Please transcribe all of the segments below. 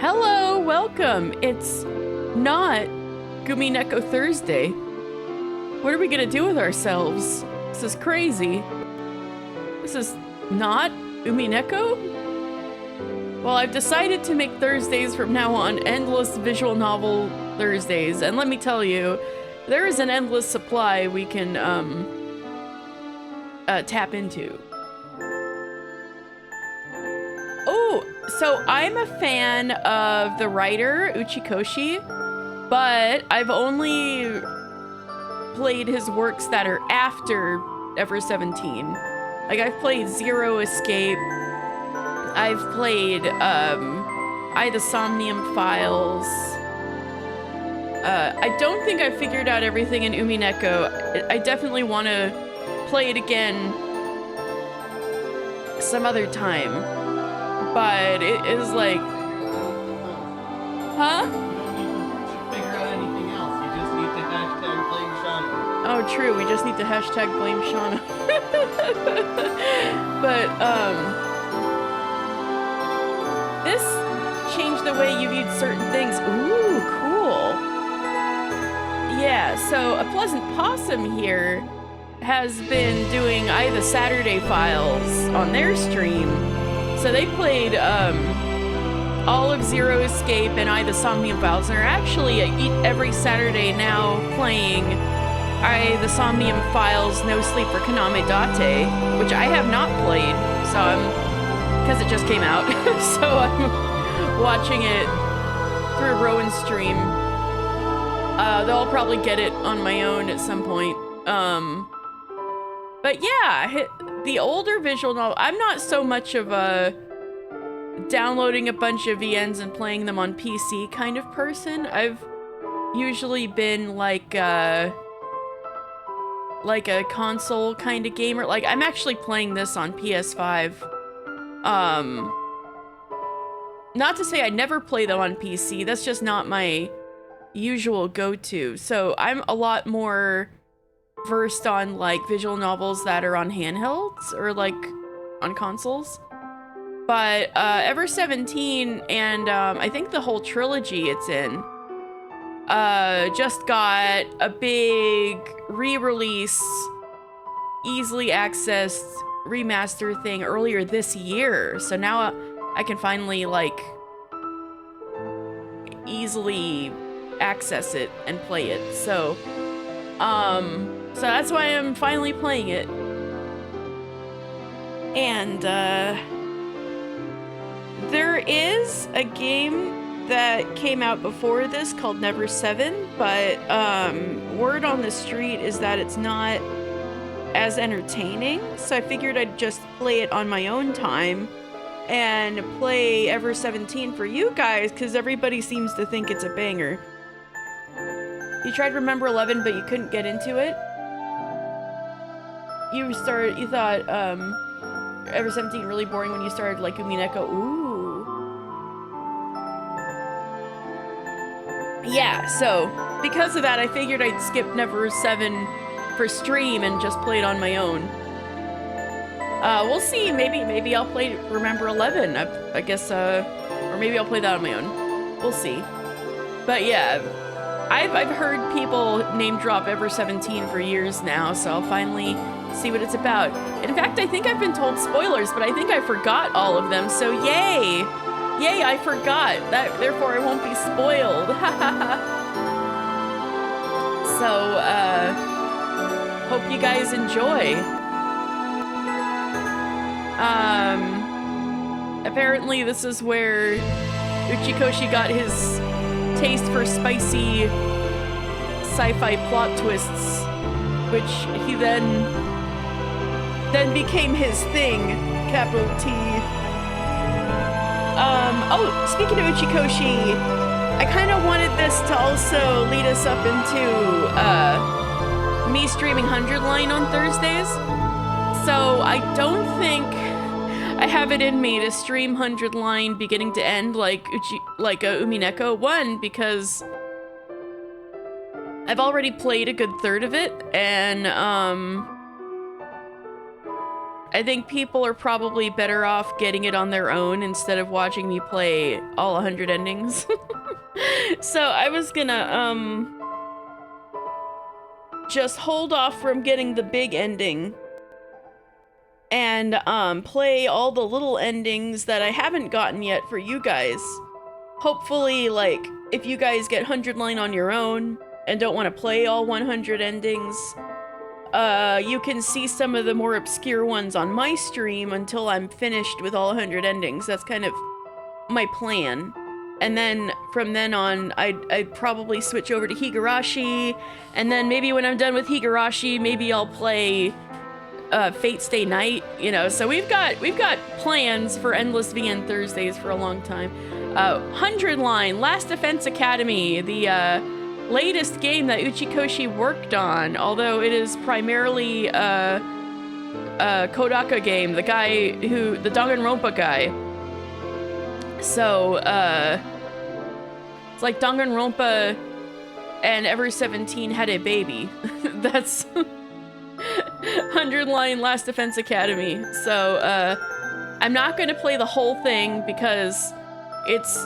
Hello, welcome. It's not Gumineko Thursday. What are we gonna do with ourselves? This is crazy. This is not Umineko? Well, I've decided to make Thursdays from now on endless visual novel Thursdays, and let me tell you, there is an endless supply we can tap into. Oh, so I'm a fan of the writer Uchikoshi, but I've only played his works that are after Ever17. Like, I've played Zero Escape, I've played I the Somnium Files. I don't think I figured out everything in Umineko. I definitely want to play it again some other time. But it is like, huh? You don't need to figure out anything else. You just need to hashtag blame Shauna. Oh, true. We just need to hashtag blame Shauna. But this changed the way you viewed certain things. Ooh, cool. Yeah. So a Pleasant Possum here has been doing I the Saturday Files on their stream. So they played all of Zero Escape and I the Somnium Files, and are actually every Saturday now playing I the Somnium Files No Sleep for Kaname Date, which I have not played, so because it just came out, so I'm watching it through Rowan's stream. Though I'll probably get it on my own at some point. But yeah, the older visual novel, I'm not so much of a downloading a bunch of VNs and playing them on PC kind of person. I've usually been like a console kind of gamer. Like, I'm actually playing this on PS5. Not to say I never play them on PC, that's just not my usual go-to. So I'm a lot more versed on like visual novels that are on handhelds or like on consoles. But Ever17 and I think the whole trilogy it's in just got a big re-release, easily accessed remaster thing earlier this year. So now I can finally like easily access it and play it. So that's why I'm finally playing it. And there is a game that came out before this called Ever17, but word on the street is that it's not as entertaining. So I figured I'd just play it on my own time and play Ever17 for you guys, because everybody seems to think it's a banger. You tried Remember 11, but you couldn't get into it. You thought Ever17 really boring when you started like Umineko. Ooh. Yeah, so because of that, I figured I'd skip Ever7 for stream and just play it on my own. We'll see. Maybe I'll play Remember 11. I guess, or maybe I'll play that on my own. We'll see. But yeah. I've heard people name drop Ever17 for years now, so I'll finally see what it's about. In fact, I think I've been told spoilers, but I think I forgot all of them, so yay! Yay, I forgot. Therefore I won't be spoiled. So, hope you guys enjoy. Apparently this is where Uchikoshi got his taste for spicy sci-fi plot twists, which he then became his thing, capital T. Oh, speaking of Uchikoshi, I kind of wanted this to also lead us up into me streaming 100 Line on Thursdays. So I don't think I have it in me to stream 100 Line beginning to end like Umineko. One, because I've already played a good third of it, and I think people are probably better off getting it on their own instead of watching me play all 100 endings. So I was gonna, just hold off from getting the big ending and, play all the little endings that I haven't gotten yet for you guys. Hopefully, like, if you guys get 100 line on your own and don't want to play all 100 endings, you can see some of the more obscure ones on my stream until I'm finished with all 100 endings. That's kind of my plan. And then from then on, I'd probably switch over to Higurashi, and then maybe when I'm done with Higurashi, maybe I'll play Fate Stay Night, you know. So we've got plans for Endless VN Thursdays for a long time. 100 line, Last Defense Academy, the latest game that Uchikoshi worked on, although it is primarily a Kodaka game, the Danganronpa guy. So, it's like Danganronpa and Ever17 had a baby. That's 100 line Last Defense Academy. So, I'm not gonna play the whole thing because it's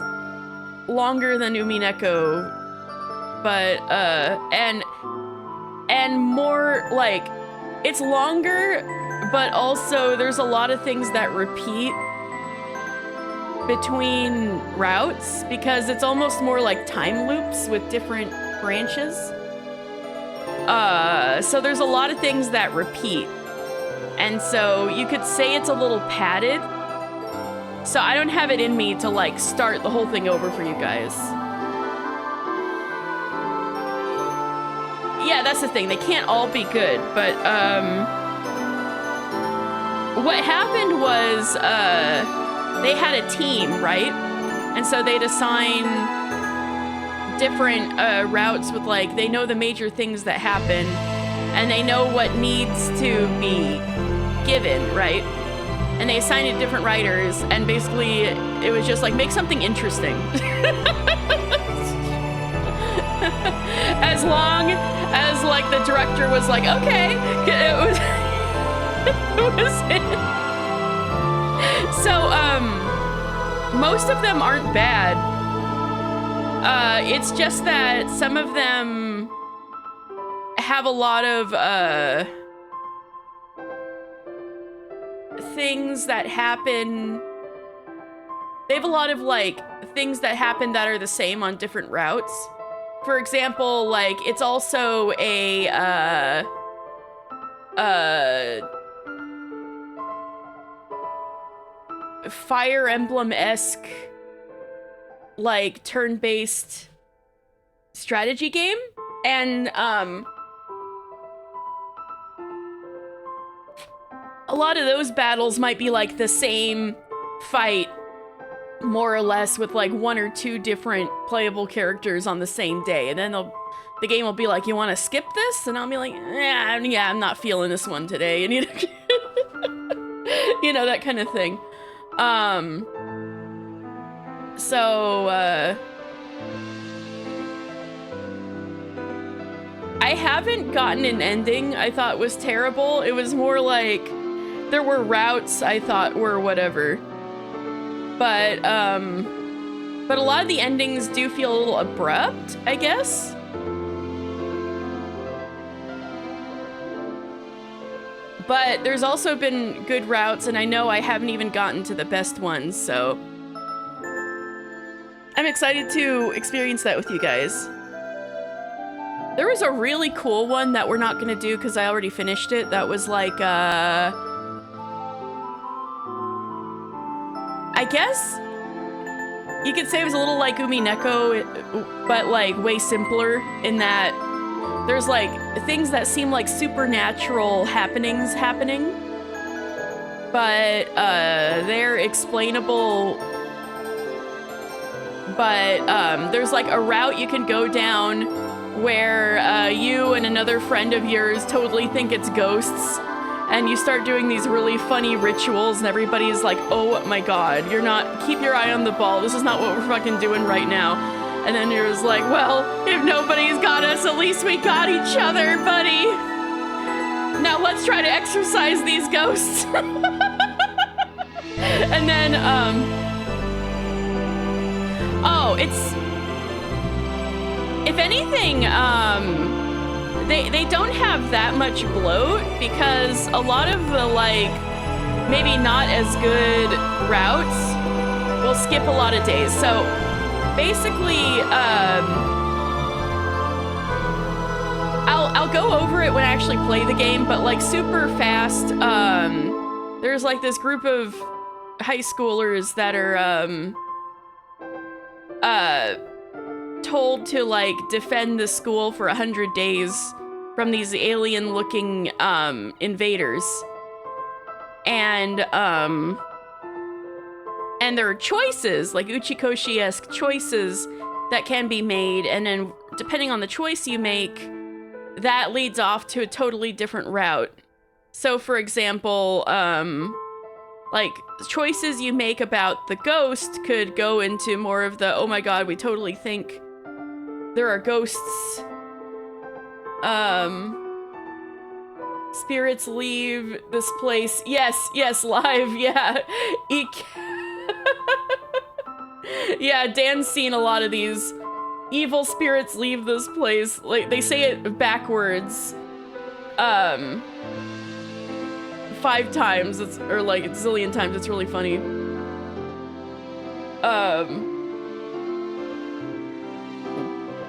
longer than Umineko, but, and more, like, it's longer, but also there's a lot of things that repeat between routes, because it's almost more like time loops with different branches. So there's a lot of things that repeat. And so you could say it's a little padded. So I don't have it in me to, like, start the whole thing over for you guys. Yeah, that's the thing. They can't all be good, but, what happened was, they had a team, right? And so they'd assign different, routes with, like, they know the major things that happen, and they know what needs to be given, right? And they assigned it to different writers, and basically it was just like, make something interesting. As long as, like, the director was like, okay, it was, it was it. So, most of them aren't bad. It's just that some of them have a lot of, things that happen. They have a lot of, like, things that happen that are the same on different routes. For example, like, it's also a, Fire Emblem-esque, like, turn-based strategy game. And, a lot of those battles might be, like, the same fight, more or less, with, like, one or two different playable characters on the same day. And then the game will be like, you want to skip this? And I'll be like, yeah, I'm not feeling this one today. And, you know, you know, that kind of thing. I haven't gotten an ending I thought was terrible. It was more like, there were routes I thought were whatever. But a lot of the endings do feel a little abrupt, I guess. But there's also been good routes, and I know I haven't even gotten to the best ones, so I'm excited to experience that with you guys. There was a really cool one that we're not gonna do because I already finished it. That was like, I guess you could say it was a little like Umineko, but like way simpler in that there's like things that seem like supernatural happenings happening, but they're explainable. But there's like a route you can go down where you and another friend of yours totally think it's ghosts, and you start doing these really funny rituals, and everybody's like, oh my god, keep your eye on the ball, this is not what we're fucking doing right now. And then you're just like, well, if nobody's got us, at least we got each other, buddy. Now let's try to exorcise these ghosts. And then, oh, it's, if anything, they don't have that much bloat because a lot of the, like, maybe not as good routes will skip a lot of days. So basically, I'll go over it when I actually play the game, but like super fast, there's like this group of high schoolers that are, told to like defend the school for 100 days from these alien-looking invaders, and there are choices, like Uchikoshi-esque choices that can be made, and then depending on the choice you make, that leads off to a totally different route. So for example, like choices you make about the ghost could go into more of the, oh my god, we totally think there are ghosts. Spirits leave this place. Yes, live, yeah. Eek. Yeah, Dan's seen a lot of these. Evil spirits leave this place. Like, they say it backwards. 5 times, or like a zillion times, it's really funny.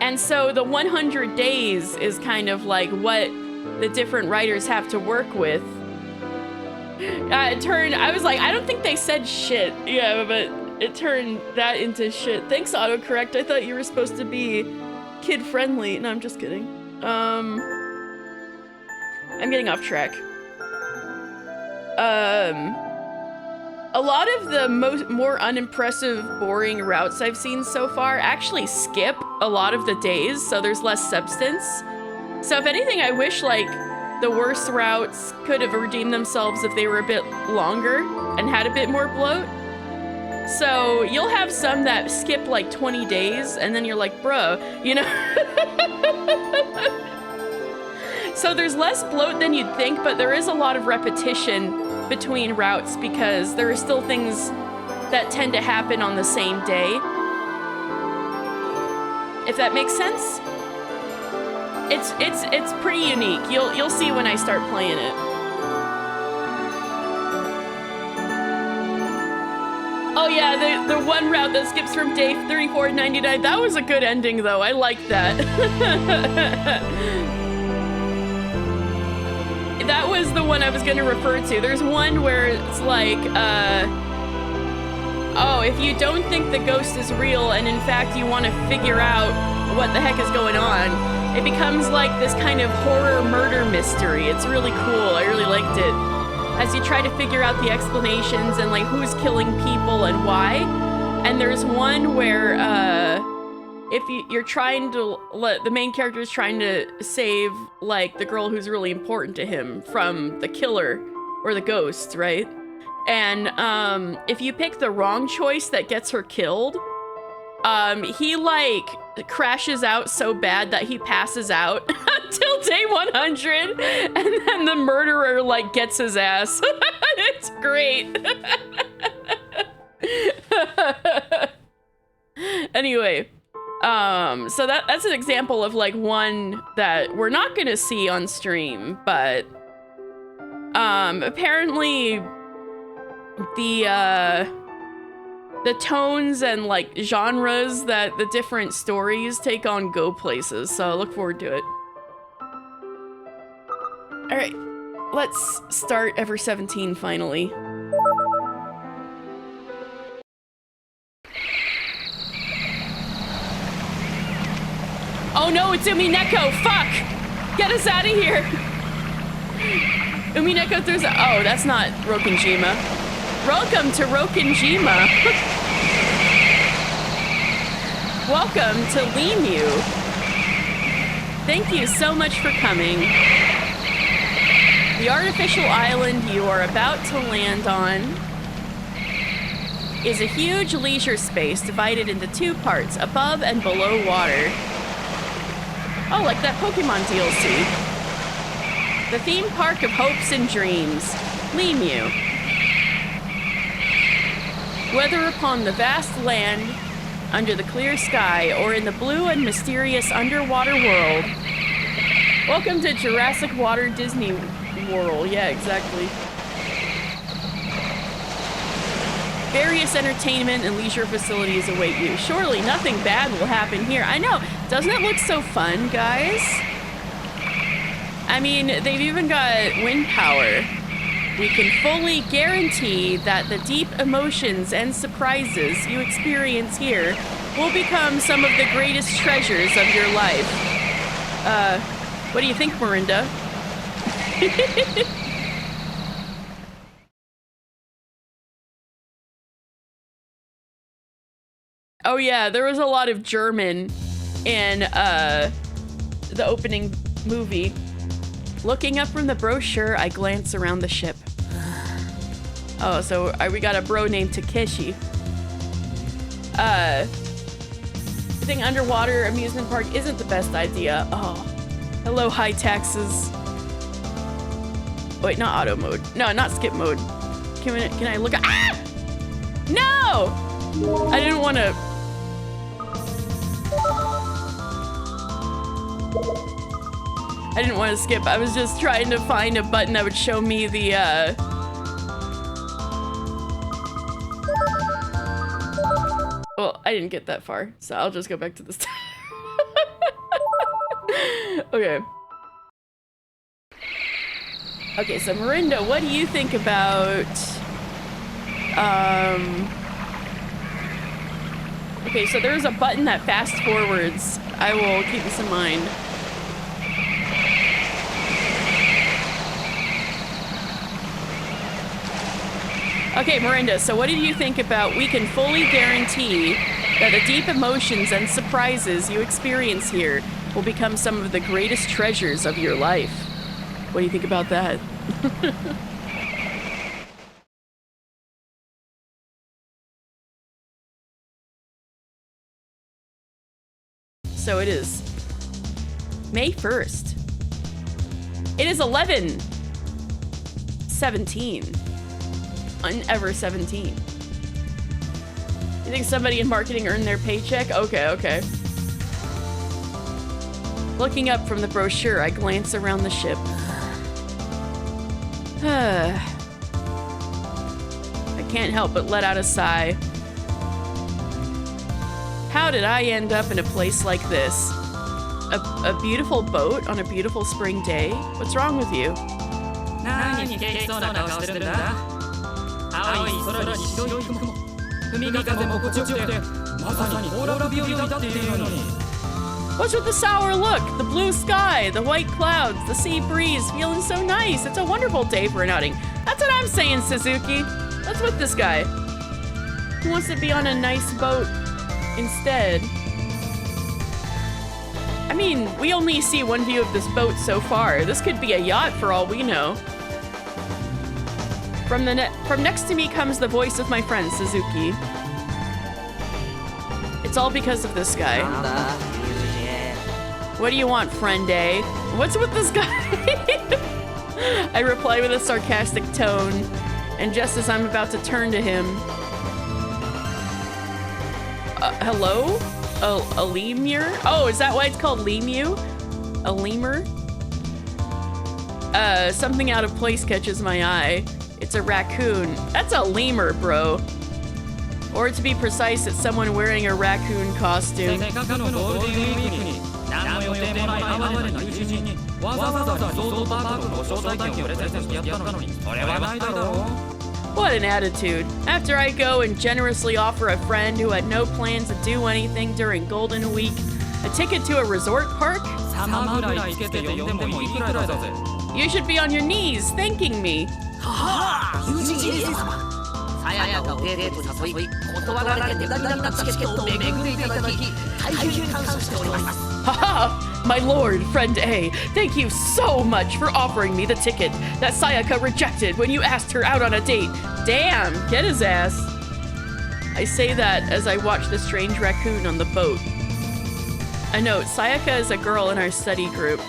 And so the 100 days is kind of like what the different writers have to work with. I was like, I don't think they said shit. Yeah, but it turned that into shit. Thanks, autocorrect. I thought you were supposed to be kid-friendly. No, I'm just kidding. I'm getting off track. A lot of the more unimpressive, boring routes I've seen so far actually skip a lot of the days, so there's less substance. So if anything, I wish like the worst routes could have redeemed themselves if they were a bit longer and had a bit more bloat. So you'll have some that skip like 20 days, and then you're like, bro, you know? So there's less bloat than you'd think, but there is a lot of repetition between routes because there are still things that tend to happen on the same day. If that makes sense? It's pretty unique. You'll see when I start playing it. Oh yeah, the one route that skips from day 34 to 99, that was a good ending though. I liked that. That was the one I was gonna refer to. There's one where it's like, oh, if you don't think the ghost is real and in fact you want to figure out what the heck is going on, it becomes like this kind of horror murder mystery. It's really cool. I really liked it. As you try to figure out the explanations and like who's killing people and why. And there's one where if you're trying to the main character is trying to save like the girl who's really important to him from the killer or the ghost, right? And if you pick the wrong choice that gets her killed, he like crashes out so bad that he passes out until day 100, and then the murderer like gets his ass. It's great. Anyway, so that's an example of like one that we're not gonna see on stream, but apparently the tones and like genres that the different stories take on go places, so I look forward to it. All right, let's start Ever17 finally. Oh no, it's Umineko, fuck! Get us out of here! Umineko throws a- oh, that's not Rokenjima. Welcome to Rokenjima. Welcome to Limu. Thank you so much for coming. The artificial island you are about to land on is a huge leisure space divided into 2 parts, above and below water. Oh, like that Pokemon DLC. The theme park of hopes and dreams. Lemu. Whether upon the vast land, under the clear sky, or in the blue and mysterious underwater world. Welcome to Jurassic Water Disney World. Yeah, exactly. Various entertainment and leisure facilities await you. Surely nothing bad will happen here. I know. Doesn't it look so fun, guys? I mean, they've even got wind power. We can fully guarantee that the deep emotions and surprises you experience here will become some of the greatest treasures of your life. What do you think, Miranda? Oh yeah, there was a lot of German in the opening movie. Looking up from the brochure, I glance around the ship. Oh, so we got a bro named Takeshi. I think underwater amusement park isn't the best idea. Oh, hello, high taxes. Wait, not auto mode. No, not skip mode. Can I look at? Ah! No! I didn't want to. I didn't want to skip. I was just trying to find a button that would show me the, Well, I didn't get that far, so I'll just go back to this. Okay. Okay, so Miranda, what do you think about, okay, so there's a button that fast forwards. I will keep this in mind. Okay, Miranda, so what did you think about we can fully guarantee that the deep emotions and surprises you experience here will become some of the greatest treasures of your life? What do you think about that? So it is May 1st. It is 11/17. On Ever17. You think somebody in marketing earned their paycheck? Okay, okay. Looking up from the brochure, I glance around the ship. I can't help but let out a sigh. How did I end up in a place like this? A beautiful boat on a beautiful spring day? What's wrong with you? What's with the sour look? The blue sky, the white clouds, the sea breeze, feeling so nice. It's a wonderful day for an outing. That's what I'm saying, Suzuki. What's with this guy? Who wants to be on a nice boat instead? I mean, we only see one view of this boat so far. This could be a yacht for all we know. From next to me comes the voice of my friend, Suzuki. It's all because of this guy. What do you want, friend A? What's with this guy? I reply with a sarcastic tone, and just as I'm about to turn to him... hello? A lemur? Oh, is that why it's called Lemu? A lemur? Something out of place catches my eye. It's a raccoon. That's a lemur, bro. Or to be precise, it's someone wearing a raccoon costume. What an attitude. After I go and generously offer a friend who had no plans to do anything during Golden Week a ticket to a resort park? You should be on your knees thanking me. Haha! My lord, friend A, thank you so much for offering me the ticket that Sayaka rejected when you asked her out on a date. Damn, get his ass. I say that as I watch the strange raccoon on the boat. A note, Sayaka is a girl in our study group.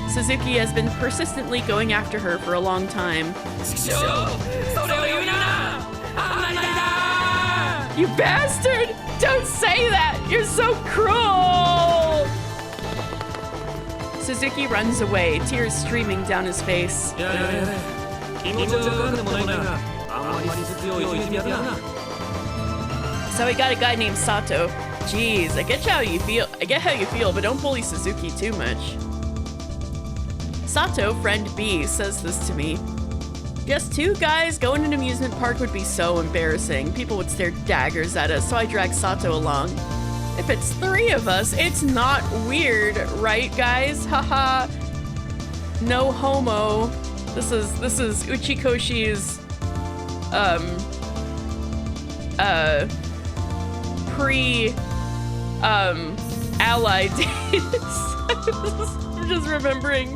Suzuki has been persistently going after her for a long time. You bastard! Don't say that! You're so cruel! Suzuki runs away, tears streaming down his face. So we got a guy named Sato. Jeez, I get how you feel, but don't bully Suzuki too much. Sato, friend B, says this to me. Just two guys going to an amusement park would be so embarrassing. People would stare daggers at us, so I drag Sato along. If it's three of us, it's not weird, right, guys? Haha. No homo. This is Uchikoshi's ally dates. I'm just remembering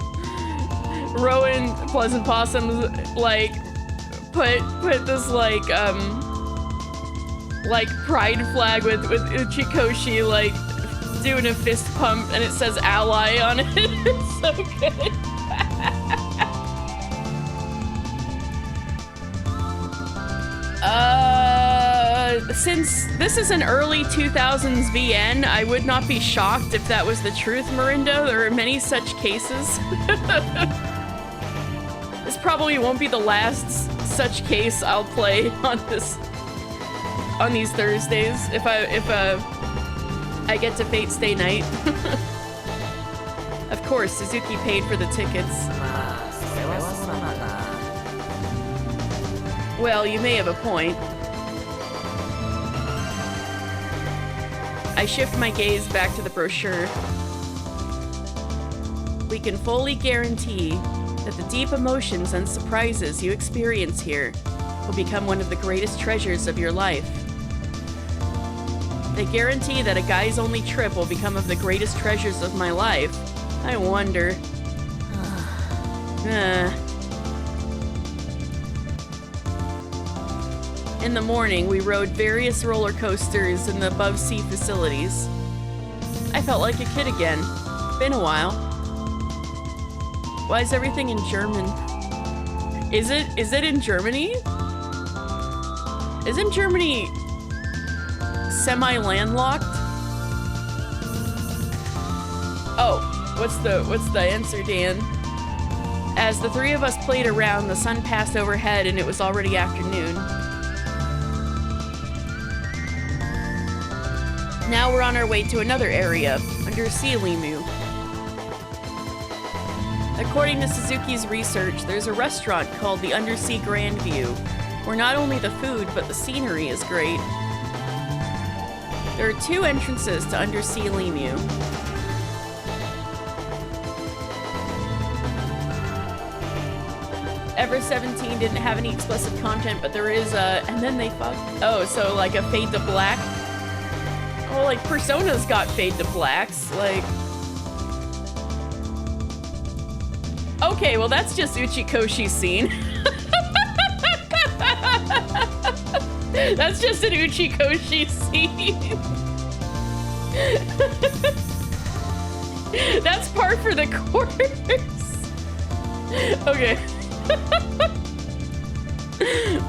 Rowan Pleasant Possums like put this like pride flag with Uchikoshi like doing a fist pump and it says ally on it. It's so good. Since this is an early 2000s VN, I would not be shocked if that was the truth, Marindo. There are many such cases. This probably won't be the last such case I'll play on these Thursdays if I get to Fate Stay Night. Of course, Suzuki paid for the tickets. Well, you may have a point. I shift my gaze back to the brochure. We can fully guarantee that the deep emotions and surprises you experience here will become one of the greatest treasures of your life. They guarantee that a guy's only trip will become of the greatest treasures of my life. I wonder. In the morning, we rode various roller coasters in the above-sea facilities. I felt like a kid again. Been a while. Why is everything in German? Is it in Germany? Isn't Germany semi-landlocked? Oh, what's the answer, Dan? As the three of us played around, the sun passed overhead and it was already afternoon. Now we're on our way to another area, Undersea Limu. According to Suzuki's research, there's a restaurant called the Undersea Grand View, where not only the food, but the scenery is great. There are two entrances to Undersea Limu. Ever17 didn't have any explicit content, but there is a... And then they fucked... Oh, so like a fade to black? Well, like, Persona's got fade to blacks, like... Okay, well, that's just Uchikoshi's scene. That's just an Uchikoshi scene. That's par for the course. Okay.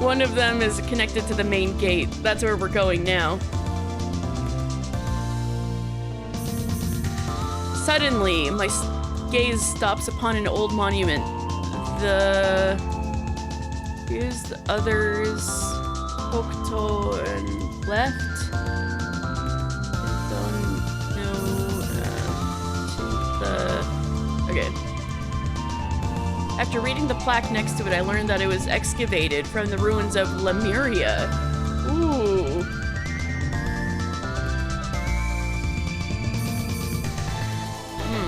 One of them is connected to the main gate. That's where we're going now. Suddenly, my gaze stops upon an old monument. Here's the others. Hokuto and left. Okay. After reading the plaque next to it, I learned that it was excavated from the ruins of Lemuria. Ooh.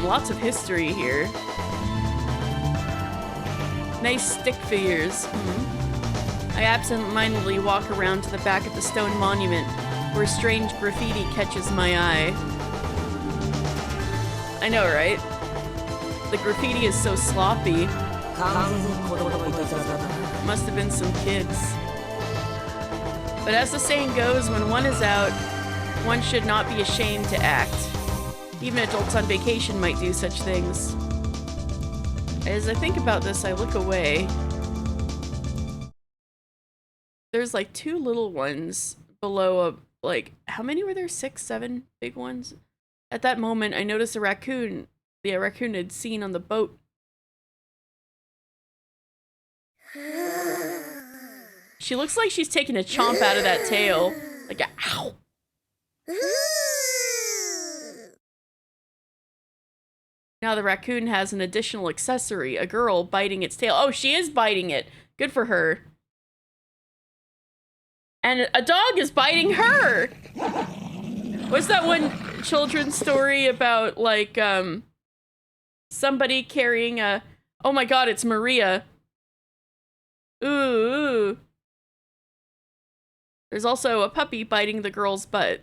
Lots of history here. Nice stick figures. I absent-mindedly walk around to the back of the stone monument, where strange graffiti catches my eye. I know, right? The graffiti is so sloppy. Must have been some kids. But as the saying goes, when one is out, one should not be ashamed to act. Even adults on vacation might do such things. As I think about this, I look away. There's like 2 little ones below a, like, how many were there? 6, 7 big ones? At that moment, I noticed a raccoon. The raccoon had seen on the boat. She looks like she's taking a chomp out of that tail. Like a ow. Now the raccoon has an additional accessory, a girl biting its tail. Oh, she is biting it. Good for her. And a dog is biting her! What's that one children's story about, like, somebody carrying a... Oh my god, it's Maria. Ooh. There's also a puppy biting the girl's butt.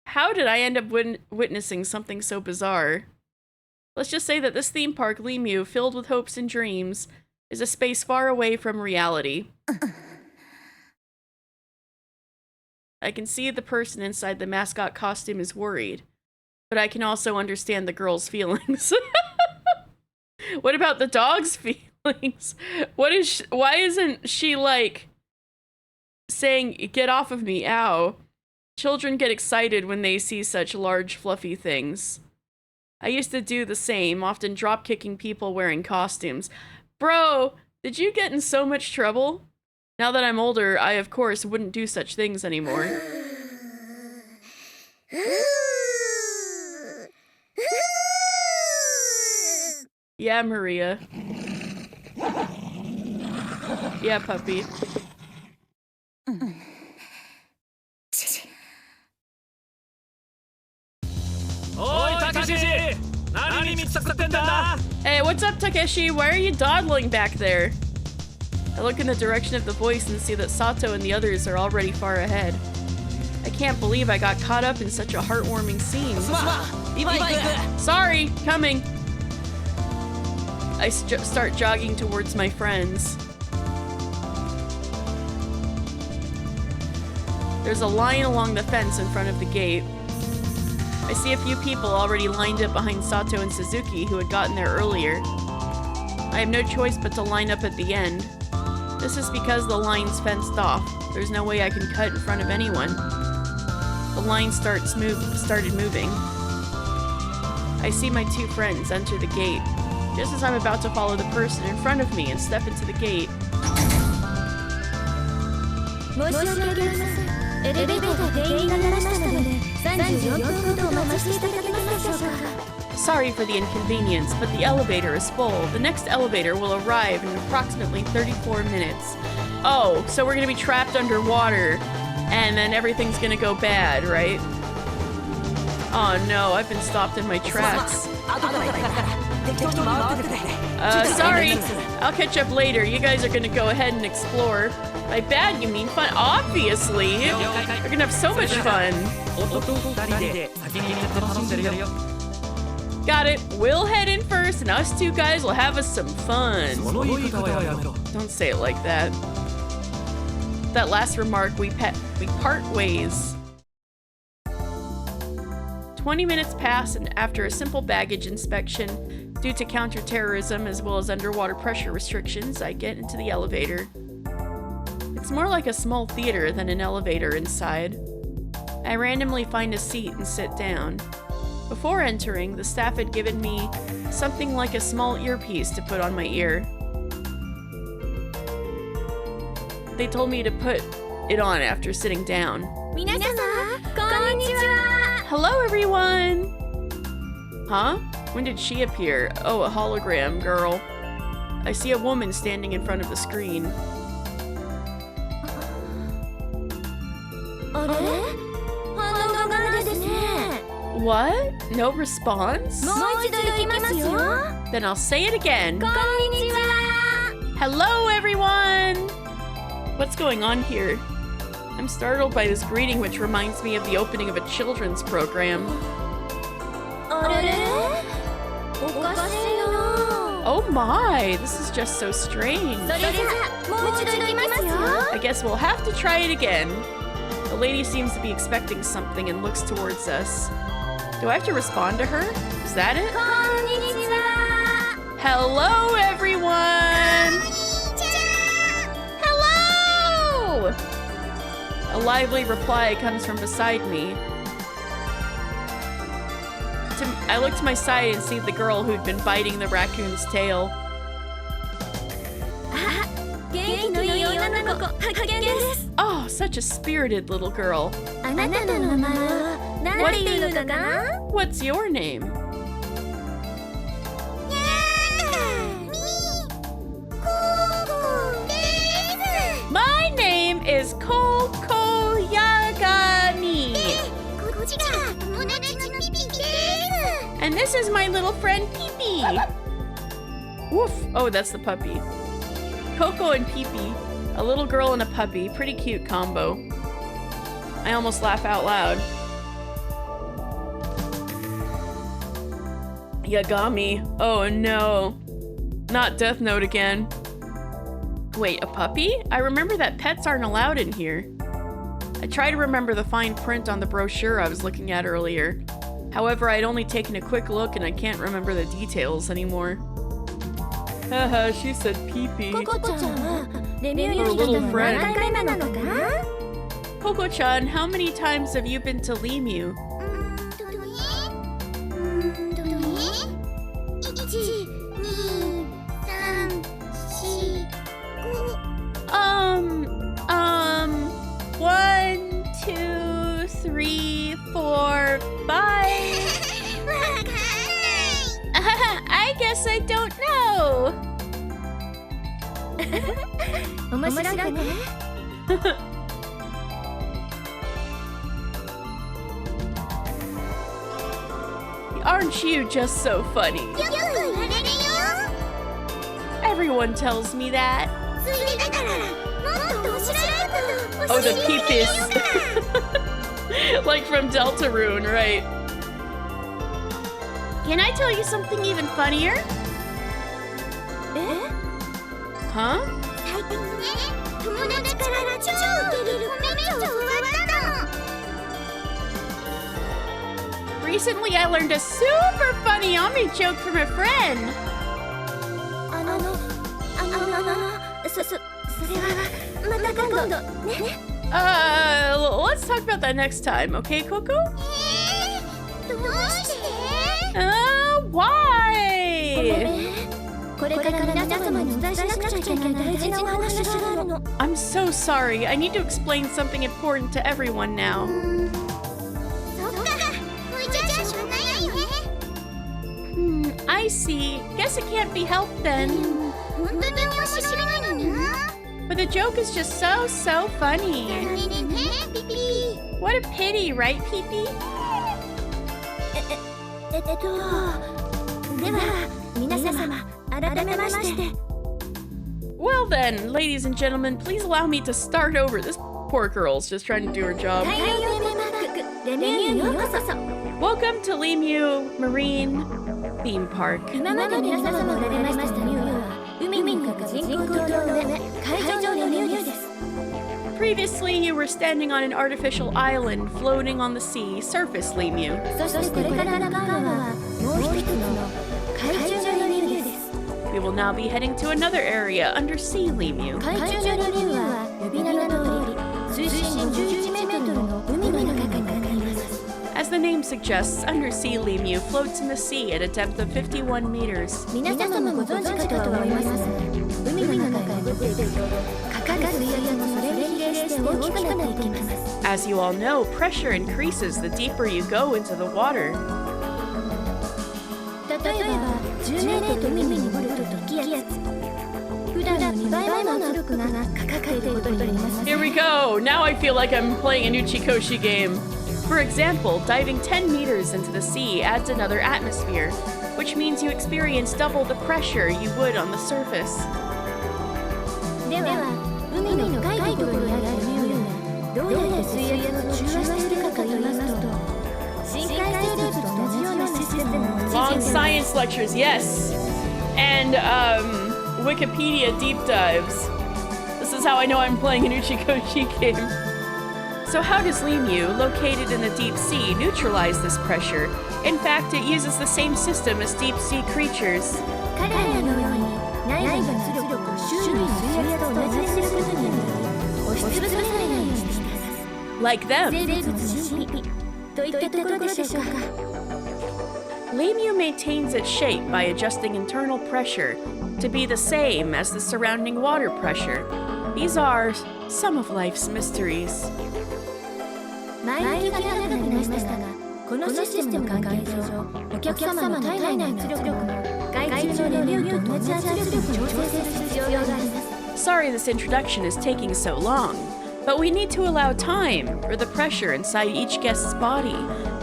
How did I end up witnessing something so bizarre? Let's just say that this theme park, Lemu, filled with hopes and dreams, is a space far away from reality. I can see the person inside the mascot costume is worried, but I can also understand the girl's feelings. What about the dog's feelings? Why isn't she, like, saying, "Get off of me, ow"? Children get excited when they see such large, fluffy things. I used to do the same, often drop-kicking people wearing costumes. Bro, did you get in so much trouble? Now that I'm older, I, of course, wouldn't do such things anymore. Yeah, Maria. Yeah, puppy. Hey, what's up, Takeshi? Why are you dawdling back there? I look in the direction of the voice and see that Sato and the others are already far ahead. I can't believe I got caught up in such a heartwarming scene. Sorry, coming. I start jogging towards my friends. There's a line along the fence in front of the gate. I see a few people already lined up behind Sato and Suzuki who had gotten there earlier. I have no choice but to line up at the end. This is because the line's fenced off. There's no way I can cut in front of anyone. The line started moving. I see my 2 friends enter the gate, just as I'm about to follow the person in front of me and step into the gate. Sorry for the inconvenience, but the elevator is full. The next elevator will arrive in approximately 34 minutes. Oh, so we're gonna be trapped underwater, and then everything's gonna go bad, right? Oh no, I've been stopped in my tracks. Sorry. I'll catch up later. You guys are gonna go ahead and explore. By bad, you mean fun? Obviously! We're gonna have so much fun. Got it. We'll head in first, and us 2 guys will have us some fun. Don't say it like that. That last remark, we part ways. 20 minutes pass, and after a simple baggage inspection, due to counterterrorism as well as underwater pressure restrictions, I get into the elevator. It's more like a small theater than an elevator inside. I randomly find a seat and sit down. Before entering, the staff had given me something like a small earpiece to put on my ear. They told me to put it on after sitting down. Hello, everyone! Huh? When did she appear? Oh, a hologram girl. I see a woman standing in front of the screen. What? No response? Then I'll say it again. Hello, everyone! What's going on here? I'm startled by this greeting, which reminds me of the opening of a children's program. Oh my, this is just so strange. I guess we'll have to try it again. The lady seems to be expecting something and looks towards us. Do I have to respond to her? Is that it? Hello, everyone! Hello! A lively reply comes from beside me. I look to my side and see the girl who'd been biting the raccoon's tail. Oh, such a spirited little girl. What's your name? My name is Koko Yagami. And this is my little friend Pee-Pee. Woof. Oh, that's the puppy. Coco and Pee-Pee. A little girl and a puppy. Pretty cute combo. I almost laugh out loud. Yagami. Oh no. Not Death Note again. Wait, a puppy? I remember that pets aren't allowed in here. I try to remember the fine print on the brochure I was looking at earlier. However, I'd only taken a quick look and I can't remember the details anymore. Haha, she said pee-pee. Her little friend. Coco-chan, how many times have you been to Limu? One, two, three, four, five. I guess I don't know. Aren't you just so funny? Everyone tells me that. Oh, the peepis. Like from Deltarune, right? Can I tell you something even funnier? Huh? Recently, I learned a super funny Ami joke from a friend. Let's talk about that next time, okay, Coco? Why? I'm so sorry. I need to explain something important to everyone now. I see. Guess it can't be helped then. But the joke is just so funny. What a pity, right, Pee-Pee? Well then, ladies and gentlemen, please allow me to start over. This poor girl's just trying to do her job. Welcome to Limu Marine Theme Park. Previously, you were standing on an artificial island floating on the sea, surface Limu. We will now be heading to another area, undersea Limu. As the name suggests, undersea Limu floats in the sea at a depth of 51 meters. As you all know, pressure increases the deeper you go into the water. Here we go! Now I feel like I'm playing an Uchikoshi game. For example, diving 10 meters into the sea adds another atmosphere, which means you experience double the pressure you would on the surface. Long science lectures, yes! And, Wikipedia deep dives. This is how I know I'm playing an Uchikoshi game. So how does Limu, located in the deep sea, neutralize this pressure? In fact, it uses the same system as deep sea creatures. 彼らのように内部の圧力を周囲の水圧と同じにすることにより押しつぶされないようにしています。 Like them. 生物の神秘といったところでしょうか。 Limu maintains its shape by adjusting internal pressure to be the same as the surrounding water pressure. These are some of life's mysteries. 前置きが長くなりましたが、このシステムの関係上、お客様の体内の圧力も外中のレビューと同じ圧力に調整する必要があります。 Sorry this introduction is taking so long, but we need to allow time for the pressure inside each guest's body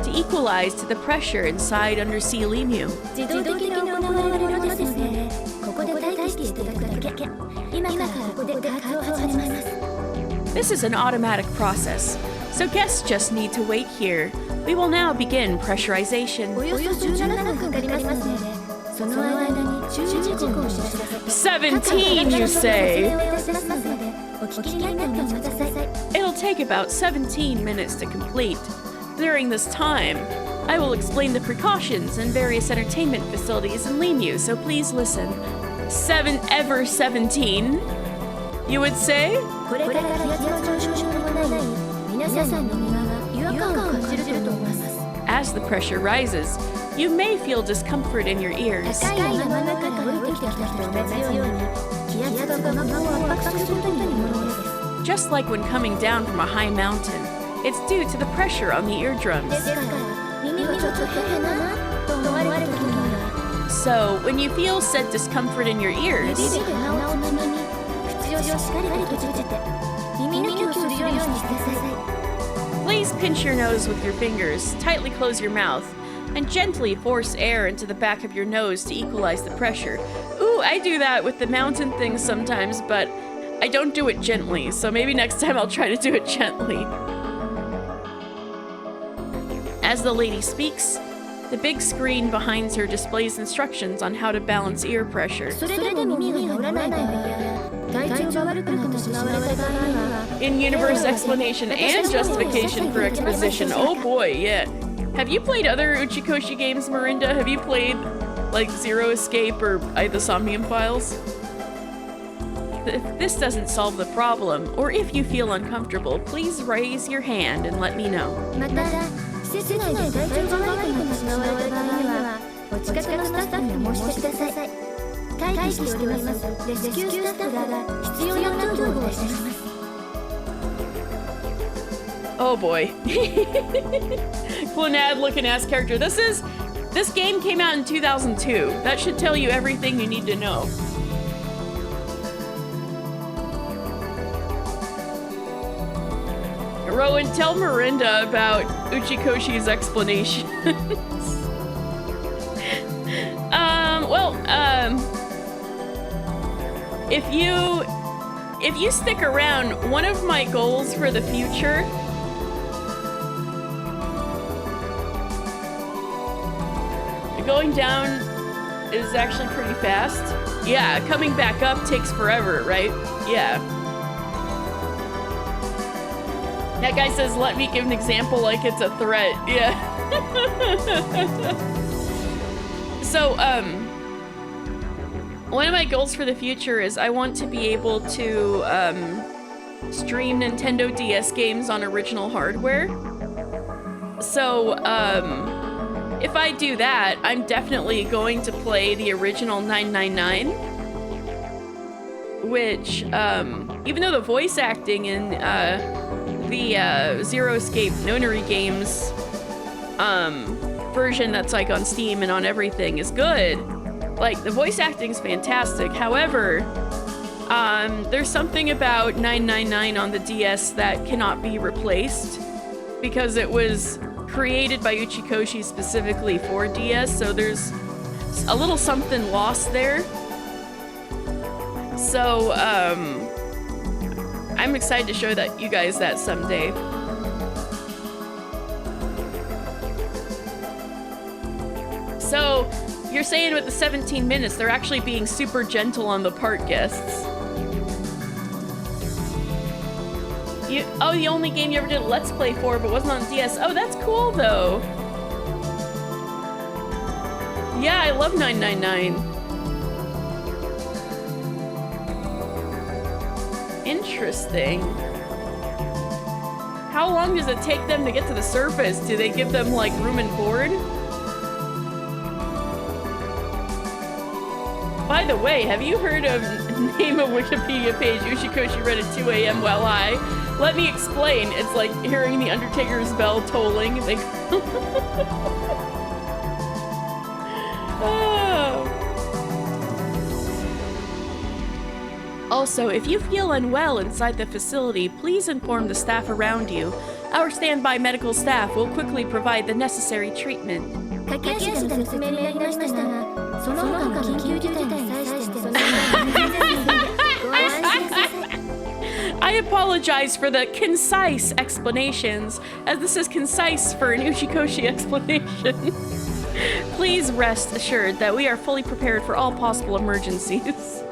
to equalize to the pressure inside undersea Limu. 自動的に行われるものですので、ここで待機していただくだけ。今からここで加圧を始めます。 This is an automatic process, so guests just need to wait here. We will now begin pressurization. およそ17分かかりますので、その間に注意事項をお知らせさせて。 17, you say? お聞きになってお待ちください。 It'll take about 17 minutes to complete. During this time, I will explain the precautions and various entertainment facilities in Limu, so please listen. Ever17, you would say? これから気圧の上昇に伴い、皆さんの身は違和感を感じると思います。 As the pressure rises, you may feel discomfort in your ears. 高い山の中から降りてきた人と同じように、気圧が鼓膜を圧迫することによるものです。 Just like when coming down from a high mountain, it's due to the pressure on the eardrums. ですから、耳がちょっと変だなと思われた時には、 So, when you feel said discomfort in your 指 ears, で鼻をつまみ、口をしっかりと閉じて、耳抜きをするようにしてください。 please pinch your nose with your fingers, tightly close your mouth, and gently force air into the back of your nose to equalize the pressure. Ooh, I do that with the mountain thing sometimes, but I don't do it gently, so maybe next time I'll try to do it gently. As the lady speaks, the big screen behind her displays instructions on how to balance ear pressure. それでも耳が治らない場合や、体調が悪くなってしまわれた場合には、 In-universe explanation and justification for exposition. Oh boy, yeah. Have you played other Uchikoshi games, Marinda? Have you played, like, Zero Escape or the Somnium Files? If this doesn't solve the problem, or if you feel uncomfortable, please raise your hand and let me know. また、施設内で体調が悪くなってしまわれた場合には、お近くのスタッフに申してください。待機しておりますレスキュースタッフが必要な道具をお出しします。 Oh boy. Clonad looking ass character. This game came out in 2002. That should tell you everything you need to know. Rowan, tell Marinda about Uchikoshi's explanations. If you stick around, one of my goals for the future going down is actually pretty fast. Yeah, coming back up takes forever, right? Yeah. That guy says, let me give an example like it's a threat. Yeah. So, one of my goals for the future is I want to be able to stream Nintendo DS games on original hardware. So, if I do that, I'm definitely going to play the original 999, which, even though the voice acting in the Zero Escape Nonary games version that's like on Steam and on everything is good, like the voice acting's fantastic. However, there's something about 999 on the DS that cannot be replaced because it was created by Uchikoshi specifically for DS, so there's a little something lost there. So, I'm excited to show that you guys that someday. So, you're saying with the 17 minutes, they're actually being super gentle on the part guests. Oh, the only game you ever did a Let's Play for, but wasn't on DS. Oh, that's cool, though. Yeah, I love 999. Interesting. How long does it take them to get to the surface? Do they give them, like, room and board? By the way, have you heard of name a Wikipedia page Ushikoshi read at 2 a.m. while high? Let me explain. It's like hearing the Undertaker's bell tolling. They oh. Also, if you feel unwell inside the facility, please inform the staff around you. Our standby medical staff will quickly provide the necessary treatment. I apologize for the concise explanations, as this is concise for an Ushikoshi explanation. Please rest assured that we are fully prepared for all possible emergencies.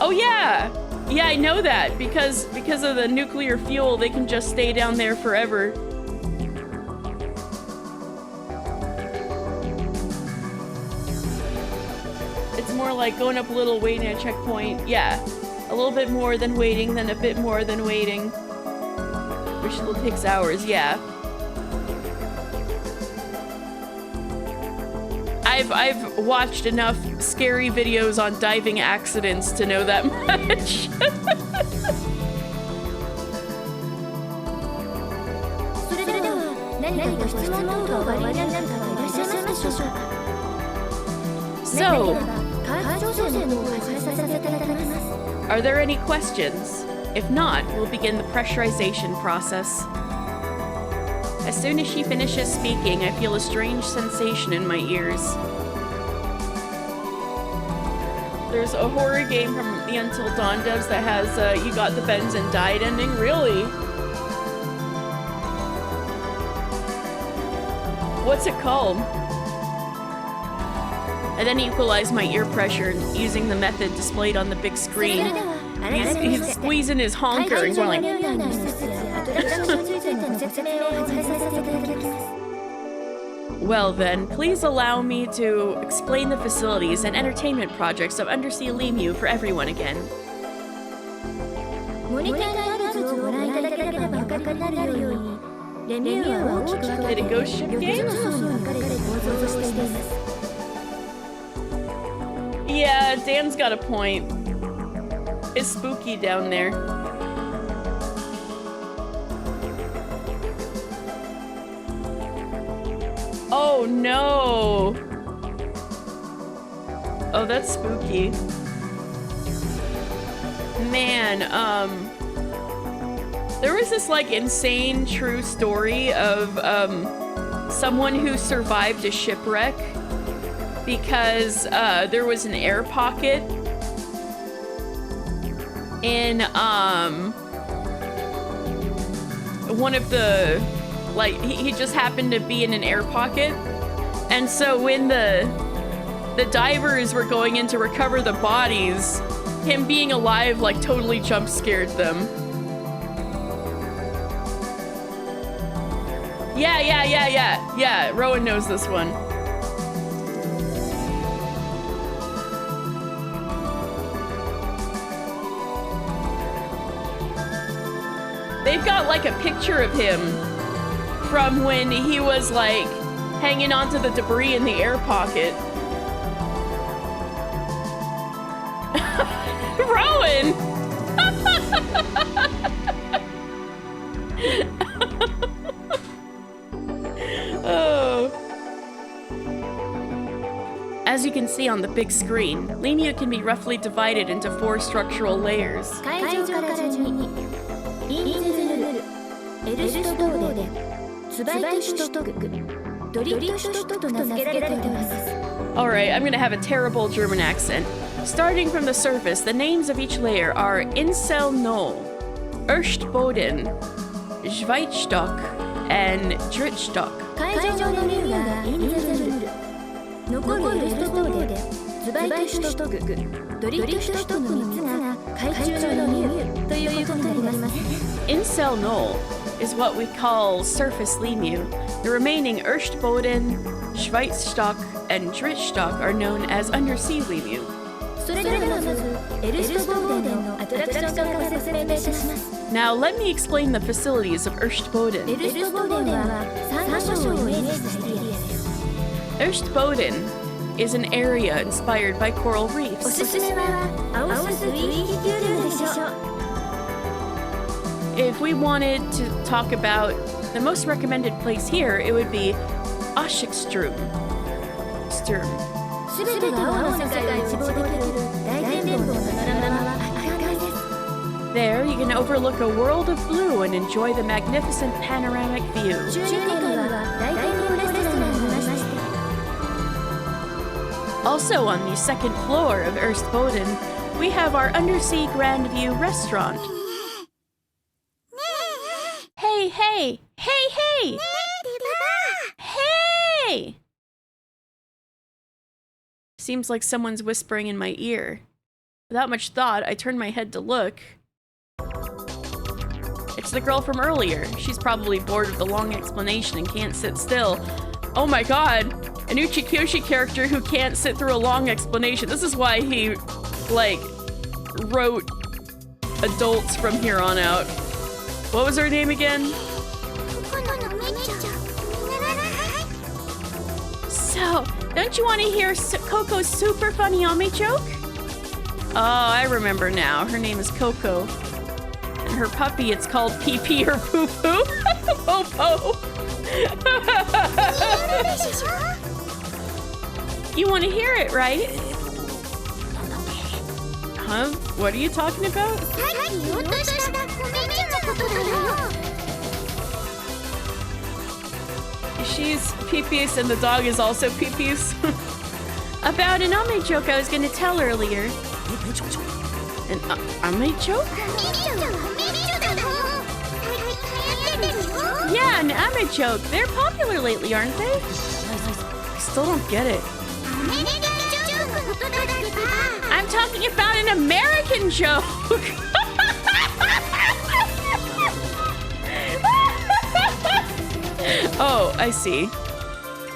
Oh yeah! Yeah, I know that, because of the nuclear fuel, they can just stay down there forever. It's more like going up a little, waiting at a checkpoint. Yeah, a little bit more than waiting, then a bit more than waiting. Which still takes hours, yeah. I've watched enough scary videos on diving accidents to know that much. So, are there any questions? If not, we'll begin the pressurization process. As soon as she finishes speaking, I feel a strange sensation in my ears. There's a horror game from the Until Dawn devs that has You Got the Bends and Died ending. Really? What's it called? I then equalize my ear pressure using the method displayed on the big screen. He's squeezing his honker and going like... Well then, please allow me to explain the facilities and entertainment projects of Undersea Lemu for everyone again. Did a ghost ship game? Yeah, Dan's got a point. It's spooky down there. Oh no! Oh, that's spooky. Man, there was this like insane true story of someone who survived a shipwreck because there was an air pocket in one of the, like, he just happened to be in an air pocket, and so when the divers were going in to recover the bodies, him being alive like totally jump scared them. Yeah, Rowan knows this one. They've got like a picture of him from when he was like hanging onto the debris in the air pocket. Rowan! Oh. As you can see on the big screen, Lemu can be roughly divided into 4 structural layers. Alright, I'm gonna have a terrible German accent. Starting from the surface, the names of each layer are Insel Null, Erstboden, Schweizstock, and Drittstock. ツバイトシュトック、ドリフトシュトックの3つが海中のミュウということになります。 Incel Knoll is what we call surface lemur. The remaining Erstboden, Schweizstock, and Drittstock are known as undersea lemur. それではまずエルストボーデンのアトラクションからご説明いたします。 Now let me explain the facilities of Erstboden. エルストボーデンはサンゴ礁をイメージしたエリアです。 Erstboden is an area inspired by coral お reefs. すすめは青スイーヒプールでしょう。 If we wanted to talk about the most recommended place here, it would be Aschigstrom. すべてが青の世界が一望できる大展望のパノラマは圧巻です。 There, you can overlook a world of blue and enjoy the magnificent panoramic view. 中2階には大展望レストランがありまして、 Also on the second floor of Erstboden, we have our undersea grand view restaurant. Hey, hey, hey, hey! Hey! Seems like someone's whispering in my ear. Without much thought, I turn my head to look. It's the girl from earlier. She's probably bored of the long explanation and can't sit still. Oh my god! An Uchikyoshi character who can't sit through a long explanation. This is why he, like, wrote adults from here on out. What was her name again? So, don't you want to hear Coco's super funny Ame joke? Oh, I remember now. Her name is Coco. And her puppy, it's called Pee Pee or Poo Poo. Popo. You want to hear it, right? Huh? What are you talking about? She's Pee-Pee's and the dog is also Pee-Pee's. About an Ame joke I was going to tell earlier. An Ame joke? Yeah, an Ame joke. They're popular lately, aren't they? I still don't get it. I'm talking about an American joke. Oh, I see.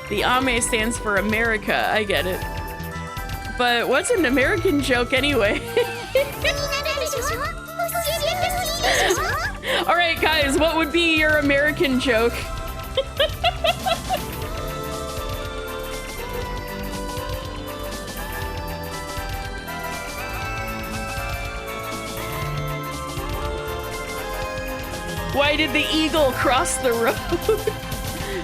The Ame stands for America. I get it. But what's an American joke anyway? Alright guys, what would be your American joke? Why did the eagle cross the road?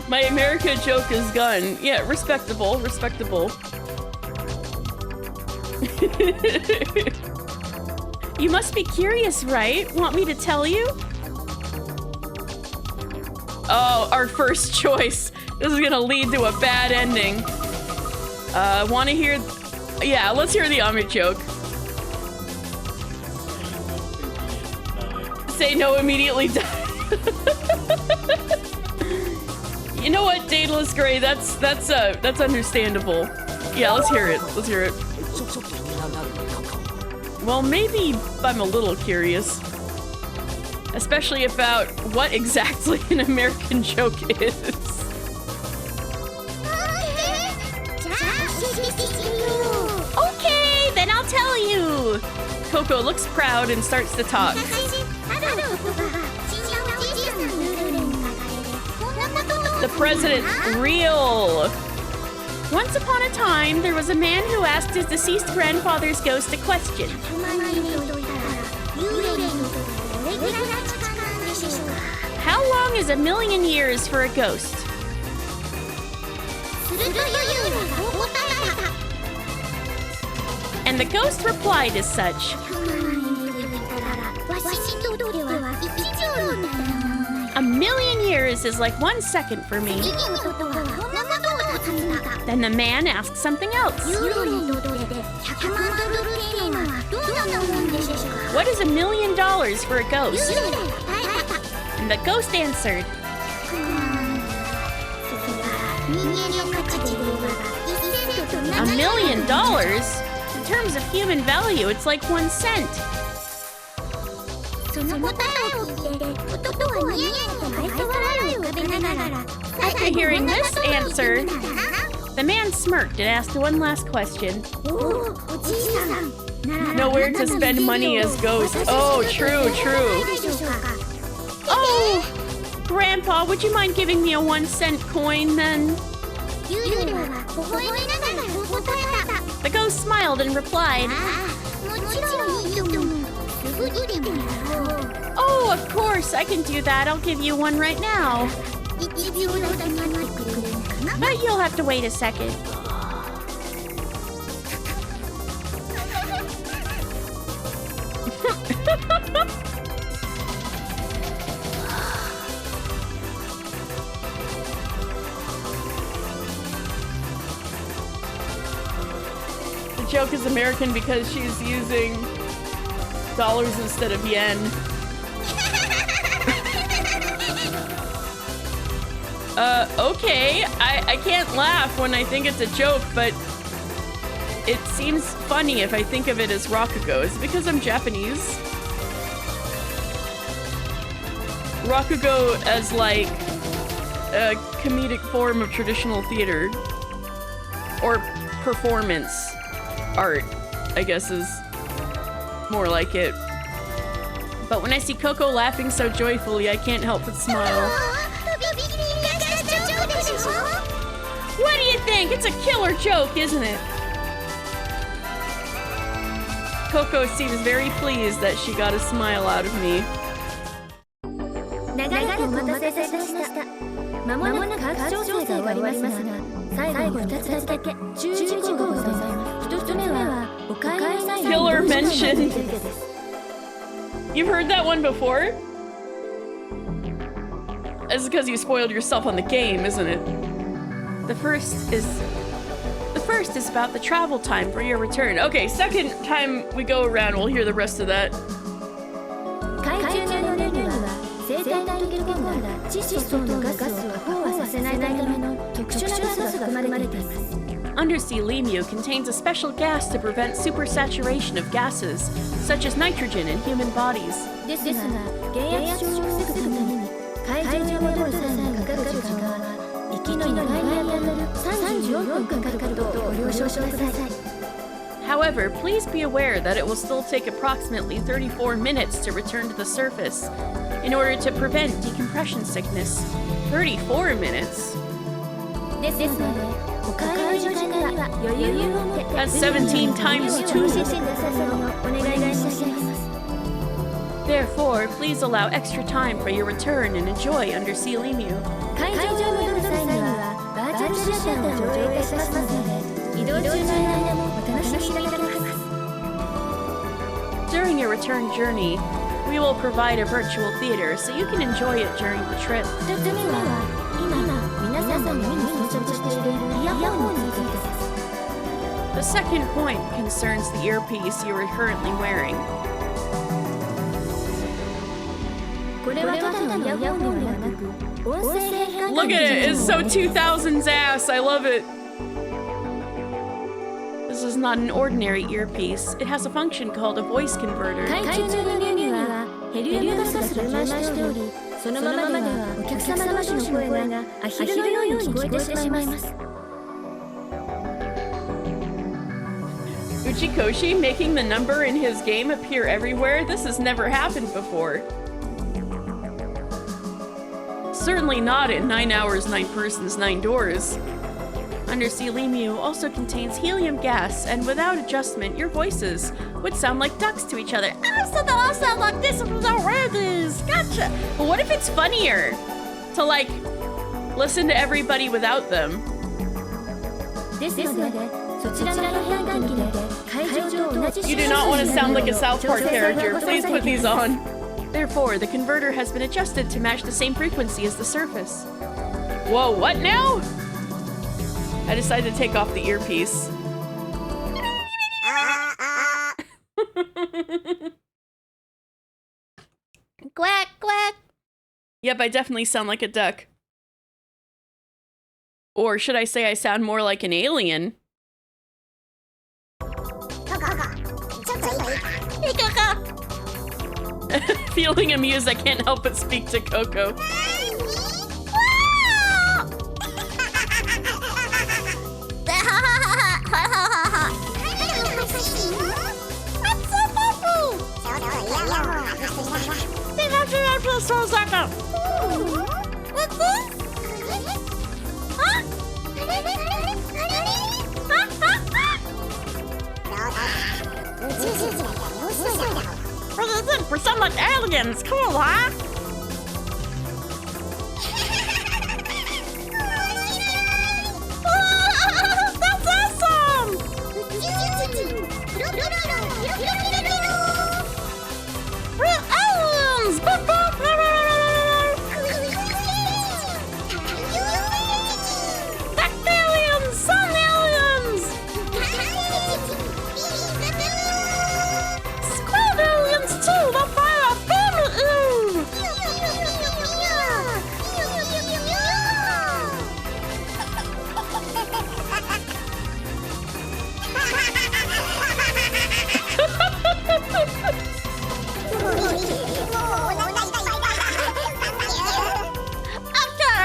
My America joke is gone. Yeah, respectable, respectable. You must be curious, right? Want me to tell you? Oh, our first choice. This is gonna lead to a bad ending. Wanna hear... Yeah, let's hear the Ame joke. Say no, immediately die. You know what, Daedalus Gray, that's understandable. Yeah, let's hear it. Let's hear it. Well, maybe I'm a little curious. Especially about what exactly an American joke is. Okay, then I'll tell you. Coco looks proud and starts to talk. The president, real. Once upon a time, there was a man who asked his deceased grandfather's ghost a question. How long is 1,000,000 years for a ghost? And the ghost replied as such. 1,000,000 years is like 1 second for me. Then the man asked something else. What is $1,000,000 for a ghost? And the ghost answered. $1,000,000? In terms of human value, it's like 1 cent. その答えを聞いて男はニヤニヤと愛想笑いを浮かべながら After hearing this answer, the man smirked and asked one last question. おじいさん Nowhere to spend money as ghosts. Oh, true, true. Oh, Grandpa, would you mind giving me a 1 cent coin then? 幽霊は微笑みながらそう答えた The ghost smiled and replied, もちろんいいともすぐにでもやろう Oh, of course, I can do that. I'll give you one right now. 1秒だけ待ってくれるかな But you'll have to wait a second. The joke is American because she's using dollars instead of yen. Okay. I can't laugh when I think it's a joke, but it seems funny if I think of it as Rakugo. Is it because I'm Japanese? Rakugo as like a comedic form of traditional theater. Or performance art, I guess is more like it. But when I see Coco laughing so joyfully, I can't help but smile. What do you think? It's a killer joke, isn't it? Coco seems very pleased that she got a smile out of me. 長らくお待たせしましたまもなく科学調整が終わりますが最後に2つだけ注意事項がございます1つ目はお帰りなさい Killer mention. You've heard that one before? It's because you spoiled yourself on the game, isn't it? The first is about the travel time for your return. Okay, second time we go around, we'll hear the rest of that. 海中の燃料には生体に溶け込んだ窒素等のガスを飽和させないための特殊なガスが含まれています Undersea Lemur contains a special gas to prevent supersaturation of gases, such as nitrogen in human bodies. ですが減圧症を防ぐために海上に戻る際にかかる時間は息の長いにあたる34分かかることをご了承ください However, please be aware that it will still take approximately 34 minutes to return to the surface in order to prevent decompression sickness. 34 minutes? ですのでお帰りの時間には余裕を持って That's 17 times 2. お願い申し上げます Therefore, please allow extra time for your return and enjoy Undersea Lemur. 会場に戻る際にはバーチャルシアターを上映いたしますので移動中の間もお楽しみいただけます During your return journey, we will provide a virtual theater so you can enjoy it during the trip. 2つ目は今皆さんの耳に装着しているイヤホンについてです The second point concerns the earpiece you are currently wearing. これはただのイヤホンではなく音声変換 Look at it! It's so 2000s ass! I love it! This is not an ordinary earpiece. It has a function called a voice converter. 海中の人間にはヘリウムガスが充満しておりそのままではお客様同士の声がアヒルのように聞こえてしまいます Uchikoshi making the number in his game appear everywhere? This has never happened before. Certainly not in 9 hours, 9 persons, 9 doors. Undersea Lemur also contains helium gas, and without adjustment, your voices would sound like ducks to each other. So they'll all sound like this without this. Gotcha. But what if it's funnier to like listen to everybody without them? ですのでそちらの変換器で会場と同じ You do not want to sound like a South Park character. Please put these on. Therefore, the converter has been adjusted to match the same frequency as the surface. Whoa, what now? I decided to take off the earpiece. Quack, quack. Yep, I definitely sound like a duck. Or should I say I sound more like an alien? Feeling amused, I can't help but speak to Coco. What do you think? We're some like aliens. Cool, huh? That's awesome! We're aliens! Duck aliens! Sun aliens! Squid aliens too! The fire family!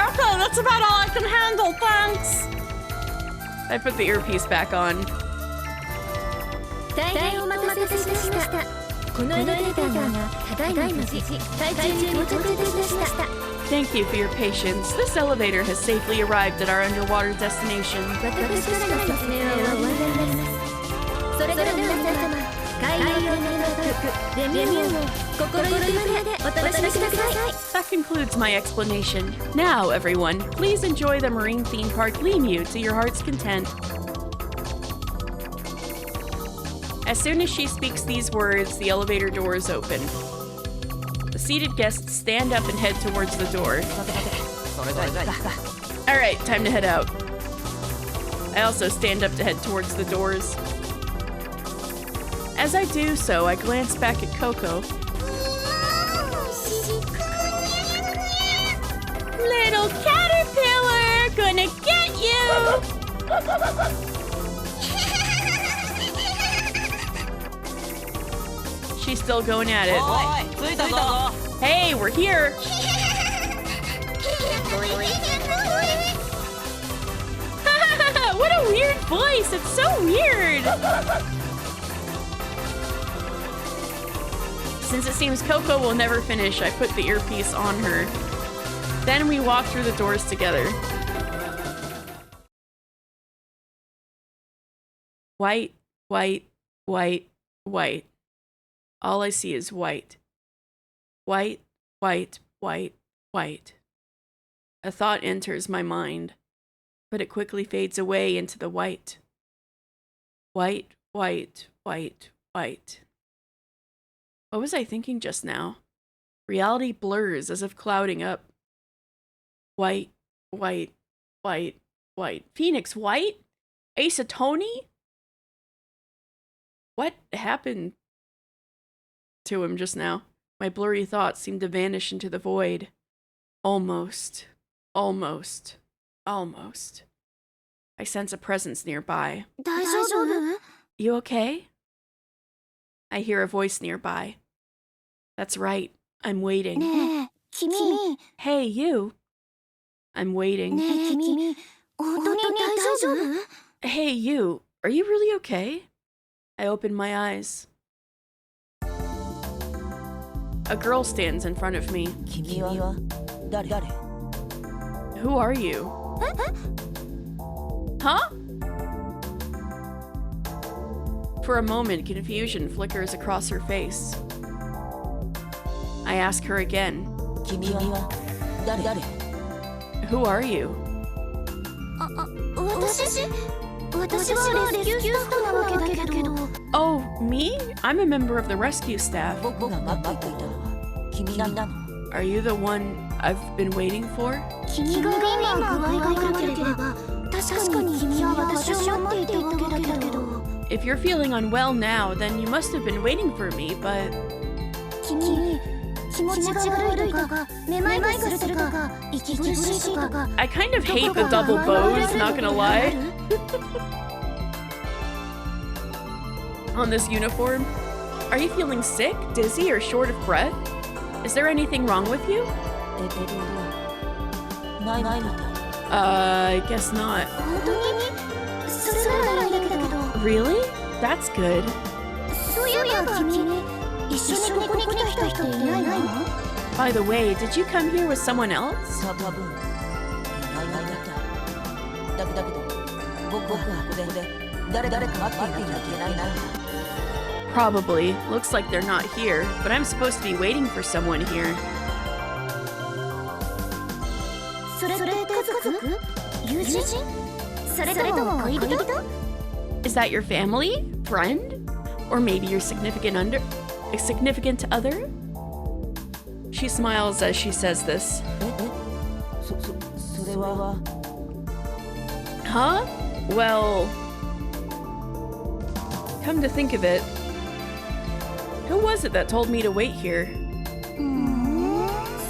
Okay, that's about all I can handle, thanks! I put the earpiece back on. 大変お待たせしました。このエレベーターがただいま無事海中に到着いたしました。 Thank you for your patience. This elevator has safely arrived at our underwater destination. 私からの説明は終わりになります。それでは皆様、海洋テーマパークレミューを心ゆくまでお楽しみください。 That concludes my explanation. Now, everyone, please enjoy the marine theme park Lemu to your heart's content. As soon as she speaks these words, the elevator doors open. The seated guests stand up and head towards the door. Alright, time to head out. I also stand up to head towards the doors. As I do so, I glance back at Coco. Little caterpillar, gonna get you! She's still going at it. Hey, we're here! What a weird voice! It's so weird! Since it seems Coco will never finish, I put the earpiece on her. Then we walk through the doors together. White, white, white, white. All I see is white. White, white, white, white. A thought enters my mind, but it quickly fades away into the white. White, white, white, white. What was I thinking just now? Reality blurs as if clouding up. White, white, white, white. Phoenix White? Ace of Tony? What happened to him just now? My blurry thoughts seemed to vanish into the void. Almost. Almost. Almost. I sense a presence nearby. 大丈夫? You okay? I hear a voice nearby. That's right. I'm waiting. ねえ、君。 Hey, you. I'm waiting. ねえ、君。本当に大丈夫? Hey, you. Are you really okay? I open my eyes. A girl stands in front of me. 君は誰? Who are you? Huh? For a moment, confusion flickers across her face. I ask her again. 君は誰? Who are you? 私はレスキュースタッフなわけだけど。 Oh, me? I'm a member of the rescue staff. 僕が待っていたのは君なの? Are you the one I've been waiting for? 君が今具合が良ければ、確かに君は私を待っていたわけだけど。 If you're feeling unwell now, then you must have been waiting for me, but... 君、気持ちが悪いとか、めまいがするとか、息苦しいとか。 I kind of hate the double bows, not gonna lie. on this uniform. Are you feeling sick, dizzy, or short of breath? Is there anything wrong with you? ないみたい。I guess not. 本当にそれならいいんだけど Really? That's good. そういえば君一緒にここに来た人っていないの By the way, did you come here with someone else? 多分ないみたい。だけど僕はここで誰か待っていなきゃいけないな。 Probably. Looks like they're not here, but I'm supposed to be waiting for someone here. それって家族友人それとも恋人 Is that your family? Friend? Or maybe your significant other? She smiles as she says this. それは Huh? Well... Come to think of it, who was it that told me to wait here?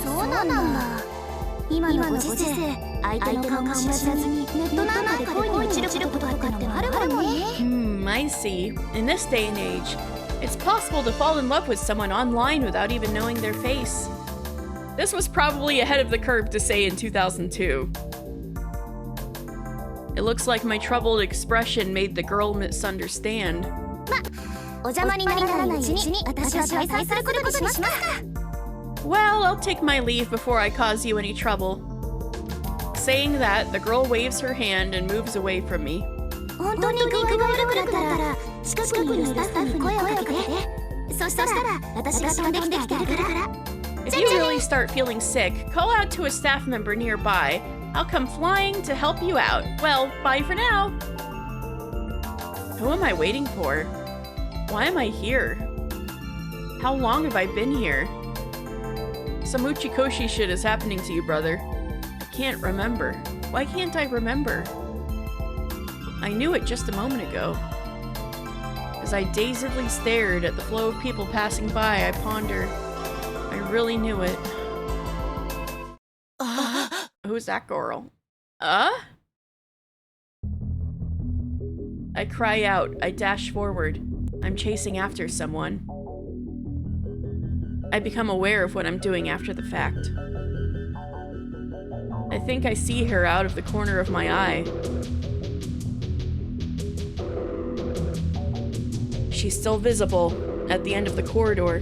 そうなんだ今のご時世相手の顔も知らずにネットなんかで恋に落ちることとかってあるもんね I see. In this day and age, it's possible to fall in love with someone online without even knowing their face. This was probably ahead of the curve to say in 2002. It looks like my troubled expression made the girl misunderstand. お邪魔にならないうちに私は退散することにしますか Well, I'll take my leave before I cause you any trouble. Saying that, the girl waves her hand and moves away from me. 本当に具合が悪くなったら近くにいるスタッフに声をかけてそしたら私が飛んできてあげるから If you really start feeling sick, call out to a staff member nearby. I'll come flying to help you out. Well, bye for now. Who am I waiting for? Why am I here? How long have I been here? Some Uchikoshi shit is happening to you, brother. I can't remember. Why can't I remember? I knew it just a moment ago. As I dazedly stared at the flow of people passing by, I pondered. I really knew it. Who's that girl? I cry out. I dash forward. I'm chasing after someone. I become aware of what I'm doing after the fact. I think I see her out of the corner of my eye. She's still visible at the end of the corridor.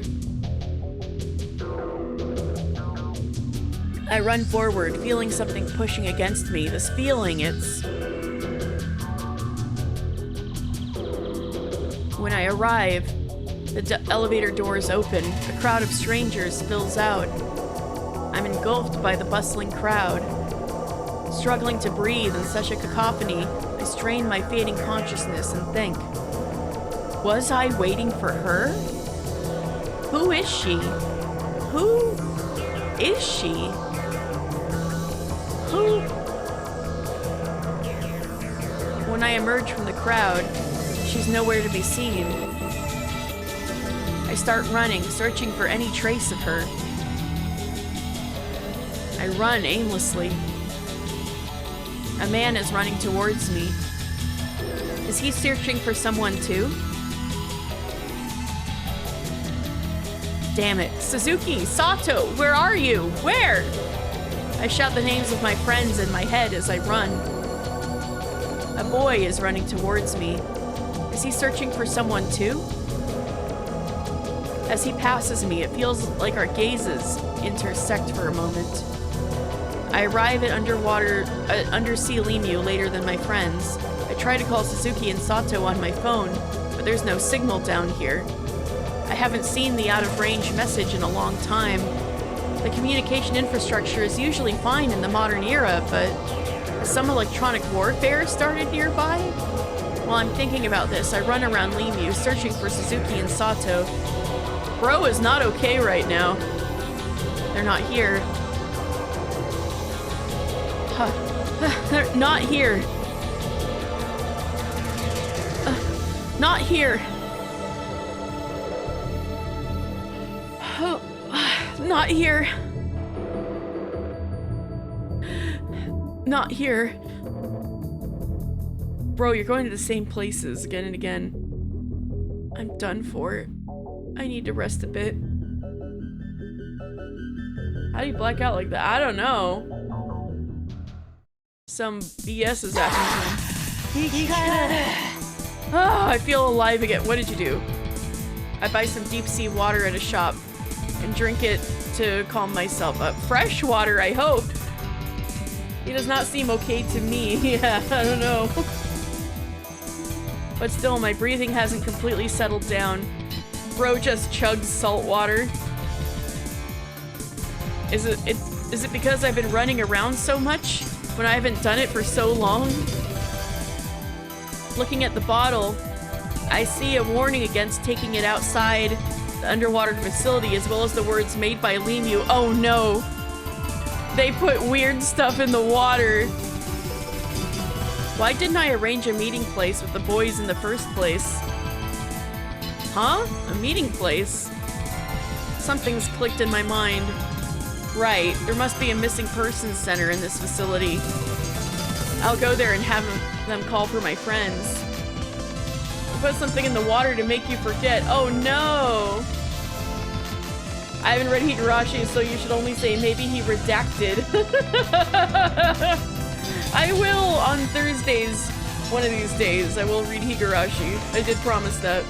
I run forward, feeling something pushing against me. This feeling, it's... When I arrive, the elevator doors open. A crowd of strangers spills out. I'm engulfed by the bustling crowd. Struggling to breathe in such a cacophony, I strain my fading consciousness and think. Was I waiting for her? Who is she? Who is she? Who? When I emerge from the crowd, she's nowhere to be seen. I start running, searching for any trace of her. I run aimlessly. A man is running towards me. Is he searching for someone too? Damn it. Suzuki! Sato! Where are you? Where? I shout the names of my friends in my head as I run. A boy is running towards me. Is he searching for someone too? As he passes me, it feels like our gazes intersect for a moment. I arrive at undersea Limu later than my friends. I try to call Suzuki and Sato on my phone, but there's no signal down here. I haven't seen the out-of-range message in a long time. The communication infrastructure is usually fine in the modern era, but has some electronic warfare started nearby? While I'm thinking about this, I run around Limu, searching for Suzuki and Sato. Bro is not okay right now. They're not here. They're not here. Not here. Not here. Not here. Bro, you're going to the same places again and again. I'm done for. I need to rest a bit. How do you black out like that? I don't know. Some BS is happening. Oh, I feel alive again. What did you do? I buy some deep sea water at a shop and drink it to calm myself up. Fresh water, I hope. He does not seem okay to me. Yeah, I don't know. But still, my breathing hasn't completely settled down. Bro just chugs salt water. Is it because I've been running around so much when I haven't done it for so long? Looking at the bottle, I see a warning against taking it outside the underwater facility, as well as the words "made by Limu." Oh no! They put weird stuff in the water. Why didn't I arrange a meeting place with the boys in the first place? Huh? A meeting place? Something's clicked in my mind. Right, there must be a missing persons center in this facility. I'll go there and have them call for my friends. Put something in the water to make you forget. Oh no! I haven't read Higurashi, so you should only say maybe he redacted. I will on Thursdays, one of these days. I will read Higurashi. I did promise that.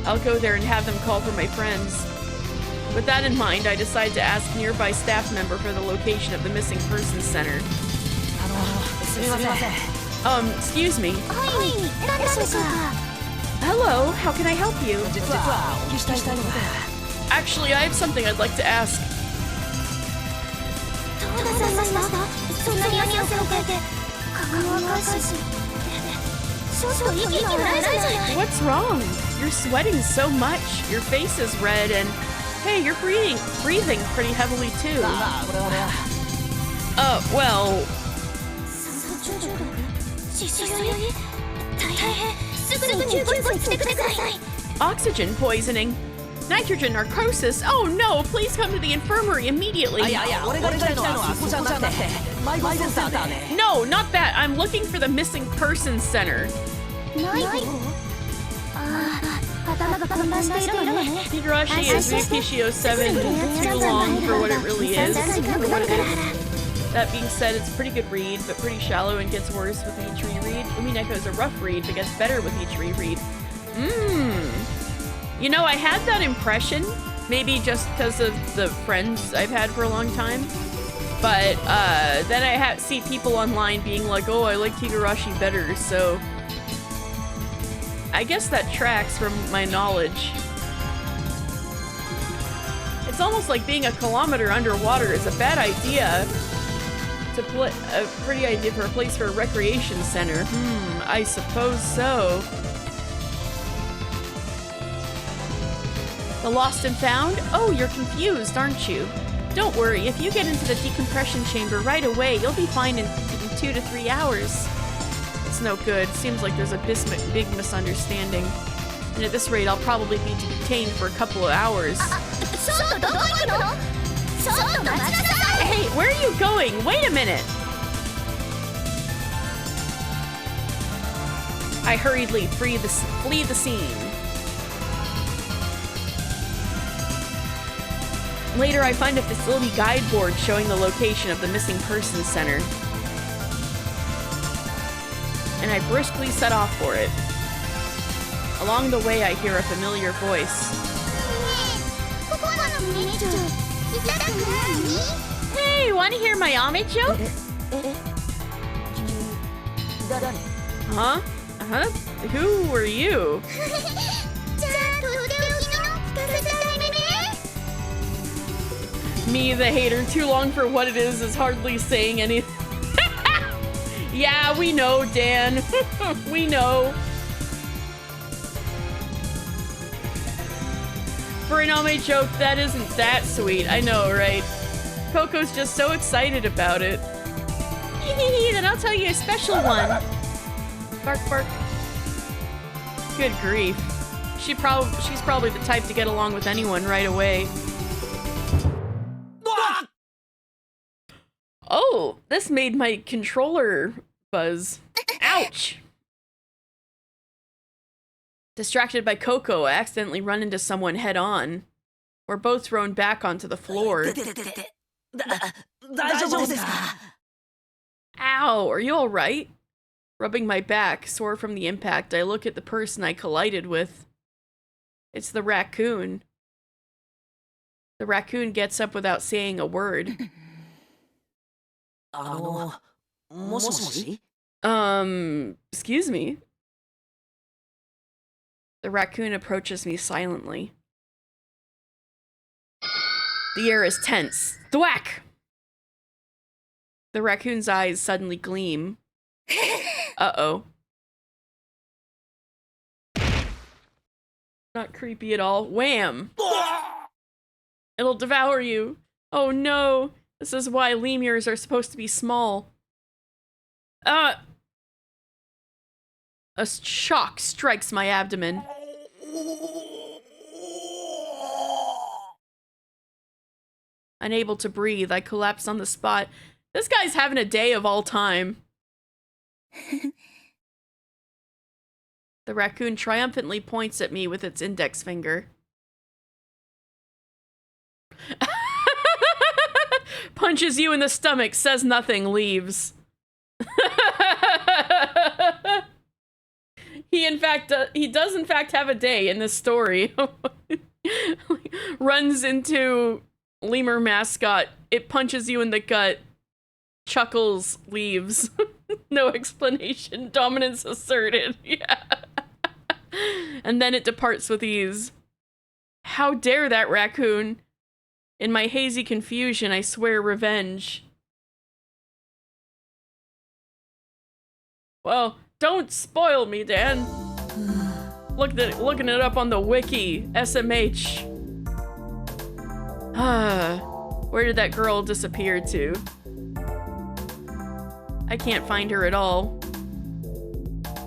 I'll go there and have them call for my friends. With that in mind, I decide to ask a nearby staff member for the location of the missing persons center. Excuse me. Hello, how can I help you? Actually, I have something I'd like to ask. What's wrong? You're sweating so much. Your face is red and... Hey, you're breathing pretty heavily too. Well... Oxygen poisoning. Nitrogen narcosis. Oh no, please come to the infirmary immediately. No, not that. I'm looking for the missing persons center. Higurashi is Ever17 too long for what it really is. That being said, it's a pretty good read, but pretty shallow and gets worse with each reread. Umineko is a rough read, but gets better with each reread. You know, I had that impression, maybe just because of the friends I've had for a long time. But then I see people online being like, oh, I like Higurashi better, so... I guess that tracks from my knowledge. It's almost like being a kilometer underwater is a bad idea. A pretty idea for a place for a recreation center. I suppose so. The lost and found? Oh, you're confused, aren't you? Don't worry, if you get into the decompression chamber right away, you'll be fine in 2 to 3 hours. It's no good. Seems like there's a big misunderstanding. And at this rate, I'll probably be detained for a couple of hours. Hey, where are you going? Wait a minute! I hurriedly flee the scene. Later, I find a facility guide board showing the location of the missing persons center. And I briskly set off for it. Along the way, I hear a familiar voice. Hey, wanna hear my Ame joke? Huh? Huh? Who were you? Me, the hater, too long for what it is hardly saying anything. Yeah, we know, Dan. We know. For an Ame joke, that isn't that sweet. I know, right? Coco's just so excited about it. Then I'll tell you a special one. Bark, bark. Good grief. She's probably the type to get along with anyone right away. Oh, this made my controller buzz. Ouch. Distracted by Coco, I accidentally run into someone head on. We're both thrown back onto the floor. 大丈夫ですか Ow, are you alright? Rubbing my back, sore from the impact, I look at the person I collided with. It's the raccoon. The raccoon gets up without saying a word. もしもし Excuse me? The raccoon approaches me silently. The air is tense. Thwack! The raccoon's eyes suddenly gleam. Uh-oh. Not creepy at all. Wham! It'll devour you. Oh no! This is why lemurs are supposed to be small. A shock strikes my abdomen. Unable to breathe, I collapse on the spot. This guy's having a day of all time. The raccoon triumphantly points at me with its index finger. Punches you in the stomach, says nothing, leaves. He does in fact have a day in this story. Runs into lemur mascot, it punches you in the gut, chuckles, leaves. No explanation, dominance asserted. Yeah. And then it departs with ease. How dare that raccoon? In my hazy confusion, I swear revenge. Well, don't spoil me, Dan. Looking it up on the wiki, SMH. Where did that girl disappear to? I can't find her at all.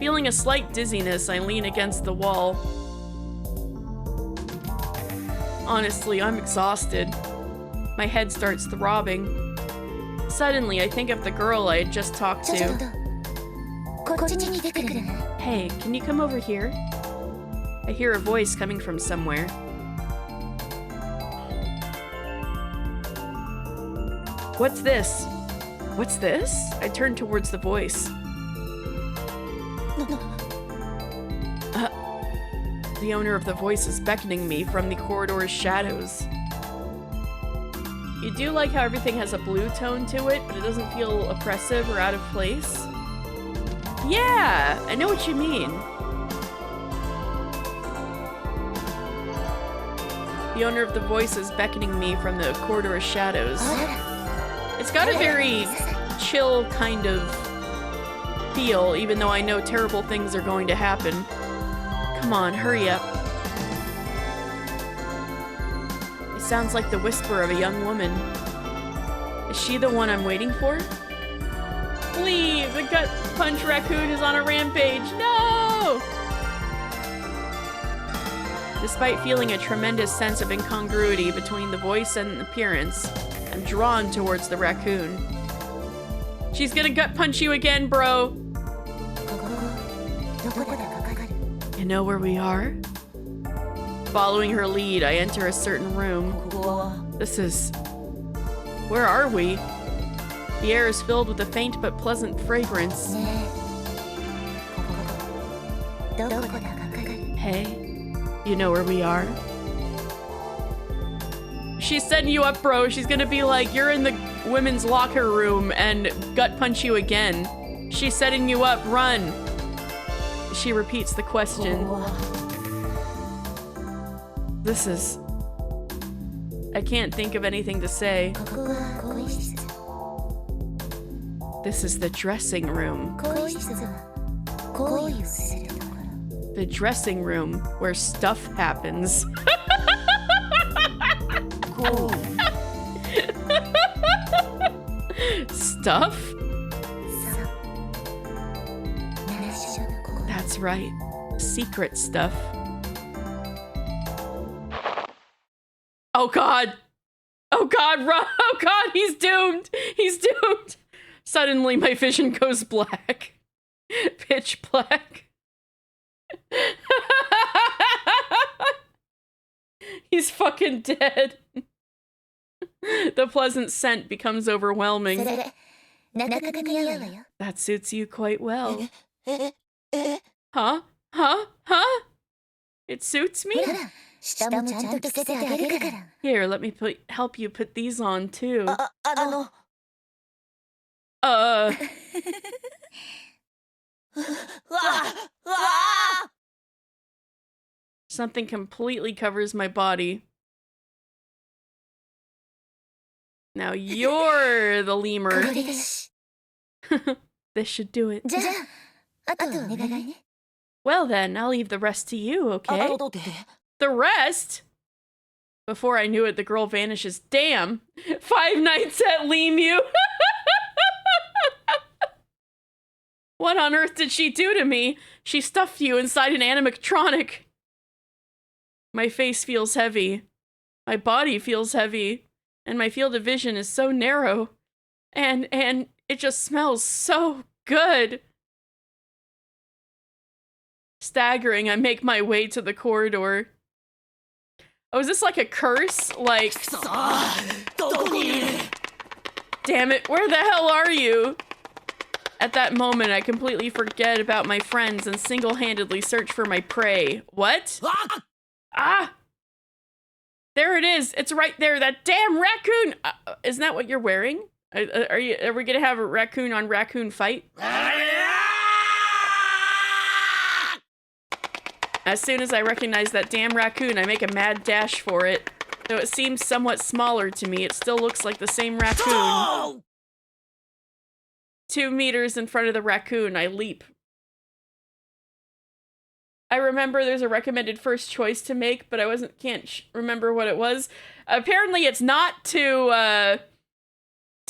Feeling a slight dizziness, I lean against the wall. Honestly, I'm exhausted. My head starts throbbing. Suddenly, I think of the girl I had just talked to. Hey, can you come over here? I hear a voice coming from somewhere. What's this? What's this? I turn towards the voice. The owner of the voice is beckoning me from the corridor's shadows. You do like how everything has a blue tone to it, but it doesn't feel oppressive or out of place? Yeah, I know what you mean. The owner of the voice is beckoning me from the corridor's shadows. It's got a very chill kind of feel, even though I know terrible things are going to happen. Come on, hurry up. It sounds like the whisper of a young woman. Is she the one I'm waiting for? Leave! The gut punch raccoon is on a rampage! No! Despite feeling a tremendous sense of incongruity between the voice and appearance, I'm drawn towards the raccoon. She's gonna gut punch you again, bro! You know where we are? Following her lead, I enter a certain room. This is... Where are we? The air is filled with a faint but pleasant fragrance. Hey, you know where we are? She's setting you up, bro. She's gonna be like, you're in the women's locker room and gut punch you again. She's setting you up, run. She repeats the question. This is... I can't think of anything to say. This is the dressing room. The dressing room where stuff happens. Stuff? That's right. Secret stuff. Oh god! Oh god, run! Oh god, he's doomed! He's doomed! Suddenly my vision goes black. Pitch black. He's fucking dead. The pleasant scent becomes overwhelming. それでなかなか似合うわよ。 That suits you quite well. Huh? Huh? Huh? It suits me? ほら、下もちゃんと着せてあげるから。 Here, let me help you put these on too. わ Something completely covers my body. Now you're the こ lemur. れです。 This should do it. じゃあ、あとお願いね。 Well then, I'll leave the rest to you, あ okay? どうって The rest? Before I knew it, the girl vanishes. Damn! 5 nights at Lemu! What on earth did she do to me? She stuffed you inside an animatronic. My face feels heavy. My body feels heavy. And my field of vision is so narrow. And it just smells so good. Staggering, I make my way to the corridor. Oh, is this like a curse? Like, くそどこにいる damn it, where the hell are you? At that moment, I completely forget about my friends and single-handedly search for my prey. What? あ Ah! There it is. It's right there. That damn raccoon. Isn't that what you're wearing? Are we gonna have a raccoon on raccoon fight? As soon as I recognize that damn raccoon, I make a mad dash for it. Though it seems somewhat smaller to me, it still looks like the same raccoon. 2 meters in front of the raccoon, I leap. I remember there's a recommended first choice to make, but I can't remember what it was. Apparently it's not to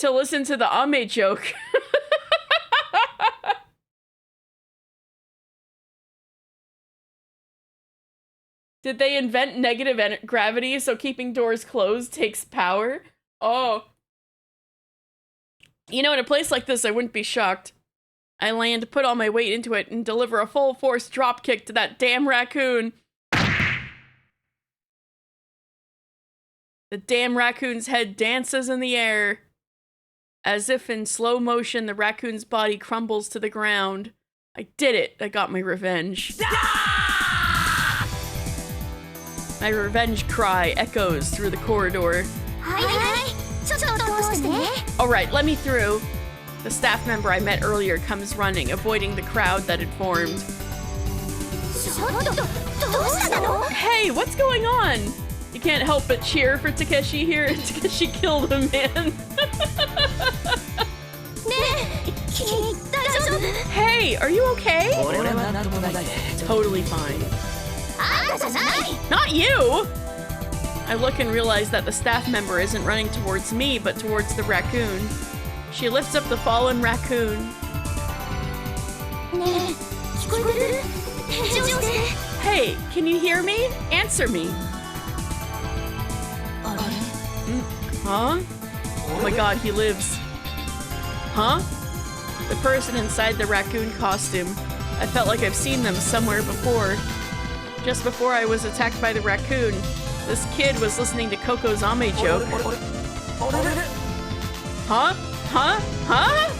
listen to the Ame joke. Did they invent negative gravity so keeping doors closed takes power? Oh. You know, in a place like this, I wouldn't be shocked. I land, put all my weight into it, and deliver a full force drop kick to that damn raccoon. The damn raccoon's head dances in the air. As if in slow motion, the raccoon's body crumbles to the ground. I did it. I got my revenge. My revenge cry echoes through the corridor. はいはい。ちょっと通してね。 Alright, let me through. The staff member I met earlier comes running, avoiding the crowd that had formed. ちょっとどうしたの？ Hey, what's going on? You can't help but cheer for Takeshi here. Takeshi killed a man. ねえ、君大丈夫？ Hey, are you okay? 俺はなんともない Totally fine. あんたじゃない。 Not you! I look and realize that the staff member isn't running towards me, but towards the raccoon. She lifts up the fallen raccoon. ねえ、聞こえてる？返事をして。 Hey, can you hear me? Answer me. あれ Huh? Oh my god, he lives. Huh? The person inside the raccoon costume. I felt like I've seen them somewhere before. Just before I was attacked by the raccoon, this kid was listening to Coco's Ame joke. あれ Huh? Huh? Huh?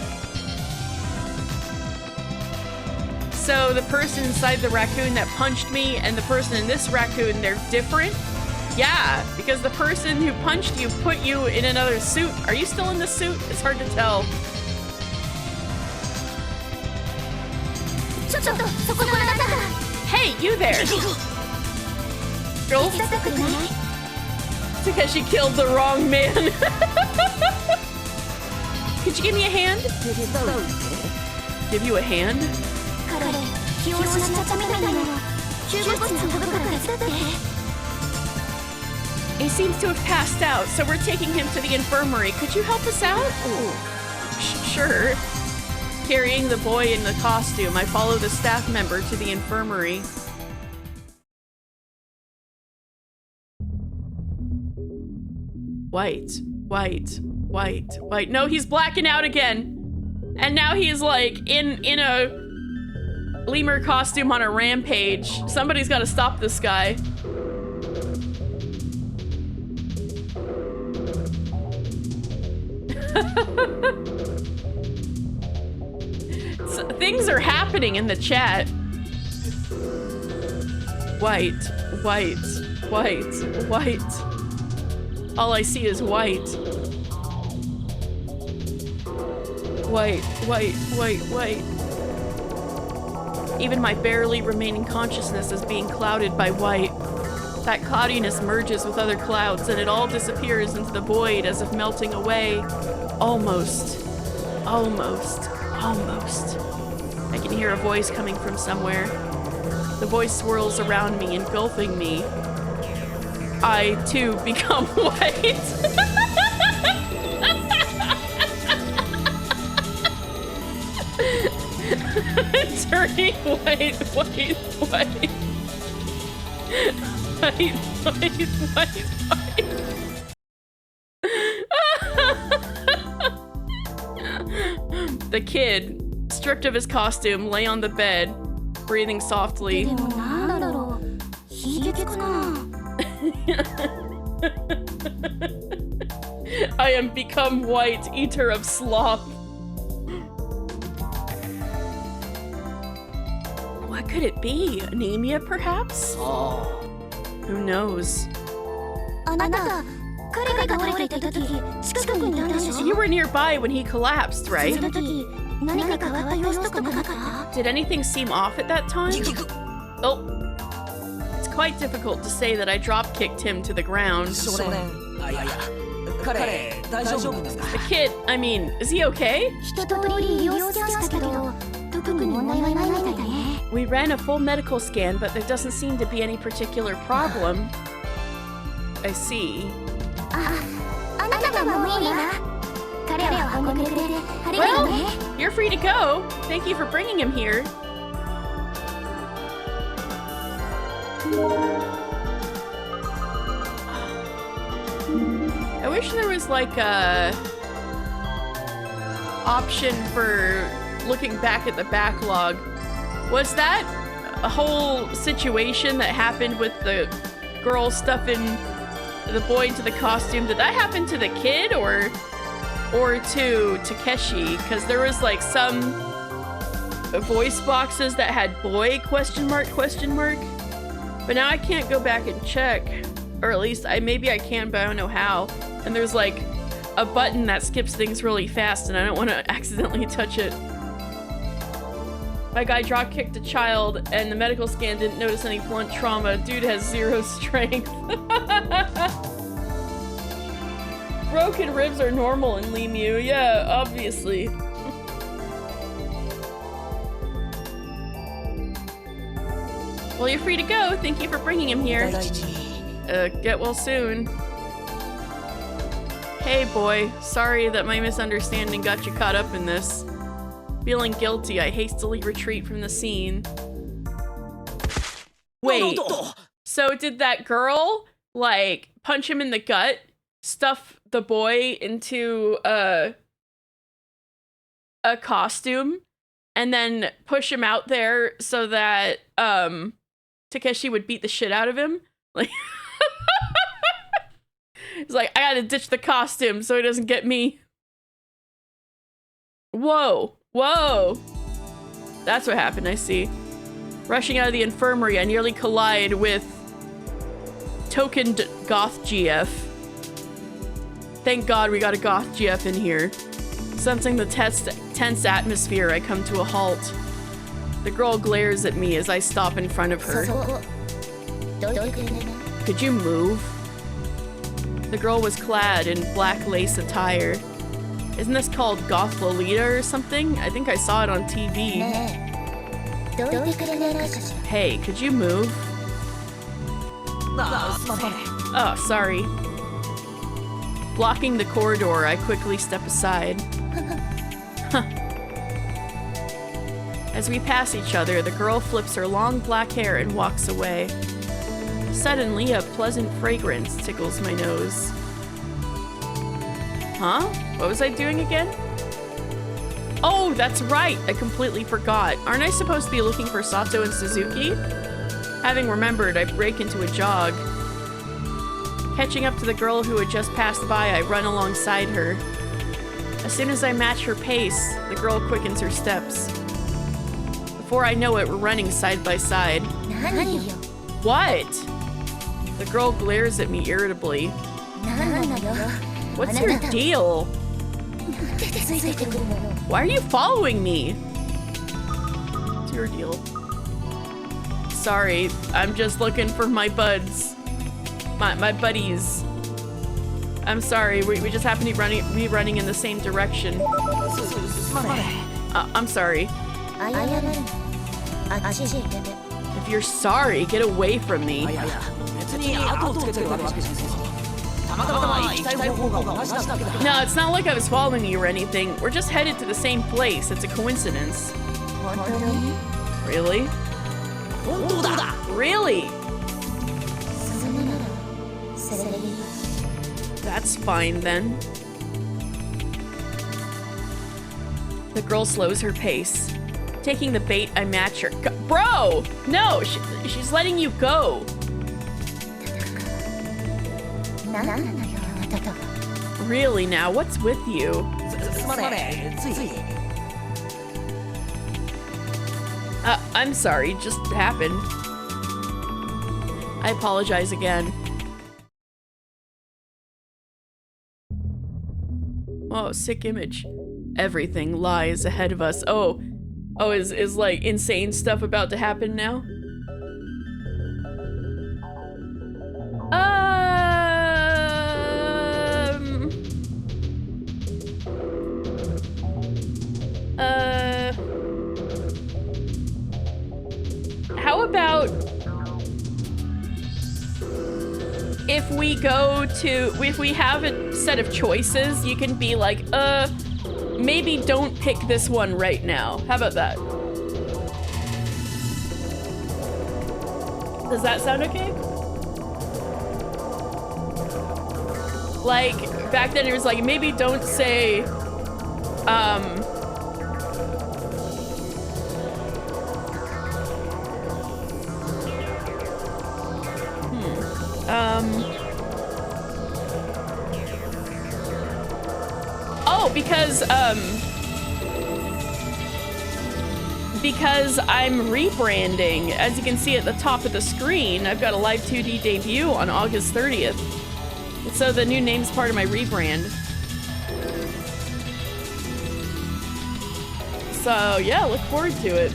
So the person inside the raccoon that punched me and the person in this raccoon, they're different? Yeah, because the person who punched you put you in another suit. Are you still in the suit? It's hard to tell. ちょっとそこのあなた。 Hey, you there! Girl? 手伝ってくれない？ It's because she killed the wrong man. Could you give me a hand? 手伝う Give you a hand? 彼、気を失っちゃったみたいなの。救護室に運ぶから手伝って。 He seems to have passed out, so we're taking him to the infirmary. Could you help us out? Sure. Carrying the boy in the costume, I follow the staff member to the infirmary. White, white, white, white. No, he's blacking out again. And now he's like in a lemur costume on a rampage. Somebody's got to stop this guy. So, things are happening in the chat. White, white, white, white. All I see is white. White, white, white, white. Even my barely remaining consciousness is being clouded by white. That cloudiness merges with other clouds and it all disappears into the void as if melting away. Almost. Almost. Almost. I can hear a voice coming from somewhere. The voice swirls around me, engulfing me. I, too, become white. Turning white, white, white. White, white, white, white. The kid, stripped of his costume, lay on the bed, breathing softly. I am become white, eater of sloth. What could it be? Anemia, perhaps? Who knows? You were nearby when he collapsed, right? Did anything seem off at that time? Oh. It's quite difficult to say that I drop-kicked him to the ground. The kid, I mean, is he okay? We ran a full medical scan, but there doesn't seem to be any particular problem. I see. Well, you're free to go. Thank you for bringing him here. I wish there was like a option for looking back at the backlog. Was that a whole situation that happened with the girl stuffing the boy into the costume? Did that happen to the kid or to Takeshi? Because there was like some voice boxes that had boy question mark. But now I can't go back and check. Or at least maybe I can, but I don't know how. And there's like a button that skips things really fast and I don't want to accidentally touch it. My guy drop kicked a child and the medical scan didn't notice any blunt trauma. Dude has 0 strength. Broken ribs are normal in Limu. Yeah, obviously. Well, you're free to go. Thank you for bringing him here. Get well soon. Hey, boy. Sorry that my misunderstanding got you caught up in this. Feeling guilty, I hastily retreat from the scene. Wait, so did that girl, like, punch him in the gut, stuff the boy into a costume, and then push him out there so that, Takeshi would beat the shit out of him? Like, he's like, I gotta ditch the costume so he doesn't get me. Whoa. Whoa! That's what happened, I see. Rushing out of the infirmary, I nearly collide with tokened goth GF. Thank God we got a goth GF in here. Sensing the tense atmosphere, I come to a halt. The girl glares at me as I stop in front of her. Could you move? The girl was clad in black lace attire. Isn't this called Goth Lolita or something? I think I saw it on TV. Hey, could you move? Oh, sorry. Blocking the corridor, I quickly step aside. Huh. As we pass each other, the girl flips her long black hair and walks away. Suddenly, a pleasant fragrance tickles my nose. Huh? What was I doing again? Oh, that's right! I completely forgot. Aren't I supposed to be looking for Sato and Suzuki? Having remembered, I break into a jog. Catching up to the girl who had just passed by, I run alongside her. As soon as I match her pace, the girl quickens her steps. Before I know it, we're running side by side. 何よ What? The girl glares at me irritably. 何なのよ What's your deal? ついてくるのよ Why are you following me? What's your deal? Sorry, I'm just looking for my buds. My buddies. I'm sorry, we just happen to be running in the same direction. I'm sorry. 謝るのあっちへ行ってて If you're sorry, get away from me. いや別に後をつけてるわけじゃないですよたまたま行きたい方向が同じだけだ No, it's not like I was following you or anything. We're just headed to the same place. It's a coincidence. 本当に Really? 本当だ Really? 進むならそれでいい That's fine then. The girl slows her pace. Taking the bait, I match her. Bro! No! She's letting you go. 何なのよあなたは Really now? What's with you? すまねえつい I'm sorry. Just happened. I apologize again. Oh, sick image. Everything lies ahead of us. Oh, is like insane stuff about to happen now? How about if we have a set of choices, you can be like, maybe don't pick this one right now. How about that? Does that sound okay? Like, back then it was like, maybe don't say, oh, because I'm rebranding. As you can see at the top of the screen, I've got a live 2D debut on August 30th. So the new name's part of my rebrand. So yeah, look forward to it.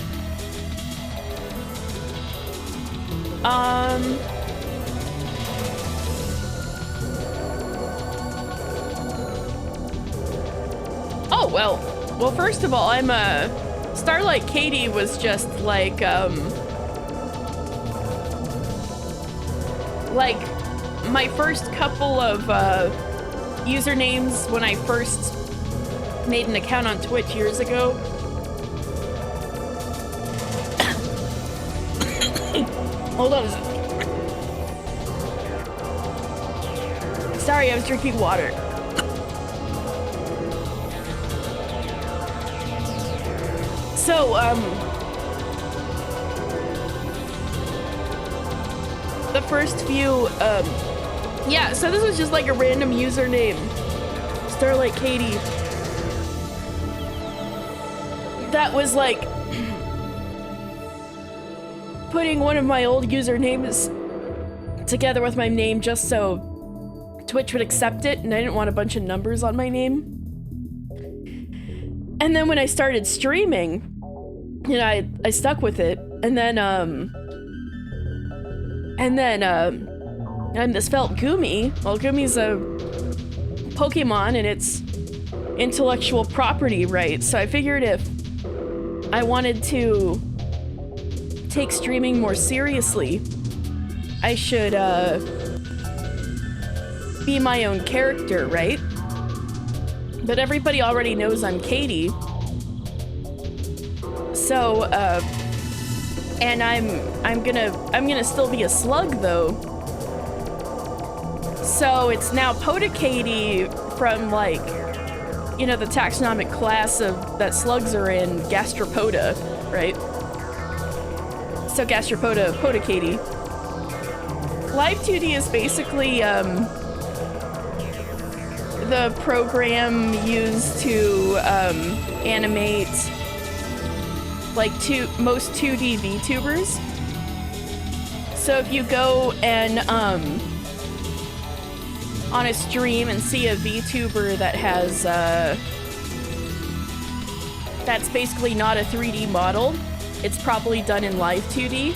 Oh, well, first of all, I'm Starlight Katie was just like my first couple of usernames when I first made an account on Twitch years ago. Hold on a second. Sorry, I was drinking water. So, the first few, yeah, so this was just like a random username. Starlight Katie. That was like putting one of my old usernames together with my name just so Twitch would accept it, and I didn't want a bunch of numbers on my name. And then when I started streaming, you know, I stuck with it, and then I'm this felt Gumi. Well, Gumi's a Pokemon and it's intellectual property, right? So I figured if I wanted to take streaming more seriously, I should be my own character, right? But everybody already knows I'm Katie. So, and I'm gonna still be a slug though. So it's now Katie from, like, you know, the taxonomic class of that slugs are in, Gastropoda, right? So Gastropoda, Katie. Live 2D is basically the program used to animate like most 2D VTubers. So if you go and on a stream and see a VTuber that has that's basically not a 3D model, it's probably done in live 2D.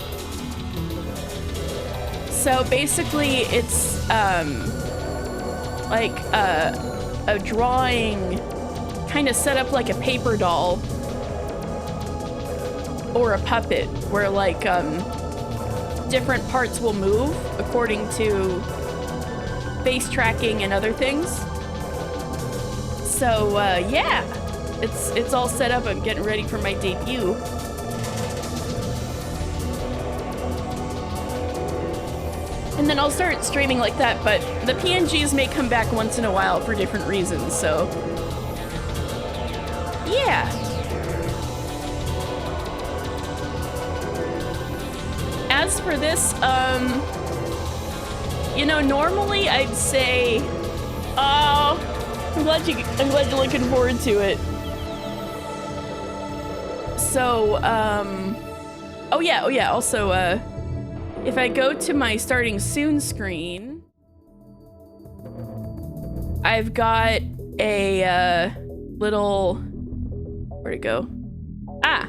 So basically it's like a drawing kind of set up like a paper doll or a puppet where like different parts will move according to face tracking and other things. So yeah, it's all set up. I'm getting ready for my debut. And then I'll start streaming like that, but the PNGs may come back once in a while for different reasons, so yeah. As for this, you know, normally I'd say, oh, I'm glad you're looking forward to it. So, oh yeah, also, if I go to my starting soon screen, I've got a little, where'd it go? Ah,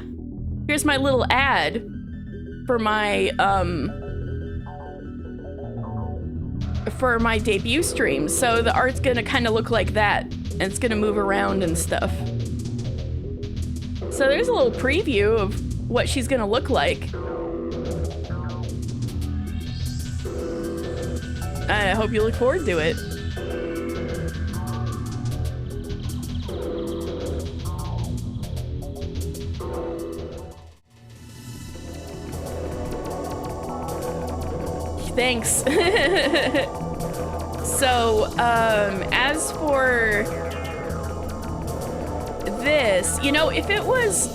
here's my little ad for my debut stream. So the art's gonna kind of look like that, and it's gonna move around and stuff. So there's a little preview of what she's gonna look like. I hope you look forward to it. Thanks. So, as for this, you know, if it was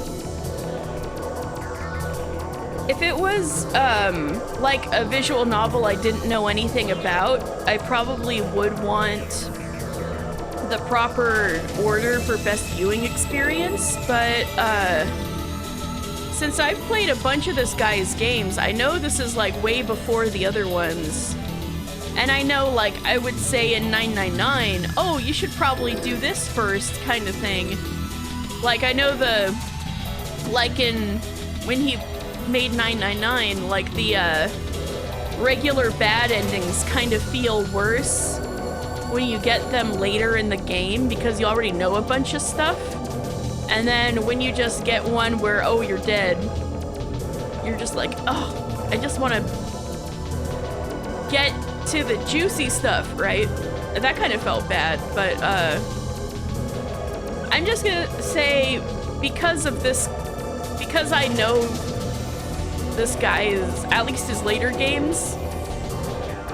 like a visual novel I didn't know anything about, I probably would want the proper order for best viewing experience, but since I've played a bunch of this guy's games, I know this is like way before the other ones. And I know, like, I would say in 999, oh, you should probably do this first kind of thing. Like, I know like when he made 999, like the regular bad endings kind of feel worse when you get them later in the game because you already know a bunch of stuff. And then when you just get one where, oh, you're dead, you're just like, oh, I just want to get to the juicy stuff, right? That kind of felt bad, but I'm just gonna say, because of this, because I know this guy's, at least his later games,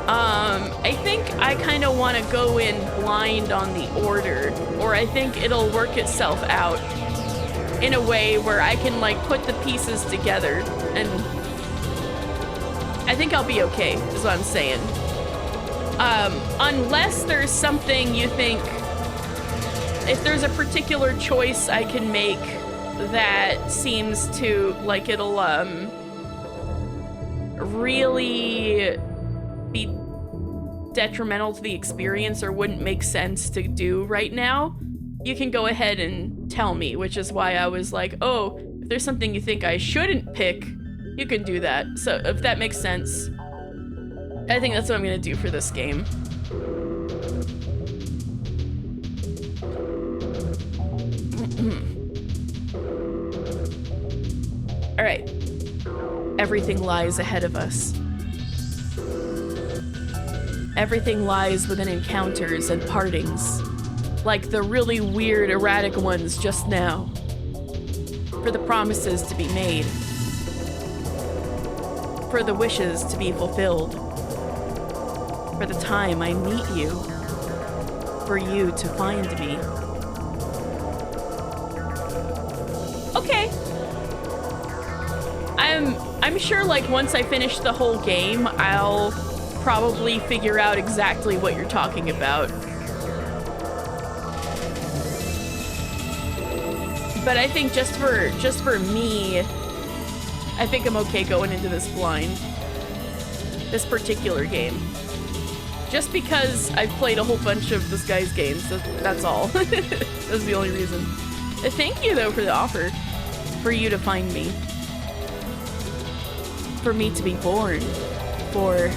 I think I kind of want to go in blind on the order, or I think it'll work itself out in a way where I can like put the pieces together, and I think I'll be okay, is what I'm saying. Unless there's something you think, if there's a particular choice I can make that seems to, like, it'll, really be detrimental to the experience or wouldn't make sense to do right now, you can go ahead and tell me, which is why I was like, oh, if there's something you think I shouldn't pick, you can do that. So if that makes sense, I think that's what I'm gonna do for this game. All right, everything lies ahead of us. Everything lies within encounters and partings, like the really weird, erratic ones just now, for the promises to be made, for the wishes to be fulfilled, for the time I meet you, for you to find me. Okay. I'm sure, like, once I finish the whole game, I'll probably figure out exactly what you're talking about. But I think just for me, I think I'm okay going into this blind. This particular game. Just because I've played a whole bunch of this guy's games, that's all. That's the only reason. Thank you though for the offer. For you to find me. For me to be born. For...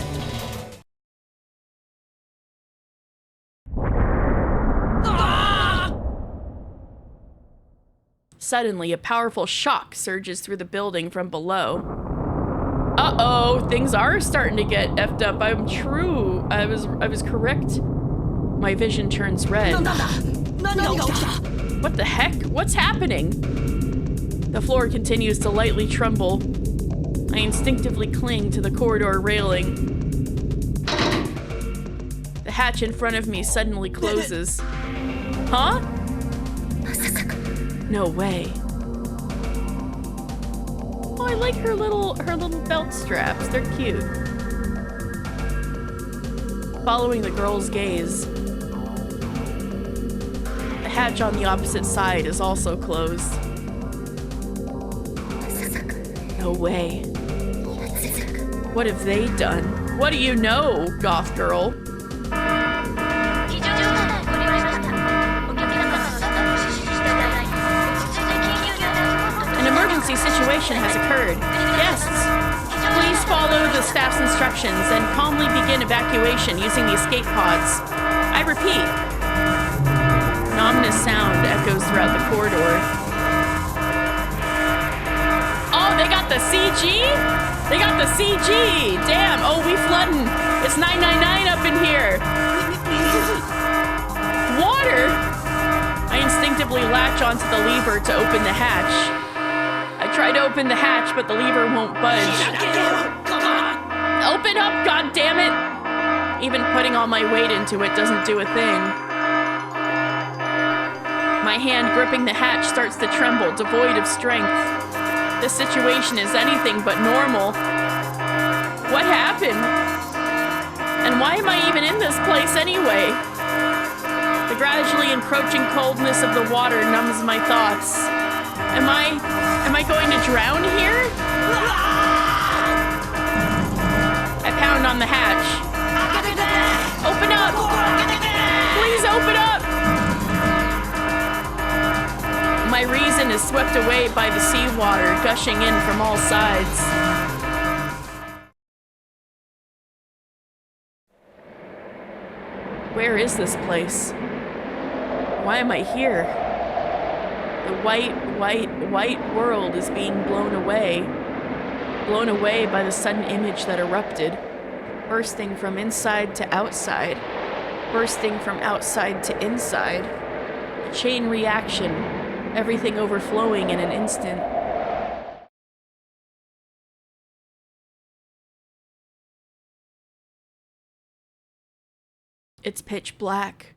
Suddenly, a powerful shock surges through the building from below. Uh-oh, things are starting to get effed up. I'm true. I was correct. My vision turns red. What the heck? What's happening? The floor continues to lightly tremble. I instinctively cling to the corridor railing. The hatch in front of me suddenly closes. Huh? No way. Oh, I like her little belt straps. They're cute. Following the girl's gaze, the hatch on the opposite side is also closed. No way. What have they done? What do you know, goth girl? An emergency situation has occurred. Guests, please follow the staff's instructions and calmly begin evacuation using the escape pods. I repeat. An ominous sound echoes throughout the corridor. Oh, they got the CG? They got the CG! Damn, oh, we flooding. It's 999 up in here. Water? I instinctively latch onto the lever to open the hatch. I try to open the hatch, but the lever won't budge. Open up, goddammit! Even putting all my weight into it doesn't do a thing. My hand gripping the hatch starts to tremble, devoid of strength. This situation is anything but normal. What happened? And why am I even in this place anyway? The gradually encroaching coldness of the water numbs my thoughts. Am I going to drown here? I pound on the hatch. Open up! Please open up! My reason is swept away by the seawater gushing in from all sides. Where is this place? Why am I here? The white world is being blown away by the sudden image that erupted, bursting from inside to outside, bursting from outside to inside. A chain reaction, everything overflowing in an instant. It's pitch black.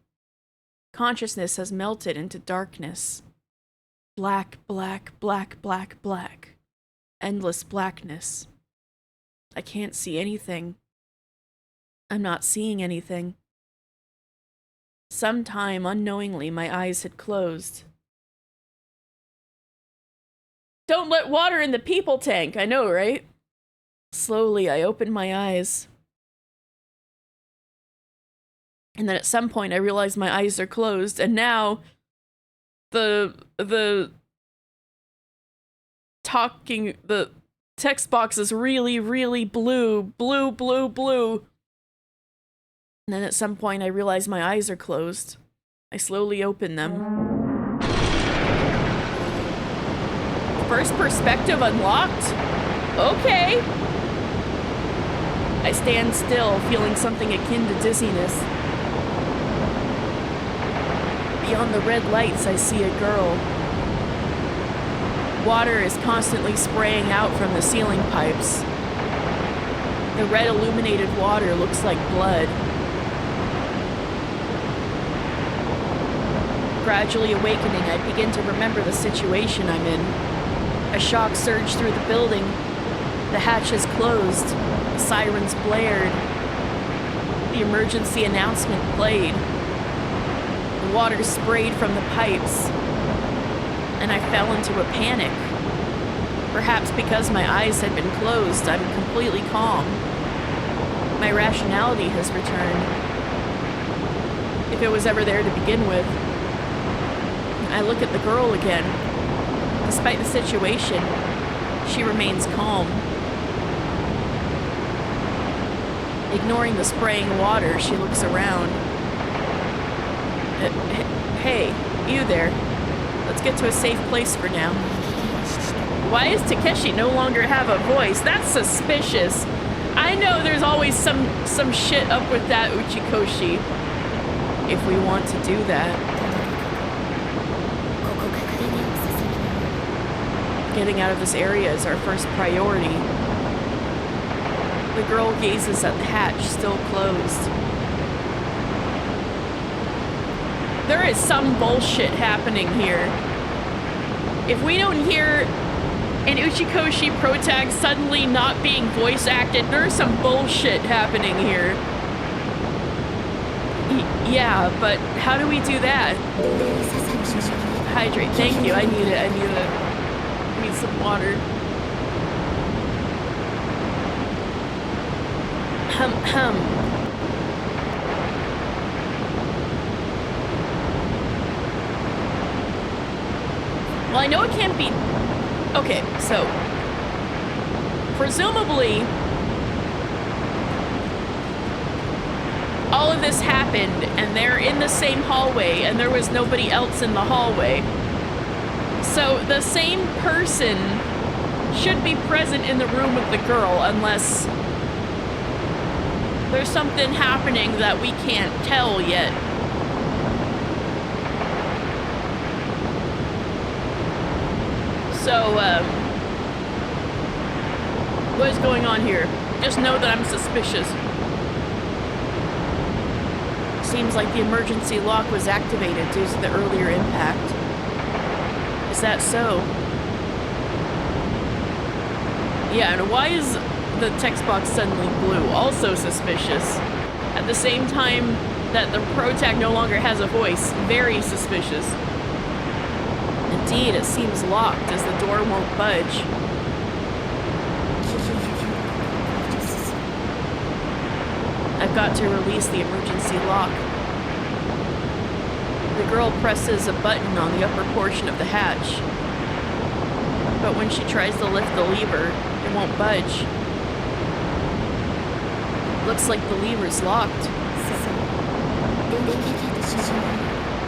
Consciousness has melted into darkness. Black, black, black, black, black. Endless blackness. I can't see anything. I'm not seeing anything. Sometime, unknowingly, my eyes had closed. Don't let water in the people tank, I know, right? Slowly, I opened my eyes. And then at some point, I realized my eyes are closed, and now the text box is really, really blue. And then at some point, I realized my eyes are closed. I slowly open them. First perspective unlocked? Okay. I stand still, feeling something akin to dizziness. Beyond the red lights, I see a girl. Water is constantly spraying out from the ceiling pipes. The red illuminated water looks like blood. Gradually awakening, I begin to remember the situation I'm in. A shock surged through the building. The hatch is closed. The sirens blared. The emergency announcement played. The water sprayed from the pipes. and I fell into a panic. Perhaps because my eyes had been closed, I'm completely calm. My rationality has returned. If it was ever there to begin with. I look at the girl again. Despite the situation, she remains calm. Ignoring the spraying water, she looks around. Hey, you there. Let's get to a safe place for now. Why does Takeshi no longer have a voice? That's suspicious. I know there's always some shit up with that Uchikoshi. If we want to do that. Getting out of this area is our first priority. The girl gazes at the hatch, still closed. There is some bullshit happening here. If we don't hear an Uchikoshi protag suddenly not being voice acted, there's some bullshit happening here. Yeah, but how do we do that? Hydrate, thank you. I need it. I need some water. Well, I know it can't be... Okay, so... Presumably... all of this happened, and they're in the same hallway, and there was nobody else in the hallway. So, the same person should be present in the room with the girl, unless... there's something happening that we can't tell yet. So, what is going on here? Just know that I'm suspicious. Seems like the emergency lock was activated due to the earlier impact. Is that so? Yeah, and why is the text box suddenly blue? Also suspicious. At the same time that the protag no longer has a voice. Very suspicious. Indeed, it seems locked as the door won't budge. I've got to release the emergency lock. The girl presses a button on the upper portion of the hatch. But when she tries to lift the lever, it won't budge. Looks like the lever's locked.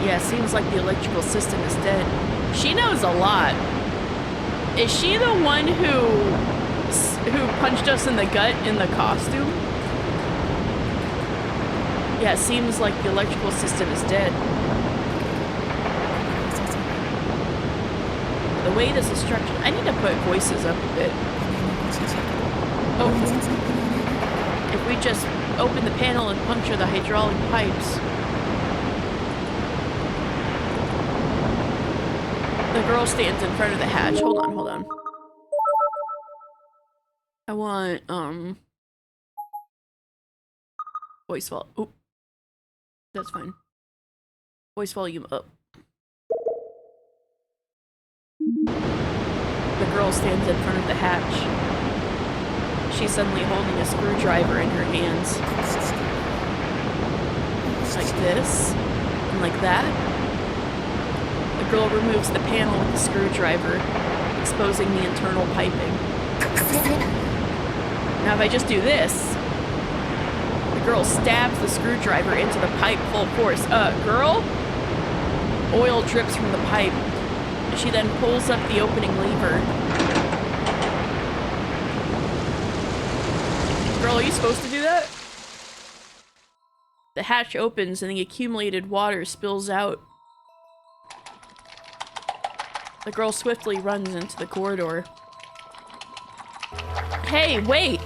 Yeah, seems like the electrical system is dead. She knows a lot. Is she the one who punched us in the gut in the costume? Yeah, it seems like the electrical system is dead. The way this is structured, I need to put voices up a bit. Oh, if we just open the panel and puncture the hydraulic pipes. The girl stands in front of the hatch. Hold on. I want, voice volume. Oop. That's fine. Voice volume up. The girl stands in front of the hatch. She's suddenly holding a screwdriver in her hands. Like this. And like that. The girl removes the panel with the screwdriver, exposing the internal piping. Now if I just do this, the girl stabs the screwdriver into the pipe full force. Girl? Oil drips from the pipe. She then pulls up the opening lever. Girl, are you supposed to do that? The hatch opens and the accumulated water spills out. The girl swiftly runs into the corridor. Hey, wait!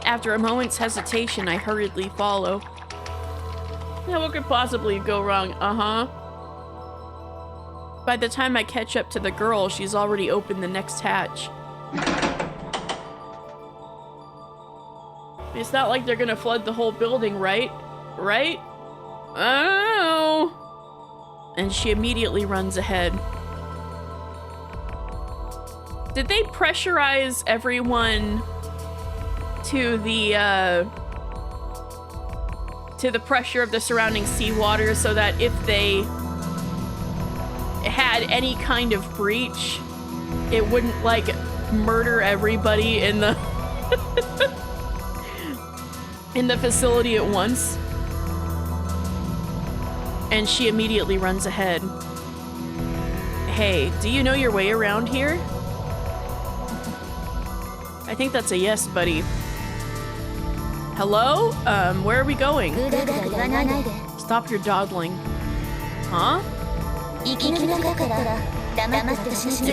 After a moment's hesitation, I hurriedly follow. Now, what could possibly go wrong? By the time I catch up to the girl, she's already opened the next hatch. It's not like they're gonna flood the whole building, right? Right? Oh! And she immediately runs ahead. Did they pressurize everyone to the pressure of the surrounding seawater so that if they had any kind of breach, it wouldn't like murder everybody in the in the facility at once? And she immediately runs ahead. Hey, do you know your way around here? I think that's a yes, buddy. Hello? Where are we going? Stop your dawdling. Huh? If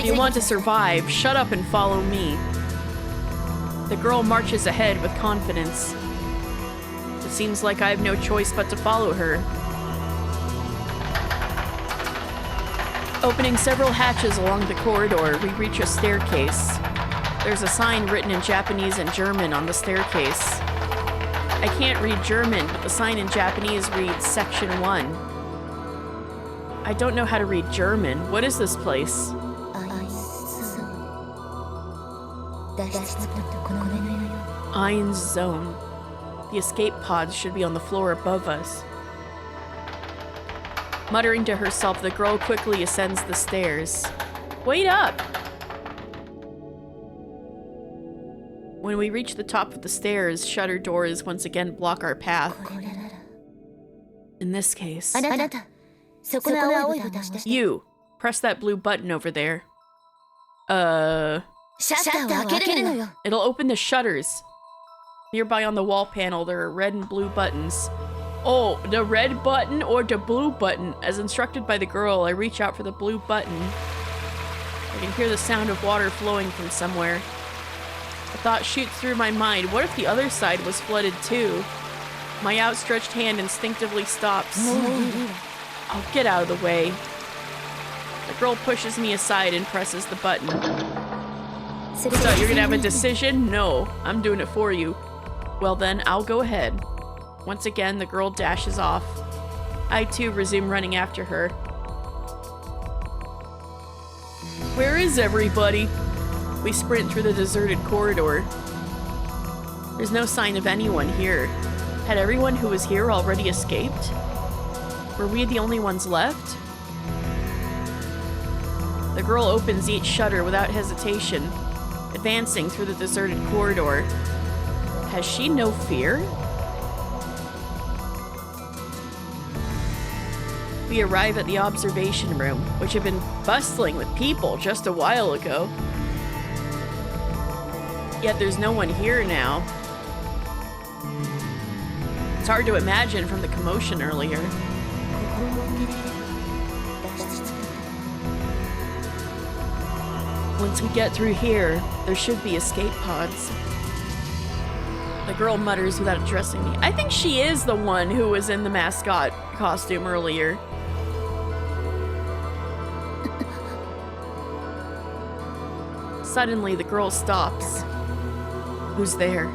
you want to survive, shut up and follow me. The girl marches ahead with confidence. It seems like I have no choice but to follow her. Opening several hatches along the corridor, we reach a staircase. There's a sign written in Japanese and German on the staircase. I can't read German, but the sign in Japanese reads Section 1. I don't know how to read German. What is this place? Ein Zone. The escape pods should be on the floor above us. Muttering to herself, the girl quickly ascends the stairs. Wait up! When we reach the top of the stairs, shutter doors once again block our path. In this case... You! Press that blue button over there. It'll open the shutters. Nearby on the wall panel, there are red and blue buttons. Oh, the red button or the blue button? As instructed by the girl, I reach out for the blue button. I can hear the sound of water flowing from somewhere. A thought shoots through my mind. What if the other side was flooded too? My outstretched hand instinctively stops. Oh, get out of the way. The girl pushes me aside and presses the button. So, you're gonna have a decision? No, I'm doing it for you. Well then, I'll go ahead. Once again, the girl dashes off. I too resume running after her. Where is everybody? We sprint through the deserted corridor. There's no sign of anyone here. Had everyone who was here already escaped? Were we the only ones left? The girl opens each shutter without hesitation, advancing through the deserted corridor. Has she no fear? We arrive at the observation room, which had been bustling with people just a while ago. Yet there's no one here now. It's hard to imagine from the commotion earlier. Once we get through here, there should be escape pods. The girl mutters without addressing me. I think she is the one who was in the mascot costume earlier. Suddenly, the girl stops. Who's there?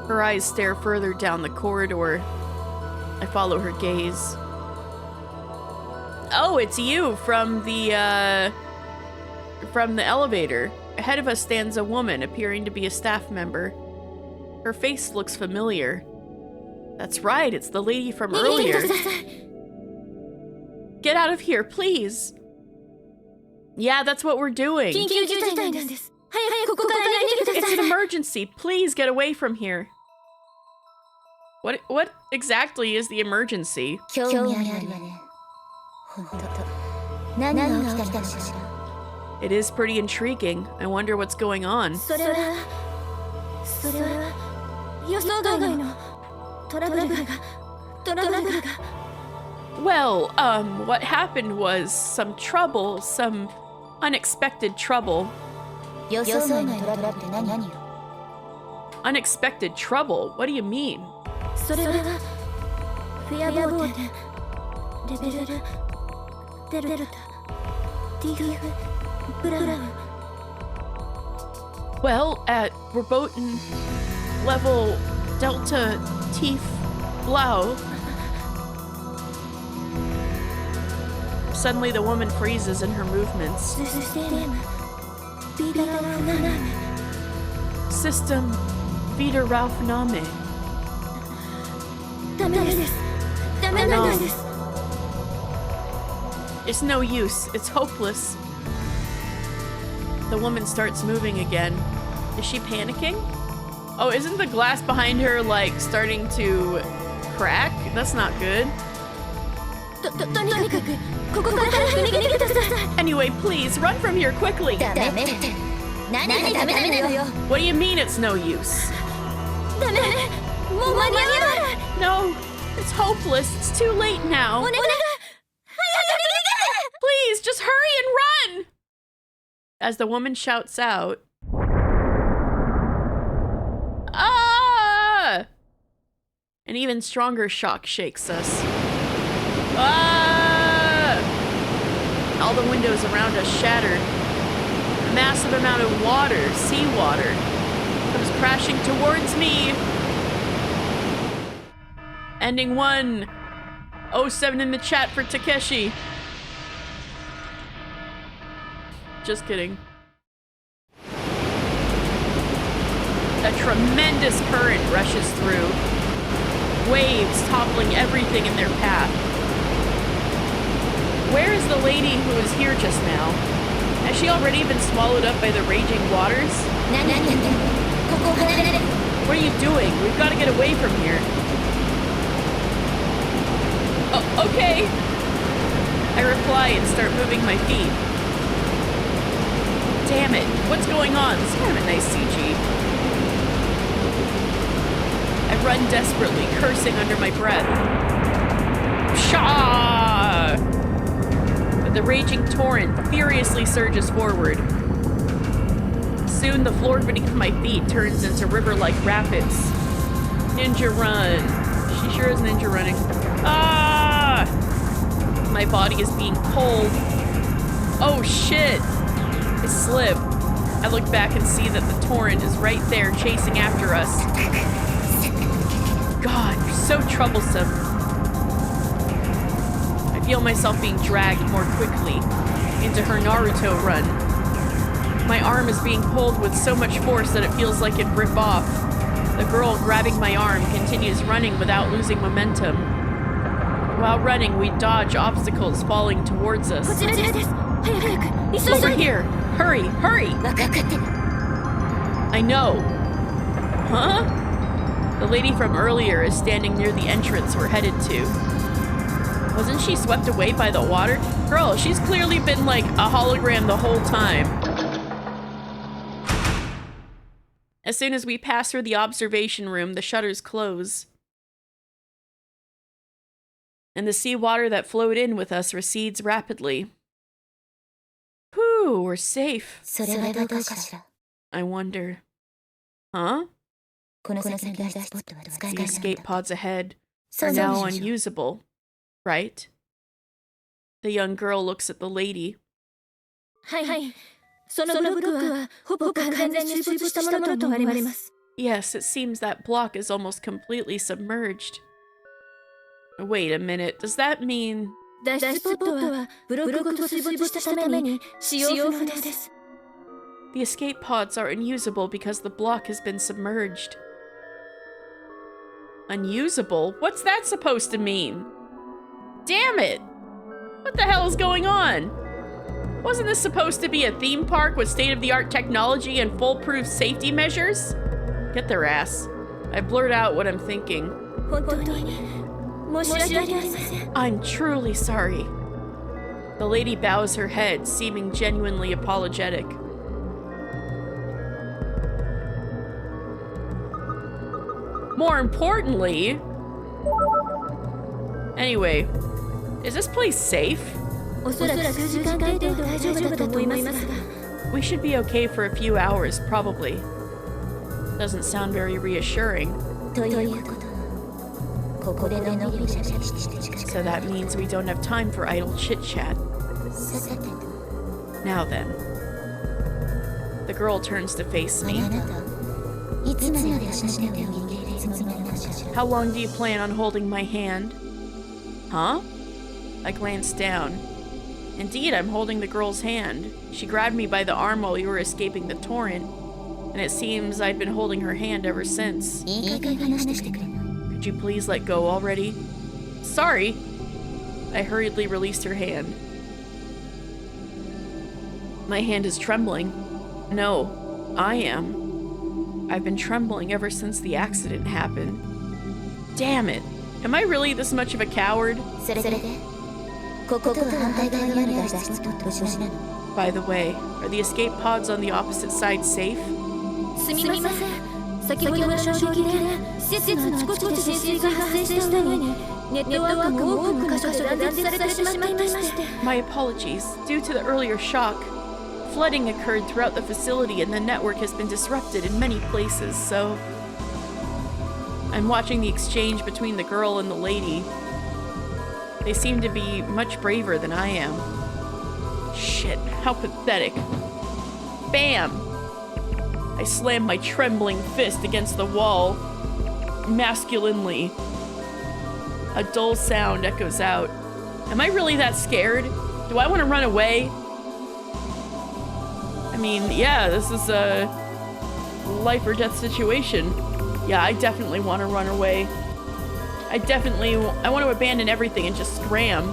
Her eyes stare further down the corridor. I follow her gaze. Oh, it's you from the elevator. Ahead of us stands a woman, appearing to be a staff member. Her face looks familiar. That's right, it's the lady from earlier. Get out of here, please. Yeah, that's what we're doing. It's an emergency. Please get away from here. What exactly is the emergency? It is pretty intriguing. I wonder what's going on. Well, what happened was some trouble, some unexpected trouble. Unexpected trouble? What do you mean? Well, at Verboten level Delta Tief Blau. Suddenly, the woman freezes in her movements. System Vita Ralph Name. It's no use. It's hopeless. The woman starts moving again. Is she panicking? Oh, isn't the glass behind her, like, starting to crack? That's not good. Anyway, please, run from here quickly. What do you mean it's no use? No, it's hopeless. It's too late now. Please, just hurry and run! As the woman shouts out, "Ah!" An even stronger shock shakes us. Ah! All the windows around us shattered. A massive amount of water, seawater, comes crashing towards me. Ending 1. 07 in the chat for Takeshi. Just kidding. A tremendous current rushes through. Waves toppling everything in their path. Where is the lady who was here just now? Has she already been swallowed up by the raging waters? What are you doing? We've got to get away from here. Oh, okay. I reply and start moving my feet. Damn it. What's going on? This is kind of a nice CG. I run desperately, cursing under my breath. Pshaw! But the raging torrent furiously surges forward. Soon the floor beneath my feet turns into river-like rapids. Ninja run. She sure is ninja running. Ah! My body is being pulled. Oh shit! I slip. I look back and see that the torrent is right there chasing after us. God, you're so troublesome. I feel myself being dragged more quickly into her Naruto run. My arm is being pulled with so much force that it feels like it'd rip off. The girl grabbing my arm continues running without losing momentum. While running, we dodge obstacles falling towards us. Over here! Hurry! Hurry! I know. Huh? The lady from earlier is standing near the entrance we're headed to. Wasn't she swept away by the water? Girl, she's clearly been like a hologram the whole time. As soon as we pass through the observation room, the shutters close. And the seawater that flowed in with us recedes rapidly. Whew, we're safe. I wonder. Huh? The escape pods ahead are now unusable, right? The young girl looks at the lady. Yes, it seems that block is almost completely submerged. Wait a minute, does that mean... The escape pods are unusable because the block has been submerged. Unusable? What's that supposed to mean? Damn it! What the hell is going on? Wasn't this supposed to be a theme park with state-of-the-art technology and foolproof safety measures? Get their ass. I blurt out what I'm thinking. I'm truly sorry. The lady bows her head, seeming genuinely apologetic. More importantly... Anyway, is this place safe? We should be okay for a few hours, probably. Doesn't sound very reassuring. So that means we don't have time for idle chit-chat. Now then. The girl turns to face me. How long do you plan on holding my hand? Huh? I glance down. Indeed, I'm holding the girl's hand. She grabbed me by the arm while we were escaping the torrent, and it seems I'd been holding her hand ever since. Could you please let go already? Sorry. I hurriedly released her hand. My hand is trembling. No, I am. I've been trembling ever since the accident happened. Damn it. Am I really this much of a coward? By the way, are the escape pods on the opposite side safe? My apologies. Due to the earlier shock, flooding occurred throughout the facility and the network has been disrupted in many places, so... I'm watching the exchange between the girl and the lady. They seem to be much braver than I am. Shit, how pathetic. Bam! I slammed my trembling fist against the wall, masculinely. A dull sound echoes out. Am I really that scared? Do I want to run away? I mean, yeah, this is a life or death situation. Yeah, I definitely want to run away. I want to abandon everything and just scram.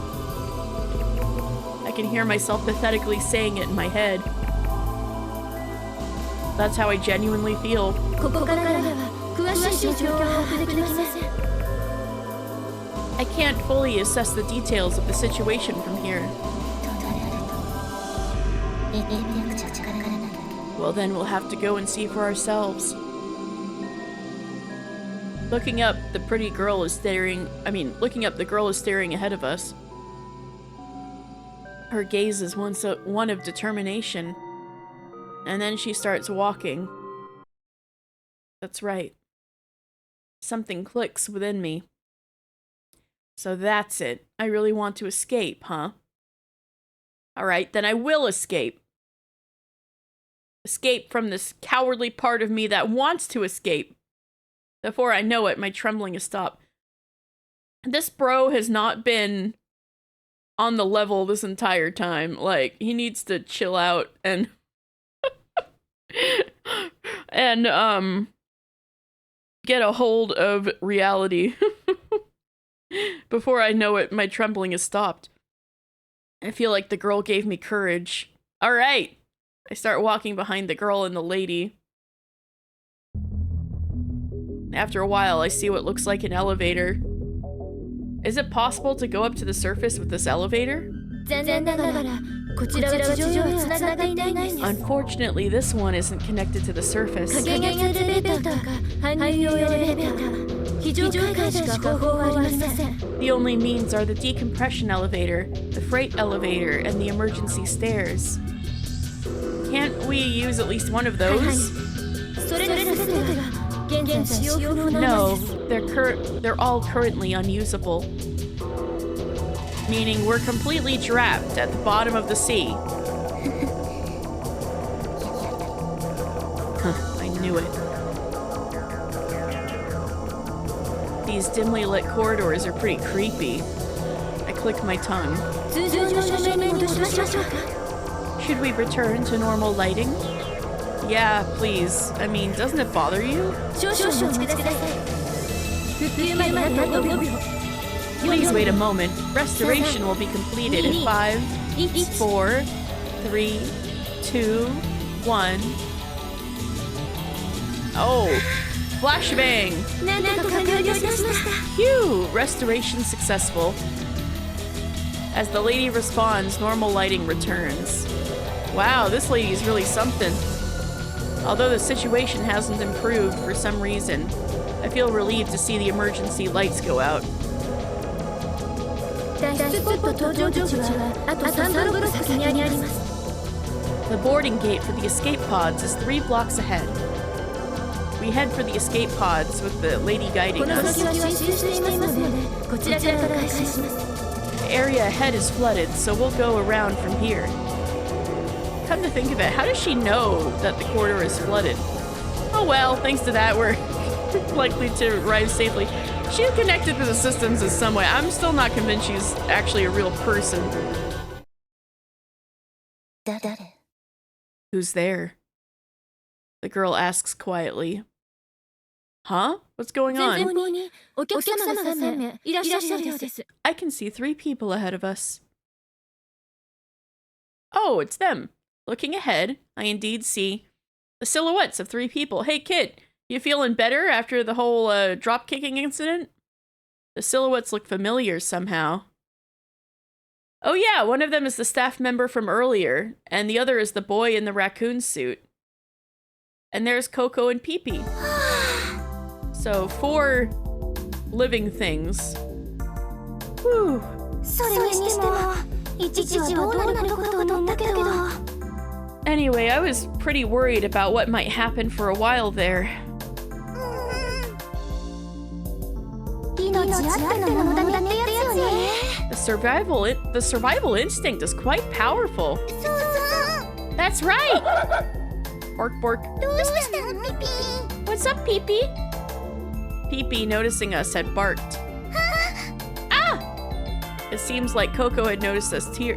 I can hear myself pathetically saying it in my head. That's how I genuinely feel. I can't fully assess the details of the situation from here. Well, then we'll have to go and see for ourselves. Looking up, the girl is staring ahead of us. Her gaze is one of determination. And then she starts walking. That's right. Something clicks within me. So that's it. I really want to escape, huh? Alright, then I will escape. Escape from this cowardly part of me that wants to escape. Before I know it, my trembling has stopped. This bro has not been on the level this entire time. Like, he needs to chill out and... and, get a hold of reality. Before I know it, my trembling has stopped. I feel like the girl gave me courage. Alright! I start walking behind the girl and the lady. After a while, I see what looks like an elevator. Is it possible to go up to the surface with this elevator? Unfortunately, this one isn't connected to the surface. The only means are the decompression elevator, the freight elevator, and the emergency stairs. Can't we use at least one of those? No, they're all currently unusable. Meaning we're completely trapped at the bottom of the sea. I knew it. These dimly lit corridors are pretty creepy. I click my tongue. Should we return to normal lighting? Yeah, please. I mean, doesn't it bother you? Please wait a moment. Restoration will be completed in 5, 4, 3, 2, 1. Oh, flashbang! Phew! Restoration successful. As the lady responds, normal lighting returns. Wow, this lady is really something. Although the situation hasn't improved for some reason, I feel relieved to see the emergency lights go out. The boarding gate for the escape pods is 3 blocks ahead. We head for the escape pods with the lady guiding us. The area ahead is flooded, so we'll go around from here. Come to think of it, how does she know that the corridor is flooded? Oh well, thanks to that, we're likely to arrive safely. She's connected to the systems in some way. I'm still not convinced she's actually a real person. 誰? Who's there? The girl asks quietly. Huh? What's going on? 前方にお客様が3名いらっしゃるようです。 I can see 3 people ahead of us. Oh, it's them. Looking ahead, I indeed see the silhouettes of 3 people. Hey, kid, you feeling better after the whole drop-kicking incident? The silhouettes look familiar somehow. Oh yeah, one of them is the staff member from earlier, and the other is the boy in the raccoon suit. And there's Coco and Pee-Pee. So 4 living things. Whew. それにしても一時はどうなることと思ったけど。 Anyway, I was pretty worried about what might happen for a while there. 命あってのものだねってやつよね。 The survival instinct is quite powerful. そうそう。 That's right. Bark, bark. どうしたのピピ？ What's up, Pee-Pee? Pee-Pee, noticing us, had barked. Ah! It seems like Coco had noticed us too.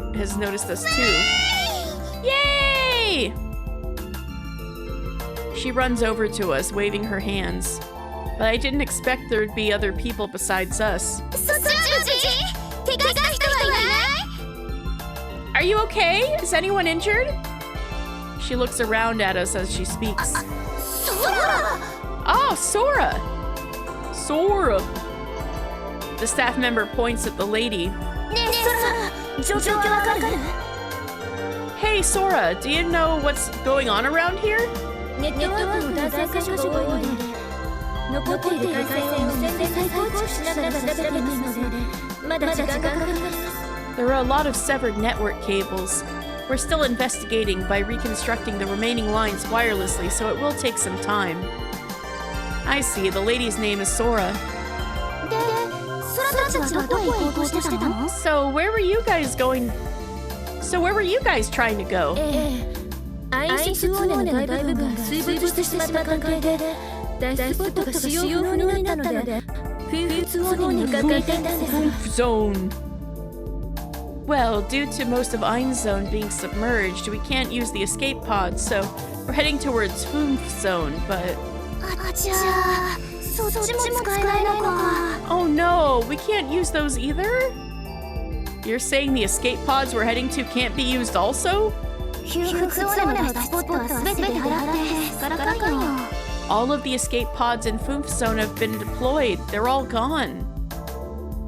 Yay! She runs over to us, waving her hands. But I didn't expect there'd be other people besides us. Are you okay? Is anyone injured? She looks around at us as she speaks. Oh, Sora! Sora! The staff member points at the lady. Hey, Sora, do you know what's going on around here? There are a lot of severed network cables. We're still investigating by reconstructing the remaining lines wirelessly, so it will take some time. I see, the lady's name is Sora. So where were you guys going? So where were you guys trying to go? Zone. Well, due to most of Ein's Zone being submerged, we can't use the escape pods, so we're heading towards Foof Zone, but... Oh no, we can't use those either? You're saying the escape pods we're heading to can't be used also? All of the escape pods in Foof Zone have been deployed. They're all gone.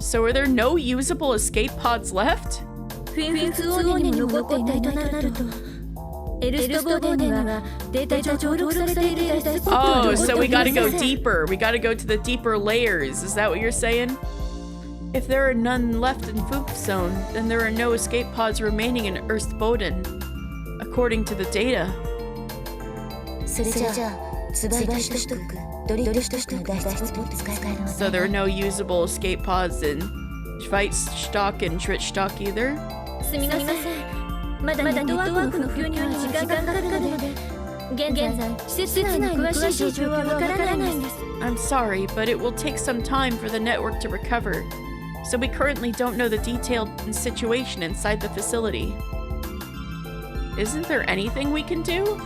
So are there no usable escape pods left? Oh, so we gotta go deeper. We gotta go to the deeper layers. Is that what you're saying? If there are none left in Foof Zone, then there are no escape pods remaining in Earthboden, according to the data. So there are no usable escape pods in Schweizstock and Schrittstock either? I'm sorry, but it will take some time for the network to recover, so we currently don't know the detailed situation inside the facility. Isn't there anything we can do?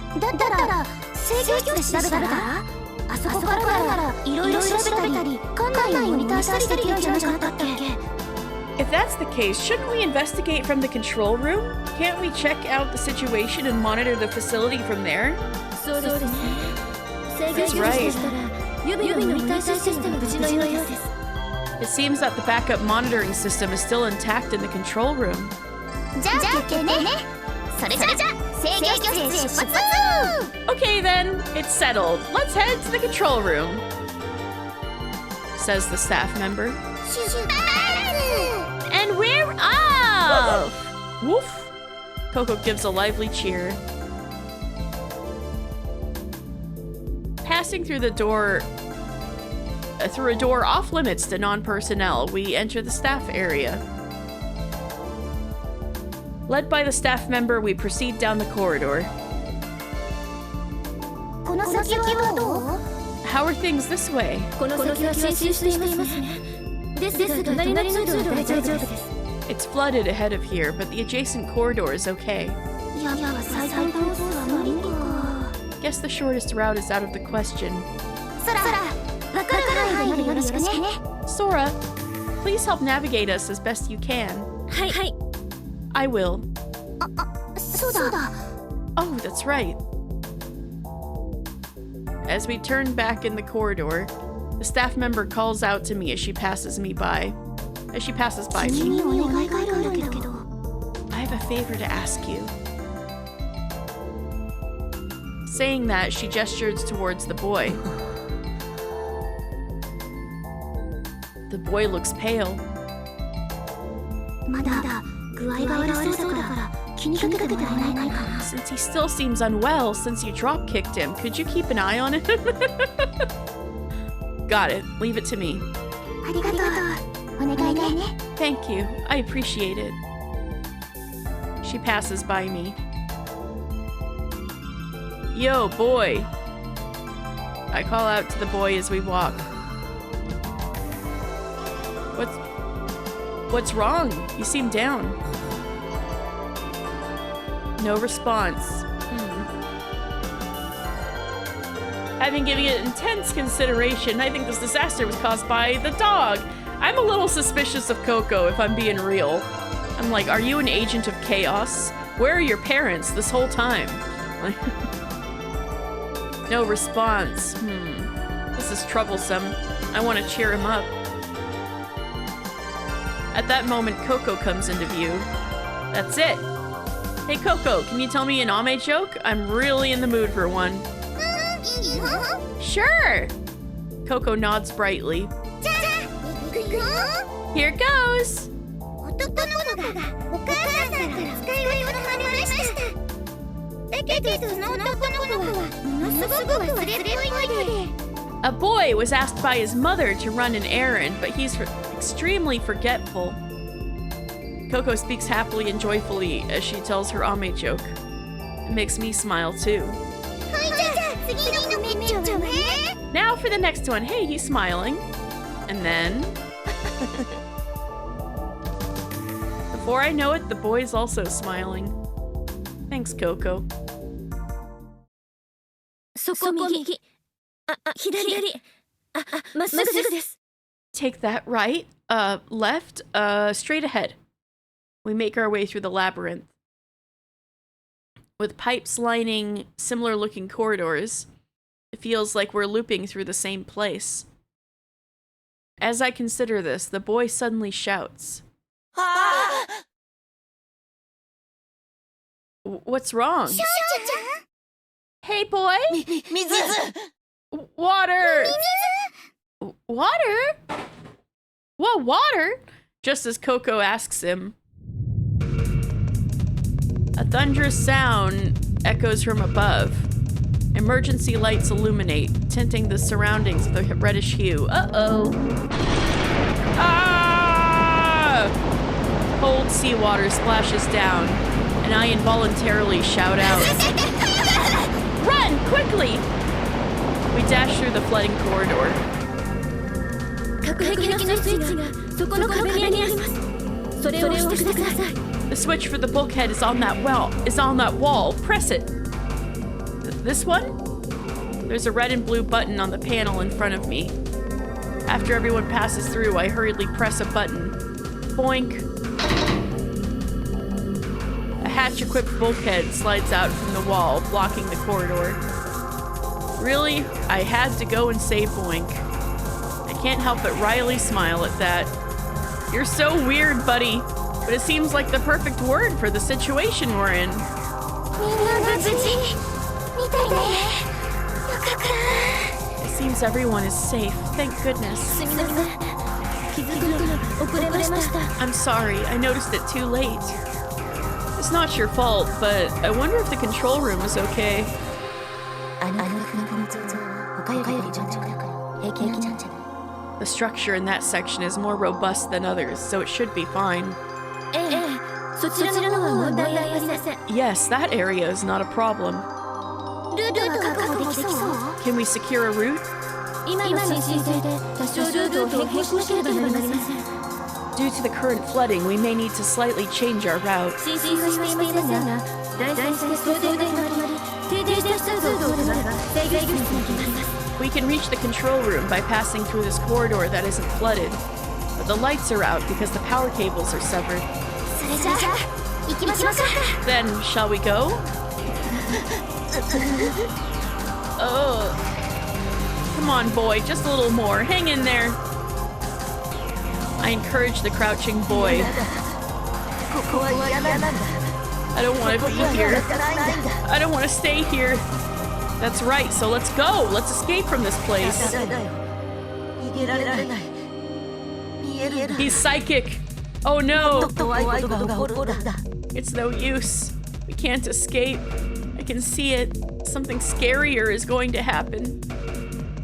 If that's the case, shouldn't we investigate from the control room? Can't we check out the situation and monitor the facility from there? That's right. It seems that the backup monitoring system is still intact in the control room. Okay then, it's settled. Let's head to the control room, says the staff member. And we're off! Woof! Coco gives a lively cheer. Passing through a door off limits to non-personnel, we enter the staff area. Led by the staff member, we proceed down the corridor. How are things this way? It's flooded ahead of here, but the adjacent corridor is okay. Guess the shortest route is out of the question. Sora, please help navigate us as best you can. I will. Oh, that's right. As we turn back in the corridor, the staff member calls out to me as she passes by me. I have a favor to ask you. Saying that, she gestures towards the boy. The boy looks pale. Since he still seems unwell since you drop-kicked him, could you keep an eye on him? Got it. Leave it to me. Thank you. I appreciate it. She passes by me. Yo, boy. I call out to the boy as we walk. What's wrong? You seem down. No response. I've been giving it intense consideration. I think this disaster was caused by the dog. I'm a little suspicious of Coco, if I'm being real. I'm like, are you an agent of chaos? Where are your parents this whole time? No response. This is troublesome. I want to cheer him up. At that moment, Coco comes into view. That's it. Hey Coco, can you tell me an anime joke? I'm really in the mood for one. Sure! Coco nods brightly. Here goes! A boy was asked by his mother to run an errand, but he's extremely forgetful. Coco speaks happily and joyfully as she tells her ame joke. It makes me smile too. Now for the next one. Hey, he's smiling. And then... Before I know it, the boy's also smiling. Thanks, Coco. Take that right, left, straight ahead. We make our way through the labyrinth. With pipes lining similar-looking corridors, it feels like we're looping through the same place. As I consider this, the boy suddenly shouts. What's wrong? Hey, boy! Water! Water? What, water? Just as Coco asks him. A thunderous sound echoes from above. Emergency lights illuminate, tinting the surroundings with a reddish hue. Uh-oh. Ah! Cold seawater splashes down, and I involuntarily shout out. Run, quickly! We dash through the flooding corridor. The switch for the bulkhead is on that wall. Press it. This one? There's a red and blue button on the panel in front of me. After everyone passes through, I hurriedly press a button. Boink. A hatch-equipped bulkhead slides out from the wall, blocking the corridor. Really? I had to go and say boink. I can't help but wryly smile at that. You're so weird, buddy. But it seems like the perfect word for the situation we're in. It seems everyone is safe. Thank goodness. I'm sorry. I noticed it too late. It's not your fault, but I wonder if the control room is okay. The structure in that section is more robust than others, so it should be fine. Yes, that area is not a problem. Can we secure a route? Due to the current flooding, we may need to slightly change our route. 第三テスト送電が止まり、停電した数を通れば制御室に行きます。 We can reach the control room by passing through this corridor that isn't flooded. But the lights are out because the power cables are severed. それじゃあ行きましょうか。 Then, shall we go? Oh. Come on, boy, just a little more. Hang in there. I encourage the crouching boy. ここは嫌なんだ。 I don't want to be here. I don't want to stay here. That's right, so let's go. Let's escape from this place. だよ。逃げられない。見えるんだ。 He's psychic. Oh no. 怖いことが起こるんだ。 It's no use. We can't escape. I can see it. Something scarier is going to happen.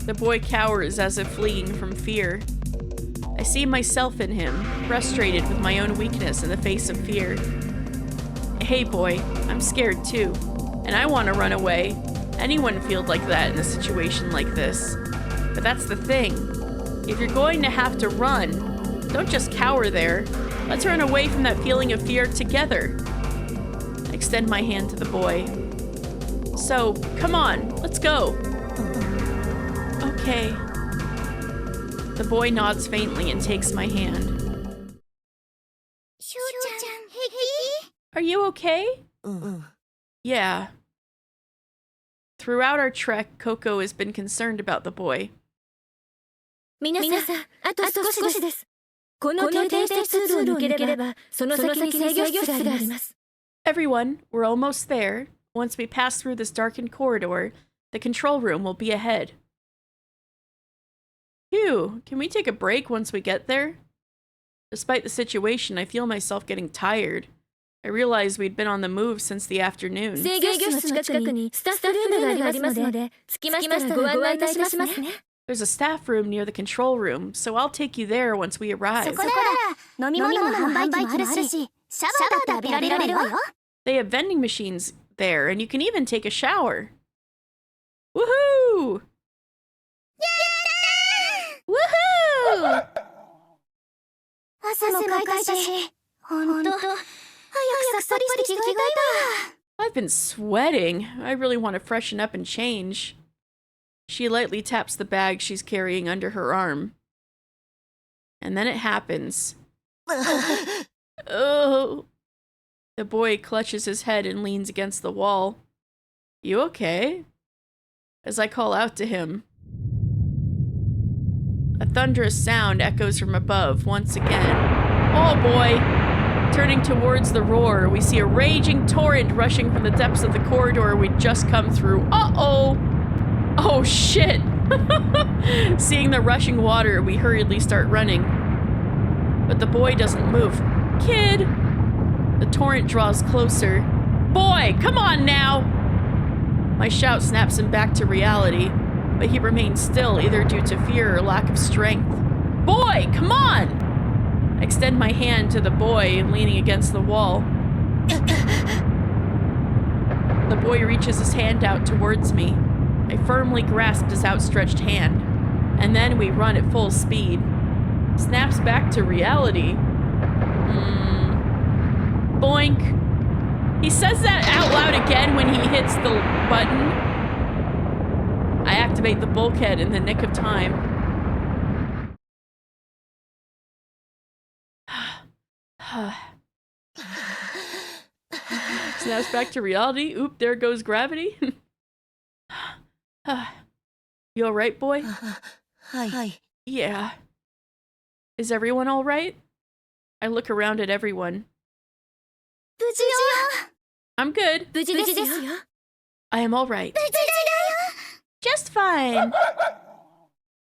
The boy cowers as if fleeing from fear. I see myself in him, frustrated with my own weakness in the face of fear. Hey boy, I'm scared too, and I want to run away. Anyone feels like that in a situation like this. But that's the thing. If you're going to have to run, don't just cower there. Let's run away from that feeling of fear together. I extend my hand to the boy. So, come on, let's go. Okay. The boy nods faintly and takes my hand. しょうちゃん、平気？ Are you okay? うん。 Yeah. Throughout our trek, Coco has been concerned about the boy. 皆さん、あと少しです。この停電した通路を抜ければ、その先に制御室があります。 Everyone, we're almost there. Once we pass through this darkened corridor, the control room will be ahead. Phew, can we take a break once we get there? Despite the situation, I feel myself getting tired. I realized we'd been on the move since the afternoon. 制御室の近くにスタッフルームがありますので、着きましたらご案内いたしますね。 There's a staff room near the control room, so I'll take you there once we arrive. そこなら飲み物の販売機もあるし、シャワーだって浴びられるわよ。 They have vending machines there, and you can even take a shower. Woohoo! Woohoo! 朝もかいたし、ほんと、早くさっぱりして着替えたいわ。 I've been sweating. I really want to freshen up and change. She lightly taps the bag she's carrying under her arm. And then it happens. Oh. The boy clutches his head and leans against the wall. You okay? As I call out to him. A thunderous sound echoes from above once again. Oh boy! Turning towards the roar, we see a raging torrent rushing from the depths of the corridor we'd just come through. Uh-oh! Oh shit! Seeing the rushing water, we hurriedly start running. But the boy doesn't move. Kid! The torrent draws closer. Boy, come on now! My shout snaps him back to reality, but he remains still either due to fear or lack of strength. Boy, come on! I extend my hand to the boy leaning against the wall. The boy reaches his hand out towards me. I firmly grasp his outstretched hand, and then we run at full speed. Snaps back to reality. Boink. He says that out loud again when he hits the button. I activate the bulkhead in the nick of time. Snaps back to reality. Oop, there goes gravity. You alright, boy? はい。 Yeah. Is everyone alright? I look around at everyone. 無事よ。 I'm good. 無事ですよ。 I am alright. 無事だよ。 Just fine.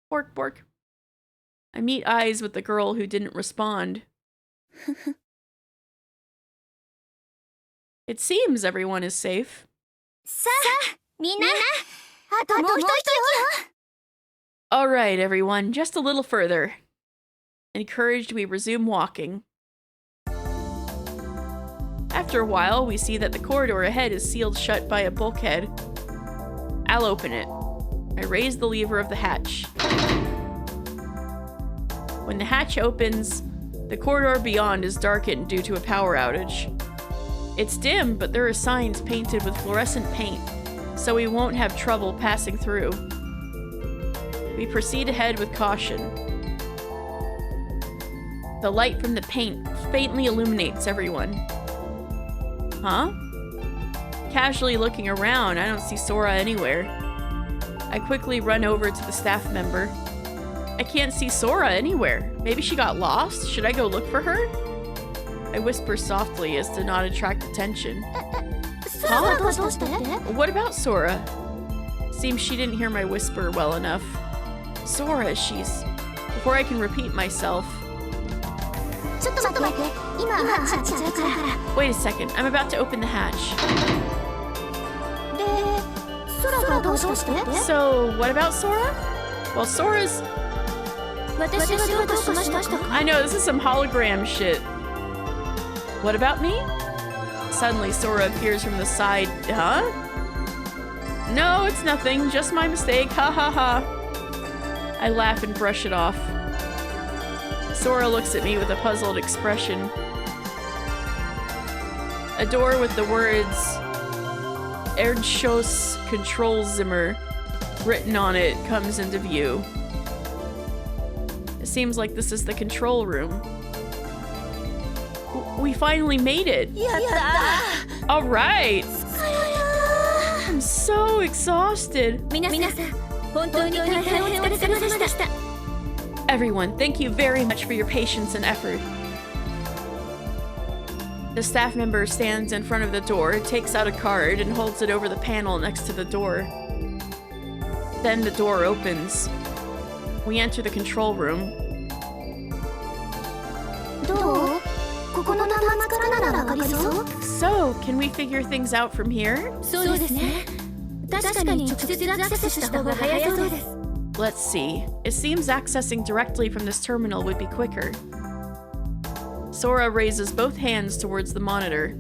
Bork, bork. I meet eyes with the girl who didn't respond. It seems everyone is safe. さあ、みんな、あともう一つよ。 Alright, everyone, just a little further. Encouraged, we resume walking. After a while, we see that the corridor ahead is sealed shut by a bulkhead. I'll open it. I raise the lever of the hatch. When the hatch opens, the corridor beyond is darkened due to a power outage. It's dim, but there are signs painted with fluorescent paint, so we won't have trouble passing through. We proceed ahead with caution. The light from the paint faintly illuminates everyone. Huh? Casually looking around, I don't see Sora anywhere. I quickly run over to the staff member. I can't see Sora anywhere. Maybe she got lost? Should I go look for her? I whisper softly as to not attract attention. What about Sora? Seems she didn't hear my whisper well enough. Sora, she's... Before I can repeat myself... Wait a second, I'm about to open the hatch. So, what about Sora? Well, Sora's... I know, this is some hologram shit. What about me? Suddenly, Sora appears from the side. Huh? No, it's nothing. Just my mistake. Ha ha ha. I laugh and brush it off. Sora looks at me with a puzzled expression. A door with the words Erdschoss Kontrollzimmer written on it comes into view. It seems like this is the control room. We finally made it! Alright! I'm so exhausted. Everyone, thank you very much for your patience and effort. The staff member stands in front of the door, takes out a card, and holds it over the panel next to the door. Then the door opens. We enter the control room. So, can we figure things out from here? Let's see. It seems accessing directly from this terminal would be quicker. Sora raises both hands towards the monitor.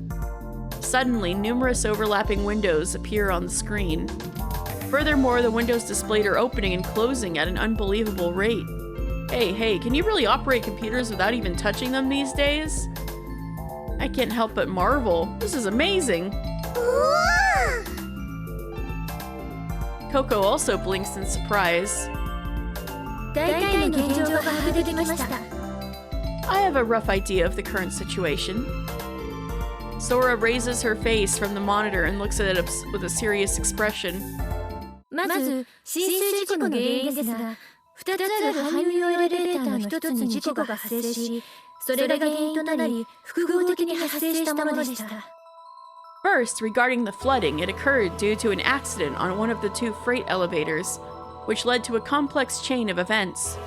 Suddenly, numerous overlapping windows appear on the screen. Furthermore, the windows displayed are opening and closing at an unbelievable rate. Hey, can you really operate computers without even touching them these days? I can't help but marvel. This is amazing. Coco also blinks in surprise. I have a rough idea of the current situation. Sora raises her face from the monitor and looks at it with a serious expression. First, regarding the flooding, it occurred due to an accident on one of the two freight elevators, which led to a complex chain of events.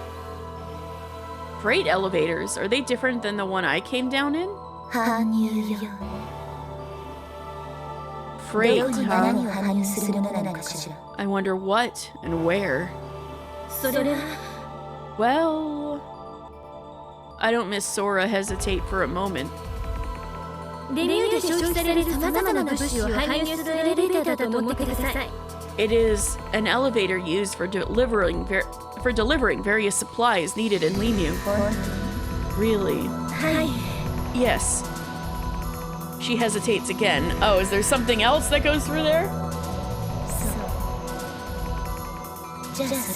Freight elevators? Are they different than the one I came down in? Freight, huh? I wonder what and where. Well... I don't miss Sora hesitate for a moment. It is an elevator used for delivering various supplies needed in Limu. Really? Yes. She hesitates again. Oh, is there something else that goes through there?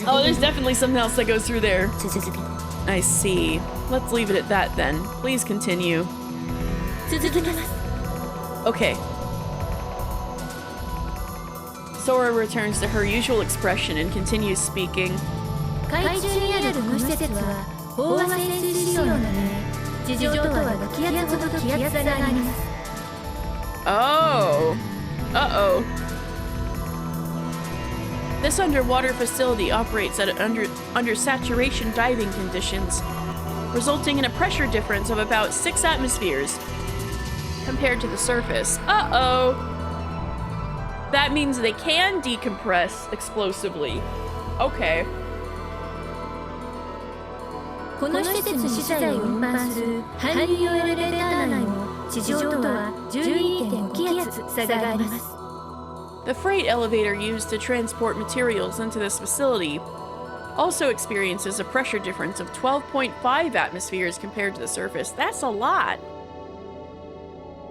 Oh, there's definitely something else that goes through there. I see. Let's leave it at that then. Please continue. Okay. Sora returns to her usual expression and continues speaking. Oh. Uh-oh. This underwater facility operates at under saturation diving conditions, resulting in a pressure difference of about 6 atmospheres compared to the surface. Uh-oh! That means they can decompress explosively. Okay. The freight elevator used to transport materials into this facility also experiences a pressure difference of 12.5 atmospheres compared to the surface. That's a lot.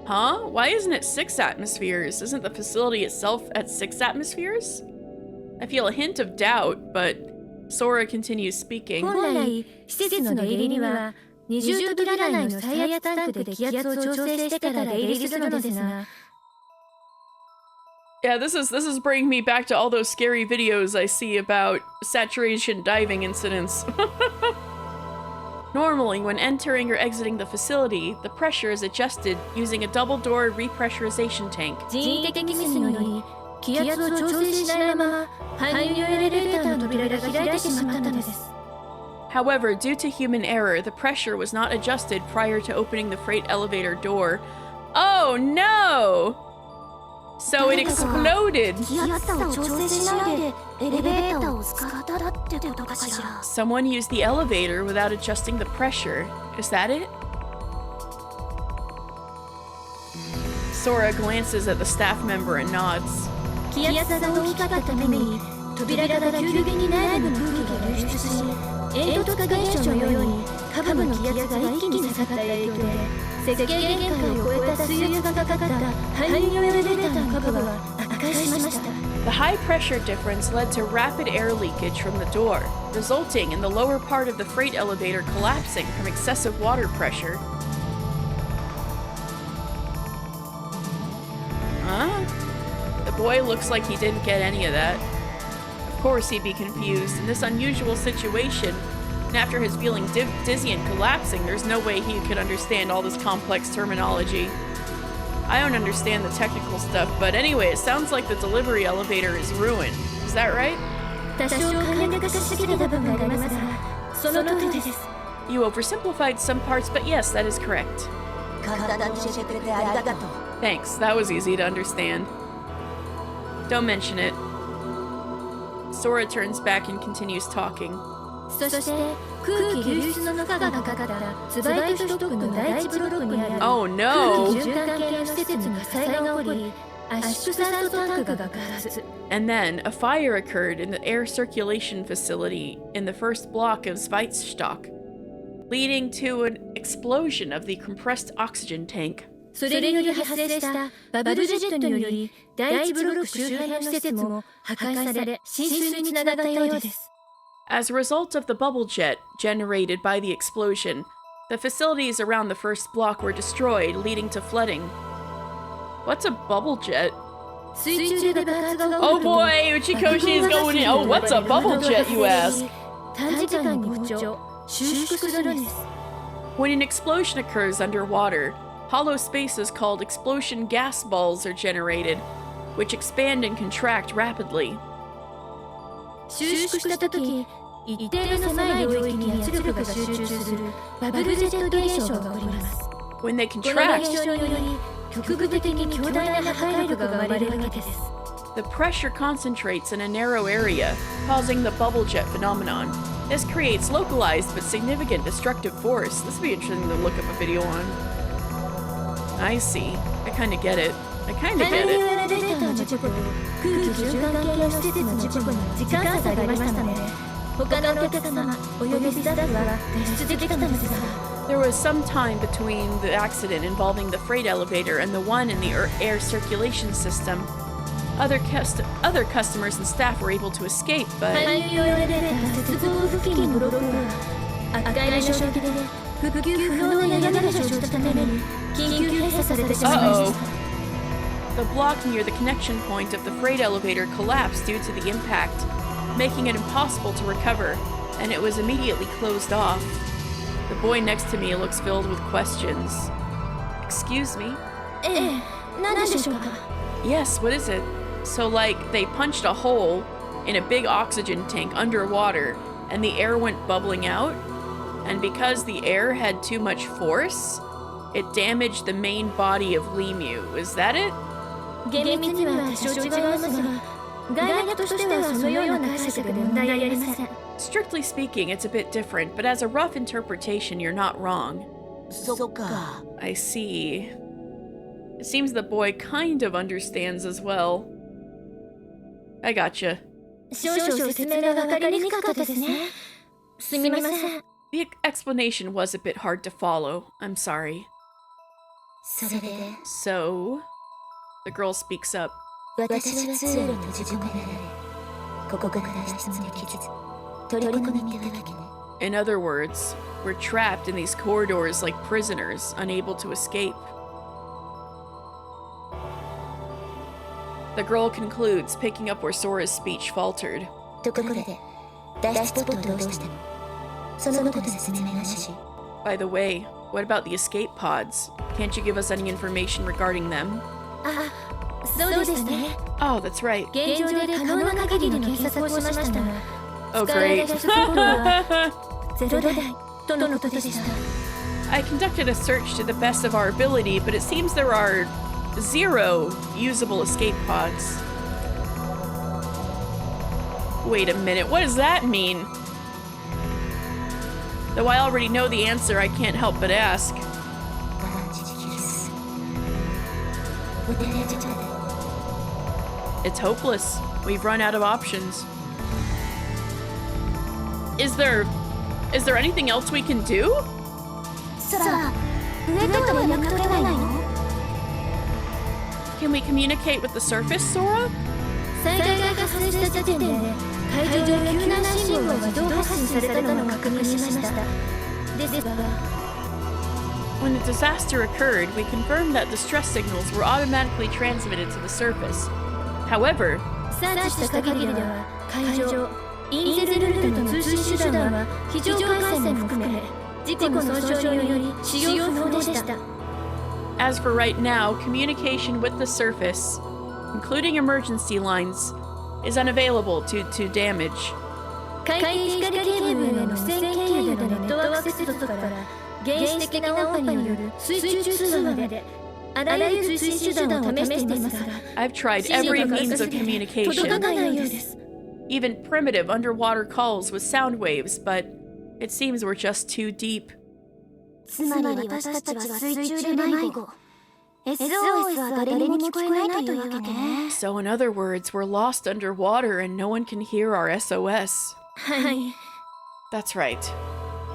Huh? Why isn't it 6 atmospheres? Isn't the facility itself at 6 atmospheres? I feel a hint of doubt, but Sora continues speaking. 本来、施設の出入りには20扉内の最圧タンクで気圧を調整してから出入りするのですが。Yeah, this is bringing me back to all those scary videos I see about saturation diving incidents. Normally, when entering or exiting the facility, the pressure is adjusted using a double-door repressurization tank. 人為的ミスにより気圧を調整しないまま搬入エレベーターの扉が開いてしまったのです。However, due to human error, the pressure was not adjusted prior to opening the freight elevator door. Oh no! So it exploded! Someone used the elevator without adjusting the pressure. Is that it? Sora glances at the staff member and nods. 気圧差が大きかったために扉から急激に内部の空気が流出し、煙突化現象のように下部の気圧が一気に下がった影響で設計限界を超えた水圧がかかった搬入エレベーターの下部は破壊しました。 The high pressure difference led to rapid air leakage from the door, resulting in the lower part of the freight elevator collapsing from excessive water pressure. Huh? The boy looks like he didn't get any of that. Of course he'd be confused in this unusual situation, and after his feeling dizzy and collapsing, there's no way he could understand all this complex terminology. I don't understand the technical stuff, but anyway, it sounds like the delivery elevator is ruined. Is that right? You oversimplified some parts, but yes, that is correct. Thanks, that was easy to understand. Don't mention it. Sora turns back and continues talking. Oh no! And then, a fire occurred in the air circulation facility in the first block of Zweitstock, leading to an explosion of the compressed oxygen tank. As a result of the bubble jet generated by the explosion, the facilities around the first block were destroyed, leading to flooding. What's a bubble jet? Oh boy, Uchikoshi is going in. Oh, what's a bubble jet, you ask? When an explosion occurs underwater, hollow spaces called explosion gas balls are generated, which expand and contract rapidly. When they contract, the pressure concentrates in a narrow area, causing the bubble jet phenomenon. This creates localized but significant destructive force. This would be interesting to look up a video on. I see. I kinda get it. I kinda get it. There was some time between the accident involving the freight elevator and the one in the air circulation system. Other customers and staff were able to escape, but... Uh-oh. The block near the connection point of the freight elevator collapsed due to the impact, making it impossible to recover, and it was immediately closed off. The boy next to me looks filled with questions. Excuse me? Yes, what is it? So, like, they punched a hole in a big oxygen tank underwater, and the air went bubbling out? And because the air had too much force, it damaged the main body of Limu. Is that it? Strictly speaking, it's a bit different, but as a rough interpretation, you're not wrong. I see. It seems the boy kind of understands as well. I gotcha. The explanation was a bit hard to follow. I'm sorry. それで So, the girl speaks up. 私は通路に閉じ込められここから脱出できず取り込みってわけね In other words, we're trapped in these corridors like prisoners, unable to escape. The girl concludes, picking up where Sora's speech faltered. ところで脱出スポットはどうしたのそのことで説明なし By the way, what about the escape pods? Can't you give us any information regarding them? あ、そうでしたね Oh, that's right. 現状で可能な限りの検索をしましたが Oh, 使え great. るところは0台とのことでした I conducted a search to the best of our ability, but it seems there are 0 usable escape pods. Wait a minute, what does that mean? Though I already know the answer, I can't help but ask. ガランジジキルスお手れちゃで It's hopeless. We've run out of options. Is there anything else we can do? さあ上とは連絡取れないの Can we communicate with the surface, Sora? 災害が発生した時点で海上で救難信号が自動発信されたのを確認しましたですが When the disaster occurred, we confirmed that distress signals were automatically transmitted to the surface. However, サーチした限りでは海上インゼルルートの通信手段は非常回線も含め事故の損傷により使用不能でした as for right now, communication with the surface, including emergency lines, is unavailable due to damage. 海底光ケーブルへの無線経由でのネットワーク接続から原始的な音波による水中通話まであらゆる通信手段を試していますが I've tried every means of 届か communication, ないようです even primitive underwater calls with sound waves, but it seems we're just too deep. つまり私たちは水中で迷子 SOS は誰にも聞こえないというわけね So, in other words, we're lost underwater and no one can hear our SOS. はい That's right.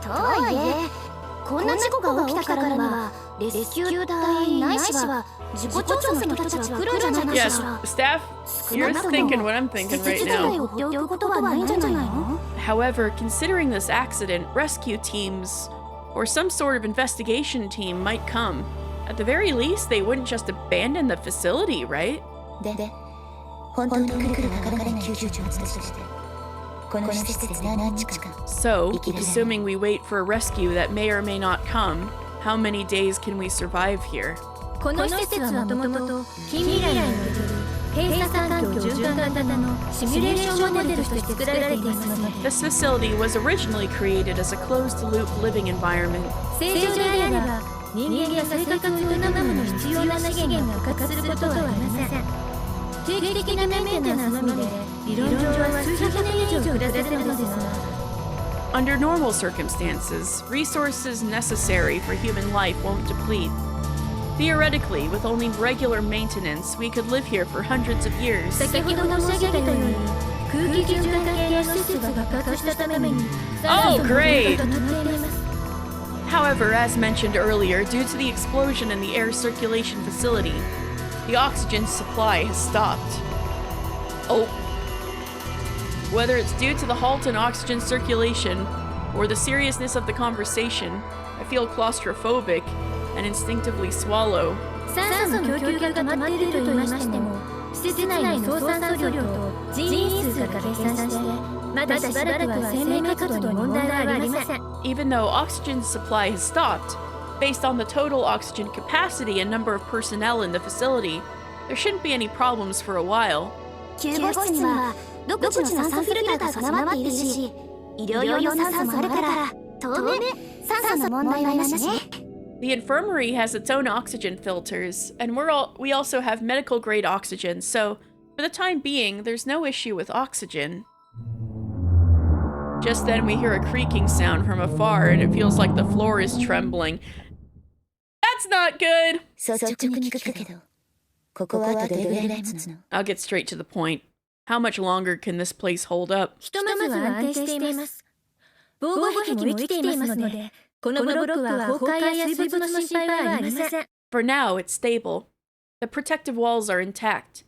とはいえこんな事故が起きたからにはレスキュー隊ないしは事故調査の人たちは来るんじゃないか Yes, しら staff, you're thinking what I'm thinking right 手伝い now. を放っておくことはないんじゃないの However, considering this accident, rescue teams or some sort of investigation team might come. At the very least, they wouldn't just abandon the facility, right? で本当に来るか分からない救助を通してこの施設で何日間 So, assuming we wait for a rescue that may or may not come, how many days can we survive here? この施設はもともと近未来における閉鎖環境循環型のシミュレーションモデルとして作られていますので This facility was originally created as a closed-loop living environment. 正常であれば人間が生活を営むのに必要な資源が枯渇することはありません定期的なメンテナンスのみで理論上は数百年以上暮らせるのですが Under normal circumstances, resources necessary for human life won't deplete. Theoretically, with only regular maintenance, we could live here for hundreds of years. 先ほど申し上げたように空気循環系の施設が爆発したために Oh, great! 整っています However, as mentioned earlier, due to the explosion in the air circulation facility, the oxygen supply has stopped. Oh. Whether it's due to the halt in oxygen circulation or the seriousness of the conversation, I feel claustrophobic and instinctively swallow. 酸素の供給が止まっていると言いましても施設内の総酸素量と人員数から計算してまだしばらくは生命活動に問題はありません Even though oxygen supply has stopped, based on the total oxygen capacity and number of personnel in the facility, there shouldn't be any problems for a while. 救護室には独自の酸素フィルターが備わっているし医療用の酸素もあるから当面酸素の問題はなしね The infirmary has its own oxygen filters, and we also have medical grade oxygen, so for the time being, there's no issue with oxygen. Just then we hear a creaking sound from afar, and it feels like the floor is trembling. That's not good! 率直に聞くけどここは後でレベルが持つの I'll get straight to the point. How much longer can this place hold up? ひとまずは安定しています防護壁も生きていますのでこのブロックは崩壊や水没の心配はありません For now, it's stable. The protective walls are intact,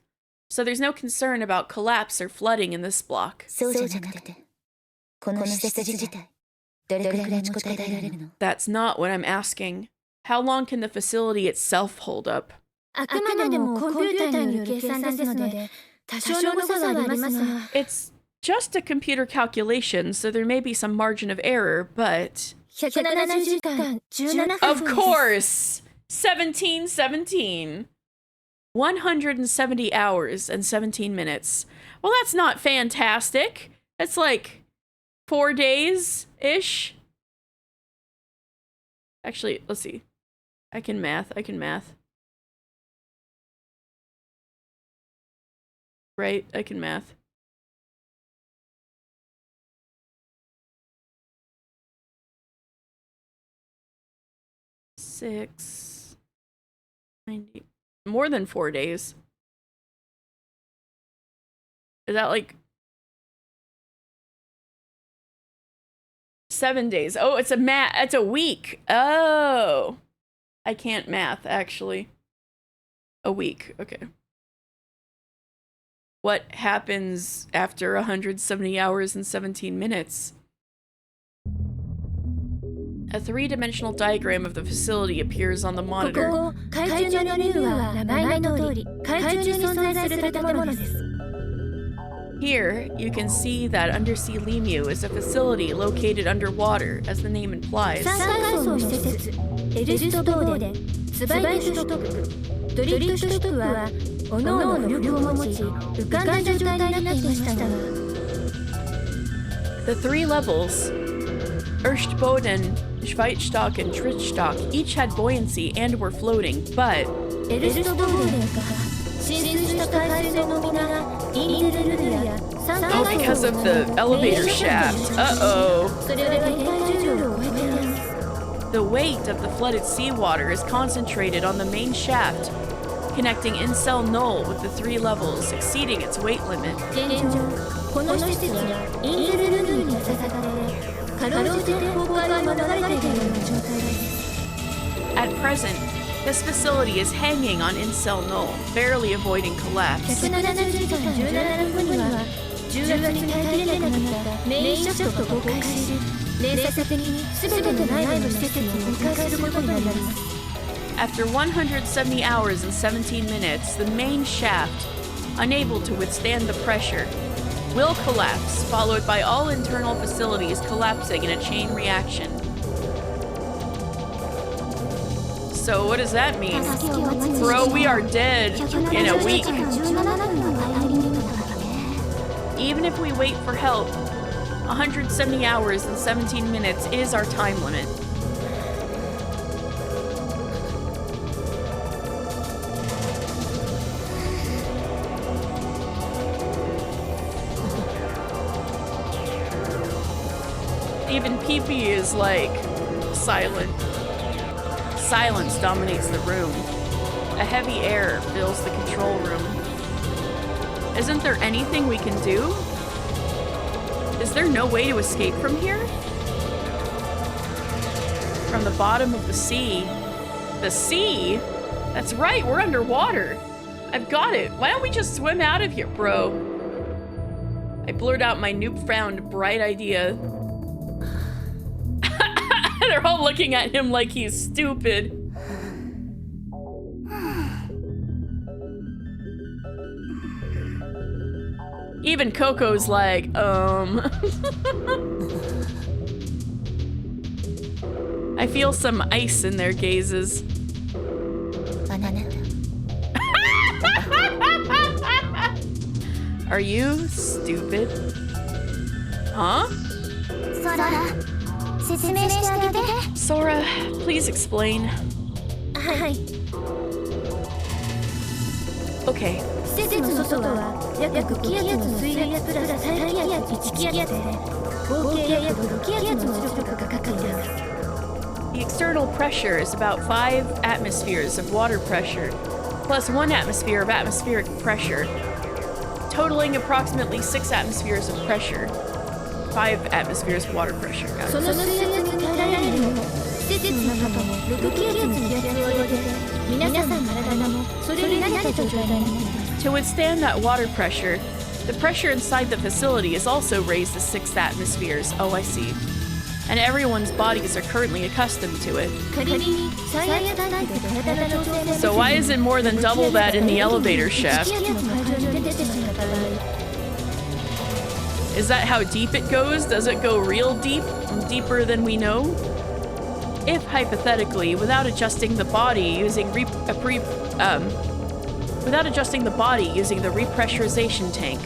so there's no concern about collapse or flooding in this block. そうじゃなくて、この施設自体、どれくらい持ちこたえられるの？ That's not what I'm asking. How long can the facility itself hold up? あくまでもコンピューターによる計算ですので、多少の誤差はありますが。It's just a computer calculation, so there may be some margin of error, but... 170時間17分 Of course! 1717. 170 hours and 17 minutes. Well, that's not fantastic. That's like 4 days-ish. Actually, let's see. I can math. Right? I can math. Six, 90, more than 4 days. Is that like 7 days? Oh, it's a week. Oh, I can't math actually. A week, okay. What happens after 170 hours and 17 minutes? A three-dimensional diagram of the facility appears on the monitor. ここ、海中の竜は名前の通り、海中に存在する建物です。 Here, you can see that Undersea Limu is a facility located underwater, as the name implies. 3階層施設、エルストボーデン、ツバイトシュトック、ドリットシュトックは、各々の力を持ち、浮かんだ状態になっていましたが。The three levels, Erstboden, Schweizstock, and Trittstock, each had buoyancy and were floating, but... エルストボーデンか、浸水した海水の皆が、インテルルルや、3 Oh, 階 because 層 of the elevator shaft. Uh-oh. それは絶対重量を超えています。 The weight of the flooded seawater is concentrated on the main shaft, connecting Incel Null with the three levels, exceeding its weight limit. 現状、この施設はインテルルルに支えられ、かろうじて崩壊を免れているような状態です。 At present, this facility is hanging on Incel Null, barely avoiding collapse. 170時間17分には、重圧に耐えきれなくなったメインシャフトが崩壊し、連鎖的に全ての内部の施設に崩壊することになります。 After 170 hours and 17 minutes, the main shaft, unable to withstand the pressure, will collapse, followed by all internal facilities collapsing in a chain reaction. So what does that mean? Bro, we are dead in a week. Even if we wait for help, 170 hours and 17 minutes is our time limit. Even PP is like silent. Silence dominates the room. A heavy air fills the control room. Isn't there anything we can do? Is there no way to escape from here? From the bottom of the sea. The sea? That's right, we're underwater. I've got it. Why don't we just swim out of here, bro? I blurt out my newfound bright idea. They're all looking at him like he's stupid. Even Coco's like, I feel some ice in their gazes. Are you stupid? Huh? Sora, please explain. Okay. 施設の外は約5気圧の水圧プラス大気圧1気圧で合計約6気圧の圧力がかかっています。 The external pressure is about 5 atmospheres of water pressure, plus 1 atmosphere of atmospheric pressure, totaling approximately 6 atmospheres of pressure. 5 atmospheres of water pressure. その水圧に耐えられるのも施設の中も6気圧の気圧を上げて皆さん体もそれに慣れた状態になっています。 To withstand that water pressure, the pressure inside the facility is also raised to 6 atmospheres. Oh, I see. And everyone's bodies are currently accustomed to it. So why is it more than double that in the elevator shaft? Is that how deep it goes? Does it go real deep? Deeper than we know? If, hypothetically, without adjusting the body using the repressurization tank,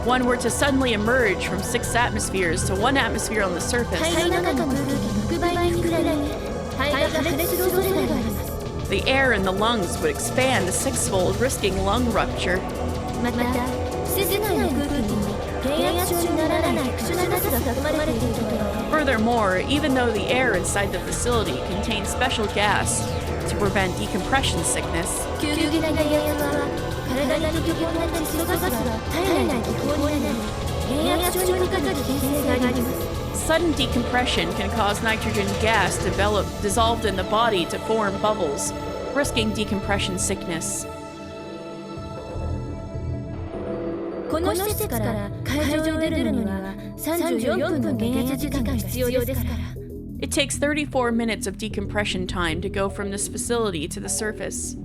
one were to suddenly emerge from 6 atmospheres to 1 atmosphere on the surface, the air in the lungs would expand 6-fold, risking lung rupture. Furthermore, even though the air inside the facility contains special gas to prevent decompression sickness, sudden decompression can cause nitrogen gas dissolved in the body to form bubbles, risking decompression sickness. It takes 34 minutes of decompression time to go from this facility to the surface.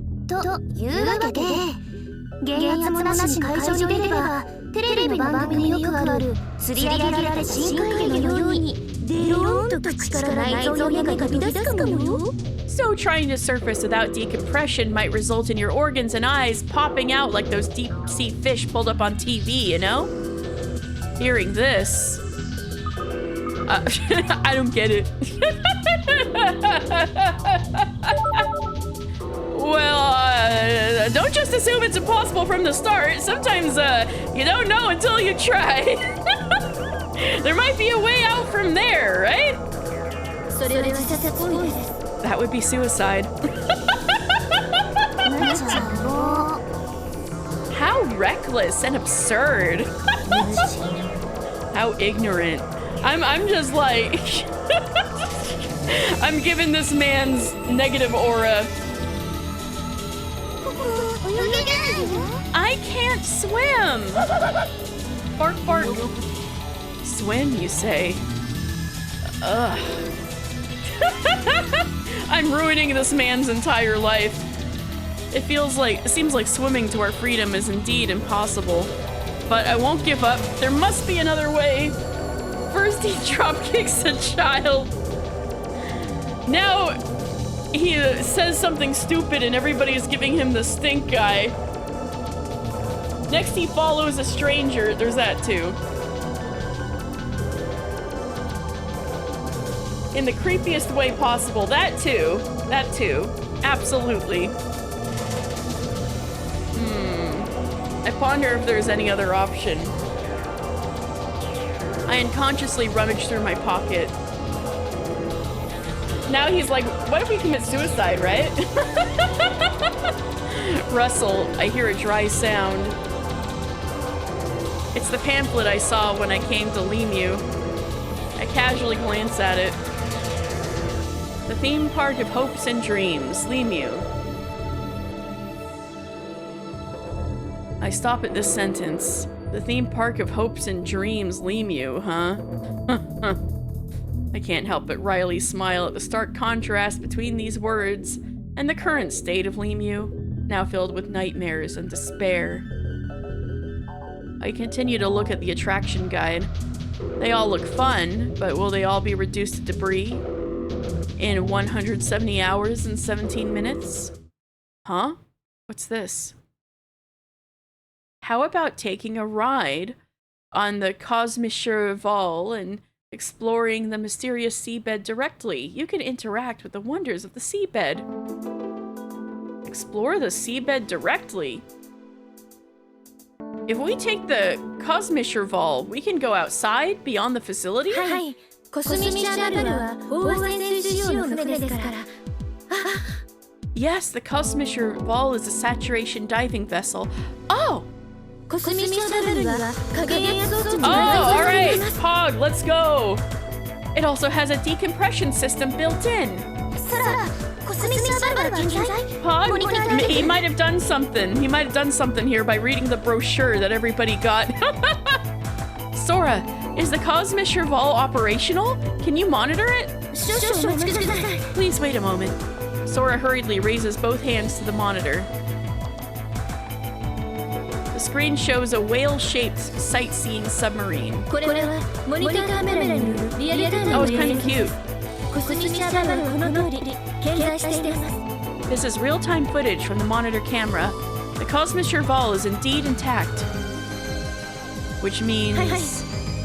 So trying to surface without decompression might result in your organs and eyes popping out like those deep-sea fish pulled up on TV, you know? Hearing this... I don't get it. Well, don't just assume it's impossible from the start. Sometimes, you don't know until you try. There might be a way out from there, right? That would be suicide. How reckless and absurd. How ignorant. I'm just like... I'm giving this man's negative aura. I can't swim! Bark, bark. Swim, you say? Ugh. I'm ruining this man's entire life. It seems like swimming to our freedom is indeed impossible. But I won't give up. There must be another way. First he dropkicks a child. Now he says something stupid and everybody's giving him the stink eye. Next he follows a stranger. There's that too. In the creepiest way possible. That too. That too. Absolutely. I ponder if there's any other option. I unconsciously rummage through my pocket. Now he's like, what if we commit suicide, right? Rustle, I hear a dry sound. It's the pamphlet I saw when I came to Lemu. I casually glance at it. The theme park of hopes and dreams, Lemu. I stop at this sentence. The theme park of hopes and dreams, Lemu, huh? I can't help but wryly smile at the stark contrast between these words and the current state of Lemu, now filled with nightmares and despair. I continue to look at the attraction guide. They all look fun, but will they all be reduced to debris in 170 hours and 17 minutes? Huh? What's this? How about taking a ride on the Kosmischer Val and exploring the mysterious seabed directly? You can interact with the wonders of the seabed. Explore the seabed directly. If we take the Kosmischer Val, we can go outside beyond the facility? Yes, the Kosmischer Val is a saturation diving vessel. Oh! Oh, alright, Pog, let's go! It also has a decompression system built in. 空コスミシャバルは健在 Pog, he might have done something. He might have done something here by reading the brochure that everybody got. Sora, is the Cosmic Cheval operational? Can you monitor it? 少々お待ちください Please wait a moment. Sora hurriedly raises both hands to the monitor. The screen shows a whale-shaped sightseeing submarine. これはモニターカメラによるリアルタイム Oh, の it's 映 kind 像 of です cute. コスミシャバルはこの通り健在しています This is real-time footage from the monitor camera. The Cosmic Cheval is indeed intact. Which means... はいはい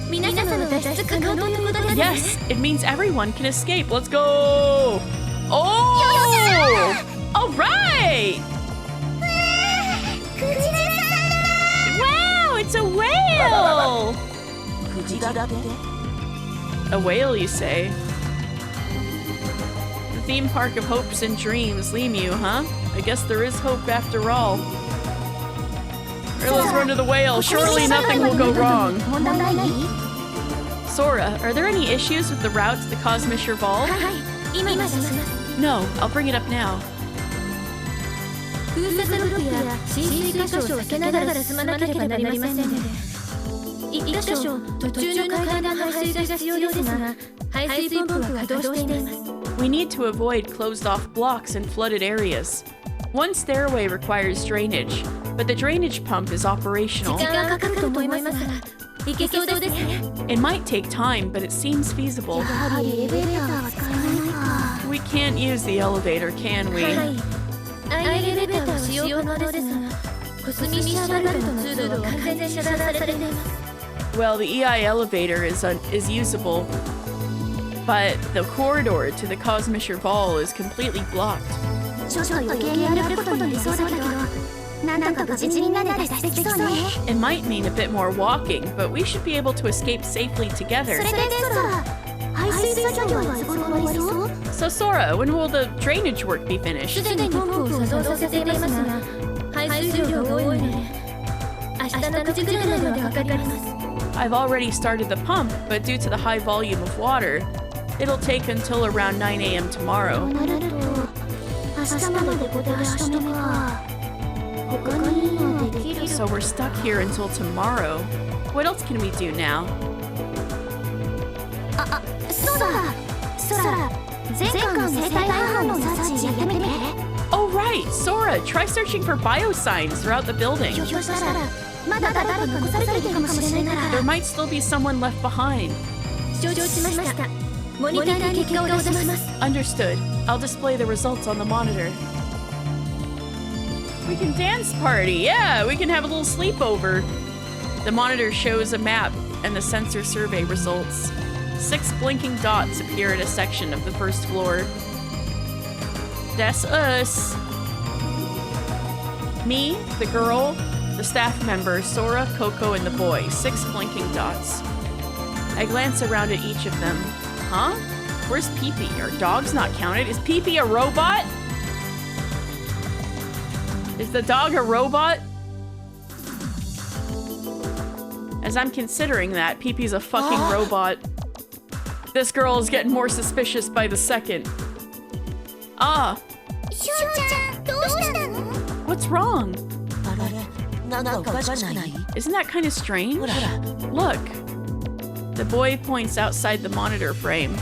皆様の脱出可能ということですね Yes, it means everyone can escape. Let's go! Oh! All right! Wow, it's a whale! クジラって A whale, you say? The theme park of hopes and dreams, Lemu, huh? I guess there is hope after all. Here, let's run to the whale. Surely nothing will go wrong. 問題ない Sora, are there any issues with the route to the Cosmic Cheval? はい今します No, I'll bring it up now. 封鎖ロックや浸水箇所を避けながら進まなければなりませんので一箇所途中の階段の排水が必要ですが排水ポンプは稼働しています We need to avoid closed-off blocks and flooded areas. One stairway requires drainage, but the drainage pump is 時 operational. 間がかかると思いますがいけそうですね It might take time, but it seems feasible. やはりエレベーターは使えないか We can't use the elevator, can は we? いアイエレベーターは使用可能ですがコスミシャバルトの通路は完全に遮断されています Well, the EI elevator is usable, but the corridor to the Cosmic Cheval is completely blocked. 少々余計に歩くことになりそうだけどなんとか無事にみんなで脱出できそうね It might mean a bit more walking, but we should be able to escape safely together. それで空排水作業はいつ頃終わりそう So Sora, when will the drainage work be す finished? でにポンプを作動させていますが排水量が多いので明日の9時ぐらいまではかかります I've already started the pump, but due to the high volume of water, it'll take until around 9 a.m. tomorrow. なると明日まででここで足止めか他にもできる So we're stuck here until tomorrow. What else can we do now? そうだ空前回の生体反応のサーチやってみて Oh right, Sora, try searching for biosigns throughout the building. ひょっとしたらまだ誰か残されているかもしれないから There might still be someone left behind. 承知しましたモニターに結果を出します Understood. I'll display the results on the monitor. We can dance party. Yeah, we can have a little sleepover. The monitor shows a map and the sensor survey results. 6 blinking dots appear in a section of the first floor. That's us. Me, the girl, the staff member, Sora, Coco, and the boy. 6 blinking dots. I glance around at each of them. Huh? Where's Pee-Pee? Are dogs not counted? Is Pee-Pee a robot? Is the dog a robot? As I'm considering that, Pee-Pee's a fucking robot. This girl is getting more suspicious by the second. Ah, しょうちゃんどうしたの what's wrong? あれなんかおかしくない Isn't that kind of strange? ほらほら Look. The boy points outside the monitor frame.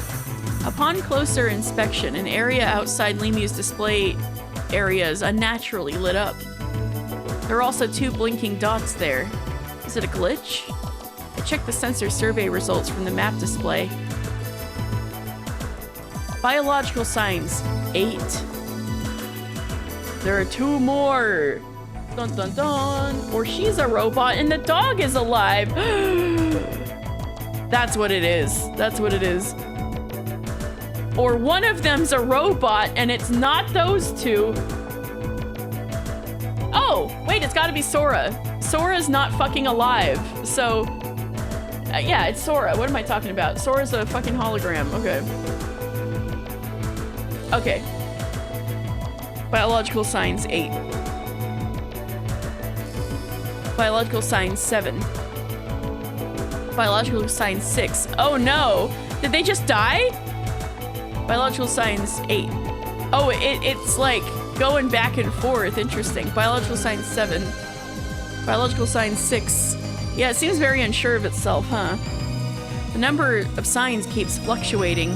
Upon closer inspection, an area outside Lemu's display area is unnaturally lit up. There are also 2 blinking dots there. Is it a glitch? I checked the sensor survey results from the map display. Biological signs, 8. There are 2 more. Dun dun dun. Or she's a robot and the dog is alive. That's what it is. That's what it is. Or one of them's a robot and it's not those 2. Oh, wait, it's gotta be Sora. Sora's not fucking alive. So, yeah, it's Sora. What am I talking about? Sora's a fucking hologram. Okay. Okay. Biological signs 8. Biological signs 7. Biological sign 6. Oh no! Did they just die? Biological science 8. Oh, it's like going back and forth. Interesting. Biological science 7. Biological science 6. Yeah, it seems very unsure of itself, huh? The number of signs keeps fluctuating.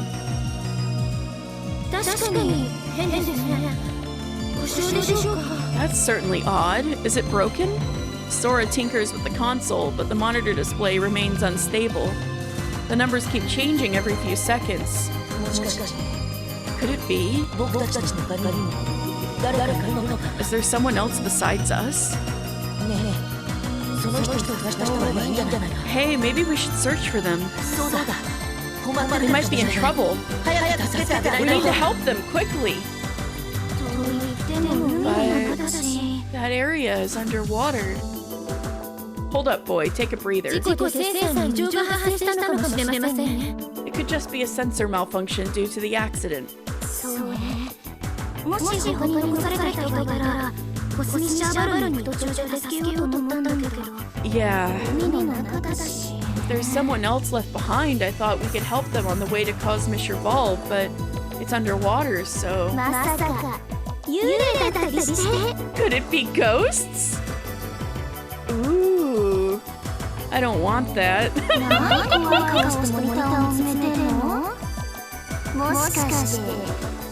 確かに変ですね。故障でしょうか。 That's certainly odd. Is it broken? Sora tinkers with the console, but the monitor display remains unstable. The numbers keep changing every few seconds. もしかして Could it be? 僕たちの他にも誰かいるのか。 Is there someone else besides us? ねえ、その人を探した方がいいんじゃないか。 Hey, maybe we should search for them. そうだ。困って They る might be in trouble. 早く助けてあげない We と。 need to help them quickly. と言っても海の中だし。 That area is underwater. Hold up, boy. Take a breather. 事故でセンサーに異常が発生したのかもしれませんね。 It could just be a sensor malfunction due to the accident. そうね。もし他に残された人がいたら、コスミッシャーバルに途中で助けようと思ったんだけど。 Yeah. 海の中だし。 If there's someone else left behind, I thought we could help them on the way to Cosmic Revolve, but it's underwater, so... まさか幽霊だったりして。 Could it be ghosts? Ooh. I don't want that. 何怖い顔してモニターを見つめてるの？もしかして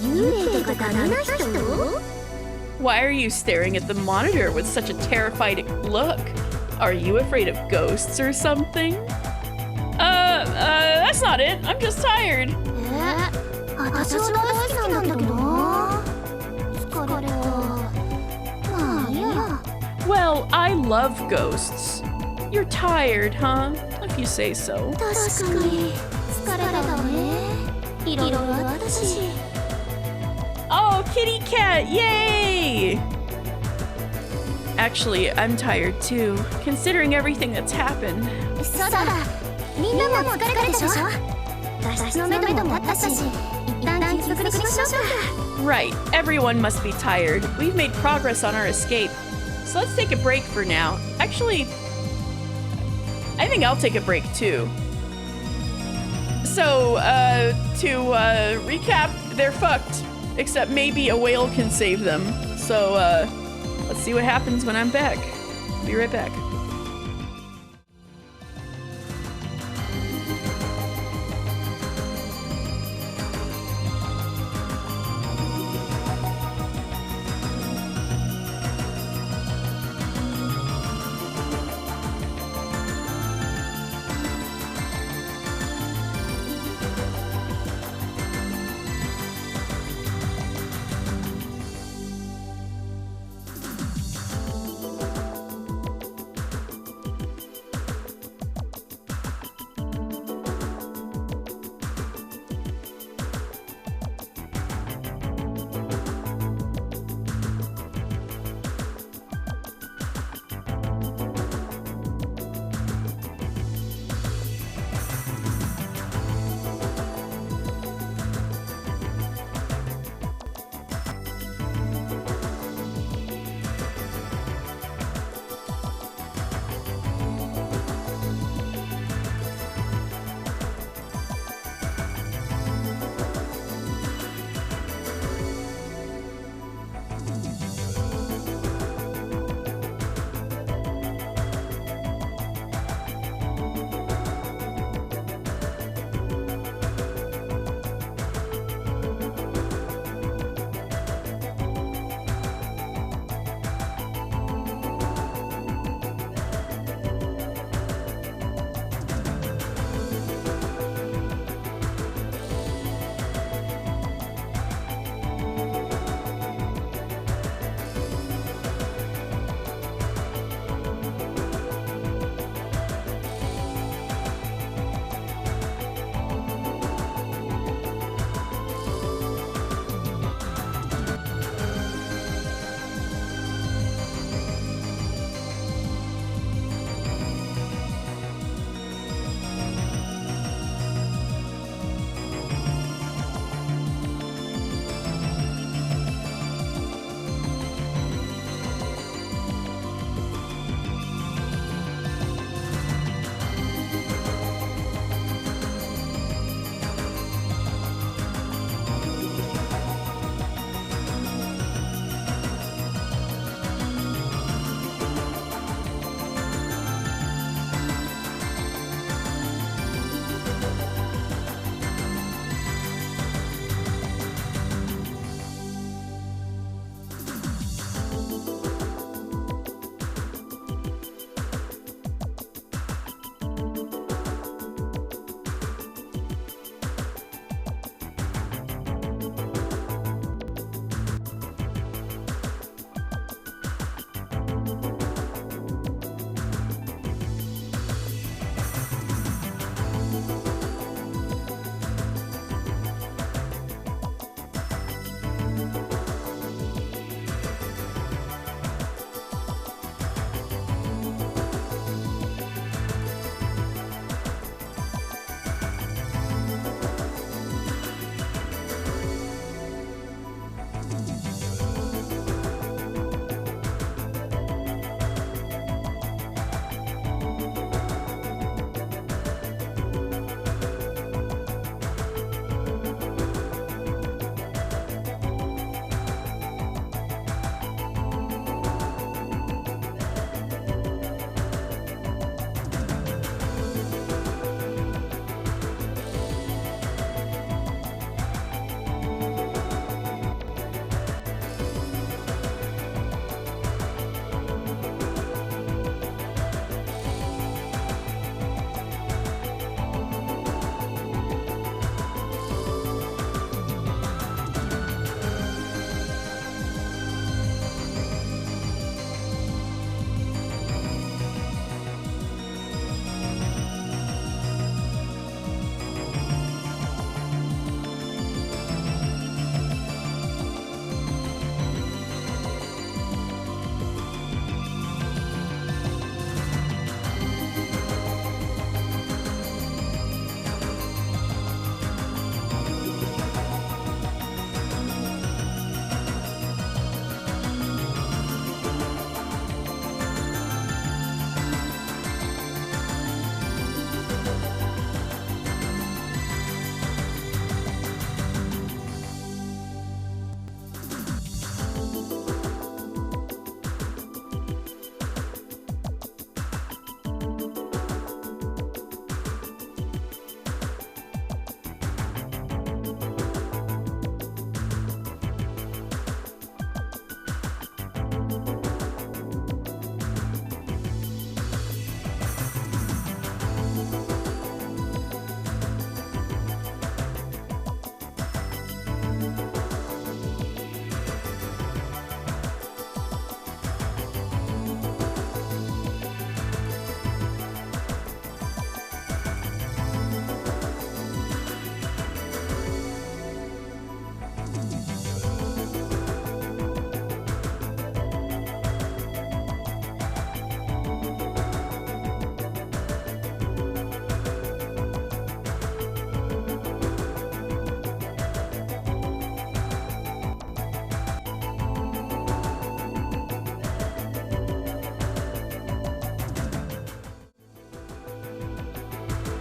幽霊とかダメな人？ Why are you staring at the monitor with such a terrified look? Are you afraid of ghosts or something? That's not it. I'm just tired. 私は大好きなんだけどな。疲れた。まあいいや。 Well, I love ghosts. You're tired, huh? If you say so. 確かに疲れたわね。いろいろあったし。 Oh, kitty cat! Yay! Actually, I'm tired too, considering everything that's happened. そうだ。みんなも疲れたでしょ？脱出の目も立ったし、一旦休息しましょうか。 Right, everyone must be tired. We've made progress on our escape. So let's take a break for now. Actually, I think I'll take a break too. So, to recap, they're fucked. Except maybe a whale can save them. So, let's see what happens when I'm back. Be right back.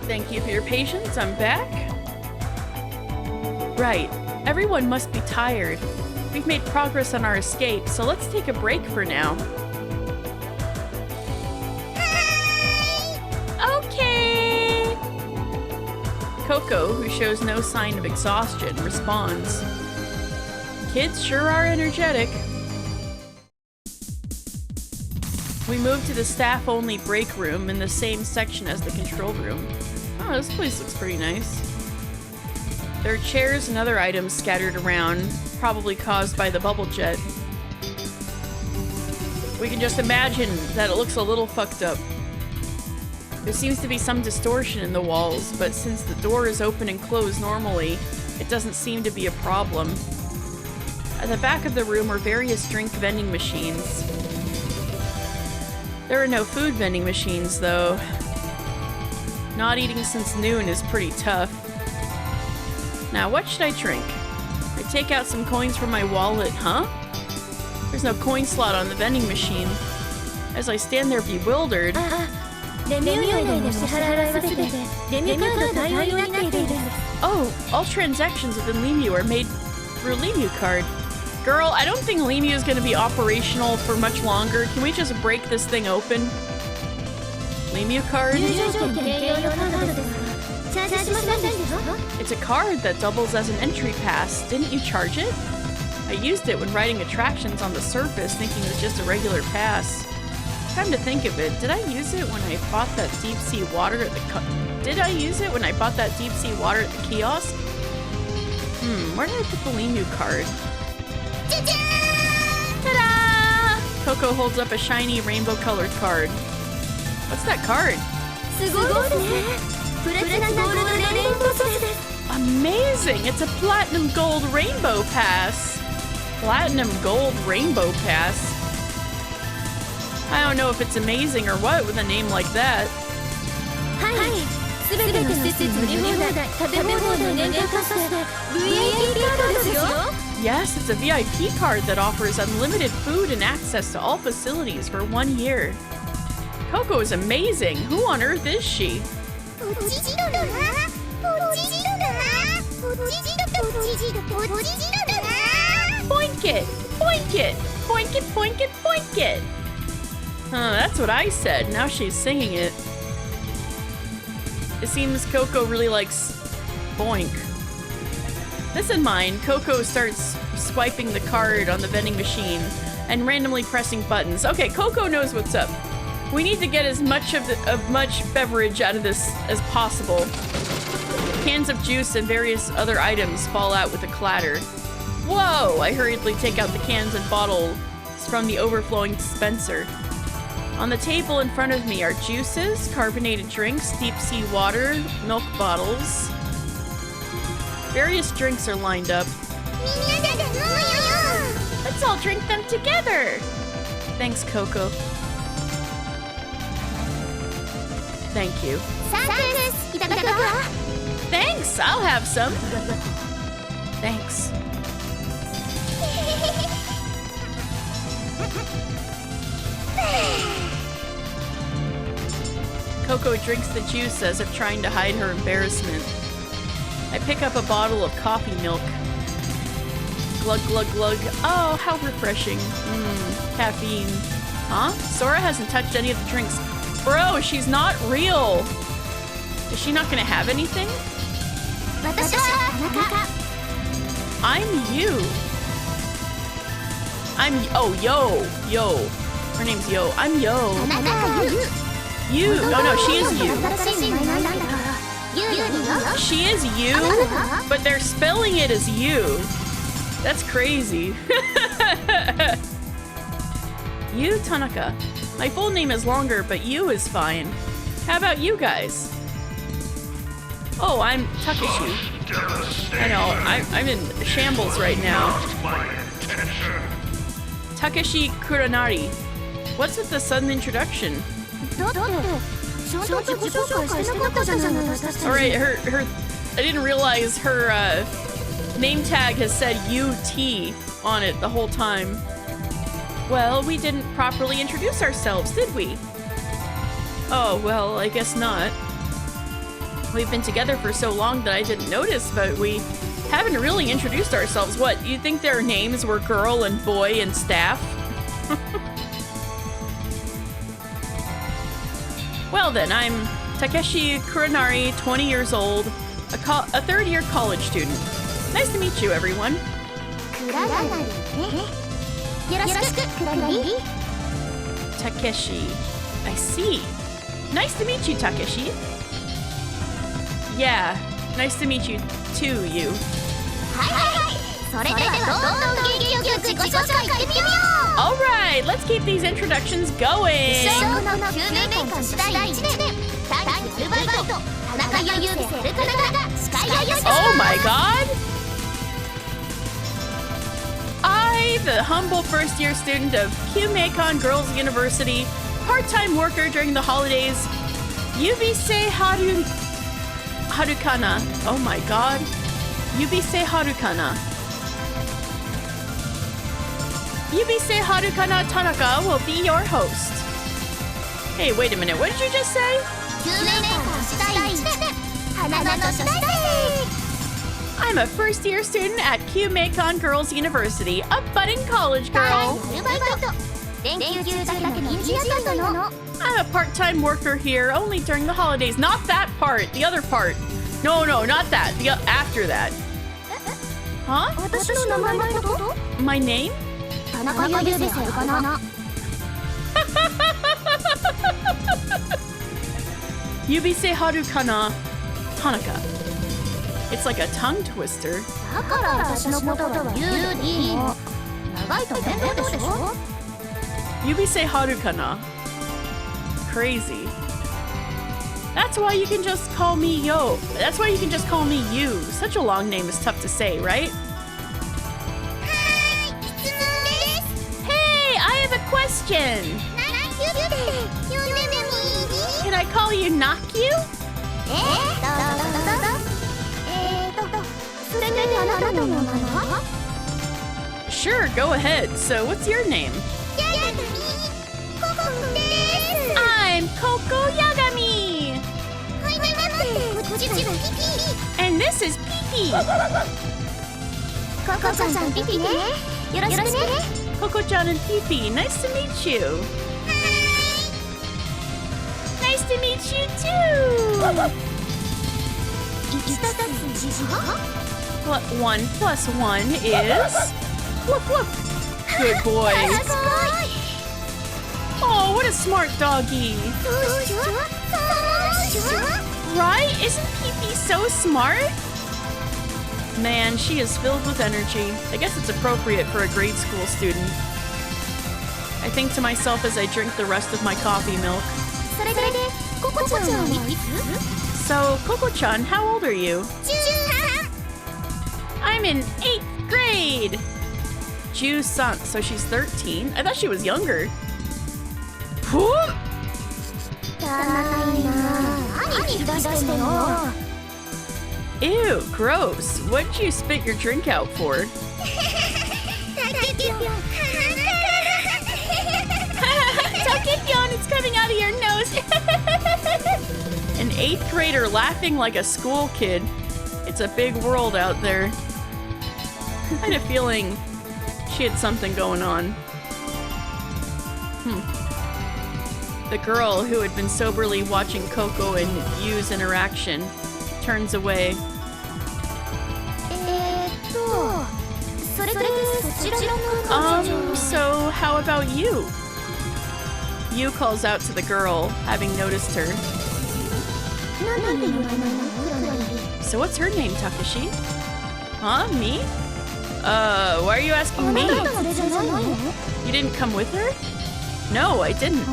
Thank you for your patience. I'm back. Right. Everyone must be tired. We've made progress on our escape, so let's take a break for now. Okay. Coco, who shows no sign of exhaustion, responds. Kids sure are energetic. We move to the staff-only break room in the same section as the control room. Oh, this place looks pretty nice. There are chairs and other items scattered around, probably caused by the bubble jet. We can just imagine that it looks a little fucked up. There seems to be some distortion in the walls, but since the door is open and closed normally, it doesn't seem to be a problem. At the back of the room are various drink vending machines. There are no food vending machines, though. Not eating since noon is pretty tough. Now, what should I drink? I take out some coins from my wallet, huh? There's no coin slot on the vending machine. As I stand there bewildered... Oh, all transactions within Lemu are made through Lemu card. Girl, I don't think Lemu is going to be operational for much longer. Can we just break this thing open? Lemu card? It's a card that doubles as an entry pass. Didn't you charge it? I used it when riding attractions on the surface, thinking it was just a regular pass. Time to think of it. Did I use it when I bought that deep sea water at the kiosk? Where did I put the Lemu card? Ta-da! Coco holds up a shiny rainbow-colored card. What's that card? Amazing! It's a platinum gold rainbow pass. Platinum gold rainbow pass. I don't know if it's amazing or what with a name like that. Yes, it's a VIP card that offers unlimited food and access to all facilities for 1 year. Coco is amazing. Who on earth is she? Boink it! Boink it! Boink it, boink it, boink it! That's what I said. Now she's singing it. It seems Coco really likes boink. This in mind, Coco starts swiping the card on the vending machine and randomly pressing buttons. Okay, Coco knows what's up. We need to get as much much beverage out of this as possible. Cans of juice and various other items fall out with a clatter. Whoa! I hurriedly take out the cans and bottles from the overflowing dispenser. On the table in front of me are juices, carbonated drinks, deep sea water, milk bottles. Various drinks are lined up. Let's all drink them together! Thanks, Coco. Thank you. Thanks! I'll have some. Thanks. Coco drinks the juice as if trying to hide her embarrassment. I pick up a bottle of coffee milk. Glug, glug, glug. Oh, how refreshing. Caffeine. Huh? Sora hasn't touched any of the drinks. Bro, she's not real. Is she not gonna have anything? I'm you. Oh, Yo. Her name's Yo. I'm Yo. You. Oh no, she is you. She is you, but they're spelling it as you. That's crazy. You, Tanaka. My full name is longer, but you is fine. How about you guys? Oh, I'm Takeshi. I know, I'm in shambles right now. Takeshi Kuranari. What's with the sudden introduction? Alright, her I didn't realize her name tag has said UT on it the whole time. Well, we didn't properly introduce ourselves, did we? Oh, well, I guess not. We've been together for so long that I didn't notice, but we haven't really introduced ourselves. What, you think their names were girl and boy and staff? Well then, I'm Takeshi Kuranari, 20 years old, a third-year college student. Nice to meet you, everyone. Takeshi. I see. Nice to meet you, Takeshi. Yeah, nice to meet you too, you. Alright, let's keep these introductions going. Oh my god! I, the humble first-year student of Kyumeikon Girls University, part-time worker during the holidays, Yubise Harukana. Oh my god. Yubise Harukana. Yubise Harukana Tanaka will be your host. Hey, wait a minute. What did you just say? I'm a first-year student at Kyumeikon Girls University, a budding college girl. I'm a part-time worker here, only during the holidays. Not that part, the other part. No, not that. The after that. Huh? My name? Yubise Harukana Tanaka. It's like a tongue twister. Yubise Harukana. Crazy. That's why you can just call me Yo. That's why you can just call me you. Such a long name is tough to say, right? Hey, I have a question. Can I call you Nakyu? Sure, go ahead. So, what's your name? I'm Koko Yagami. And this is Pipi. Koko-chan and Pipi, nice to meet you. Nice to meet you too. 1 plus 1 is... Woof woof. Good boy. Oh, what a smart doggy. Right? Isn't Pee-Pee so smart? Man, she is filled with energy. I guess it's appropriate for a grade school student. I think to myself as I drink the rest of my coffee milk. So, Koko-chan, how old are you? I'm in 8th grade. Ju-san, so she's 13? I thought she was younger. Ew, gross. What did you spit your drink out for? Takekyon, it's coming out of your nose. An 8th grader laughing like a school kid. It's a big world out there. I had a feeling she had something going on. The girl who had been soberly watching Coco and Yu's interaction turns away. So how about you? Yu calls out to the girl, having noticed her. So what's her name, Takeshi? Huh? Me? Why are you asking me? You didn't come with her? No, I didn't.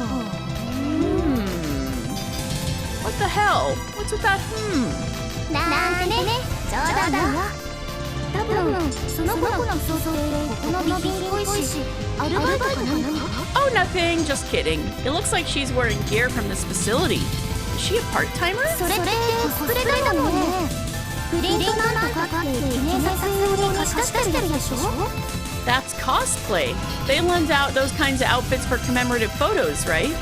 What the hell? What's with that Oh, nothing. Just kidding. It looks like she's wearing gear from this facility. Is she a part-timer? That's cosplay. They lend out those kinds of outfits for commemorative photos, right?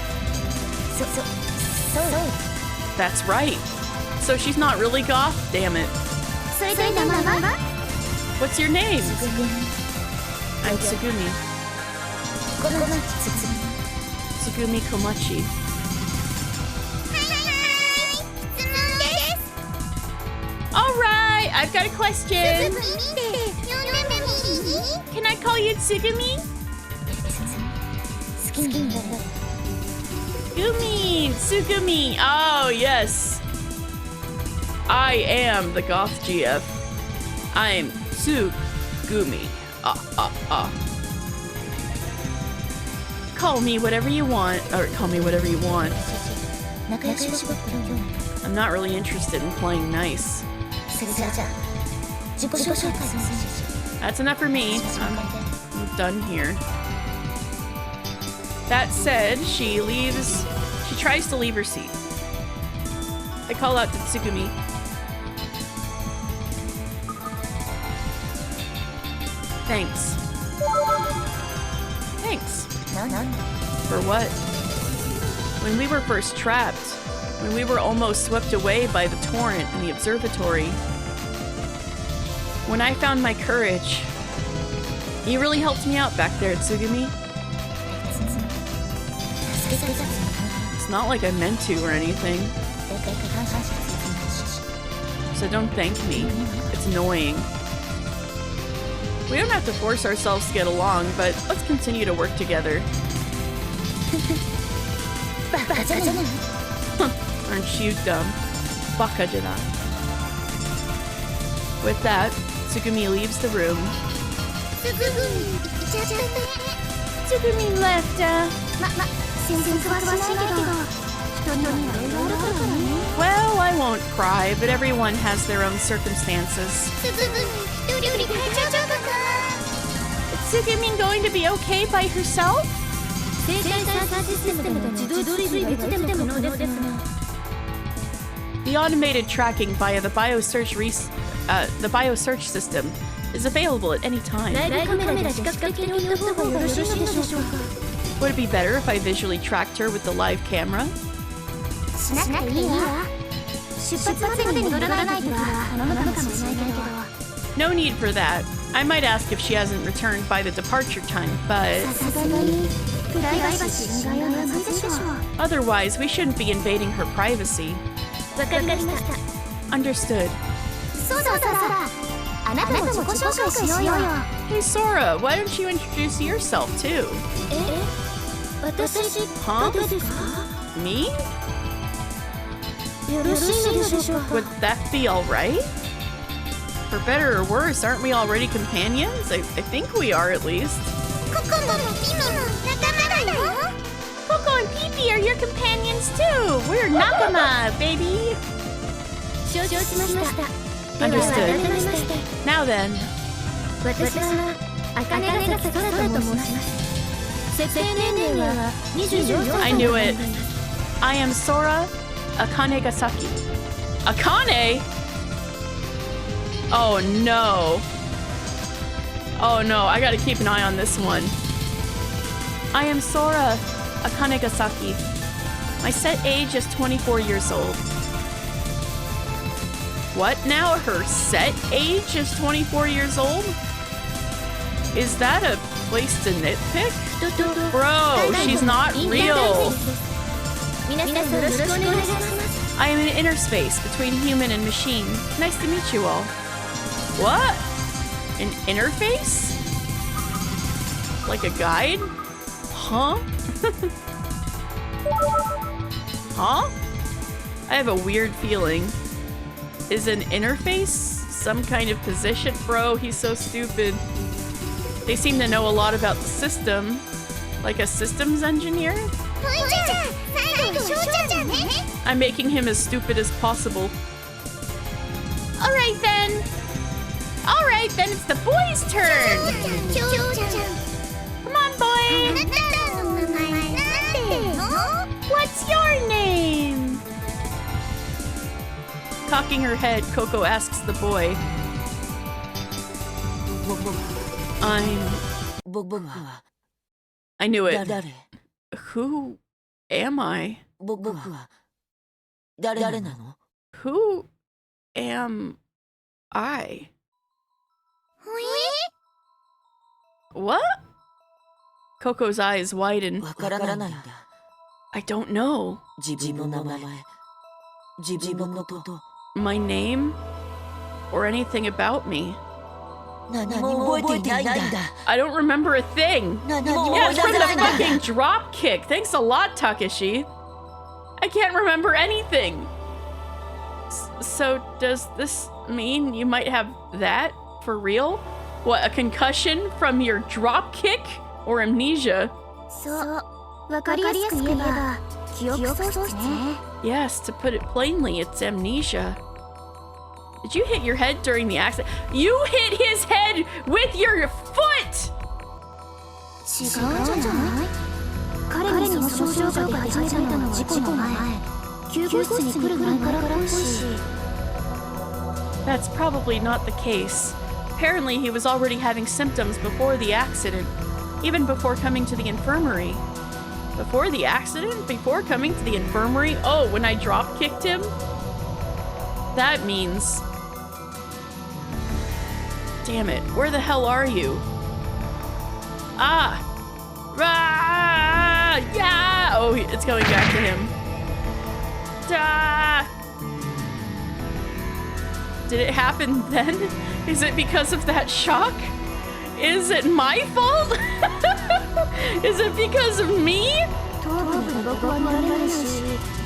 That's right. So she's not really goth? Damn it. それで名前は What's your name? I'm Tsugumi. この町 Tsugumi Komachi. Alright, I've got a question. Can I call you Tsugumi? Tsugumi! Tsugumi! Oh, yes. I am the goth GF. I'm Tsugumi. Call me whatever you want, or call me whatever you want. I'm not really interested in playing nice. That's enough for me. I'm done here. That said, she tries to leave her seat. I call out to Tsugumi. Thanks. Thanks. For what? When we were first trapped, when we were almost swept away by the torrent in the observatory, when I found my courage, you really helped me out back there, Tsugumi. It's not like I meant to or anything. So don't thank me. It's annoying. We don't have to force ourselves to get along, but let's continue to work together. Aren't you dumb? Bakajana. With that, Tsugumi leaves the room. Tsugumi left, Well, I won't cry, but everyone has their own circumstances. Is Tsugumi going to be okay by herself? The automated tracking via the biosearch system is available at any time. Would it be better if I visually tracked her with the live camera? No need for that. I might ask if she hasn't returned by the departure time, but... Otherwise, we shouldn't be invading her privacy. Understood. Hey Sora, why don't you introduce yourself too? Huh? Me? Would that be alright? For better or worse, aren't we already companions? I think we are at least. Coco and Pipi are your companions too! We're Nakama, baby! Understood. Now then. I knew it. I am Sora Akanegasaki. Akane? Oh no. Oh no, I gotta keep an eye on this one. I am Sora Akanegasaki. My set age is 24 years old. What now? Her set age is 24 years old? Is that a place to nitpick? Bro, she's not real. I am an interspace between human and machine. Nice to meet you all. What? An interface? Like a guide? Huh? Huh? I have a weird feeling. Is an interface some kind of position? Bro, he's so stupid. They seem to know a lot about the system. Like a systems engineer? I'm making him as stupid as possible. Alright then, it's the boys' turn! Come on, boy! What's your name? Cocking her head, Coco asks the boy. I knew it. Who am I? Who am I? What? Coco's eyes widen. わからないんだ。 I don't know. 自分の名前、自分のこと、 My name? Or anything about me. 何も覚えていないんだ。 I don't remember a thing. 何も Yeah, 思い it's 出 from せ the ないんだ。 fucking drop kick. Thanks a lot, Takeshi. I can't remember anything. So does this mean you might have that for real? What, a concussion from your drop kick? Or amnesia? そう、わかりやすく言えば記憶喪失ね。 Yes, to put it plainly, it's amnesia. Did you hit your head during the accident? You hit his head with your foot! 違うんじゃない？彼にその症状が出始めたのは事故の前、救護室に来る前からっぽいし。 That's probably not the case. Apparently, he was already having symptoms before the accident, even before coming to the infirmary. Before the accident? Before coming to the infirmary? Oh, when I drop kicked him? That means... Damn it, where the hell are you? Ah! Ah! Yeah! Oh, it's going back to him. Ah! Did it happen then? Is it because of that shock? Is it my fault? Is it because of me? 頭部に打撲は見られないし、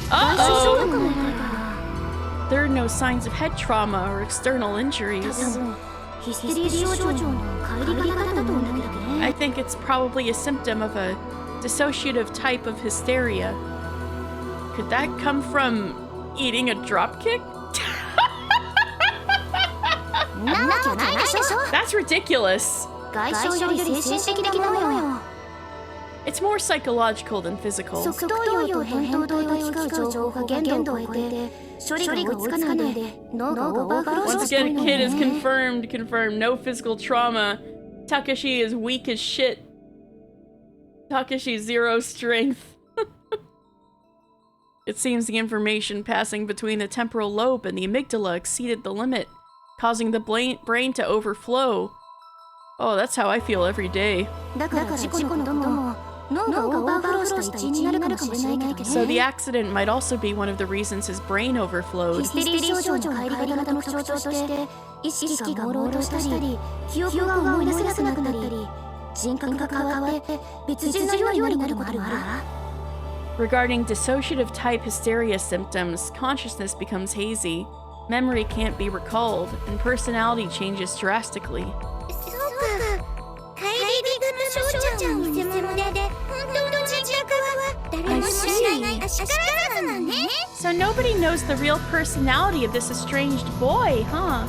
外傷症とかもないから。 There are no signs of head trauma or external 多 injuries. 分ヒステリー症状の帰り方だと思うんだけどね。 I think it's probably a symptom of a dissociative type of hysteria. Could that come from eating a dropkick? なわけないでしょ。 That's ridiculous. 外傷より精神的なものよ。 It's more psychological than physical. 側頭葉と扁桃体が使う情報が限度を超えて処理が追いつかないで脳がオーバーフロー Once してる again, の kid is ね。 confirmed. No physical trauma. Takeshi is weak as shit. Takeshi zero strength. It seems the information passing between the temporal lobe and the amygdala exceeded the limit, causing the brain to overflow. Oh, that's how I feel every day. だから事故のことも脳がオーバーフローした一因になるかもしれないけどね。 So the accident might also be one of the reasons his brain ヒ overflowed. ステリー症状の帰り方の特徴として意識が朦朧としたり記憶が思い出せなくなったり人格が変わって別人のようになることもあるわ。 Regarding dissociative type hysteria symptoms, consciousness becomes hazy, memory can't be recalled, and personality changes drastically. そうか。帰り方の症状の偽物で本当の人格は誰も知らない足からなのね。 So nobody knows the real personality of this estranged boy, huh?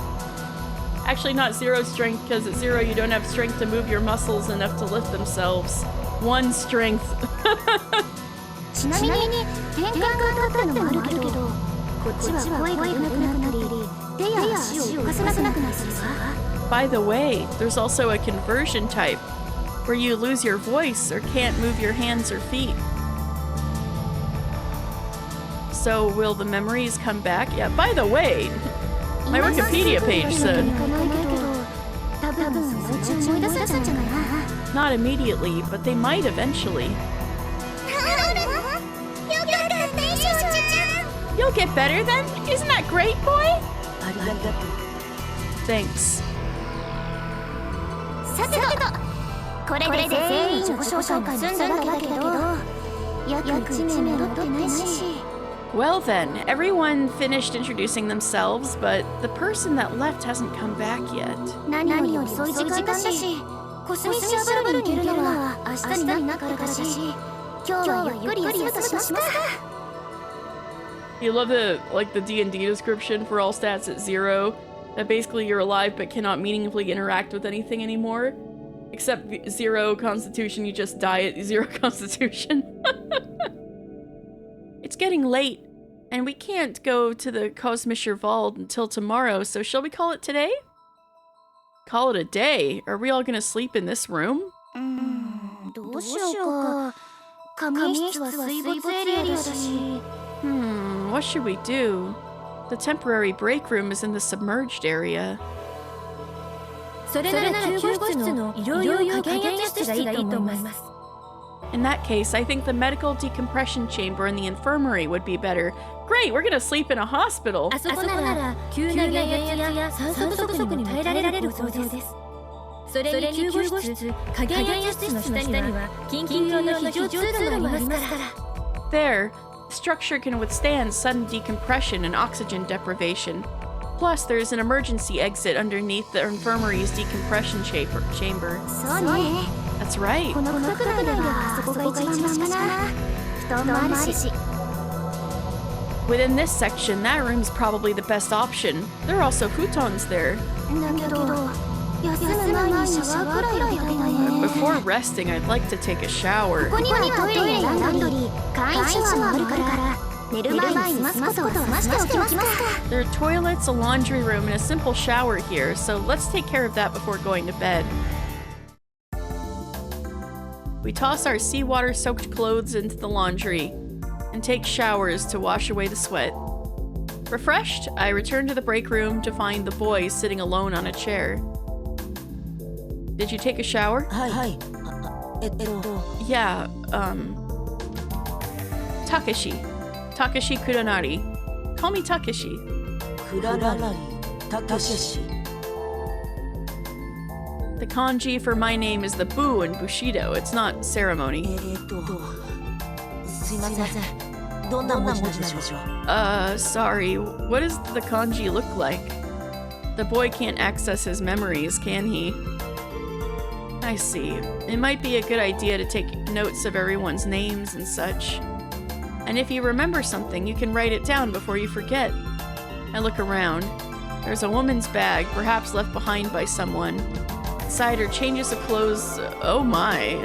Actually, not zero strength, because at zero you don't have strength to move your muscles enough to lift themselves. One strength. ちなみに変換が当たったのもあるけど、こっちは声が出なくなったり、手や足を動かせなくなったりするわ。 By the way, there's also a conversion type, where you lose your voice or can't move your hands or feet. So will the memories come back? Yeah, by the way, my Wikipedia page said, 多分そのうち思い出せるんじゃないかな。 not immediately, but they might eventually. You'll get better then? Isn't that great, boy? ありがとう。 Thanks. さてと、これで全員自己紹介済んだわけだけど、約1名戻ってないし。 Well then, everyone finished introducing themselves, but the person that left hasn't come back yet. 何より遅い時間だし、コスミシアバルに行けるのは明日になってからだし、今日はゆっくり休むとしますか。 You love the D&D description for all stats at 0. That basically you're alive but cannot meaningfully interact with anything anymore. Except 0 constitution, you just die at 0 constitution. It's getting late, and we can't go to the Cosmischer Vault until tomorrow, so shall we call it today? Call it a day? Are we all gonna sleep in this room? どうしようか。仮眠室は水没エリアだし。 What should we do? The temporary break room is in the submerged area. それなら救護室の医療用加減圧室がいいと思います。 In that case, I think the medical decompression chamber in the infirmary would be better. Great, we're gonna sleep in a hospital. あそこなら急な減圧や酸素不足にも耐えられる構造です。それに救護室、加減圧室の下には緊急用の非常通路もありますから。 There, the structure can withstand sudden decompression and oxygen deprivation. Plus, there's an emergency exit underneath the infirmary's decompression chamber. そうね。 That's right. この角度ではあそこが一番かな。布団もあるし。 Within this section, that room's probably the best option. There are also futons there. だけど、休む前にシャワーくらい浴びたいね。 Before resting, I'd like to take a shower. ここにはトイレやランドリー、簡易シャワーもあるから、寝る前に済ますことを済ましておきますか。 There are toilets, a laundry room, and a simple shower here, so let's take care of that before going to bed. We toss our seawater-soaked clothes into the laundry and take showers to wash away the sweat. Refreshed, I return to the break room to find the boy sitting alone on a chair. Did you take a shower? はい。Yeah, Takeshi. Takeshi Kuranari. Call me Takeshi. クララリ、たけし。 The kanji for my name is the bu in Bushido. It's not ceremony. すいません。どんな文字でしょう。 Sorry. What does the kanji look like? The boy can't access his memories, can he? I see. It might be a good idea to take notes of everyone's names and such. And if you remember something, you can write it down before you forget. I look around. There's a woman's bag, perhaps left behind by someone. Inside are changes of clothes. Oh my.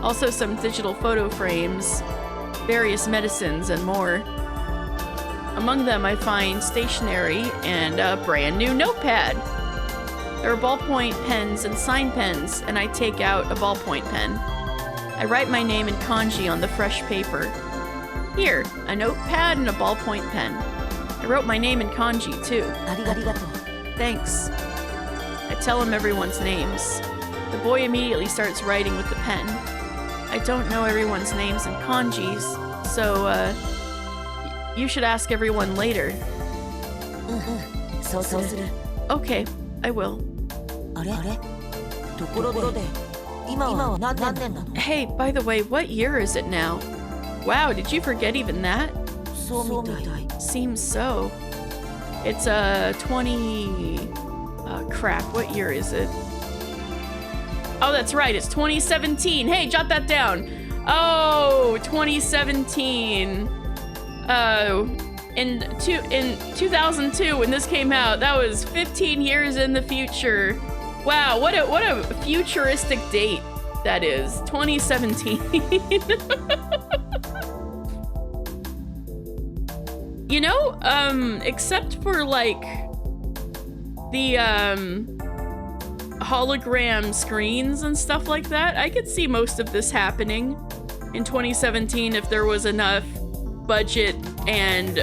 Also some digital photo frames, various medicines, and more. Among them, I find stationery and a brand new notepad. There are ballpoint pens and sign pens, and I take out a ballpoint pen. I write my name in kanji on the fresh paper. Here, a notepad and a ballpoint pen. I wrote my name in kanji, too. ありがとう。 Thanks. I tell him everyone's names. The boy immediately starts writing with the pen. I don't know everyone's names in kanjis, so, you should ask everyone later. そうする。 Okay, I will. あれところで、今は何年なの？ Hey, by the way, what year is it now? Wow, did you forget even that? そうみたい。 Seems so. It's 20... crap, what year is it? Oh, that's right, it's 2017. Hey, jot that down. Oh, 2017. In 2002, when this came out, that was 15 years in the future. Wow, what a futuristic date that is. 2017. You know, except for like the hologram screens and stuff like that, I could see most of this happening in 2017 if there was enough budget and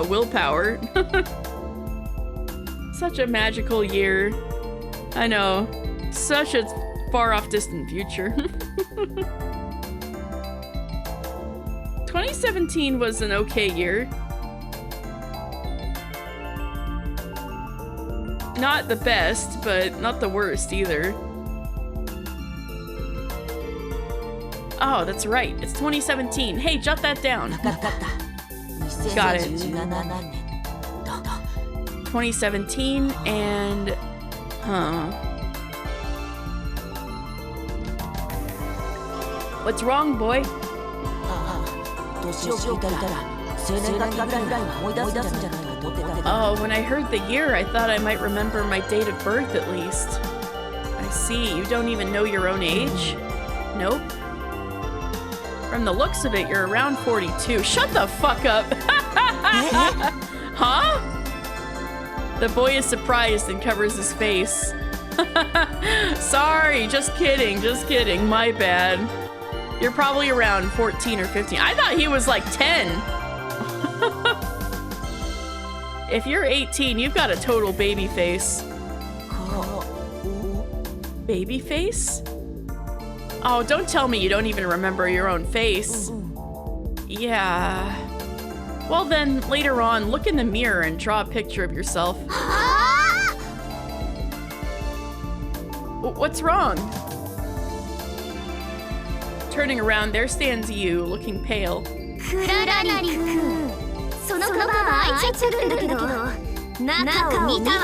willpower. Such a magical year. I know, such a far off distant future. 2017 was an okay year. Not the best, but not the worst either. Oh, that's right. It's 2017. Hey, jot that down. Got it. 2017 and... Huh. What's wrong, boy? 年を聞いたら生年月日ぐらいは思い出すんじゃないかと思ってたけど。 Oh, when I heard the year, I thought I might remember my date of birth at least. I see. You don't even know your own age? Nope. From the looks of it, you're around 42. Shut the fuck up! Huh? The boy is surprised and covers his face. Sorry, just kidding, my bad. You're probably around 14 or 15. I thought he was like 10. If you're 18, you've got a total baby face. Baby face? Oh, don't tell me you don't even remember your own face. Yeah. Well then, later on, look in the mirror and draw a picture of yourself. What's wrong? Turning around, there stands you, looking pale. I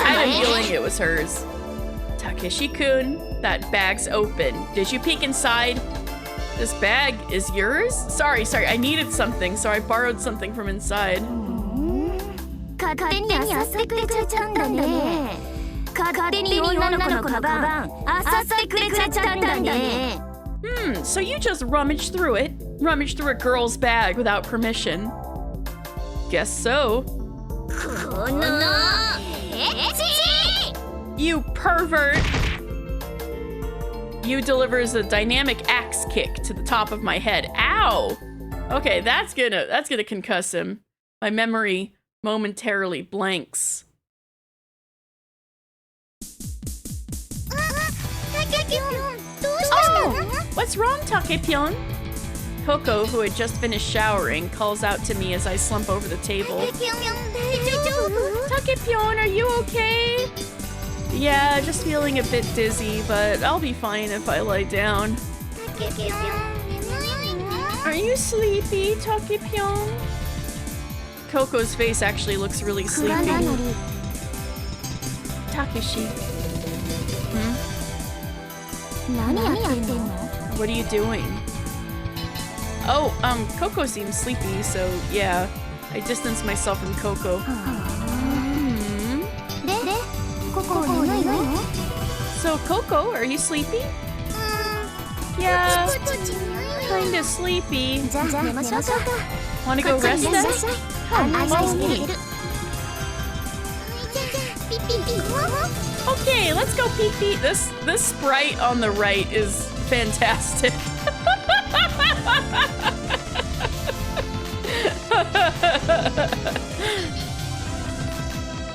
had a feeling it was hers. Takeshi-kun, that bag's open. Did you peek inside? This bag is yours? Sorry, I needed something, so I borrowed something from inside. So you just rummaged through it? Rummaged through a girl's bag without permission? Guess so. You pervert! You delivers a dynamic axe kick to the top of my head. Ow! Okay, that's gonna concuss him. My memory momentarily blanks. Oh! What's wrong, Takepyeon? Coco, who had just finished showering, calls out to me as I slump over the table. Takepyeon, are you okay? Yeah, just feeling a bit dizzy, but I'll be fine if I lie down. Are you sleepy, Takepyeon? Coco's face actually looks really sleepy. Takeshi. What are you doing? Oh, Coco seems sleepy, so yeah. I distance myself from Coco. So, Coco, are you sleepy? Yeah, kinda sleepy. Wanna go rest then? Follow me. Okay, let's go pee-pee. This sprite on the right is fantastic.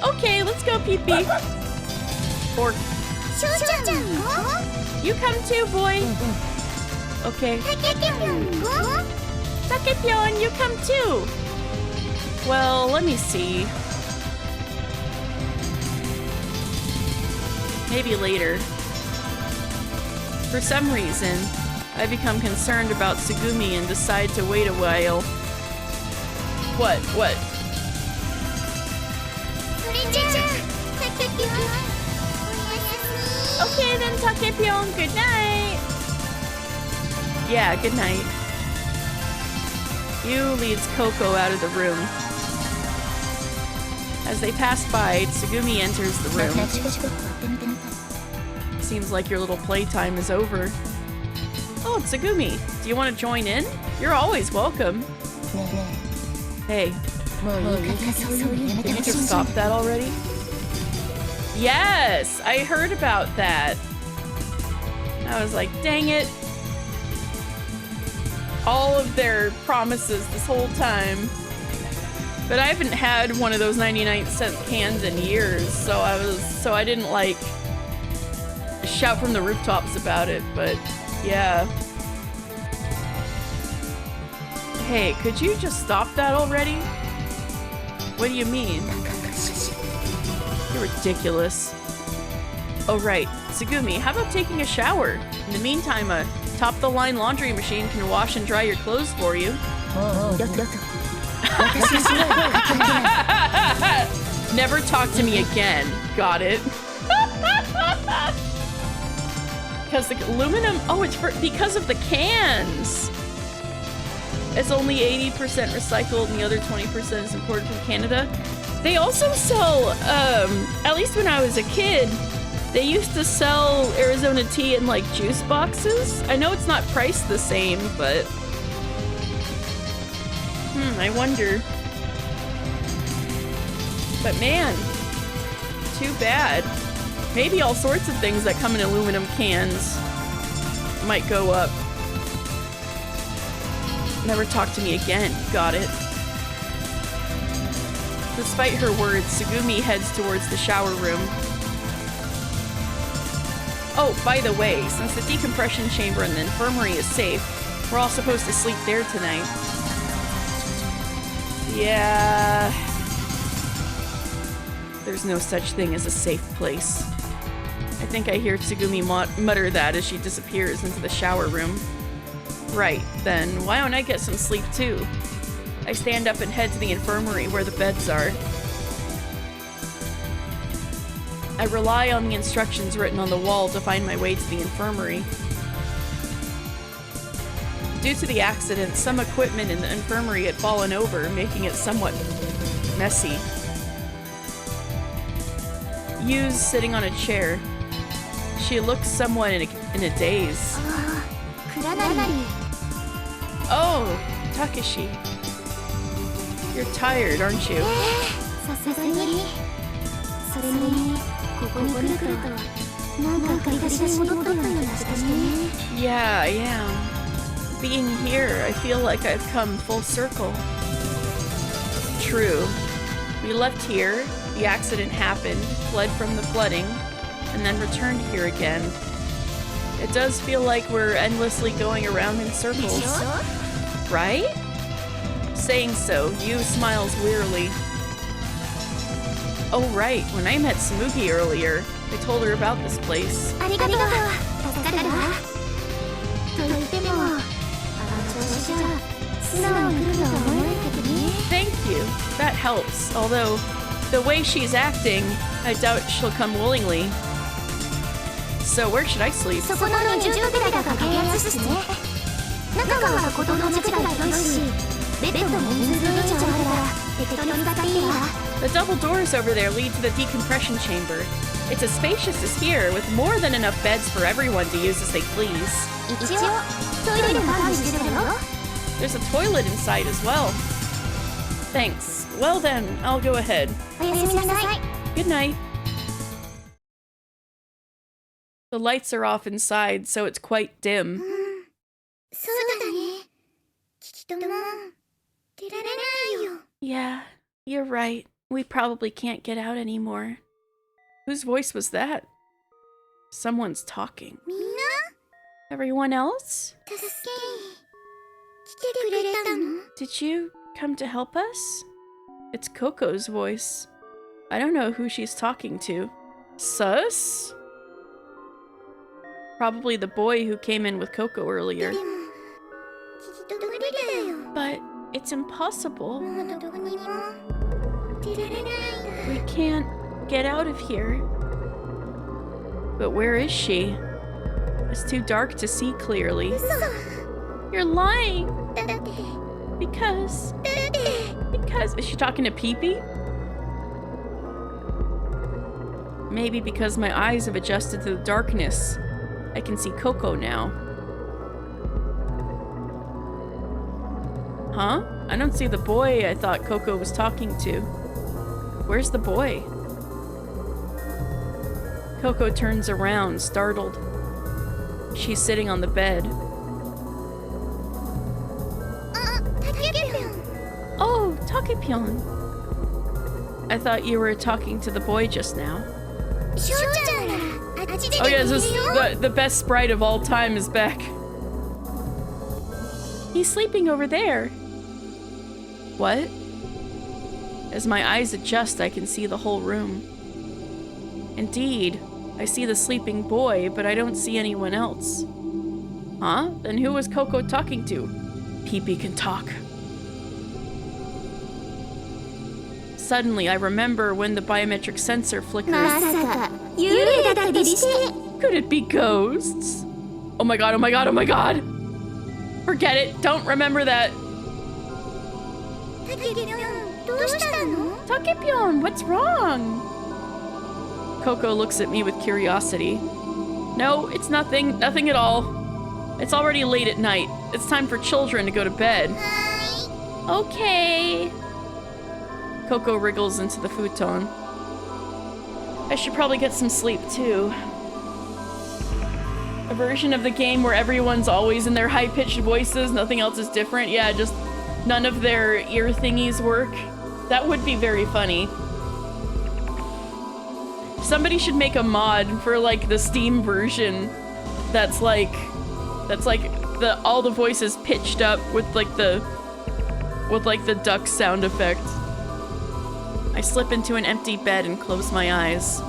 Okay, let's go pee-pee. Or you come too, boy. Okay. Takepyeon, you come too. Well, let me see. Maybe later. For some reason, I become concerned about Tsugumi and decide to wait a while. What? Okay then, Takepyeon, good night. Yeah, good night. Yu leads Coco out of the room. As they pass by, Tsugumi enters the room. Seems like your little playtime is over. Oh, Tsugumi, do you want to join in? You're always welcome. Hey, did you just stop that already? Yes, I heard about that. I was like, dang it. All of their promises this whole time. But I haven't had one of those 99-cent cans in years, so I didn't like shout from the rooftops about it, but yeah. Hey, could you just stop that already? What do you mean? You're ridiculous. Oh right, Tsugumi, how about taking a shower? In the meantime, a top-of-the-line laundry machine can wash and dry your clothes for you. Never talk to me again. Got it. Because the aluminum... Oh, it's because of the cans. It's only 80% recycled and the other 20% is imported from Canada. They also sell, at least when I was a kid, they used to sell Arizona tea in like juice boxes. I know it's not priced the same, but... I wonder. But man, too bad. Maybe all sorts of things that come in aluminum cans might go up. Never talk to me again. Got it. Despite her words, Tsugumi heads towards the shower room. Oh, by the way, since the decompression chamber in the infirmary is safe, we're all supposed to sleep there tonight. Yeah... There's no such thing as a safe place. I think I hear Tsugumi mutter that as she disappears into the shower room. Right, then why don't I get some sleep too? I stand up and head to the infirmary where the beds are. I rely on the instructions written on the wall to find my way to the infirmary. Due to the accident, some equipment in the infirmary had fallen over, making it somewhat messy. Yu's sitting on a chair. She looks somewhat in a daze. Oh, Takeshi. You're tired, aren't you? Yeah, I am. Being here, I feel like I've come full circle. True. We left here, the accident happened, fled from the flooding, and then returned here again. It does feel like we're endlessly going around in circles. Right? Saying so, Yu smiles wearily. Oh right, when I met Tsumugi earlier, I told her about this place. Thank you, that helps, although the way she's acting, I doubt she'll come willingly. So where should I sleep? The double doors over there lead to the decompression chamber. It's as spacious as here, with more than enough beds for everyone to use as they please. There's a toilet inside as well. Thanks. Well then, I'll go ahead. Good night. The lights are off inside, so it's quite dim. Yeah, you're right. We probably can't get out anymore. Whose voice was that? Someone's talking. Everyone else? Did you come to help us? It's Coco's voice. I don't know who she's talking to. Sus? Probably the boy who came in with Coco earlier. But it's impossible. We can't get out of here. But where is she? It's too dark to see clearly. You're lying! Because... Is she talking to Pee-Pee? Maybe because my eyes have adjusted to the darkness. I can see Coco now. Huh? I don't see the boy I thought Coco was talking to. Where's the boy? Coco turns around, startled. She's sitting on the bed. Oh, Takepyeon. I thought you were talking to the boy just now. Oh yeah, the best sprite of all time is back. He's sleeping over there. What? As my eyes adjust, I can see the whole room. Indeed, I see the sleeping boy, but I don't see anyone else. Huh? Then who was Coco talking to? Pee-Pee can talk. Suddenly, I remember when the biometric sensor flickered. Could it be ghosts? Oh my god, oh my god, oh my god! Forget it, don't remember that. Takepyeon, what's wrong? Coco looks at me with curiosity. No, it's nothing, nothing at all. It's already late at night. It's time for children to go to bed. Okay. Coco wriggles into the futon. I should probably get some sleep too. A version of the game where everyone's always in their high-pitched voices, nothing else is different. Yeah, just none of their ear thingies work. That would be very funny. Somebody should make a mod for like the Steam version that's like all the voices pitched up with like the duck sound effect. I slip into an empty bed and close my eyes.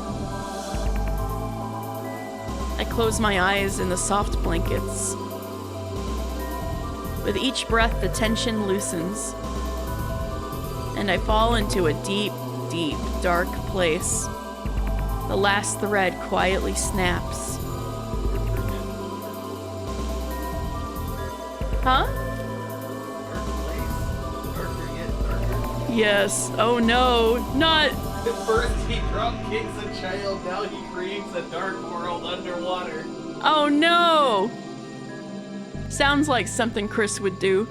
I close my eyes in the soft blankets. With each breath, the tension loosens, and I fall into a deep, deep, dark place. The last thread quietly snaps. Huh? Yes. Oh no, not. First he drop kicks a child, now he creates a dark world underwater. Oh no! Sounds like something Chris would do.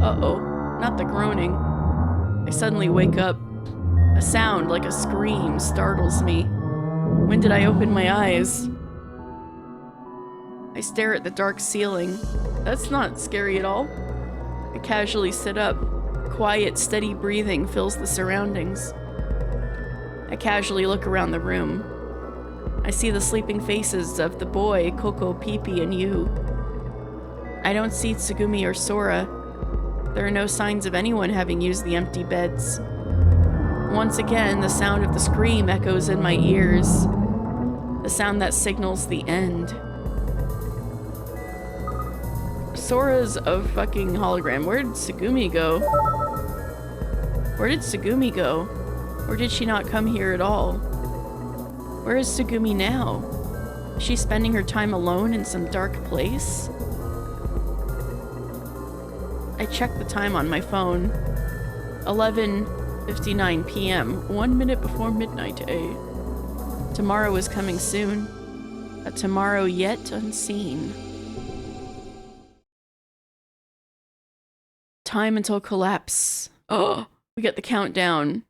Uh-oh, not the groaning. I suddenly wake up. A sound like a scream startles me. When did I open my eyes? I stare at the dark ceiling. That's not scary at all. I casually sit up. Quiet, steady breathing fills the surroundings. I casually look around the room. I see the sleeping faces of the boy, Coco, Pipi, and you. I don't see Tsugumi or Sora. There are no signs of anyone having used the empty beds. Once again, the sound of the scream echoes in my ears. The sound that signals the end. Sora's a fucking hologram. Where did Tsugumi go? Where did Tsugumi go? Or did she not come here at all? Where is Tsugumi now? Is she spending her time alone in some dark place? I check the time on my phone. 11:59 p.m. 1 minute before midnight, eh? Tomorrow is coming soon. A tomorrow yet unseen. Time until collapse. Oh, we get the countdown.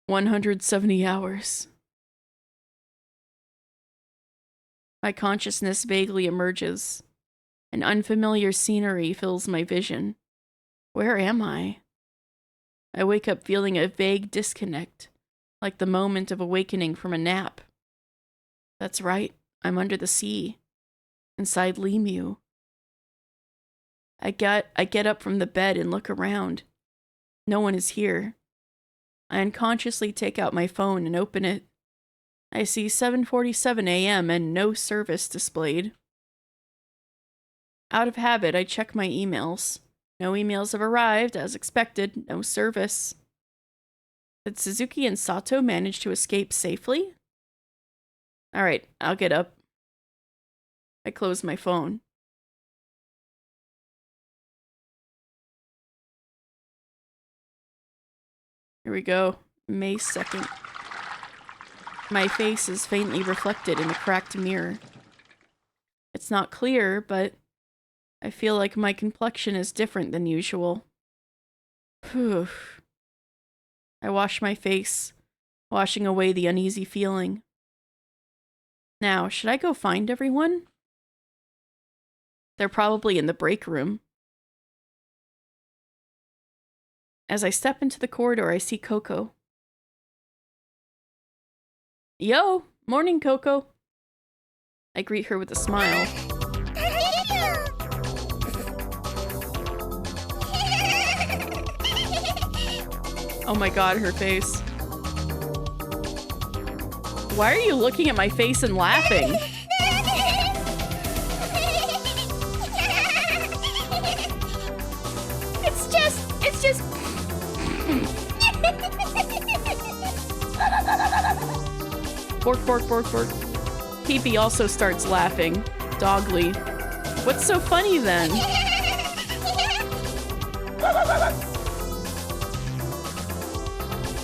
170 hours. My consciousness vaguely emerges. An unfamiliar scenery fills my vision. Where am I? I wake up feeling a vague disconnect, like the moment of awakening from a nap. That's right, I'm under the sea, inside Limu. I get up from the bed and look around. No one is here. I unconsciously take out my phone and open it. I see 7:47 a.m. and no service displayed. Out of habit, I check my emails. No emails have arrived, as expected, no service. Did Suzuki and Sato manage to escape safely? Alright, I'll get up. I close my phone. Here we go. May 2nd. My face is faintly reflected in a cracked mirror. It's not clear, but I feel like my complexion is different than usual. Phew. I wash my face, washing away the uneasy feeling. Now, should I go find everyone? They're probably in the break room. As I step into the corridor, I see Coco. Yo! Morning, Coco! I greet her with a smile. Oh my god, her face. Why are you looking at my face and laughing? It's just... Bork, bork, bork, bork. Pipi also starts laughing. Dogly. What's so funny then?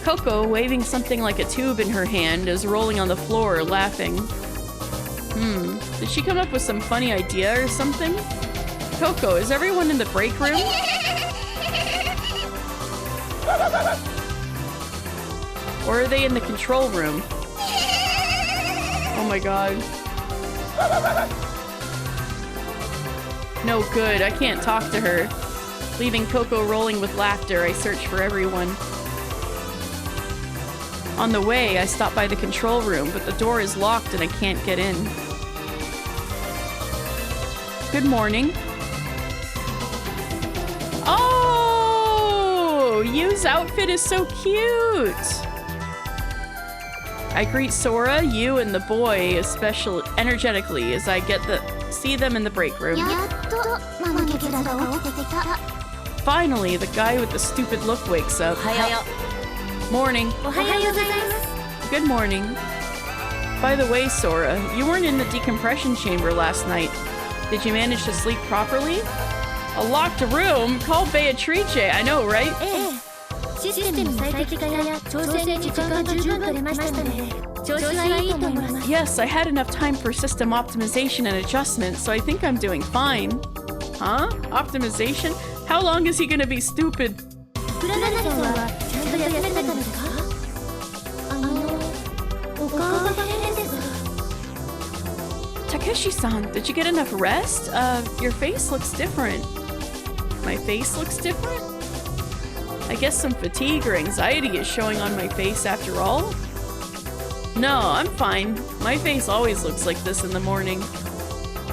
Coco, waving something like a tube in her hand, is rolling on the floor, laughing. Did she come up with some funny idea or something? Coco, is everyone in the break room? Or are they in the control room? Oh my god. No good. I can't talk to her. Leaving Coco rolling with laughter, I search for everyone. On the way, I stop by the control room, but the door is locked and I can't get in. Good morning. Oh! Yu's outfit is so cute! I greet Sora, Yu, and the boy especially energetically as I see them in the break room. Finally, the guy with the stupid look wakes up. Morning. Good morning. By the way, Sora, you weren't in the decompression chamber last night. Did you manage to sleep properly? A locked room? Call Beatrice, I know, right? Yes, I had enough time for system optimization and adjustment, so I think I'm doing fine. Huh? Optimization? How long is he gonna be stupid? Takeshi-san, did you get enough rest? Your face looks different. My face looks different? I guess some fatigue or anxiety is showing on my face after all? No, I'm fine. My face always looks like this in the morning.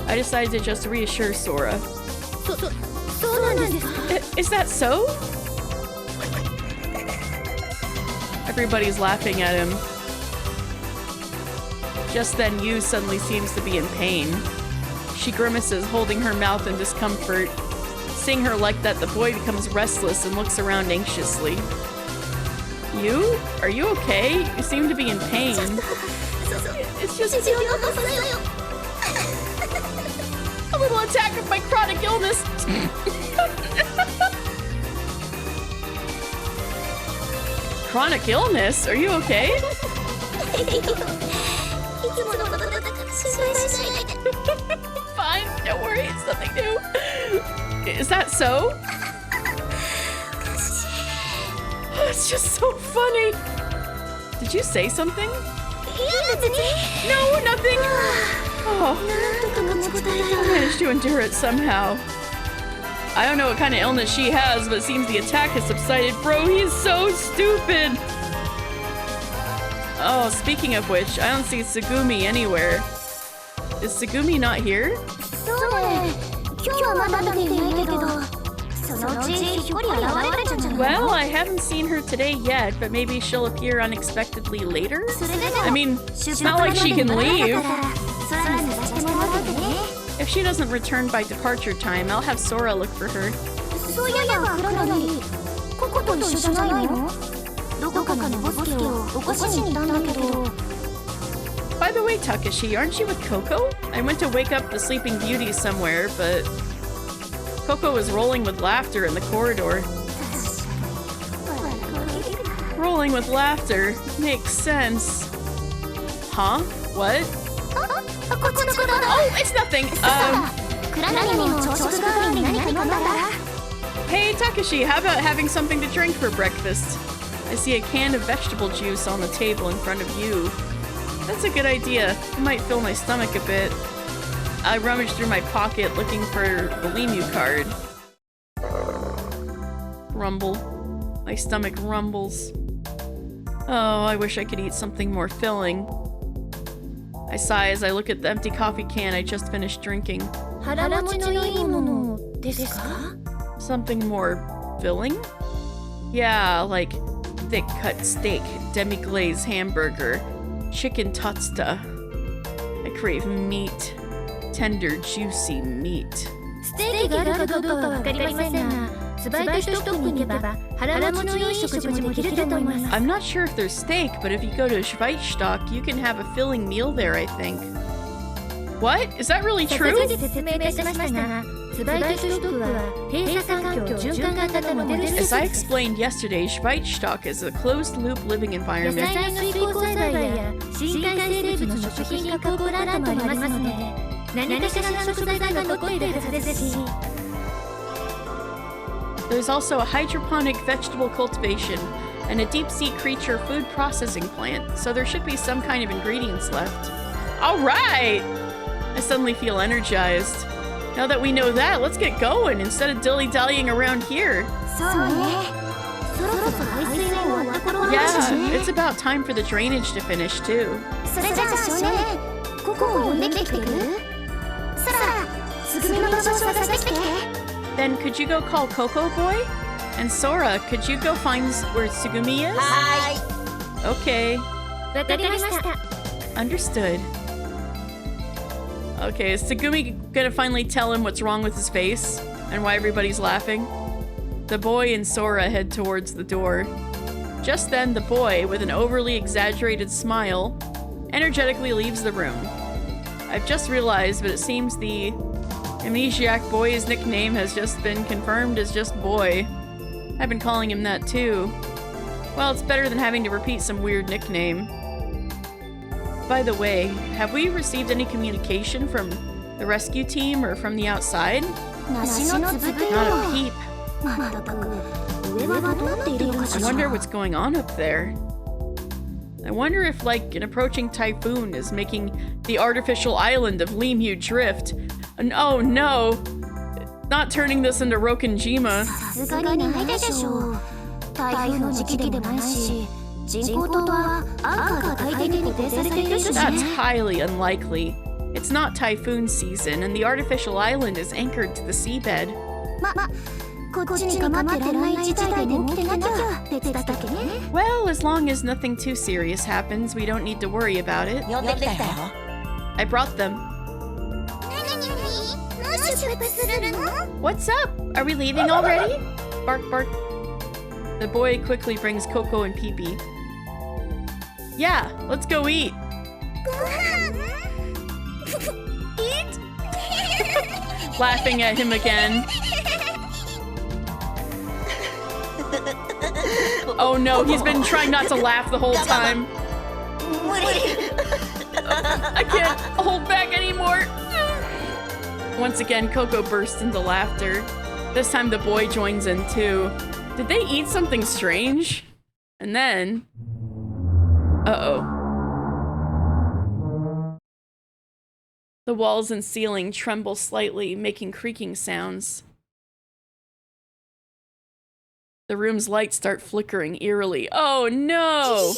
I decided to just reassure Sora. Is that so? Everybody's laughing at him. Just then, Yu suddenly seems to be in pain. She grimaces, holding her mouth in discomfort. Seeing her like that, the boy becomes restless and looks around anxiously. Yu? Are you okay? You seem to be in pain. It's just a little attack of my chronic illness. Chronic illness? Are you okay? Fine, don't worry, it's nothing new. Is that so? Oh, it's just so funny. Did you say something? No, nothing. Oh, I managed to endure it somehow. I don't know what kind of illness she has, but it seems the attack has subsided. Bro, he's so stupid. Oh, speaking of which, I don't see Tsugumi anywhere. Is Tsugumi not here? Well, I haven't seen her today yet, but maybe she'll appear unexpectedly later? I mean, it's not like she can leave. If she doesn't return by departure time, I'll have Sora look for her. By the way, Takeshi, aren't you with Coco? I went to wake up the Sleeping Beauty somewhere, but Coco was rolling with laughter in the corridor. Rolling with laughter makes sense. Huh? What? Oh, it's nothing. Hey, Takeshi, how about having something to drink for breakfast? I see a can of vegetable juice on the table in front of you. That's a good idea. It might fill my stomach a bit. I rummage through my pocket looking for the Limu card. Rumble. My stomach rumbles. Oh, I wish I could eat something more filling. I sigh as I look at the empty coffee can I just finished drinking. Something more filling? Yeah, like thick cut steak, demi-glaze hamburger, chicken tatsuta. I crave meat. Tender, juicy meat. I'm not sure if there's steak, but if you go to Schweizstock, you can have a filling meal there, I think. What? Is that really true? As I explained yesterday, Schweizstock is a closed-loop living environment. There's also a hydroponic vegetable cultivation and a deep-sea creature food processing plant, so there should be some kind of ingredients left. All right! I suddenly feel energized. Now that we know that, let's get going instead of dilly-dallying around here. そうね。そろそろ排水が終わった頃なんだし Yeah, ね。 it's about time for the drainage to finish too. それじゃあ少年、ここを呼んできてくれる？そら、すぐみの場所を探してきて。 Then could you go call Coco Boy? And Sora, could you go find where Tsugumi is? は Okay, わかりました。 understood. Okay, is Tsugumi gonna finally tell him what's wrong with his face and why everybody's laughing? The boy and Sora head towards the door. Just then, the boy, with an overly exaggerated smile, energetically leaves the room. I've just realized, but it seems the amnesiac boy's nickname has just been confirmed as just Boy. I've been calling him that too. Well, it's better than having to repeat some weird nickname. By the way, have we received any communication from the rescue team or from the outside? 梨のつぶてよ。 Not a peep. まったく、上はどうなっているのか I しら。 wonder what's going on up there. I wonder if, like, an approaching typhoon is making the artificial island of Lemhu drift. And oh no! Not turning this into Rokenjima. さすがにないでしょう。台風の時期でもないし、人工島はアンカーが海底に固定されているし That's ね。 highly unlikely. It's not typhoon season, and the artificial island is anchored to the seabed. こっちに構ってらんない事態でも起きてなきゃ別だったけね。 Well, as long as nothing too serious happens, we don't need to worry about it. 呼んできたよ。 I brought them. もう出発するの？ What's up? Are we leaving already? Bark, bark. The boy quickly brings Coco and Pee-Pee. Yeah, let's go eat. ご飯？ Eat? Laughing at him again. Oh no, he's been trying not to laugh the whole time. 無理。 I can't hold back anymore. Once again, Coco bursts into laughter. This time the boy joins in too. Did they eat something strange? And then... Uh-oh. The walls and ceiling tremble slightly, making creaking sounds. The room's lights start flickering eerily. Oh no!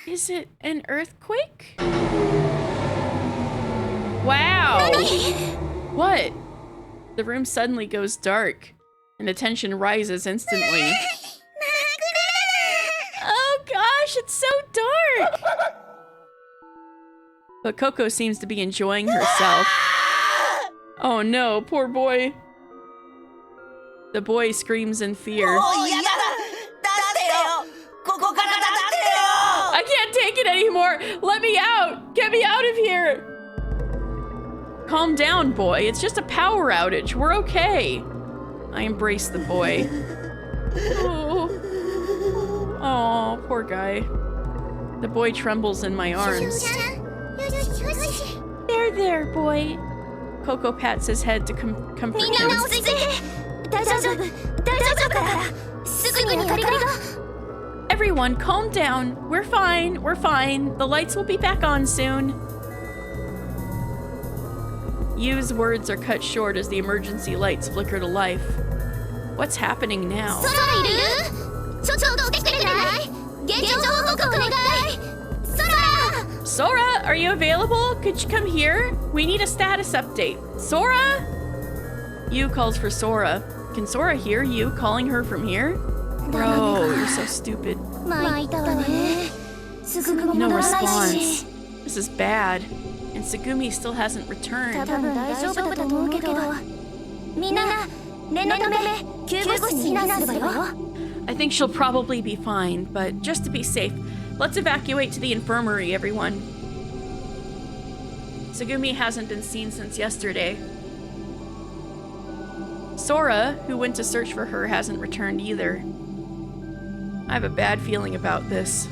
Is it an earthquake? Wow! What? The room suddenly goes dark, and the tension rises instantly. Oh gosh, it's so dark! But Coco seems to be enjoying herself. Oh no, poor boy. The boy screams in fear. もう嫌だ。出してよ。ここから出してよ。 I can't take it anymore! Let me out! Get me out of here! Calm down, boy. It's just a power outage. We're okay. I embrace the boy. Oh, poor guy. The boy trembles in my arms. There, boy. Coco pats his head to comfort みんな him. 落ち着いて。大丈夫からすぐに明かりが。 Everyone, calm down. We're fine. The lights will be back on soon. Yu's words are cut short as the emergency lights flicker to life. What's happening now? 空いる？ちょっと来てくれない？現状報告お願い。空！ Sora, are you available? Could you come here? We need a status update. Sora? Yu calls for Sora. Can Sora hear you calling her from here? Bro, you're so stupid. 参ったわね。すぐも No 戻らないし。 response. This is bad. And Tsugumi still hasn't returned. 多分大丈夫だと思うけど。みんな念のため救護室に避難するわよ。 I think she'll probably be fine, but just to be safe, let's evacuate to the infirmary, everyone. Tsugumi hasn't been seen since yesterday. Sora, who went to search for her, hasn't returned either. I have a bad feeling about this.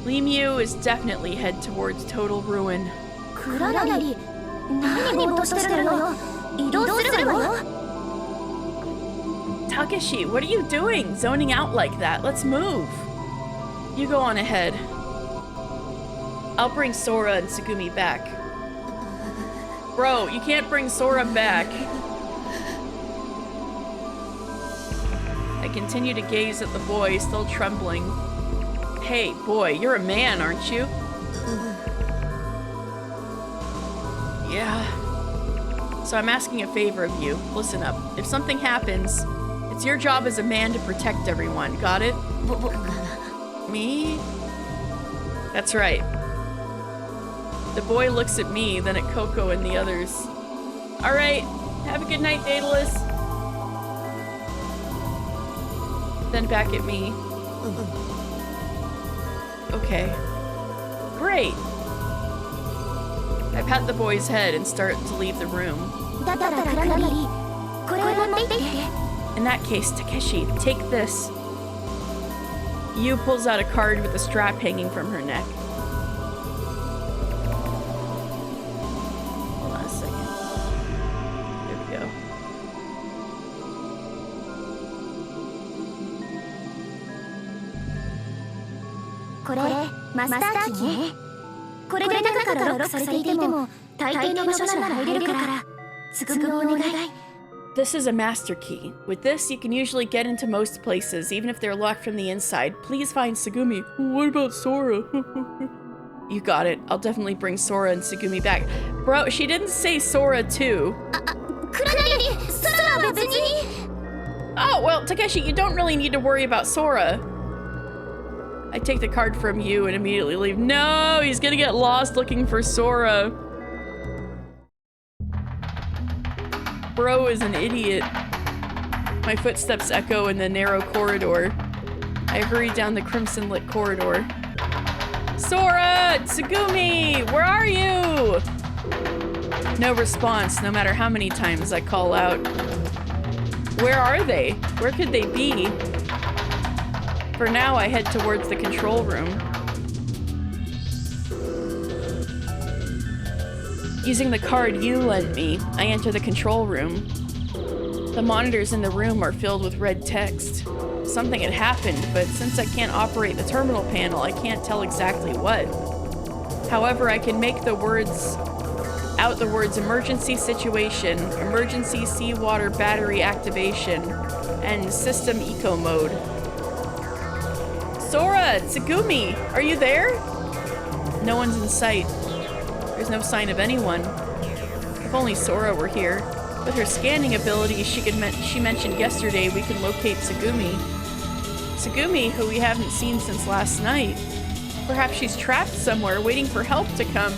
Lemhu is definitely head towards total ruin. クララリ、何ぼーっとしてるのよ。移動するわよ。 Takeshi, what are you doing? Zoning out like that. Let's move. You go on ahead. I'll bring Sora and Tsugumi back. Bro, you can't bring Sora back. I continue to gaze at the boy, still trembling. Hey, boy, you're a man, aren't you? Yeah. So I'm asking a favor of you. Listen up. If something happens, it's your job as a man to protect everyone. Got it? Me? That's right. The boy looks at me, then at Coco and the others. All right. Have a good night, Daedalus. Then back at me. Okay. Great. I pat the boy's head and start to leave the room. In that case, Takeshi, take this. Yu pulls out a card with a strap hanging from her neck. Hold on a second. There we go. This is a master key. With this, you can usually get into most places, even if they're locked from the inside. Please find Tsugumi. What about Sora? You got it. I'll definitely bring Sora and Tsugumi back. Bro, she didn't say Sora too. Oh, well, Takeshi, you don't really need to worry about Sora. I take the card from you and immediately leave. No, he's gonna get lost looking for Sora. Bro is an idiot. My footsteps echo in the narrow corridor. I hurry down the crimson-lit corridor. Sora! Tsugumi! Where are you? No response, no matter how many times I call out. Where are they? Where could they be? For now, I head towards the control room. Using the card you lent me, I enter the control room. The monitors in the room are filled with red text. Something had happened, but since I can't operate the terminal panel, I can't tell exactly what. However, I can make out the words emergency situation, emergency seawater battery activation, and system eco mode. Sora! Tsugumi! Are you there? No one's in sight. There's no sign of anyone. If only Sora were here. With her scanning ability she mentioned yesterday, we can locate Tsugumi. Tsugumi, who we haven't seen since last night. Perhaps she's trapped somewhere, waiting for help to come.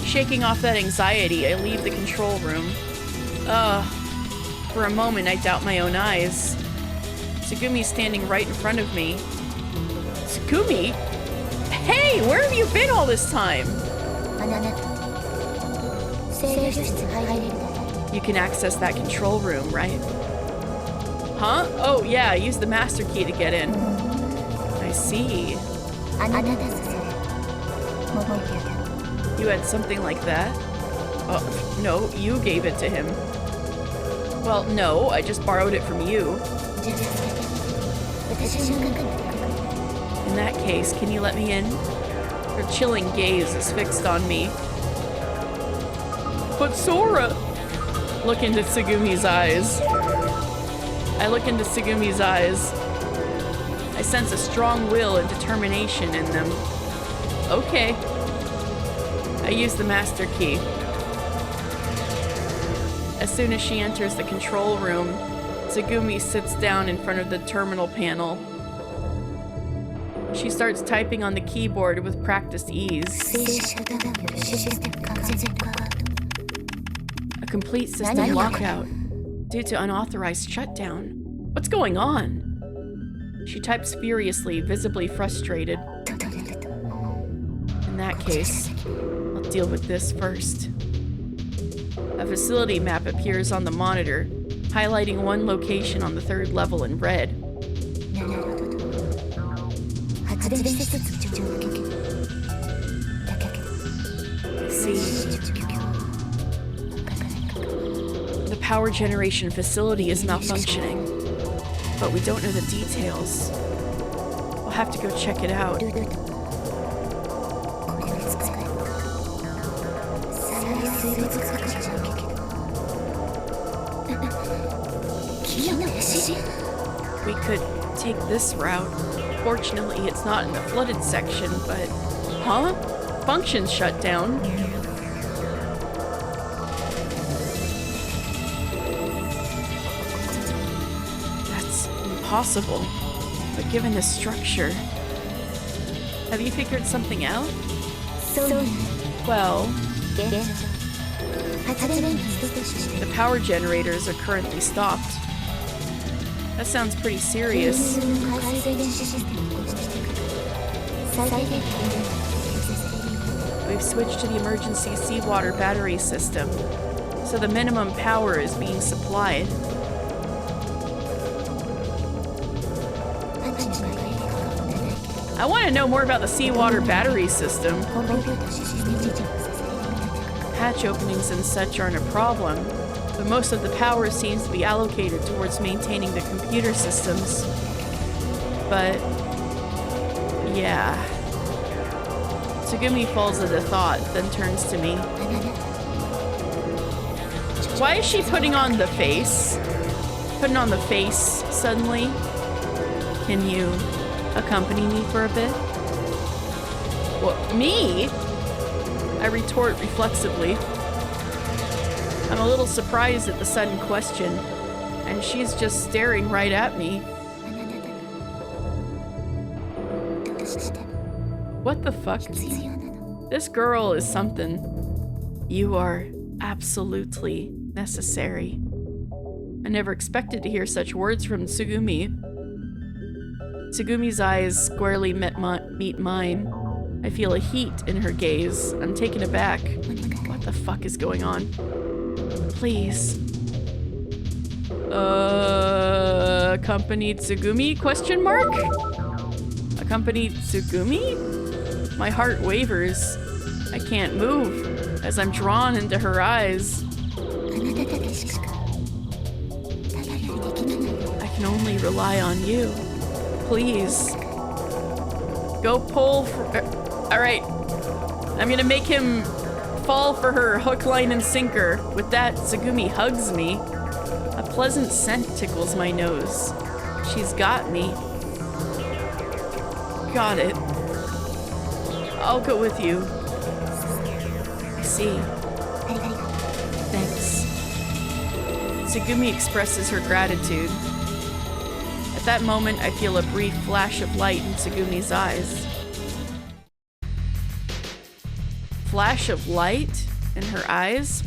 Shaking off that anxiety, I leave the control room. For a moment, I doubt my own eyes. Tsugumi's standing right in front of me. Tsugumi? Hey, where have you been all this time? You can access that control room, right? Huh? Oh, yeah, use the master key to get in. I see. You had something like that? Oh, no, you gave it to him. Well, no, I just borrowed it from you. In that case, can you let me in? Her chilling gaze is fixed on me. But Sora! Look into Tsugumi's eyes. I look into Tsugumi's eyes. I sense a strong will and determination in them. Okay. I use the master key. As soon as she enters the control room, Tsugumi sits down in front of the terminal panel. She starts typing on the keyboard with practiced ease. A complete system lockout due to unauthorized shutdown. What's going on? She types furiously, visibly frustrated. In that case, I'll deal with this first. A facility map appears on the monitor, highlighting one location on the 3rd level in red. See. The power generation facility is malfunctioning, but we don't know the details. We'll have to go check it out. 水没かかっちゃうけど木の石 We could take this route. Fortunately, it's not in the flooded section, but... Huh? Function's shut down. That's impossible. But given the structure... Have you figured something out? そうね Well, 現状発電機ストップして the power generators are currently stopped. That sounds pretty serious. 水の海水電子システムを構築してくる最大限の電力を調整させている We've switched to the emergency seawater battery system, so the minimum power is being supplied. パンチの概念がわからないけど I want to know more about the seawater battery system. コンピューターシステム事情を支えるみたいだ Hatch openings and such aren't a problem, but most of the power seems to be allocated towards maintaining the computer systems. But... yeah. Tsugumi falls at a thought, then turns to me. Why is she putting on the face? Putting on the face suddenly? Can you accompany me for a bit? What, me? I retort reflexively. I'm a little surprised at the sudden question, and she's just staring right at me. あなただとしても What the fuck? 必要なの This girl is something. You are absolutely necessary. I never expected to hear such words from Tsugumi. Tsugumi's eyes squarely meet mine. I feel a heat in her gaze. I'm taken aback. What the fuck is going on? Please. Accompanied Tsugumi? Question mark? Accompanied Tsugumi? My heart wavers. I can't move as I'm drawn into her eyes. あなただけしか頼りできないの I can only rely on you. Please. Go pull for... Alright. I'm gonna make him fall for her hook, line, and sinker. With that, Tsugumi hugs me. A pleasant scent tickles my nose. She's got me. Got it. I'll go with you. I see. ありがとう Thanks. Tsugumi expresses her gratitude. At that moment, I feel a brief flash of light in Tsugumi's eyes. Flash of light in her eyes?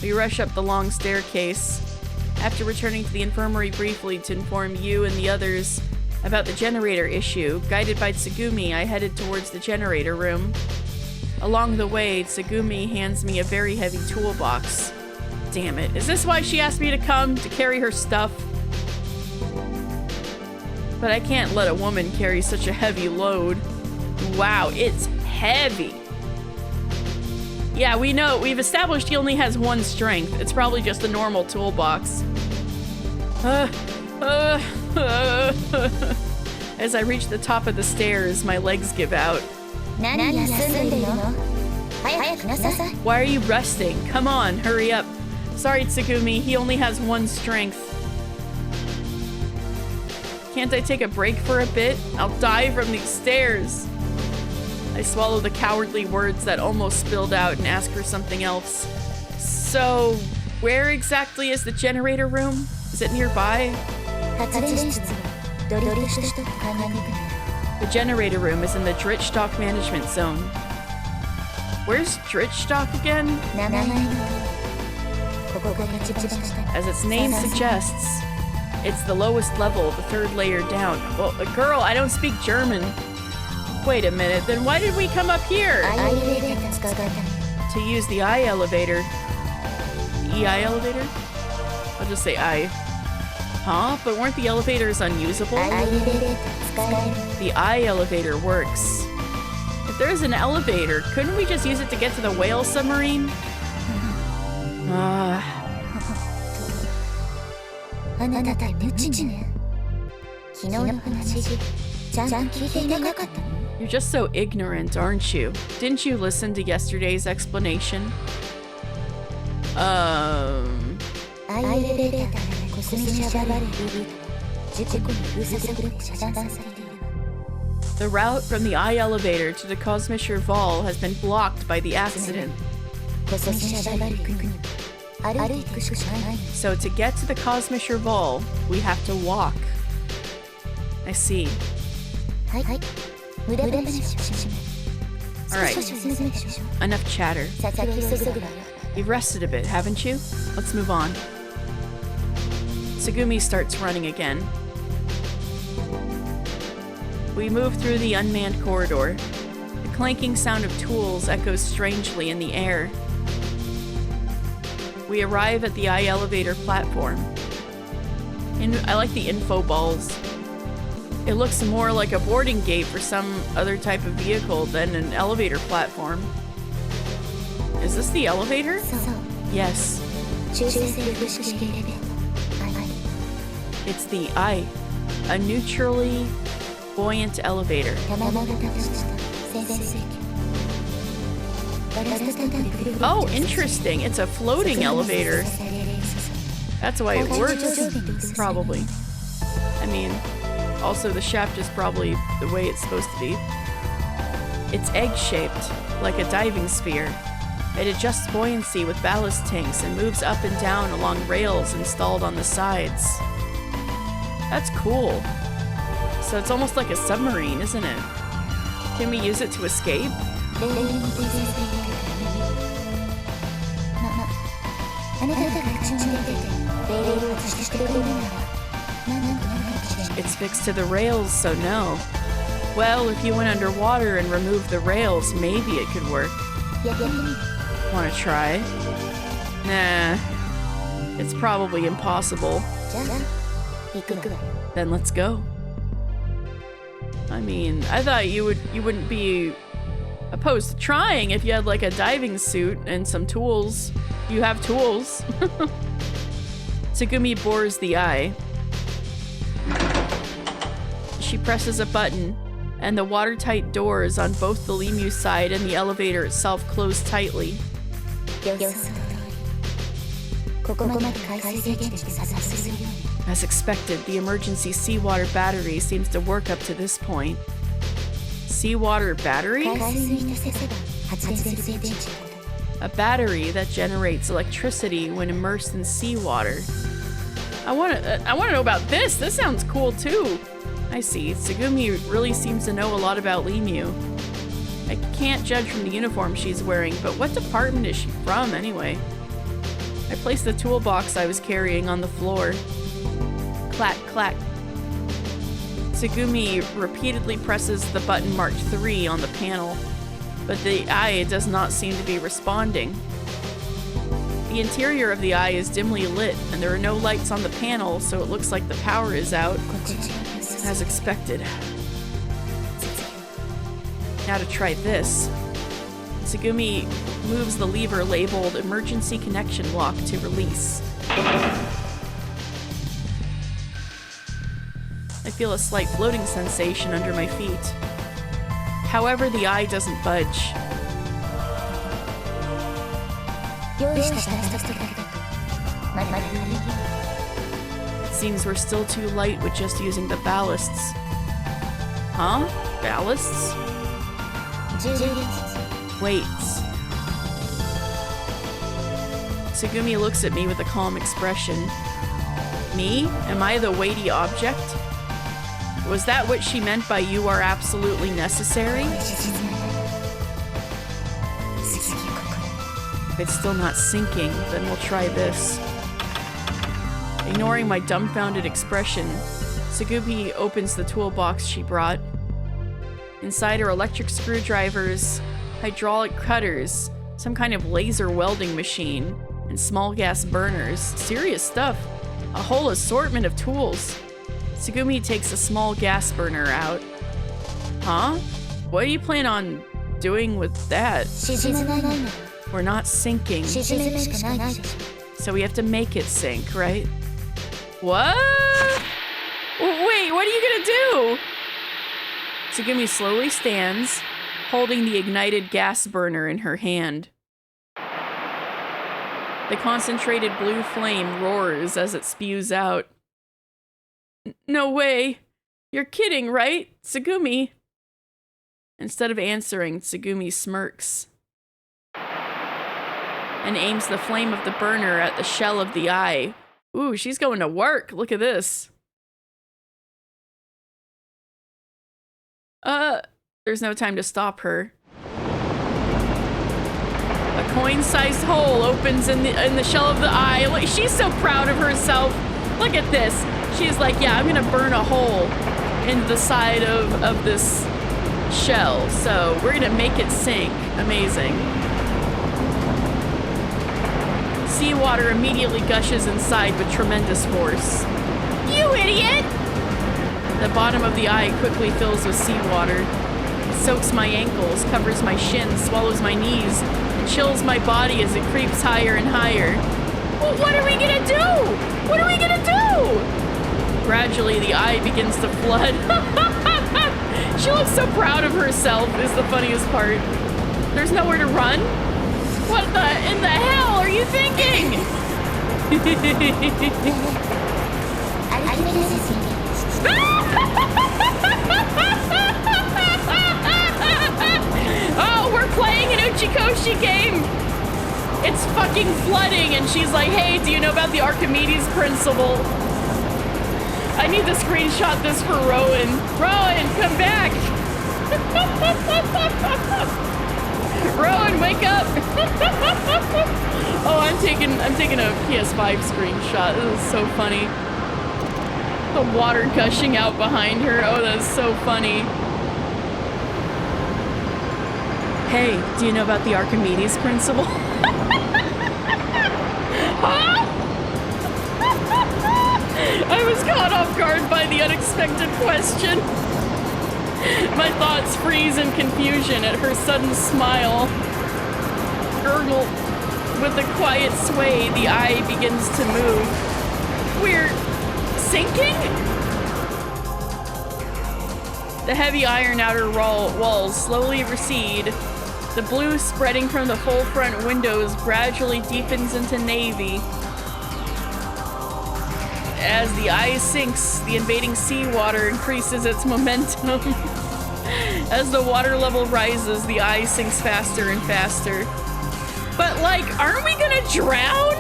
We rush up the long staircase. After returning to the infirmary briefly to inform you and the others about the generator issue, guided by Tsugumi, I headed towards the generator room. Along the way, Tsugumi hands me a very heavy toolbox. Damn it. Is this why she asked me to come? To carry her stuff? But I can't let a woman carry such a heavy load. Wow, it's heavy. Yeah, we know. We've established he only has one strength. It's probably just a normal toolbox. As I reach the top of the stairs, my legs give out. 何休んでいるの早くなさい Why are you resting? Come on, hurry up. Sorry, Tsugumi, he only has one strength. Can't I take a break for a bit? I'll die from these stairs. I swallow the cowardly words that almost spilled out and ask her something else. So, where exactly is the generator room? Is it nearby? 発電室はドリフトしたと考えにくい The generator room is in the Drittstock management zone. Where's Drittstock again? 名前のここが一番下 As its name suggests, it's the lowest level, the third layer down. Well, girl, I don't speak German. Wait a minute, then why did we come up here? アイエレベーター使うため To use the I elevator. EI elevator? I'll just say I. Huh? But weren't the elevators unusable? アイエレベーター使える The I elevator works. If there's an elevator, couldn't we just use it to get to the whale submarine? あなた無知ね昨日の話ちゃんと聞いていなかったの？ You're just so ignorant, aren't you? Didn't you listen to yesterday's explanation? アイエレベーターがコスミシャバレル事故に封鎖されて遮断されているわ。 The route from the eye elevator to the Cosmischer Vault has been blocked by the accident. コスミシャバレル君に歩いていくしかないの。 So to get to the Cosmischer Vault, we have to walk. I see. はい。無駄話をしまう。 Alright, 少し進めでしょ。 enough chatter. 先を急ぐわよ。 You've rested a bit, haven't you? Let's move on. Tsugumi starts running again. We move through the unmanned corridor. The clanking sound of tools echoes strangely in the air. We arrive at the eye elevator platform. I like the info balls. It looks more like a boarding gate for some other type of vehicle than an elevator platform. Is this the elevator? そう。 Yes. 中性性風式エレベーター。 It's the eye. A neutrally buoyant elevator. 卵型とした潜水機。ガラスタンクで振る動き Oh, interesting. It's a floating elevator. That's why it works, probably. I mean, also the shaft is probably the way it's supposed to be. It's egg-shaped, like a diving sphere. It adjusts buoyancy with ballast tanks and moves up and down along rails installed on the sides. That's cool. So it's almost like a submarine, isn't it? Can we use it to escape? レールに訂正しているあなたが口に出てレールを外してくれるならなんとかなるかもしれない。 It's fixed to the rails, so no. Well, if you went underwater and removed the rails, maybe it could work. やってみる。 Wanna try? Nah. It's probably impossible. じゃあ行くわ。 Then let's go. I mean, I thought you wouldn't be opposed to trying if you had like a diving suit and some tools. You have tools. Tsugumi bores the eye. She presses a button, and the watertight doors on both the Lemur side and the elevator itself close tightly. 予想の通りここまで海水制限して作動するように As expected, the emergency seawater battery seems to work up to this point. Seawater battery? 海水に足せば発電する電池のこと。 A battery that generates electricity when immersed in seawater. I want to know about this. This sounds cool too. I see. Tsugumi really seems to know a lot about Lemur. I can't judge from the uniform she's wearing, but what department is she from anyway? I placed the toolbox I was carrying on the floor. Clack, clack. Tsugumi repeatedly presses the button marked 3 on the panel, but the eye does not seem to be responding. The interior of the eye is dimly lit, and there are no lights on the panel, so it looks like the power is out, こちらに進む as expected. Now to try this. Tsugumi moves the lever labeled Emergency Connection Lock to release. I feel a slight floating sensation under my feet. However, the eye doesn't budge. 用意したバラストだけだとまだまだ軽いよ。 It seems we're still too light with just using the ballasts. Huh? Ballasts? 充電 Weights. Tsugumi looks at me with a calm expression. Me? Am I the weighty object? Was that what she meant by you are absolutely necessary? 沈まない続きここ If it's still not sinking, then we'll try this. Ignoring my dumbfounded expression, Tsugumi opens the toolbox she brought. Inside are electric screwdrivers, hydraulic cutters, some kind of laser welding machine, and small gas burners. Serious stuff. A whole assortment of tools. Tsugumi takes a small gas burner out. Huh? What do you plan on doing with that? 沈まないの We're not sinking, 沈めるしかないでしょ so we have to make it sink, right? What? Wait, what are you gonna do? Tsugumi slowly stands, holding the ignited gas burner in her hand. The concentrated blue flame roars as it spews out. No way! You're kidding, right, Tsugumi? Instead of answering, Tsugumi smirks and aims the flame of the burner at the shell of the eye. Ooh, she's going to work. Look at this. There's no time to stop her. A coin-sized hole opens in the shell of the eye. Like, she's so proud of herself. Look at this. She's like, yeah, I'm gonna burn a hole into the side of this shell. So we're gonna make it sink. Amazing. Seawater immediately gushes inside with tremendous force. You idiot! The bottom of the eye quickly fills with seawater. It soaks my ankles, covers my shins, swallows my knees, and chills my body as it creeps higher and higher. Well, what are we gonna do? What are we gonna do? Gradually, the eye begins to flood. She looks so proud of herself, is the funniest part. There's nowhere to run? What in the hell are you thinking? Oh, we're playing an Uchikoshi game. It's fucking flooding, and she's like, hey, do you know about the Archimedes principle? I need to screenshot this for Rowan. Rowan, come back. Rowan, wake up. Oh, I'm taking a PS5 screenshot. This is so funny. The water gushing out behind her. Oh, that's so funny. Hey, do you know about the Archimedes principle? I was caught off guard by the unexpected question. My thoughts freeze in confusion at her sudden smile. Gurgle. With a quiet sway, the eye begins to move. We're sinking? The heavy iron outer walls slowly recede. The blue spreading from the full front windows gradually deepens into navy. As the eye sinks, the invading seawater increases its momentum. As the water level rises, the eye sinks faster and faster. But, like, aren't we gonna drown?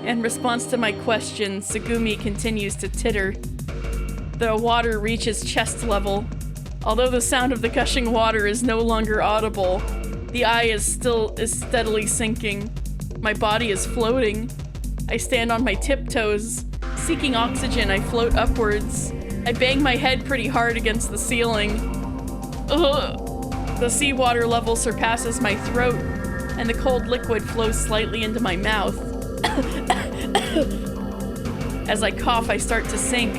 In response to my question, Tsugumi continues to titter. The water reaches chest level. Although the sound of the gushing water is no longer audible, the eye is steadily sinking. My body is floating. I stand on my tiptoes. Seeking oxygen, I float upwards. I bang my head pretty hard against the ceiling. Ugh. The seawater level surpasses my throat, and the cold liquid flows slightly into my mouth. As I cough, I start to sink.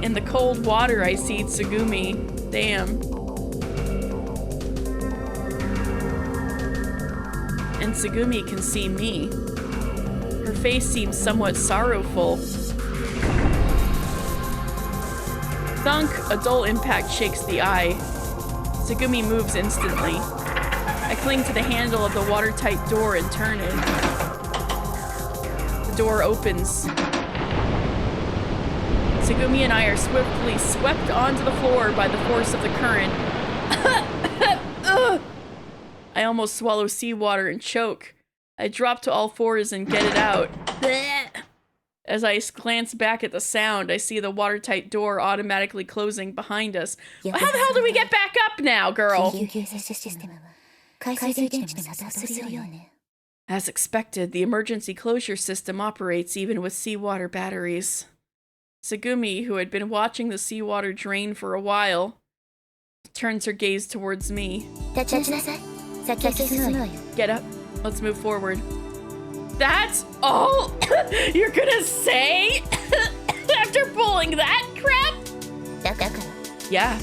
In the cold water, I see Tsugumi. Damn. And Tsugumi can see me. Her face seems somewhat sorrowful. Thunk! A dull impact shakes the eye. Tsugumi moves instantly. I cling to the handle of the watertight door and turn it. The door opens. Tsugumi and I are swiftly swept onto the floor by the force of the current. I almost swallow seawater and choke. I drop to all fours and get it out. As I glance back at the sound, I see the watertight door automatically closing behind us. How the hell do we get back up now, girl? As expected, the emergency closure system operates even with seawater batteries. Tsugumi, who had been watching the seawater drain for a while, turns her gaze towards me. Get up. Let's move forward. That's all you're gonna say after pulling that crap? Yeah.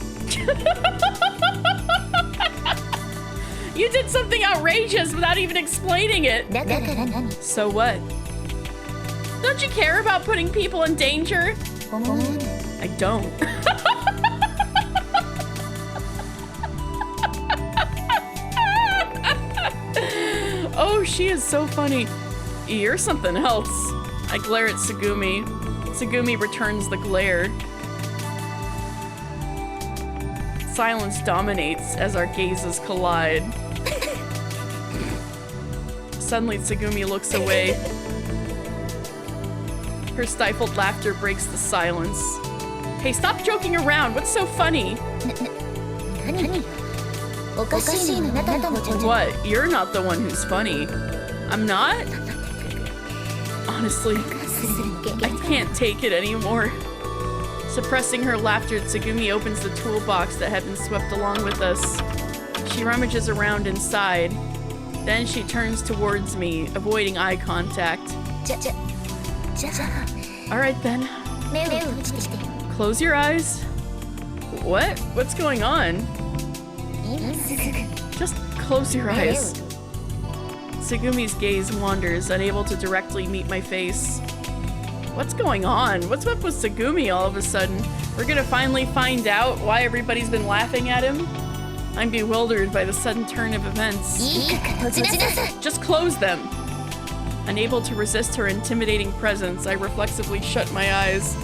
You did something outrageous without even explaining it. So what? Don't you care about putting people in danger? I don't. Oh, she is so funny. You're something else. I glare at Tsugumi. Tsugumi returns the glare. Silence dominates as our gazes collide. Suddenly, Tsugumi looks away. Her stifled laughter breaks the silence. Hey, stop joking around. What's so funny? What? You're not the one who's funny. I'm not? Honestly, I can't take it anymore. Suppressing her laughter, Tsugumi opens the toolbox that had been swept along with us. She rummages around inside. Then she turns towards me, avoiding eye contact. Alright then. Close your eyes. What? What's going on? Just close your eyes. Tsugumi's gaze wanders, unable to directly meet my face. What's going on? What's up with Tsugumi all of a sudden? We're gonna finally find out why everybody's been laughing at him? I'm bewildered by the sudden turn of events. Just close them. Unable to resist her intimidating presence, I reflexively shut my eyes.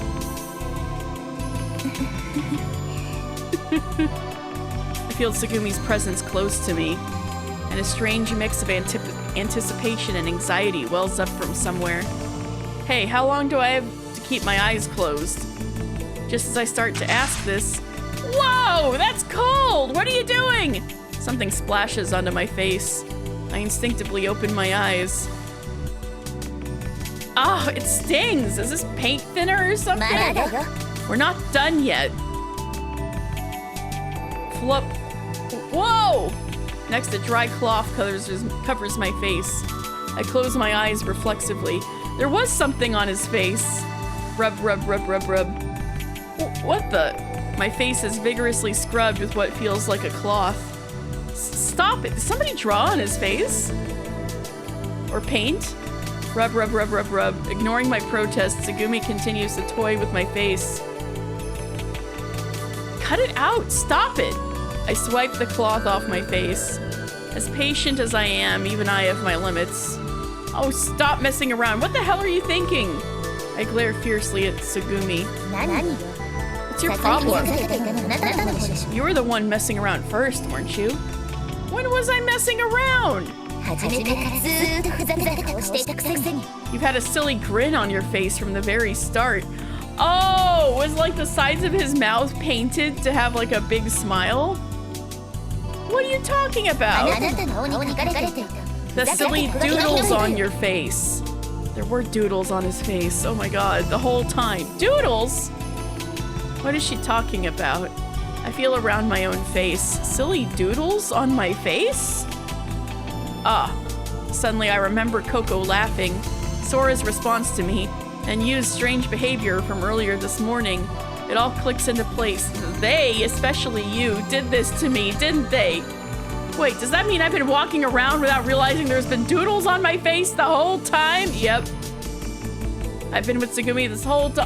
I feel Tsugumi's presence close to me, and a strange mix of anticipation and anxiety wells up from somewhere. Hey, how long do I have to keep my eyes closed? Just as I start to ask this, whoa, that's cold! What are you doing? Something splashes onto my face. I instinctively open my eyes. Oh, it stings! Is this paint thinner or something? We're not done yet. Flop. Whoa! Next, a dry cloth covers my face. I close my eyes reflexively. There was something on his face. Rub, rub, rub, rub, rub. What the? My face is vigorously scrubbed with what feels like a cloth. Stop it! Did somebody draw on his face? Or paint? Rub, rub, rub, rub, rub. Ignoring my protest, Tsugumi continues to toy with my face. Cut it out! Stop it! I swipe the cloth off my face. As patient as I am, even I have my limits. Oh, stop messing around. What the hell are you thinking? I glare fiercely at Tsugumi. What's your problem? You were the one messing around first, weren't you? When was I messing around? You've had a silly grin on your face from the very start. Oh, was like the sides of his mouth painted to have like a big smile? What are you talking about? The silly doodles on your face. There were doodles on his face. Oh my god, the whole time. Doodles? What is she talking about? I feel around my own face. Silly doodles on my face? Ah. Suddenly I remember Coco laughing, Sora's response to me, and Yu's strange behavior from earlier this morning. It all clicks into place. They, especially you, did this to me, didn't they? Wait, does that mean I've been walking around without realizing there's been doodles on my face the whole time? Yep. I've been with Tsugumi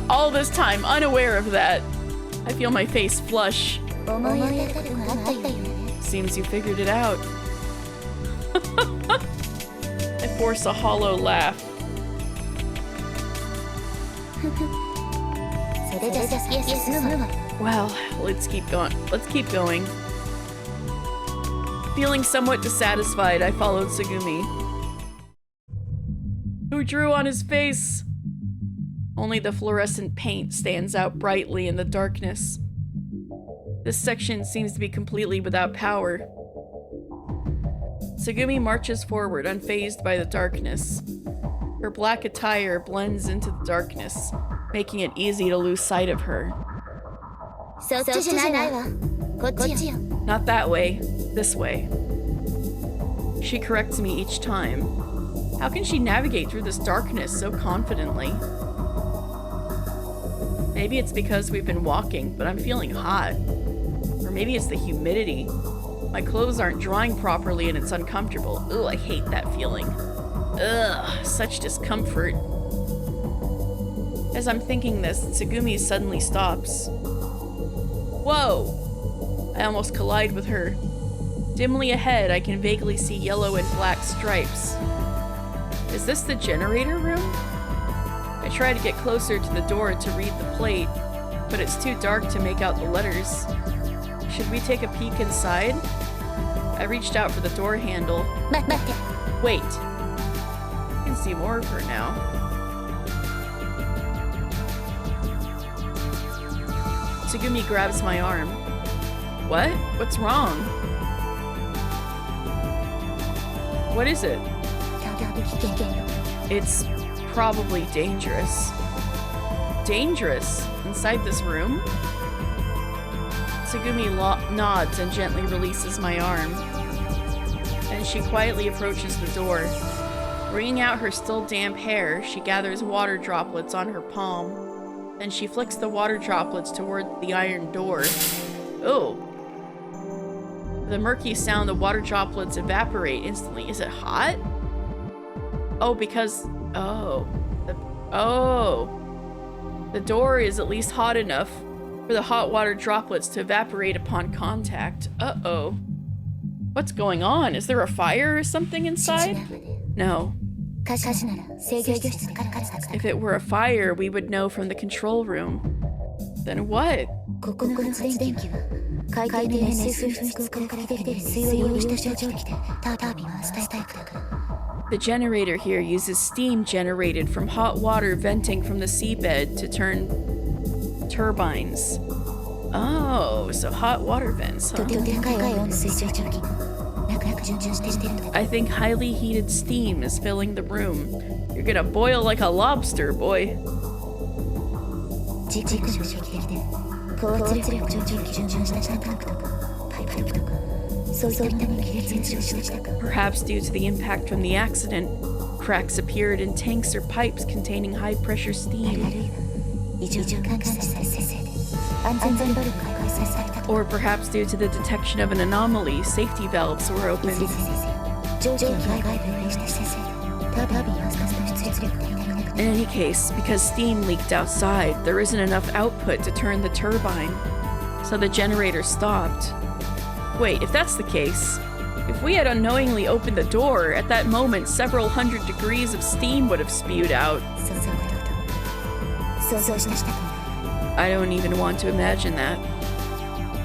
all this time, unaware of that. I feel my face flush. Seems you figured it out. I force a hollow laugh. Well, let's keep going. Feeling somewhat dissatisfied, I followed Tsugumi. Who drew on his face? Only the fluorescent paint stands out brightly in the darkness. This section seems to be completely without power. Tsugumi marches forward, unfazed by the darkness. Her black attire blends into the darkness, making it easy to lose sight of her. Not that way, this way. She corrects me each time. How can she navigate through this darkness so confidently? Maybe it's because we've been walking, but I'm feeling hot. Or maybe it's the humidity. My clothes aren't drying properly and it's uncomfortable. Ugh, I hate that feeling. Ugh, such discomfort. As I'm thinking this, Tsugumi suddenly stops. Whoa! I almost collide with her. Dimly ahead, I can vaguely see yellow and black stripes. Is this the generator room? I try to get closer to the door to read the plate, but it's too dark to make out the letters. Should we take a peek inside? I reached out for the door handle. Wait. I can see more of her now. Tsugumi grabs my arm. What? What's wrong? What is it? It's probably dangerous. Dangerous? Inside this room? Tsugumi nods and gently releases my arm. Then she quietly approaches the door. Wringing out her still damp hair, she gathers water droplets on her palm. Then she flicks the water droplets toward the iron door. Oh. With a murky sound, the water droplets evaporate instantly. Is it hot? Oh, because... Oh. The door is at least hot enough for the hot water droplets to evaporate upon contact. Uh-oh. What's going on? Is there a fire or something inside? No. If it were a fire, we would know from the control room. Then what? The generator here uses steam generated from hot water venting from the seabed to turn turbines. Oh, so hot water vents, huh? I think highly heated steam is filling the room. You're gonna boil like a lobster, boy. Perhaps due to the impact from the accident, cracks appeared in tanks or pipes containing high-pressure steam. Or perhaps due to the detection of an anomaly, safety valves were opened. In any case, because steam leaked outside, there isn't enough output to turn the turbine, so the generator stopped. Wait, if that's the case, if we had unknowingly opened the door, at that moment several hundred degrees of steam would have spewed out. I don't even want to imagine that.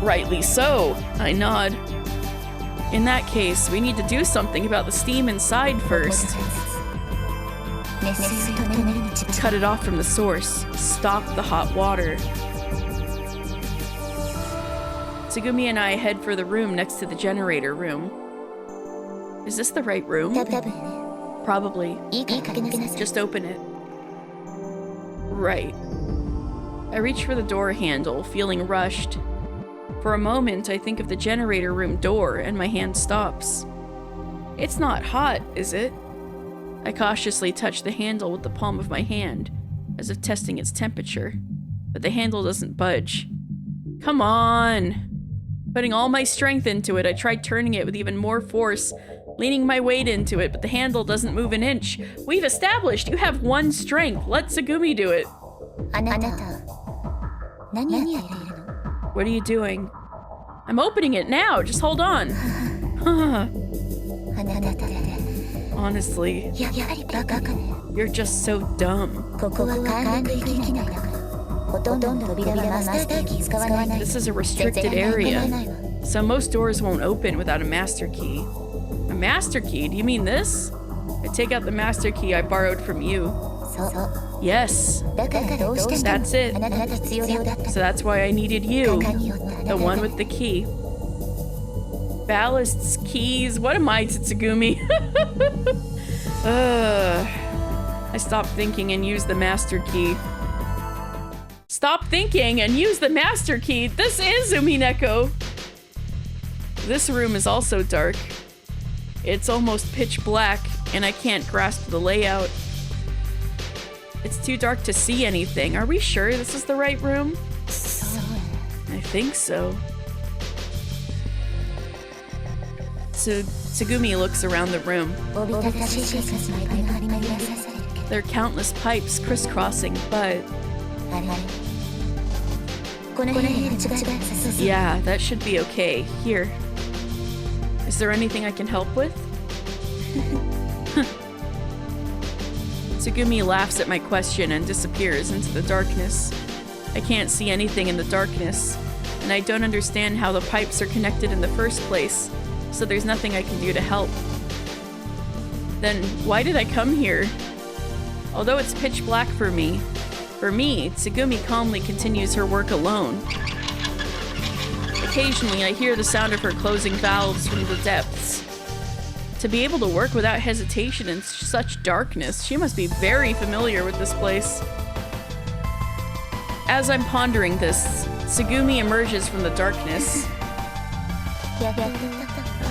Rightly so, I nod. In that case, we need to do something about the steam inside first. Cut it off from the source. Stop the hot water. Tsugumi and I head for the room next to the generator room. Is this the right room? Probably. Just open it. Right. I reach for the door handle, feeling rushed. For a moment, I think of the generator room door, and my hand stops. It's not hot, is it? I cautiously touch the handle with the palm of my hand, as if testing its temperature, but the handle doesn't budge. Come on! Putting all my strength into it, I tried turning it with even more force, leaning my weight into it, but the handle doesn't move an inch. We've established you have one strength. Let Tsugumi do it. What are you doing? I'm opening it now. Just hold on. Honestly, you're just so dumb. This is a restricted area, so most doors won't open without a master key. A master key? Do you mean this? I take out the master key I borrowed from you. Yes. That's it. So that's why I needed you. The one with the key. Ballasts, keys, what am I to Tsugumi? I stopped thinking and used the master key. Stop thinking and use the master key! This is Umineko! This room is also dark. It's almost pitch black, and I can't grasp the layout. It's too dark to see anything. Are we sure this is the right room? I think so. Tsugumi looks around the room. There are countless pipes crisscrossing, but Yeah, that should be okay. Here. Is there anything I can help with? Tsugumi laughs at my question and disappears into the darkness. I can't see anything in the darkness, and I don't understand how the pipes are connected in the first place, so there's nothing I can do to help. Then why did I come here? Although it's pitch black for me, Tsugumi calmly continues her work alone. Occasionally, I hear the sound of her closing valves from the depths. To be able to work without hesitation in such darkness, she must be very familiar with this place. As I'm pondering this, Tsugumi emerges from the darkness.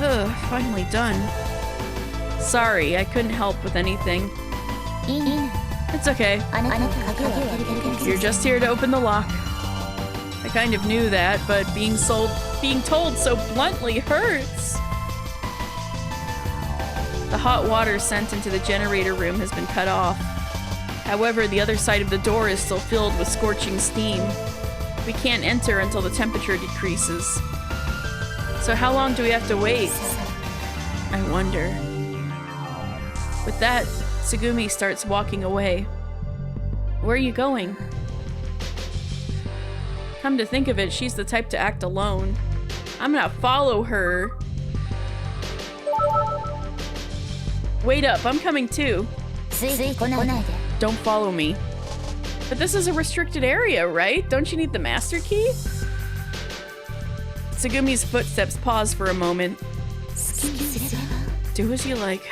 Ugh, finally done. Sorry, I couldn't help with anything. It's okay. You're just here to open the lock. I kind of knew that, but being told so bluntly hurts. The hot water sent into the generator room has been cut off. However, the other side of the door is still filled with scorching steam. We can't enter until the temperature decreases. So how long do we have to wait? I wonder. With that, Tsugumi starts walking away. Where are you going? Come to think of it, she's the type to act alone. I'm gonna follow her. Wait up, I'm coming too. Don't follow me. But this is a restricted area, right? Don't you need the master key? Tsugumi's footsteps pause for a moment. Do as you like.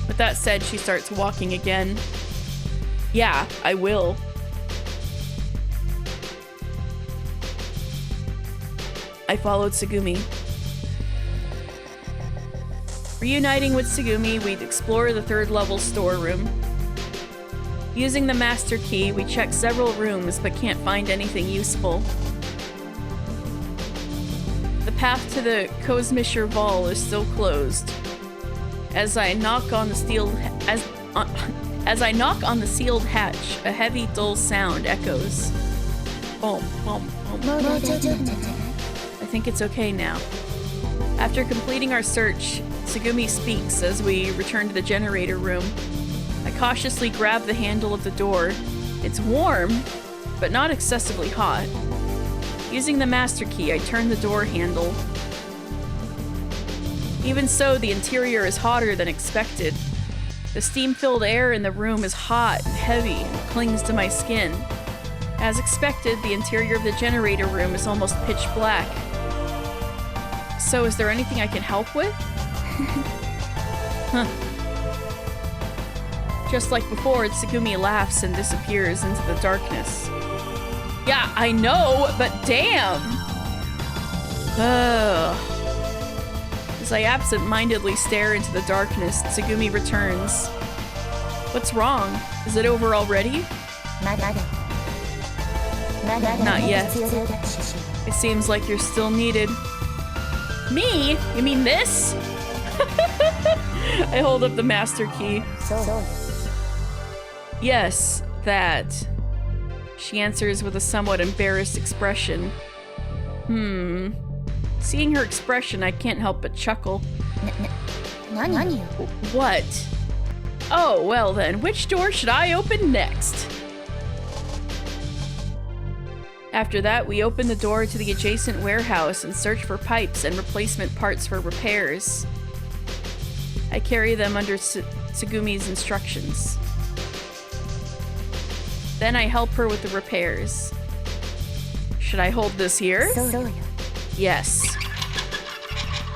With that said, she starts walking again. Yeah, I will. I followed Tsugumi. Reuniting with Tsugumi, we explore the third level storeroom. Using the master key, we check several rooms but can't find anything useful. The path to the Kozmischer Wall is still closed. As I knock on the sealed hatch, a heavy, dull sound echoes. Boom, boom, boom. I think it's okay now. After completing our search, Tsugumi speaks as we return to the generator room. I cautiously grab the handle of the door. It's warm, but not excessively hot. Using the master key, I turn the door handle. Even so, the interior is hotter than expected. The steam-filled air in the room is hot and heavy and clings to my skin. As expected, the interior of the generator room is almost pitch black. So, is there anything I can help with? Huh. Just like before, Tsugumi laughs and disappears into the darkness. Yeah, I know, but damn! Ugh. As I absent-mindedly stare into the darkness, Tsugumi returns. What's wrong? Is it over already? Not yet. It seems like you're still needed. Me? You mean this? I hold up the master key. Yes, that. She answers with a somewhat embarrassed expression. Seeing her expression, I can't help but chuckle. What? Oh, well then, which door should I open next? After that, we open the door to the adjacent warehouse and search for pipes and replacement parts for repairs. I carry them under Tsugumi's instructions. Then I help her with the repairs. Should I hold this here? Yes.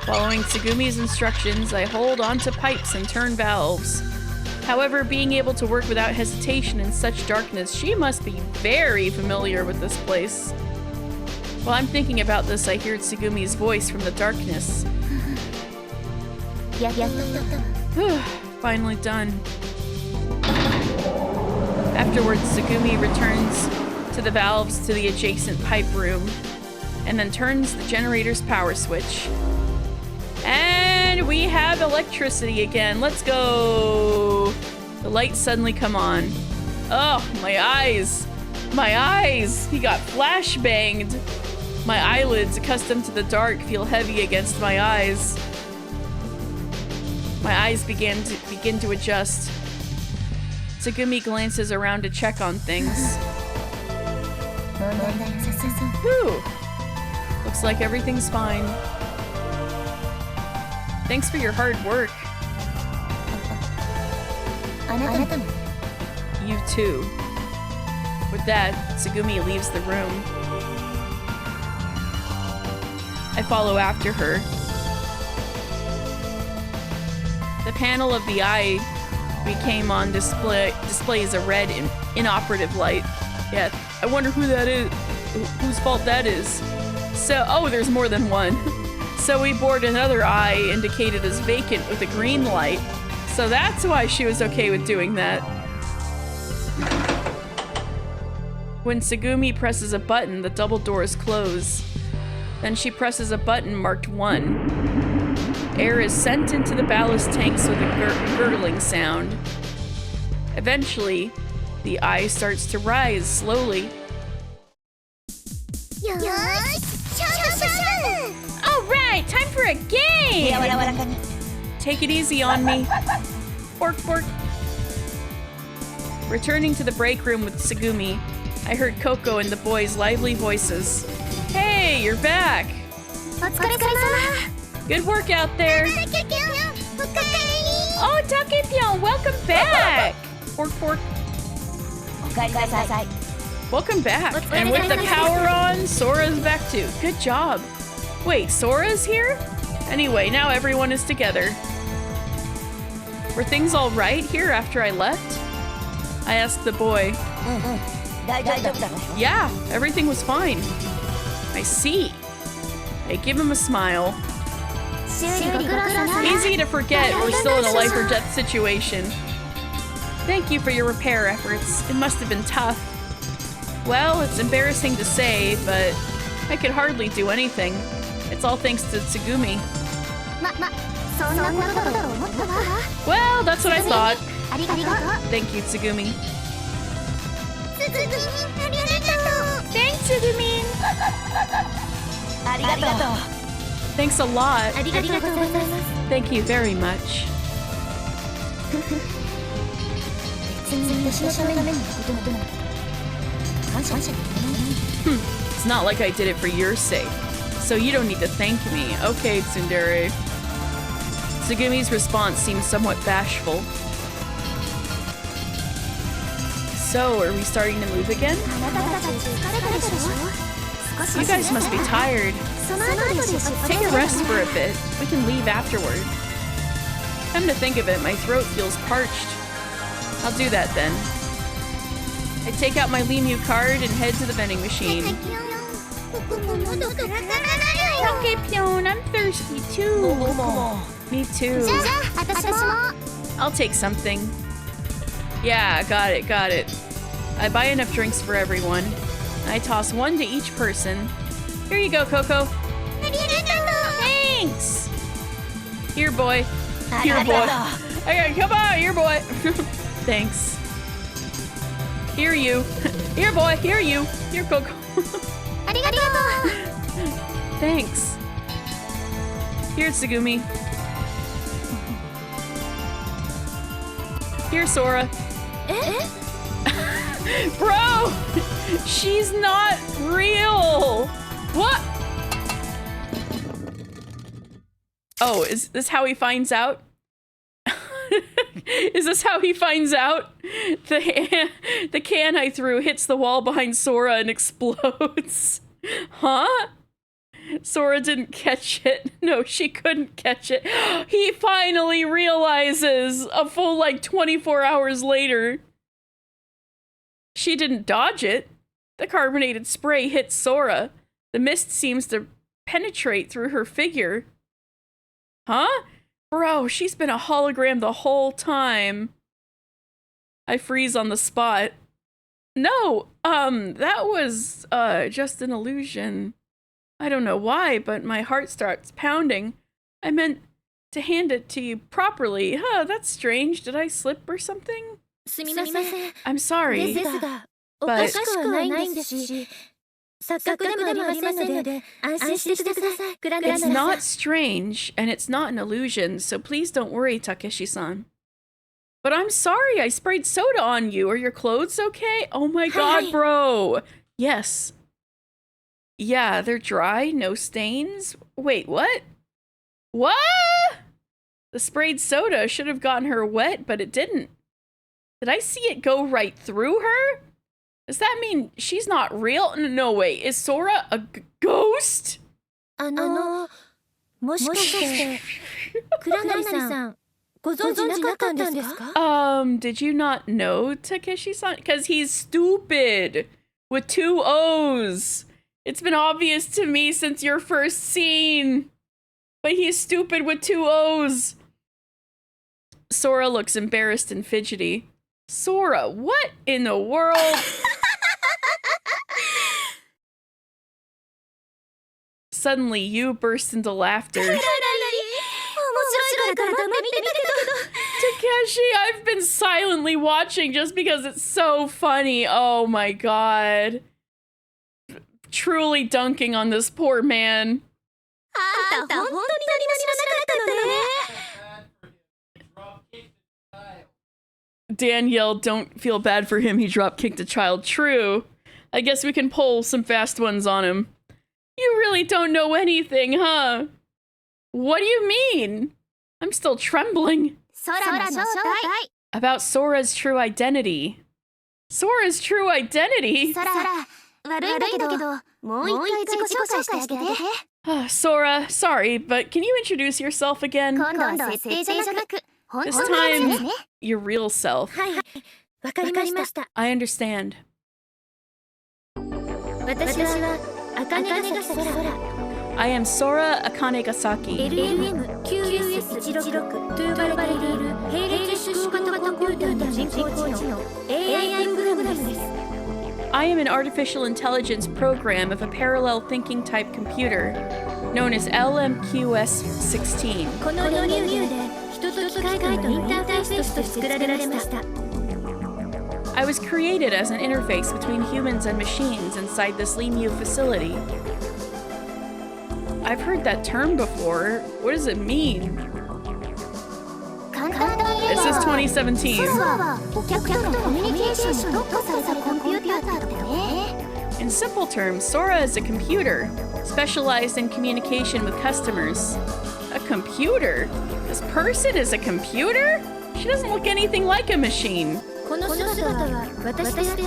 Following Tsugumi's instructions, I hold onto pipes and turn valves. However, being able to work without hesitation in such darkness, she must be very familiar with this place. While I'm thinking about this, I hear Tsugumi's voice from the darkness. Finally done. Afterwards, Tsugumi returns to the valves to the adjacent pipe room, and then turns the generator's power switch. And we have electricity again. Let's go. The lights suddenly come on. Oh, my eyes. My eyes. He got flashbanged. My eyelids, accustomed to the dark, feel heavy against my eyes. My eyes begin to adjust. Tsugumi glances around to check on things. Whew. Looks like everything's fine. Thanks for your hard work. You too. With that, Tsugumi leaves the room. I follow after her. The panel of the eye we came on displays a red inoperative light. Yeah, I wonder who that is, whose fault that is. So, oh, there's more than one. So we bored another eye indicated as vacant with a green light. So that's why she was okay with doing that. When Tsugumi presses a button, the double doors close. Then she presses a button marked 1. Air is sent into the ballast tanks with a gurgling sound. Eventually, the eye starts to rise slowly. Alright, time for a game! Take it easy on me. Bork, bork. Returning to the break room with Tsugumi, I heard Coco and the boys' lively voices. Hey, you're back! Good work out there! Oh, Takepyeon, welcome back! Bork, bork. Welcome back. And with the power on, Sora's back too. Good job. Wait, Sora's here? Anyway, now everyone is together. Were things all right here after I left? I asked the boy. Yeah, everything was fine. I see. I give him a smile. Easy to forget we're still in a life or death situation. Thank you for your repair efforts. It must have been tough. Well, it's embarrassing to say, but I could hardly do anything. It's all thanks to Tsugumi. Well, that's what I thought. Thank you, Tsugumi. Thanks, Tsugumi. Thanks a lot. Thank you very much. It's not like I did it for your sake, so you don't need to thank me. Okay, Tsundere. Tsugumi's response seems somewhat bashful. So, are we starting to move again? You guys must be tired. Take a rest for a bit. We can leave afterward. Come to think of it, my throat feels parched. I'll do that then. I take out my Limu card and head to the vending machine. Takepyeon, I'm thirsty too. Me too. I'll take something. Yeah, got it. I buy enough drinks for everyone. I toss one to each person. Here you go, Coco. Thanks. Here, boy. Here, boy. Okay, come on, here, boy. Thanks. Here, you. Here, boy. Here, you. Here, Coco. Thanks. Here, Tsugumi. Here, Sora. Bro! She's not real! What? Oh, is this how he finds out? Is this how he finds out? The can I threw hits the wall behind Sora and explodes. Huh? Sora didn't catch it. No, she couldn't catch it. He finally realizes a full, 24 hours later. She didn't dodge it. The carbonated spray hit Sora. The mist seems to penetrate through her figure. Huh? Bro, she's been a hologram the whole time. I freeze on the spot. No, that was, just an illusion. I don't know why, but my heart starts pounding. I meant to hand it to you properly. Huh, that's strange. Did I slip or something? すみません。 I'm sorry. ですが、お but- かしくはないんですし、錯覚でもありませんので、安心してください。クラナ It's さん。 not strange, and it's not an illusion, so please don't worry, Takeshi-san. But I'm sorry, I sprayed soda on you. Are your clothes okay? Oh my god, Hi. bro. Yes. Yeah, they're dry, no stains. Wait, what? What? The sprayed soda should have gotten her wet, but it didn't. Did I see it go right through her? Does that mean she's not real? No, wait. Is Sora a ghost? もしかして、クラナリさん、ご存知なかったんですか？ Did you not know Takeshi-san? Because he's stupid with 2 O's. It's been obvious to me since your first scene. But he's stupid with 2 O's. Sora looks embarrassed and fidgety. Sora, what in the world? Suddenly, you burst into laughter. Takeshi, I've been silently watching just because it's so funny. Oh my god. Truly dunking on this poor man. Danielle, don't feel bad for him. He drop-kicked a child. True. I guess we can pull some fast ones on him. You really don't know anything, huh? What do you mean? I'm still trembling. About Sora's true identity. Sora's true identity? Sora, sorry, but can you introduce yourself again? This time, your real self. はい、わかりました。 I understand. 私は茜ヶ崎空。 I am Sora Akanegasaki. LM9S16 と呼ばれている並列縮小型コンピューターの人工知能 AI プログラムです。 I am an artificial intelligence program of a parallel thinking type computer, known as LMQS16. このニューで人と機械とのインターフェースとして作られました。 I was created as an interface between humans and machines inside this Limu facility. I've heard that term before. What does it mean? This is 2017. In simple terms, Sora is a computer, specialized in communication with customers. A computer? This person is a computer? She doesn't look anything like a machine. この姿は私であって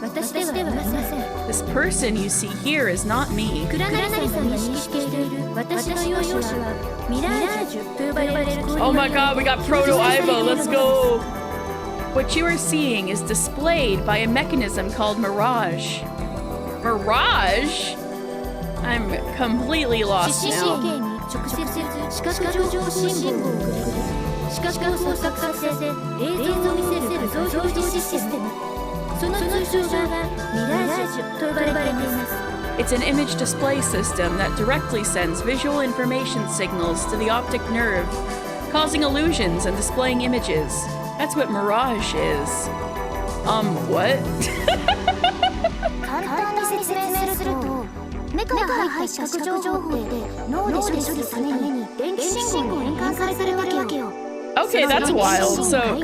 私ではありません。 This person you see here is not me. クラナリさんが認識している私の容姿はミラージュと呼ばれる。 Oh my god, we got Proto Ivo, let's go! What you are seeing is displayed by a mechanism called Mirage. Mirage? I'm completely lost 視 now. 神経に直接視覚情報信号を送る視覚を操作させ映像を見せる画像表示システム。その通称がミラージュと呼ばれています。 It's an image display system that directly sends visual information signals to the optic nerve, causing illusions and displaying images. That's what Mirage is. What? 簡単に説明すると、目から入った視覚情報で脳で処理するために電気信号に変換されるわけよ。 Okay, that's wild. So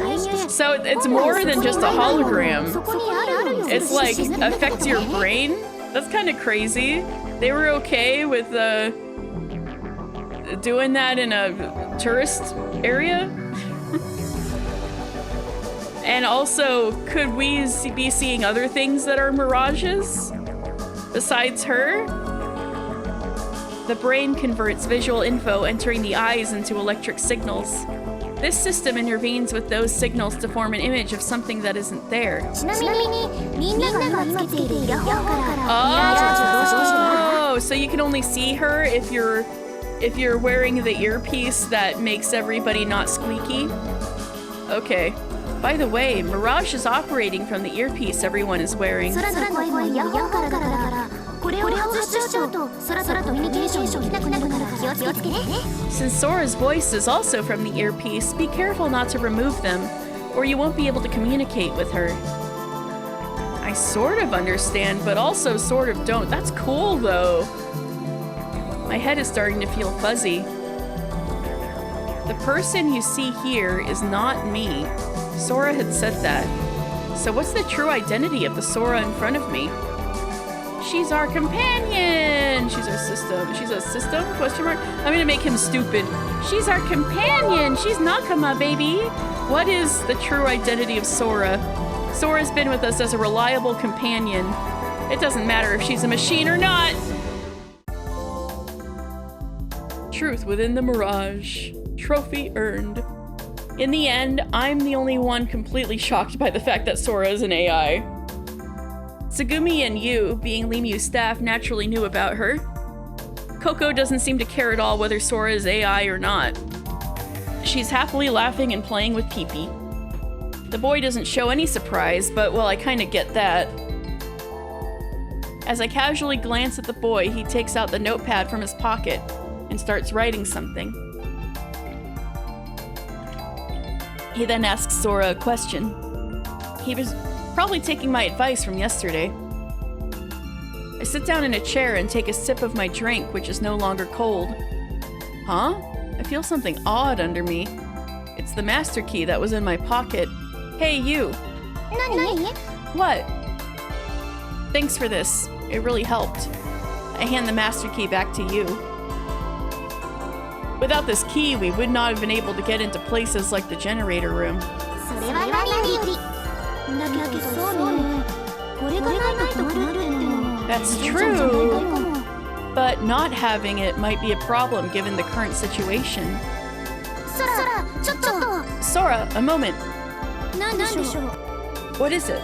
it's more than just a hologram. It's like affects your brain. That's kind of crazy. They were okay with doing that in a tourist area. And also, could we be seeing other things that are mirages besides her? The brain converts visual info entering the eyes into electric signals. This system intervenes with those signals to form an image of something that isn't there. ちなみにみんながつけているイヤホンからミラージュを同時に Oh, so you can only see her if you're wearing the earpiece that makes everybody not squeaky? Okay. By the way, Mirage is operating from the earpiece everyone is wearing. 空の声はイヤホンからだからこれを外しちゃうと空とコミュニケーションできなくなるから気をつけてね。 Since Sora's voice is also from the earpiece, be careful not to remove them, or you won't be able to communicate with her. I sort of understand, but also sort of don't. That's cool, though. My head is starting to feel fuzzy. The person you see here is not me. Sora had said that. So what's the true identity of the Sora in front of me? She's our companion! She's our system. She's a system? Question mark? I'm gonna make him stupid. She's our companion! She's Nakama, baby! What is the true identity of Sora? Sora's been with us as a reliable companion. It doesn't matter if she's a machine or not! Truth within the mirage. Trophy earned. In the end, I'm the only one completely shocked by the fact that Sora is an AI. Tsugumi and you, being Limu's staff, naturally knew about her. Coco doesn't seem to care at all whether Sora is AI or not. She's happily laughing and playing with Pee-Pee. The boy doesn't show any surprise, but well, I kinda get that. As I casually glance at the boy, he takes out the notepad from his pocket and starts writing something. He then asks Sora a question. He was probably taking my advice from yesterday. I sit down in a chair and take a sip of my drink, which is no longer cold. Huh? I feel something odd under me. It's the master key that was in my pocket. Hey, you. What? Thanks for this. It really helped. I hand the master key back to you. Without this key, we would not have been able to get into places like the generator room. That's true, but not having it might be a problem given the current situation. Sora, a moment. What is it?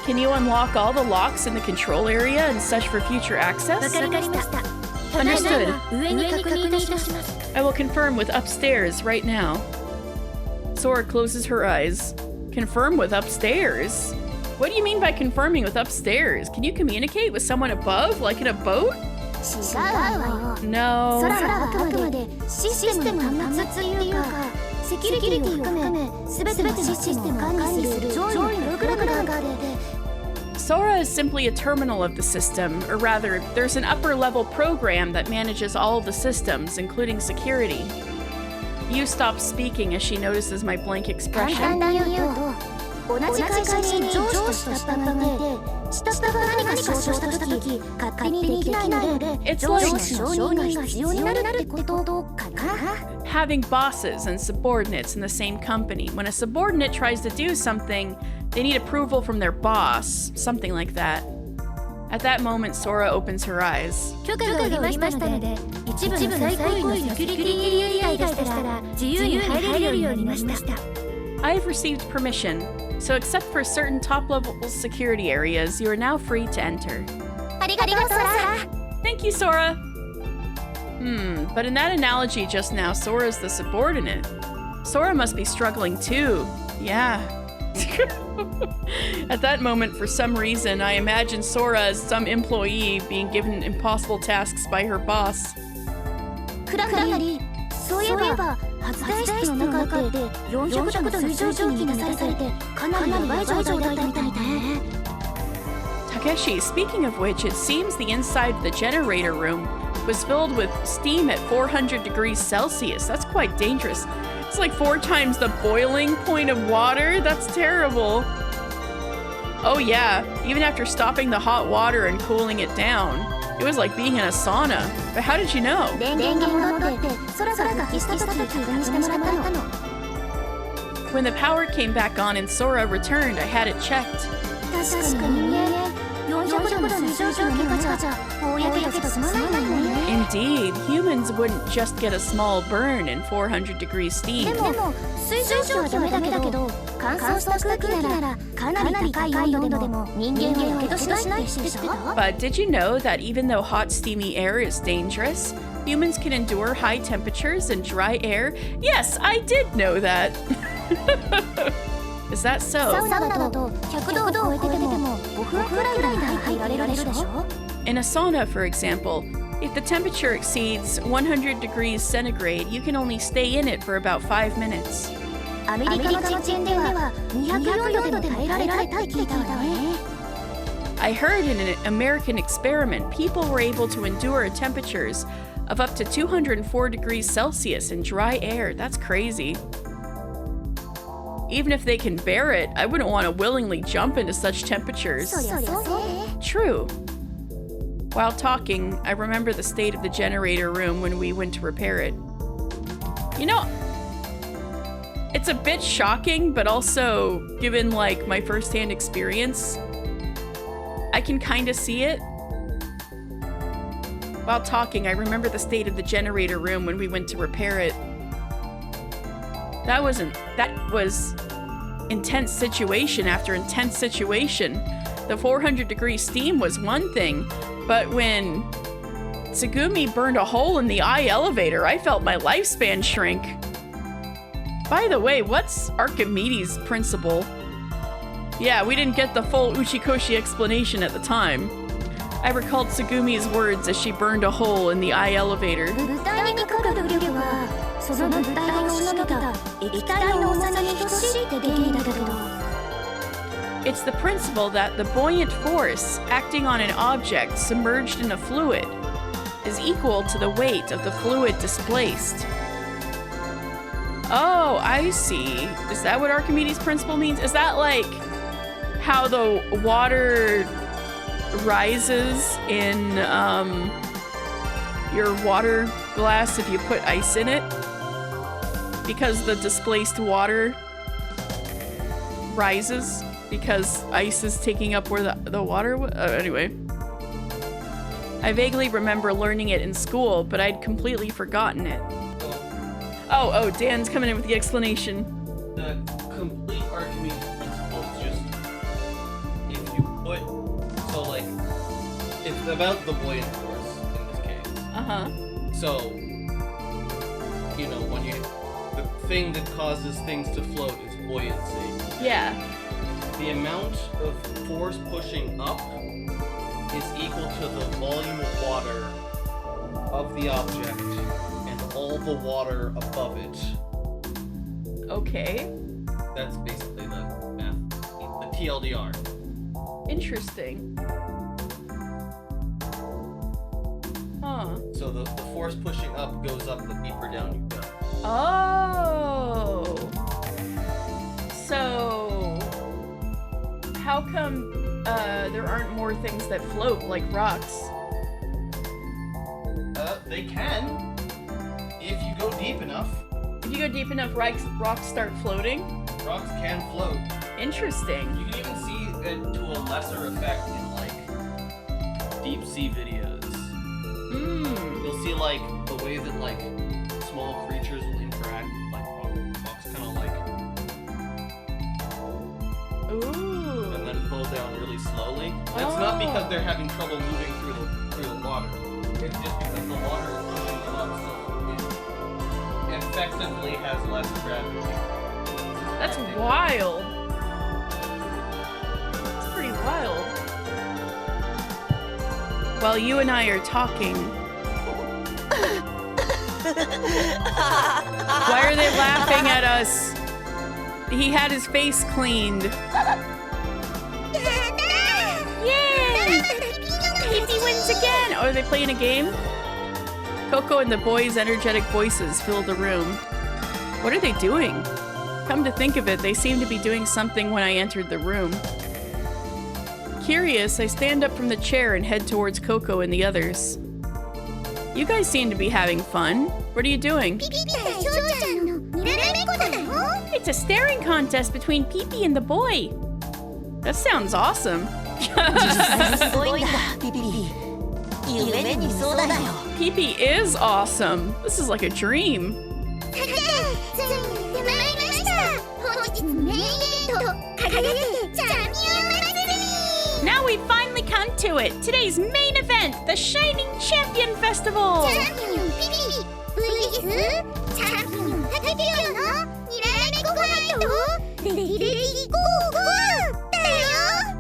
Can you unlock all the locks in the control area and such for future access? Understood. I will confirm with upstairs right now. Sora closes her eyes. Confirm with upstairs? What do you mean by confirming with upstairs? Can you communicate with someone above, like in a boat? No. Sora is simply a terminal of the system, or rather, there's an upper-level program that manages all of the systems, including security. You stop speaking as she notices my blank expression. It's like having bosses and subordinates in the same company. When a subordinate tries to do something, they need approval from their boss, something like that. At that moment, Sora opens her eyes. I have received permission, so except for certain top-level security areas, you are now free to enter. Thank you, Sora! But in that analogy just now, Sora's the subordinate. Sora must be struggling too. Yeah. At that moment, for some reason, I imagine Sora as some employee being given impossible tasks by her boss. Takeshi, speaking of which, it seems the inside of the generator room was filled with steam at 400 degrees Celsius. That's quite dangerous. It's like 4 times the boiling point of water. That's terrible. Oh yeah, even after stopping the hot water and cooling it down, it was like being in a sauna. But how did you know? When the power came back on and Sora returned, I had it checked. Indeed, humans wouldn't just get a small burn in 400 degrees steam. But did you know that even though hot, steamy air is dangerous, humans can endure high temperatures and dry air? Yes, I did know that. Is that so? In a sauna, for example, If the temperature exceeds 100 degrees centigrade, you can only stay in it for about 5 minutes. アメリカの実験では204度でも耐えられたって聞いたわね。 I heard in an American experiment, people were able to endure temperatures of up to 204 degrees Celsius in dry air. That's crazy. Even if they can bear it, I wouldn't want to willingly jump into such temperatures. そりゃそうね。 True. While talking, I remember the state of the generator room when we went to repair it. You know, it's a bit shocking, but also, given like my first-hand experience, I can kind of see it. While talking, I remember the state of the generator room when we went to repair it. That was intense situation after intense situation. The 400-degree steam was one thing, but when Tsugumi burned a hole in the eye elevator, I felt my lifespan shrink. By the way, what's Archimedes' principle? Yeah, we didn't get the full Uchikoshi explanation at the time. I recalled Tsugumi's words as she burned a hole in the eye elevator. 物体にかかる浮力はその物体が押し上げた液体の重さに等しいって原理だけど。 It's the principle that the buoyant force acting on an object submerged in a fluid is equal to the weight of the fluid displaced. Oh, I see. Is that what Archimedes' principle means? Is that like how the water rises in your water glass if you put ice in it? Because the displaced water rises because ice is taking up where the water was? Anyway. I vaguely remember learning it in school, but I'd completely forgotten it. Oh, Dan's coming in with the explanation. The complete Archimedes principle is just if you put it's about the buoyant force in this case. So when the thing that causes things to float is buoyancy. Yeah. The amount of force pushing up is equal to the volume of water of the object and all the water above it. Okay. That's basically the math, the TLDR. Interesting. Huh. So the force pushing up goes up the deeper down you go. Oh. So, how come there aren't more things that float like rocks? They can, if you go deep enough. If you go deep enough, rocks start floating? Rocks can float. Interesting. You can even see it to a lesser effect in deep sea videos. You'll see the way that small creatures will interact with rocks, kind of Ooh. and then fall down really slowly. That's not because they're having trouble moving through the water. It's just because the water is pushing them up, so it effectively has less gravity. That's wild. That's pretty wild. While you and I are talking... Why are they laughing at us? He had his face cleaned. Yay! Pee-pee wins again! Oh, are they playing a game? Coco and the boys' energetic voices fill the room. What are they doing? Come to think of it, they seemed to be doing something when I entered the room. Curious, I stand up from the chair and head towards Coco and the others. You guys seem to be having fun. What are you doing? It's a staring contest between Pee-pee and the boy. That sounds awesome. Pee-pee is awesome. This is like a dream. Now we've finally come to it. Today's main event, the Shining Champion Festival.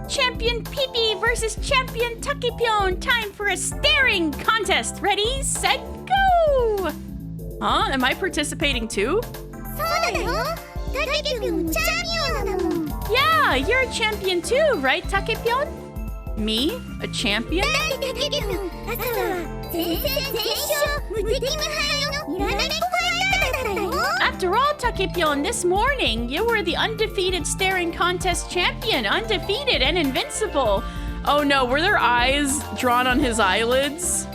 Champion Pee-pee versus champion Takepyon. Time for a staring contest. Ready, set, go! Huh? Am I participating too? そうだよタケピョンチャンピオンなの Yeah, you're a champion too, right, Takepyon? Me? A champion? タケピョン朝は全戦全勝無敵無敗のいらないファイターだったよ After all, Takepyon, this morning you were the undefeated staring contest champion, undefeated and invincible. Oh no, were there eyes drawn on his eyelids?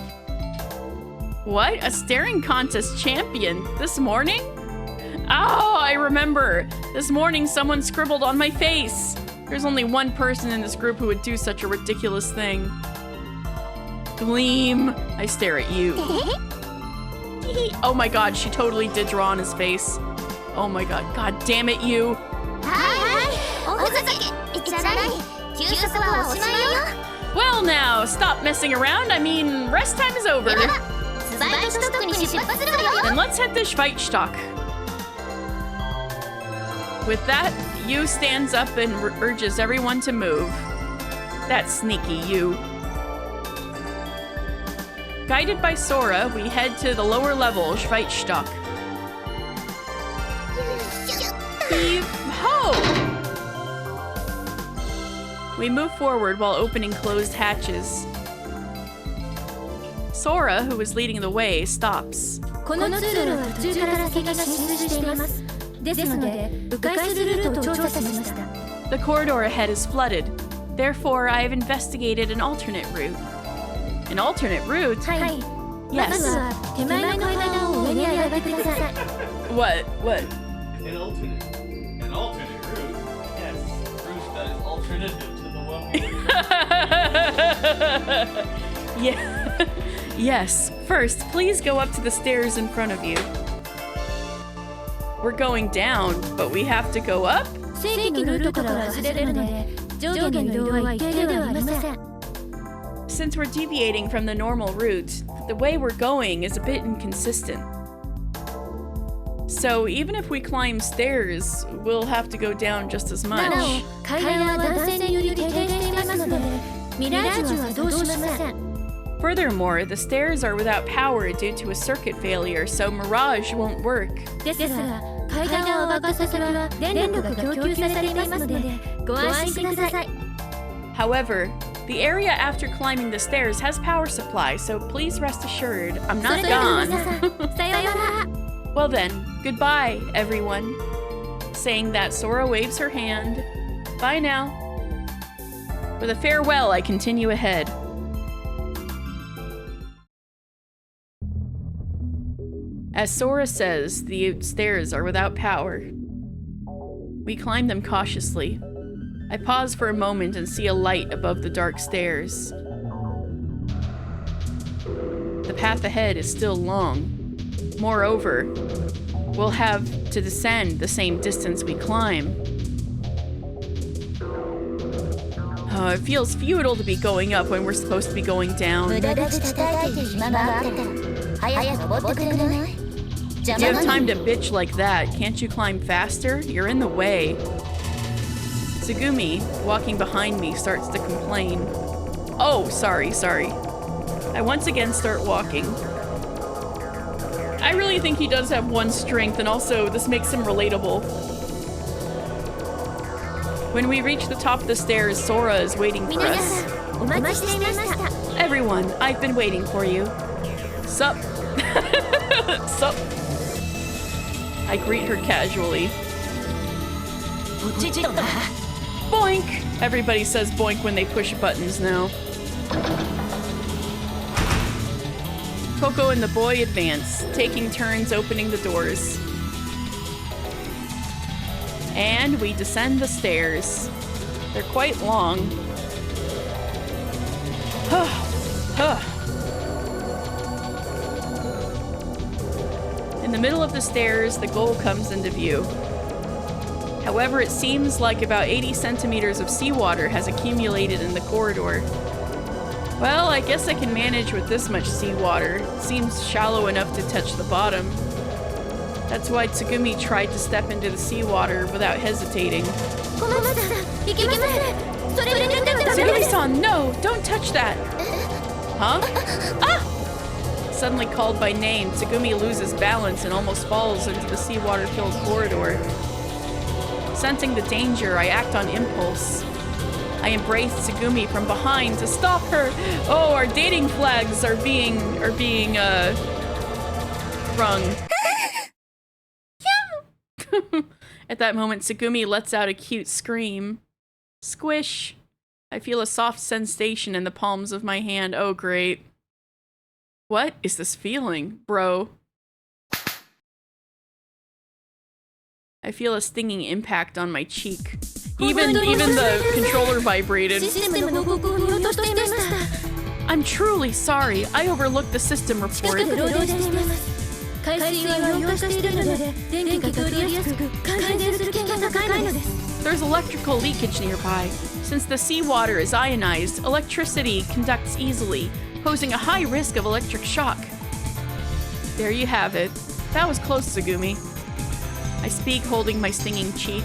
What? A staring contest champion? This morning? Oh, I remember. This morning someone scribbled on my face. There's only one person in this group who would do such a ridiculous thing. Gleam, I stare at you. Oh my god, she totally did draw on his face. Oh my god, god damn it, you. はいおふざけじゃない休息はおしまいよ Well now, stop messing around. I mean, rest time is over. ではスバイトストックに出発するわよ Then let's head to Schweizstock. With that, Yu stands up and urges everyone to move. That sneaky Yu. Guided by Sora, we head to the lower level, Schweizstock. Heave ho! We move forward while opening closed hatches. Sora, who is leading the way, stops. この通路は途中から先が浸水しています。ですので、迂回するルートを調査しました。The corridor ahead is flooded. Therefore, I have investigated an alternate route. An alternate route? はい。まず Yes. は手前の階段を上に上がってください。What? What? An alternate route? Yes, route that is alternative to the one we Yeah. Yes. First, please go up to the stairs in front of you. We're going down, but we have to go up? 正規のルートから外れるので、上下の移動は一定ではありません。Since we're deviating from the normal route, the way we're going is a bit inconsistent. So even if we climb stairs, we'll have to go down just as なお much. 階段は男性により停電していますので、ミラージュは作動しません。 Furthermore, the stairs are without power due to a circuit failure, so Mirage won't work. ですが、階段を上がった先は電力が供給されていますので、ご安心ください。 However, the area after climbing the stairs has power supply, so please rest assured, I'm そ not れでは gone. 皆さん、さようなら。 Well then, goodbye, everyone. Saying that, Sora waves her hand. Bye now. With a farewell, I continue ahead. As Sora says, the stairs are without power. We climb them cautiously. I pause for a moment and see a light above the dark stairs. The path ahead is still long. Moreover, we'll have to descend the same distance we climb. Oh, it feels futile to be going up when we're supposed to be going down. 無駄口叩いてる暇があったら早く登ってくれない Do you have time to bitch like that? Can't you climb faster? You're in the way. Tsugumi, walking behind me, starts to complain. Oh, sorry. I once again start walking. I really think he does have one strength, and also this makes him relatable. When we reach the top of the stairs, Sora is waiting for 皆 us. さん、お待ちしていました。 Everyone, I've been waiting for you. Sup? Sup? I greet her casually. おちちとな Boink! Everybody says boink when they push buttons now. Coco and the boy advance, taking turns opening the doors. And we descend the stairs. They're quite long. In the middle of the stairs, the goal comes into view. However, it seems like about 80 centimeters of seawater has accumulated in the corridor. Well, I guess I can manage with this much seawater. It seems shallow enough to touch the bottom. That's why Tsugumi tried to step into the seawater without hesitating. 小松さん、いけません。Tsugumi-san, no! Don't touch that! Huh? Ah! Suddenly called by name, Tsugumi loses balance and almost falls into the seawater-filled corridor. Sensing the danger, I act on impulse. I embrace Tsugumi from behind to stop her. Oh, our dating flags are being rung. At that moment, Tsugumi lets out a cute scream. Squish. I feel a soft sensation in the palms of my hand. Oh, great. What is this feeling, bro? I feel a stinging impact on my cheek. Even the controller vibrated. I'm truly sorry. I overlooked the system report. There's electrical leakage nearby. Since the seawater is ionized, electricity conducts easily, posing a high risk of electric shock. There you have it. That was close, Tsugumi. I speak, holding my stinging cheek.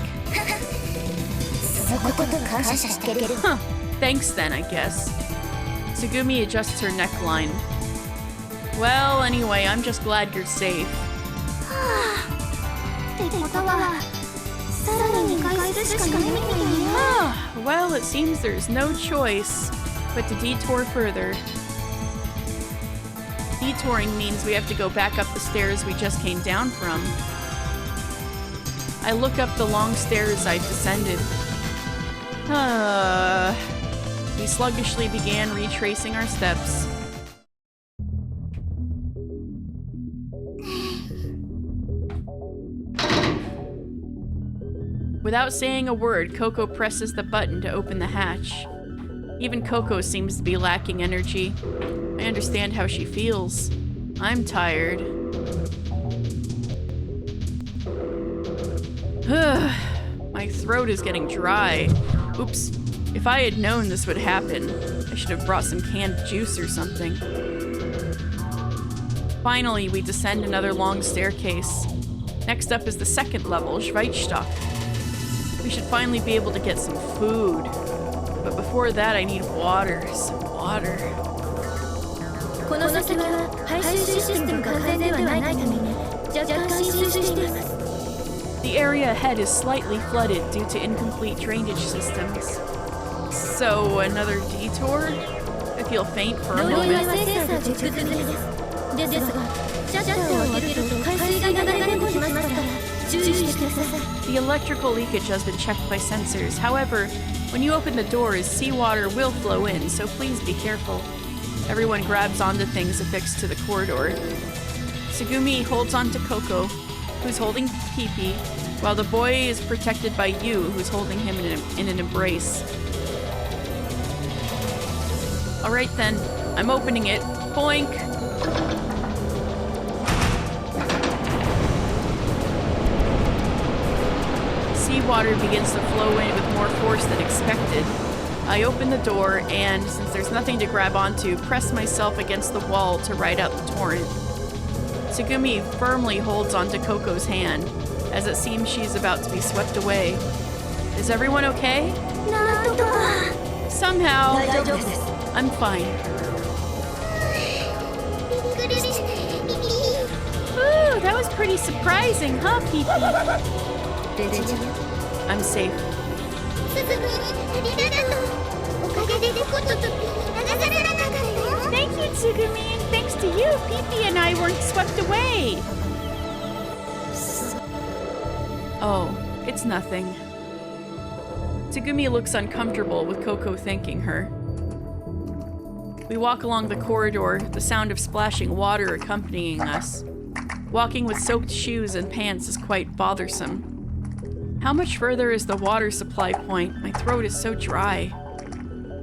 Huh. Thanks then, I guess. Tsugumi adjusts her neckline. Well, anyway, I'm just glad you're safe. Well, it seems there's no choice but to detour further. Detouring means we have to go back up the stairs we just came down from. I look up the long stairs I've descended. We sluggishly began retracing our steps. Without saying a word, Coco presses the button to open the hatch. Even Coco seems to be lacking energy. I understand how she feels. I'm tired. My throat is getting dry. Oops. If I had known this would happen, I should have brought some canned juice or something. Finally, we descend another long staircase. Next up is the second level, Schweizstock. We should finally be able to get some food. But before that, I need water. Some water. The area ahead is slightly flooded due to incomplete drainage systems. So, another detour? I feel faint for a moment. The electrical leakage has been checked by sensors. However, when you open the doors, seawater will flow in, so please be careful. Everyone grabs onto things affixed to the corridor. Tsugumi holds onto Coco, who's holding Pee-Pee, while the boy is protected by Yu, who's holding him in an embrace. Alright then, I'm opening it. Boink! Seawater begins to flow in with more force than expected. I open the door and, since there's nothing to grab onto, press myself against the wall to ride out the torrent. Tsugumi firmly holds onto Coco's hand, as it seems she's about to be swept away. Is everyone okay? Somehow. I'm fine. Ooh, that was pretty surprising, huh, Pee-Pee? I'm safe. Thank you, Tsugumi, and thanks to you, Pee-Pee and I weren't swept away. Oh, it's nothing. Tsugumi looks uncomfortable with Coco thanking her. We walk along the corridor, the sound of splashing water accompanying us. Walking with soaked shoes and pants is quite bothersome. How much further is the water supply point? My throat is so dry.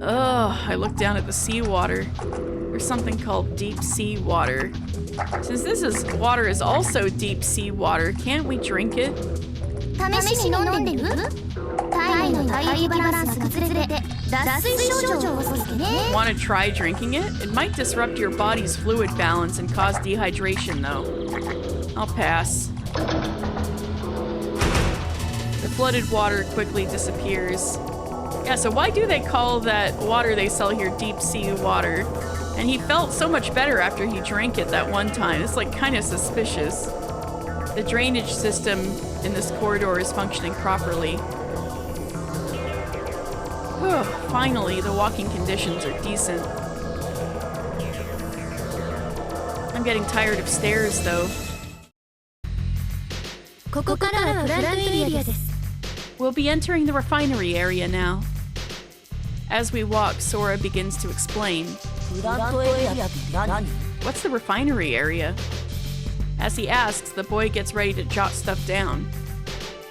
Ugh, I look down at the seawater. There's something called deep sea water. Since water is also deep sea water, can't we drink it? Want to try drinking it? It might disrupt your body's fluid balance and cause dehydration, though. I'll pass. The flooded water quickly disappears. Yeah, so why do they call that water they sell here deep sea water? And he felt so much better after he drank it that one time. It's like kind of suspicious. The drainage system in this corridor is functioning properly. Whew, finally, the walking conditions are decent. I'm getting tired of stairs, though. ここからはプラントエリアです。 We'll be entering the refinery area now. As we walk, Sora begins to explain. プラントエリアって何？ What's the refinery area? As he asks, the boy gets ready to jot stuff down.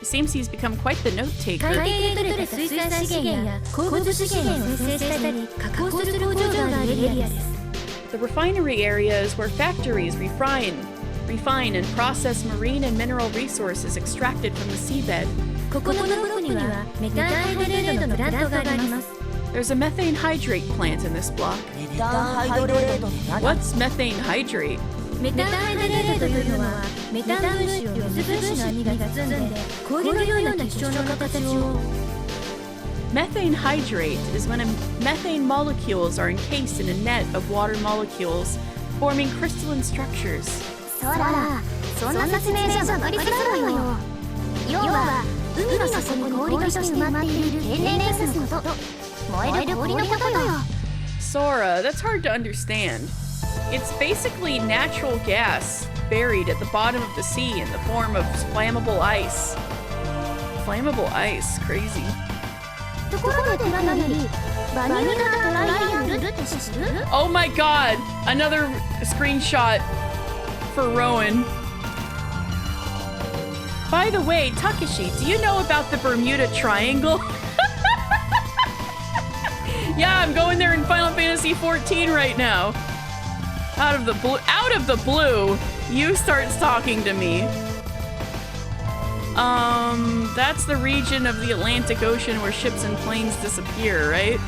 It seems he's become quite the note 海 taker. 底で採れた水産資源や鉱物資源を生成したり加工する工場があるエリアです。 The refinery area is where factories refine and process marine and mineral resources extracted from the seabed. ここのブロックにはメタンハイドレートのプラントがあります。 There's a methane hydrate plant in this block. メタンハイドレートって何？ What's methane hydrate? メタンハイドレートというのはメタン分子を水分子の網が包んで氷のような結晶の形を Methane hydrate is when methane molecules are encased in a net of water molecules, forming crystalline structures. そら、そんな説明じゃ分かりづらいわよ。要は海の底に氷として埋まっている天然ガスのこと。燃える氷のことよ。 Sora, that's hard to understand. It's basically natural gas buried at the bottom of the sea in the form of flammable ice. Flammable ice, crazy. ところでテラナリ、バニラトライアングルって知ってる？ Oh my god! Another screenshot for Rowan. By the way, Takeshi, do you know about the Bermuda Triangle? Yeah, I'm going there in Final Fantasy XIV right now. Out of the blue, you start talking to me. That's the region of the Atlantic Ocean where ships and planes disappear, right?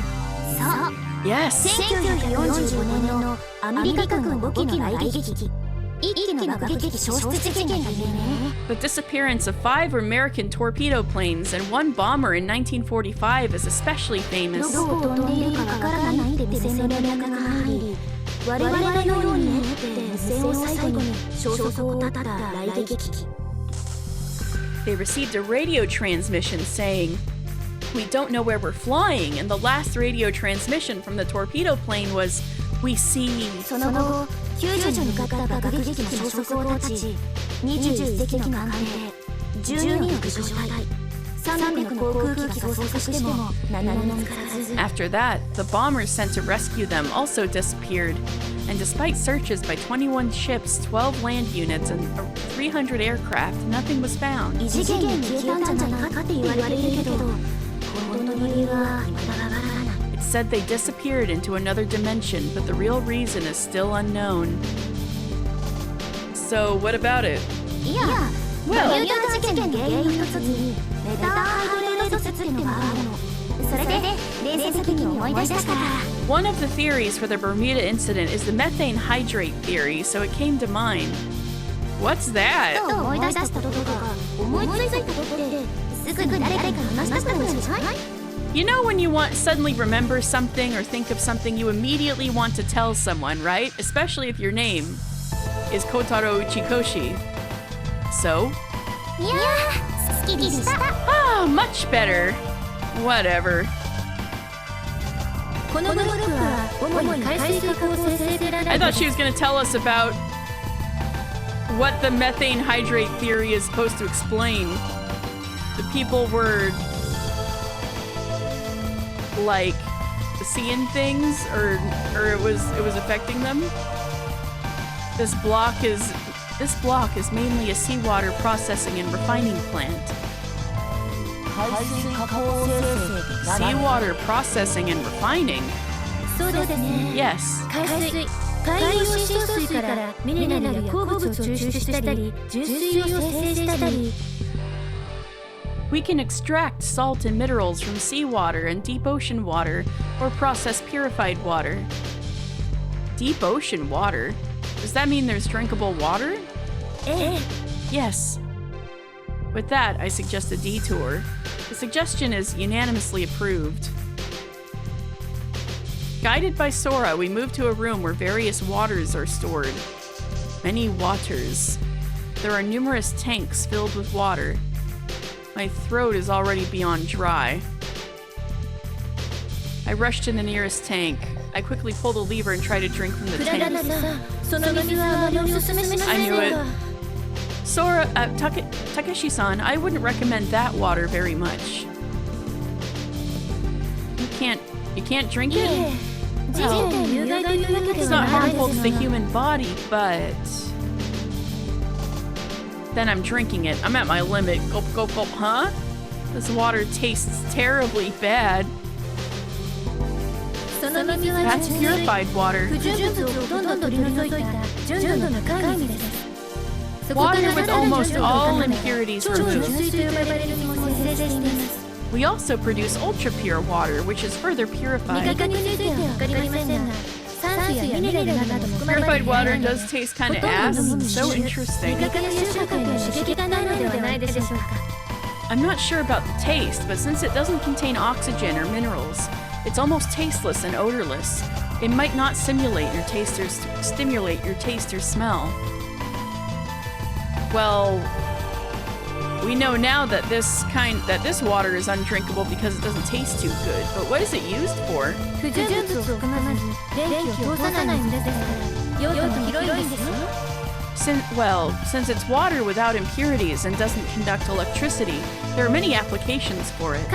そう。 Yes. 1945年のアメリカ軍5機の雷撃。1機の爆撃機消失事件が有名。 The disappearance of 5 American torpedo planes and 1 bomber in 1945 is especially famous. どこを飛んでいるかわからないって無線の連絡が入り、我々のようにねって無線を最後に消息を絶った雷撃機。 They received a radio transmission saying, "We don't know where we're flying," and the last radio transmission from the torpedo plane was, "We see." その後、救助に向かった爆撃機の消息を絶ち、21隻の艦艇、12の駆除隊、300の航空機が捜索しても何も見つからず。 After that, the bombers sent to rescue them also disappeared, and despite searches by 21 ships, 12 land units, and 300 aircraft, nothing was found. 異次元に消えたんじゃないかって言われているけど、本当の理由は未だわからない。 It's said they disappeared into another dimension, but the real reason is still unknown. So, what about it? いや、バミューダ事件の原因の一つにメタンハイドレート説ってのがあるの。それで冷静的に思い出したから。 One of the theories for the Bermuda incident is the methane hydrate theory, so it came to mind. What's that? と思い出したこととか思いついたことってすぐに誰かに話したくなるじゃない？ You know when you suddenly remember something or think of something you immediately want to tell someone, right? Especially if your name is Kotaro Uchikoshi. So? いやー、好きでした。 Ah, much better. Whatever. このブロックは主に海水加工生成プラント I thought she was going to tell us about what the methane hydrate theory is supposed to explain. The people were like seeing things or it was affecting them. This block is mainly a seawater processing and refining plant. 海水加工生成って何？ Seawater processing and refining? そうですね。 Yes. 海洋深層水からミネラルや鉱物を抽出したり、純水を生成したり。 We can extract salt and minerals from seawater and deep ocean water, or process purified water. Deep ocean water? Does that mean there's drinkable water? Yes. With that, I suggest a detour. The suggestion is unanimously approved. Guided by Sora, we move to a room where various waters are stored. Many waters. There are numerous tanks filled with water. My throat is already beyond dry. I rush to the nearest tank. I quickly pull the lever and try to drink from the tank. I knew it. Sora, Takeshi-san, I wouldn't recommend that water very much. You can't drink it? Well, it's not harmful to the human body, but... Then I'm drinking it. I'm at my limit. Gulp, gulp, gulp, huh? This water tastes terribly bad. That's purified water. Water with almost all impurities removed. We also produce ultra-pure water, which is further purified. Purified water does taste kind of ass. So interesting. I'm not sure about the taste, but since it doesn't contain oxygen or minerals, it's almost tasteless and odorless. It might not stimulate your taste or smell. Well, we know now that this water is undrinkable because it doesn't taste too good. But what is it used for? Since it's water without impurities and doesn't conduct electricity, there are many applications for it.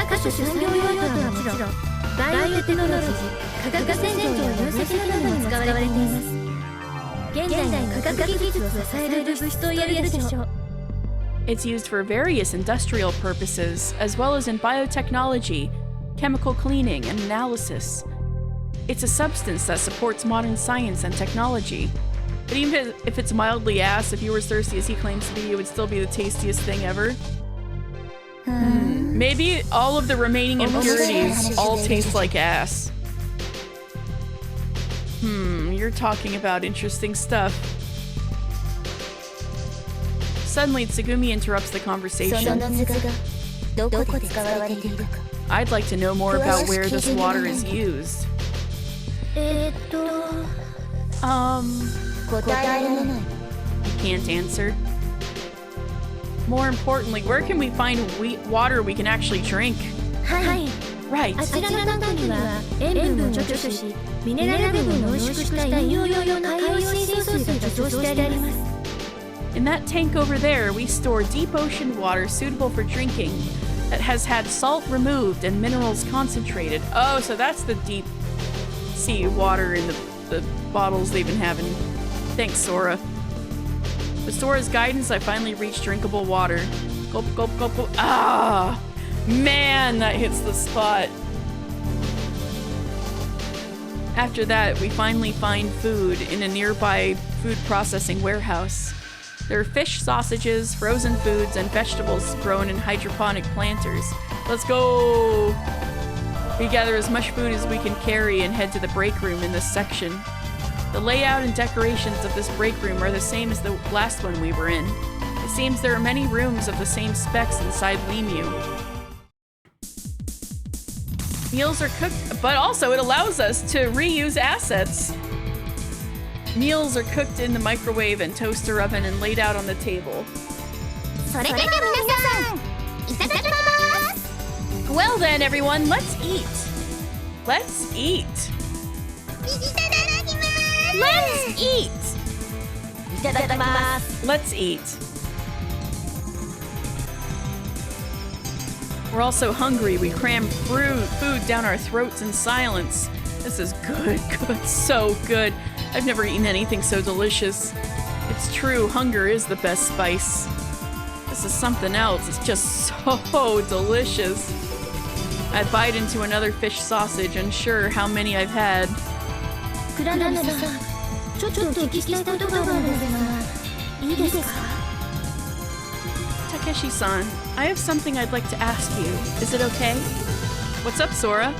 It's used for various industrial purposes, as well as in biotechnology, chemical cleaning, and analysis. It's a substance that supports modern science and technology. But even if it's mildly ass, if you were as thirsty as he claims to be, it would still be the tastiest thing ever. Maybe all of the remaining impurities all taste like ass. You're talking about interesting stuff. Suddenly, Tsugumi interrupts the conversation. I'd like to know more about where this water is used. You can't answer. More importantly, where can we find water we can actually drink? Right. In that tank over there, we store deep ocean water suitable for drinking that has had salt removed and minerals concentrated. Oh, so that's the deep sea water in the bottles they've been having. Thanks, Sora. With Sora's guidance, I finally reached drinkable water. Gulp, gulp, gulp, gulp. Ah! Man, that hits the spot. After that, we finally find food in a nearby food processing warehouse. There are fish, sausages, frozen foods, and vegetables grown in hydroponic planters. Let's go! We gather as much food as we can carry and head to the break room in this section. The layout and decorations of this break room are the same as the last one we were in. It seems there are many rooms of the same specs inside Lemu. Meals are cooked, but also it allows us to reuse assets. Meals are cooked in the microwave and toaster oven and laid out on the table. Well then, everyone, let's eat. Let's eat. Let's eat. Let's eat. We're also hungry. We cram food down our throats in silence. This is good, so good. I've never eaten anything so delicious. It's true, hunger is the best spice. This is something else. It's just so delicious. I bite into another fish sausage, unsure how many I've had. Takeshi-san, I have something I'd like to ask you. Is it okay? What's up, Sora?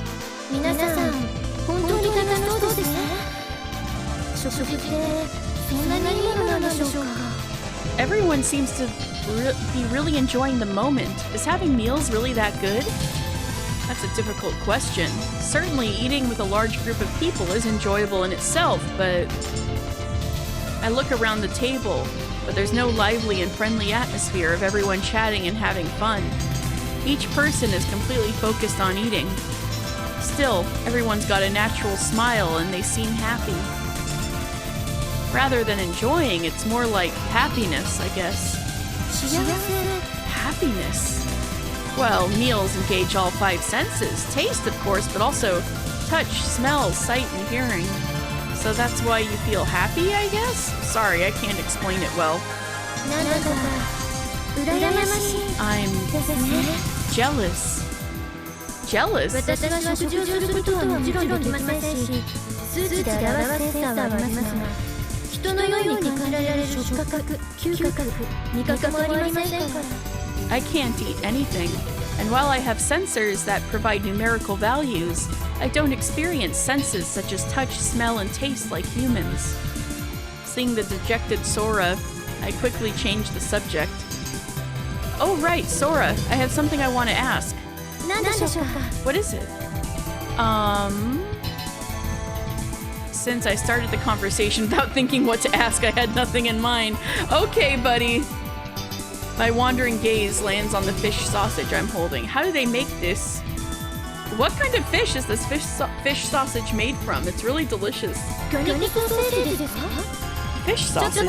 Everyone seems to be really enjoying the moment. Is having meals really that good? That's a difficult question. Certainly, eating with a large group of people is enjoyable in itself, but I look around the table, but there's no lively and friendly atmosphere of everyone chatting and having fun. Each person is completely focused on eating. Still, everyone's got a natural smile and they seem happy. Rather than enjoying, it's more like happiness, I guess. Happiness. Well, meals engage all 5 senses. Taste, of course, but also touch, smell, sight, and hearing. So that's why you feel happy, I guess? Sorry, I can't explain it well. I'm jealous. Jealous? 私は食事をすることはもちろんできませんし、数値で表すセンサーはありますが、人のように感じられる触覚、嗅覚、味覚もありませんから。I can't eat anything, and while I have sensors that provide numerical values, I don't experience senses such as touch, smell, and taste like humans. Seeing the dejected Sora, I quickly changed the subject. Oh right, Sora, I have something I want to ask. What is it? Since I started the conversation without thinking what to ask, I had nothing in mind. Okay, buddy. My wandering gaze lands on the fish sausage I'm holding. How do they make this? What kind of fish is this fish sausage made from? It's really delicious. Fish sausage?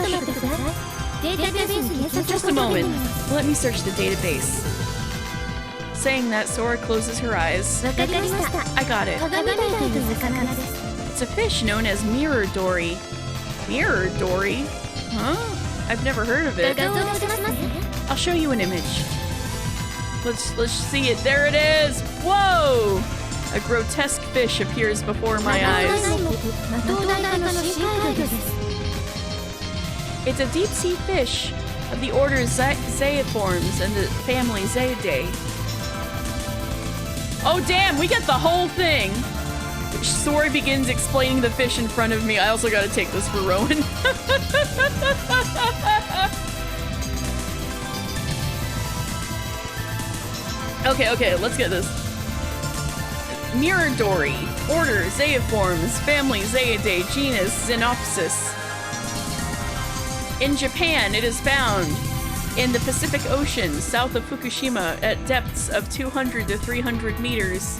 Just a moment. Let me search the database. Saying that, Sora closes her eyes. I got it. It's a fish known as mirror dory. Mirror dory? Huh? I've never heard of it. I'll show you an image. Let's see it. There it is! Whoa! A grotesque fish appears before my eyes. It's a deep-sea fish of the order Zaiforms and the family Zaidae. Oh damn, we get the whole thing! Sora begins explaining the fish in front of me. I also gotta take this for Rowan. Okay, let's get this. Mirror dory, order Zaiforms, family Zaidae, genus Xenopsis. In Japan, it is found in the Pacific Ocean, south of Fukushima, at depths of 200 to 300 meters.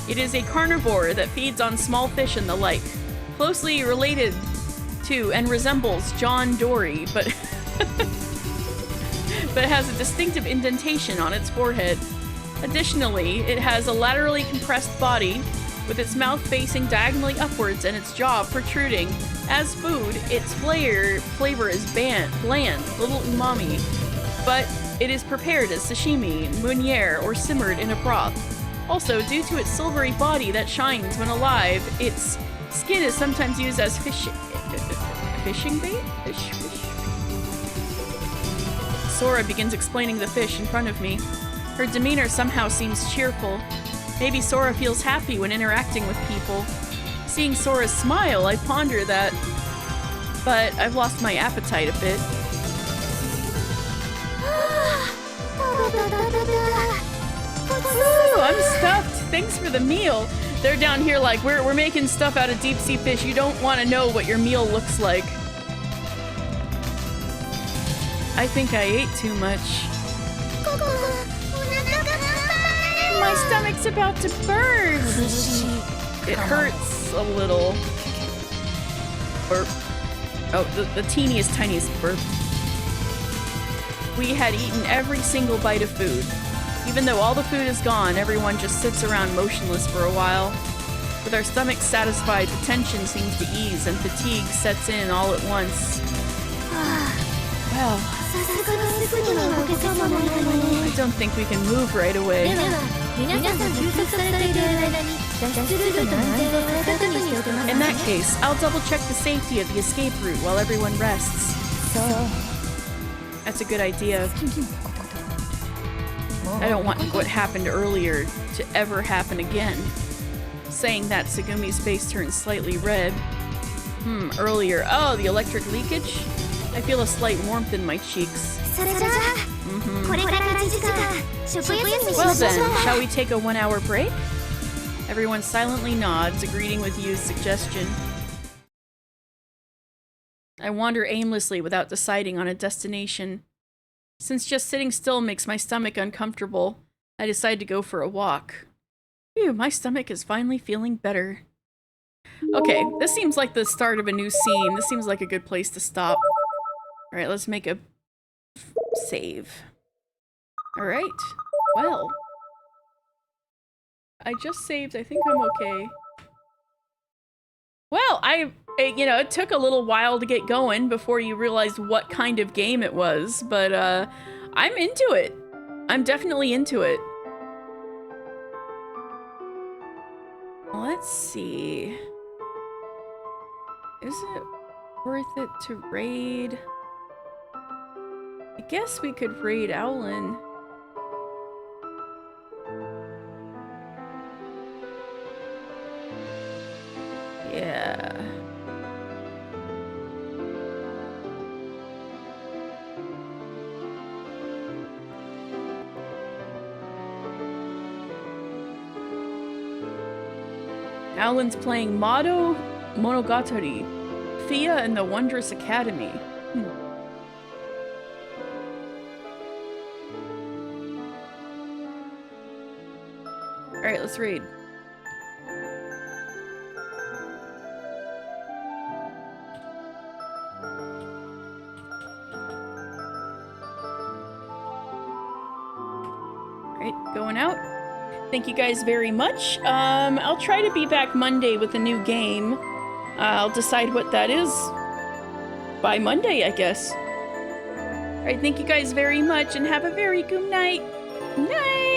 It is a carnivore that feeds on small fish and the like. Closely related to and resembles John Dory, but but has a distinctive indentation on its forehead. Additionally, it has a laterally compressed body with its mouth facing diagonally upwards and its jaw protruding. As food, its flavor is bland, little umami, but it is prepared as sashimi, meuniere, or simmered in a broth. Also, due to its silvery body that shines when alive, its skin is sometimes used as fishing bait? Fish. Sora begins explaining the fish in front of me. Her demeanor somehow seems cheerful. Maybe Sora feels happy when interacting with people. Seeing Sora's smile, I ponder that, but I've lost my appetite a bit. Ooh, I'm stuffed. Thanks for the meal. They're down here like, we're making stuff out of deep sea fish. You don't want to know what your meal looks like. I think I ate too much. My stomach's about to burst. It hurts a little. Burp. Oh, the teeniest, tiniest burp. We had eaten every single bite of food. Even though all the food is gone, everyone just sits around motionless for a while. With our stomachs satisfied, the tension seems to ease and fatigue sets in all at once. Well, I don't think we can move right away. In that case, I'll double check the safety of the escape route while everyone rests. That's a good idea. I don't want what happened earlier to ever happen again. Saying that, Segumi's face turns slightly red. Earlier. Oh, the electric leakage? I feel a slight warmth in my cheeks. これから8時間食休みにし Well ましょ then, う shall we take a 1-hour break? Everyone silently nods, agreeing with Yu's suggestion. I wander aimlessly without deciding on a destination. Since just sitting still makes my stomach uncomfortable, I decide to go for a walk. Phew, my stomach is finally feeling better. Okay, this seems like the start of a new scene. This seems like a good place to stop. Alright, let's make a save. Alright, well. I just saved, I think I'm okay. Well, you know, it took a little while to get going before you realized what kind of game it was, but I'm into it. I'm definitely into it. Let's see. Is it worth it to raid? I guess we could raid Owlin. Yeah. Alan's playing Mado Monogatari, Fia and the Wondrous Academy. Alright, let's read. Alright, going out. Thank you guys very much. I'll try to be back Monday with a new game. I'll decide what that is by Monday, I guess. Alright, thank you guys very much and have a very good night. Night!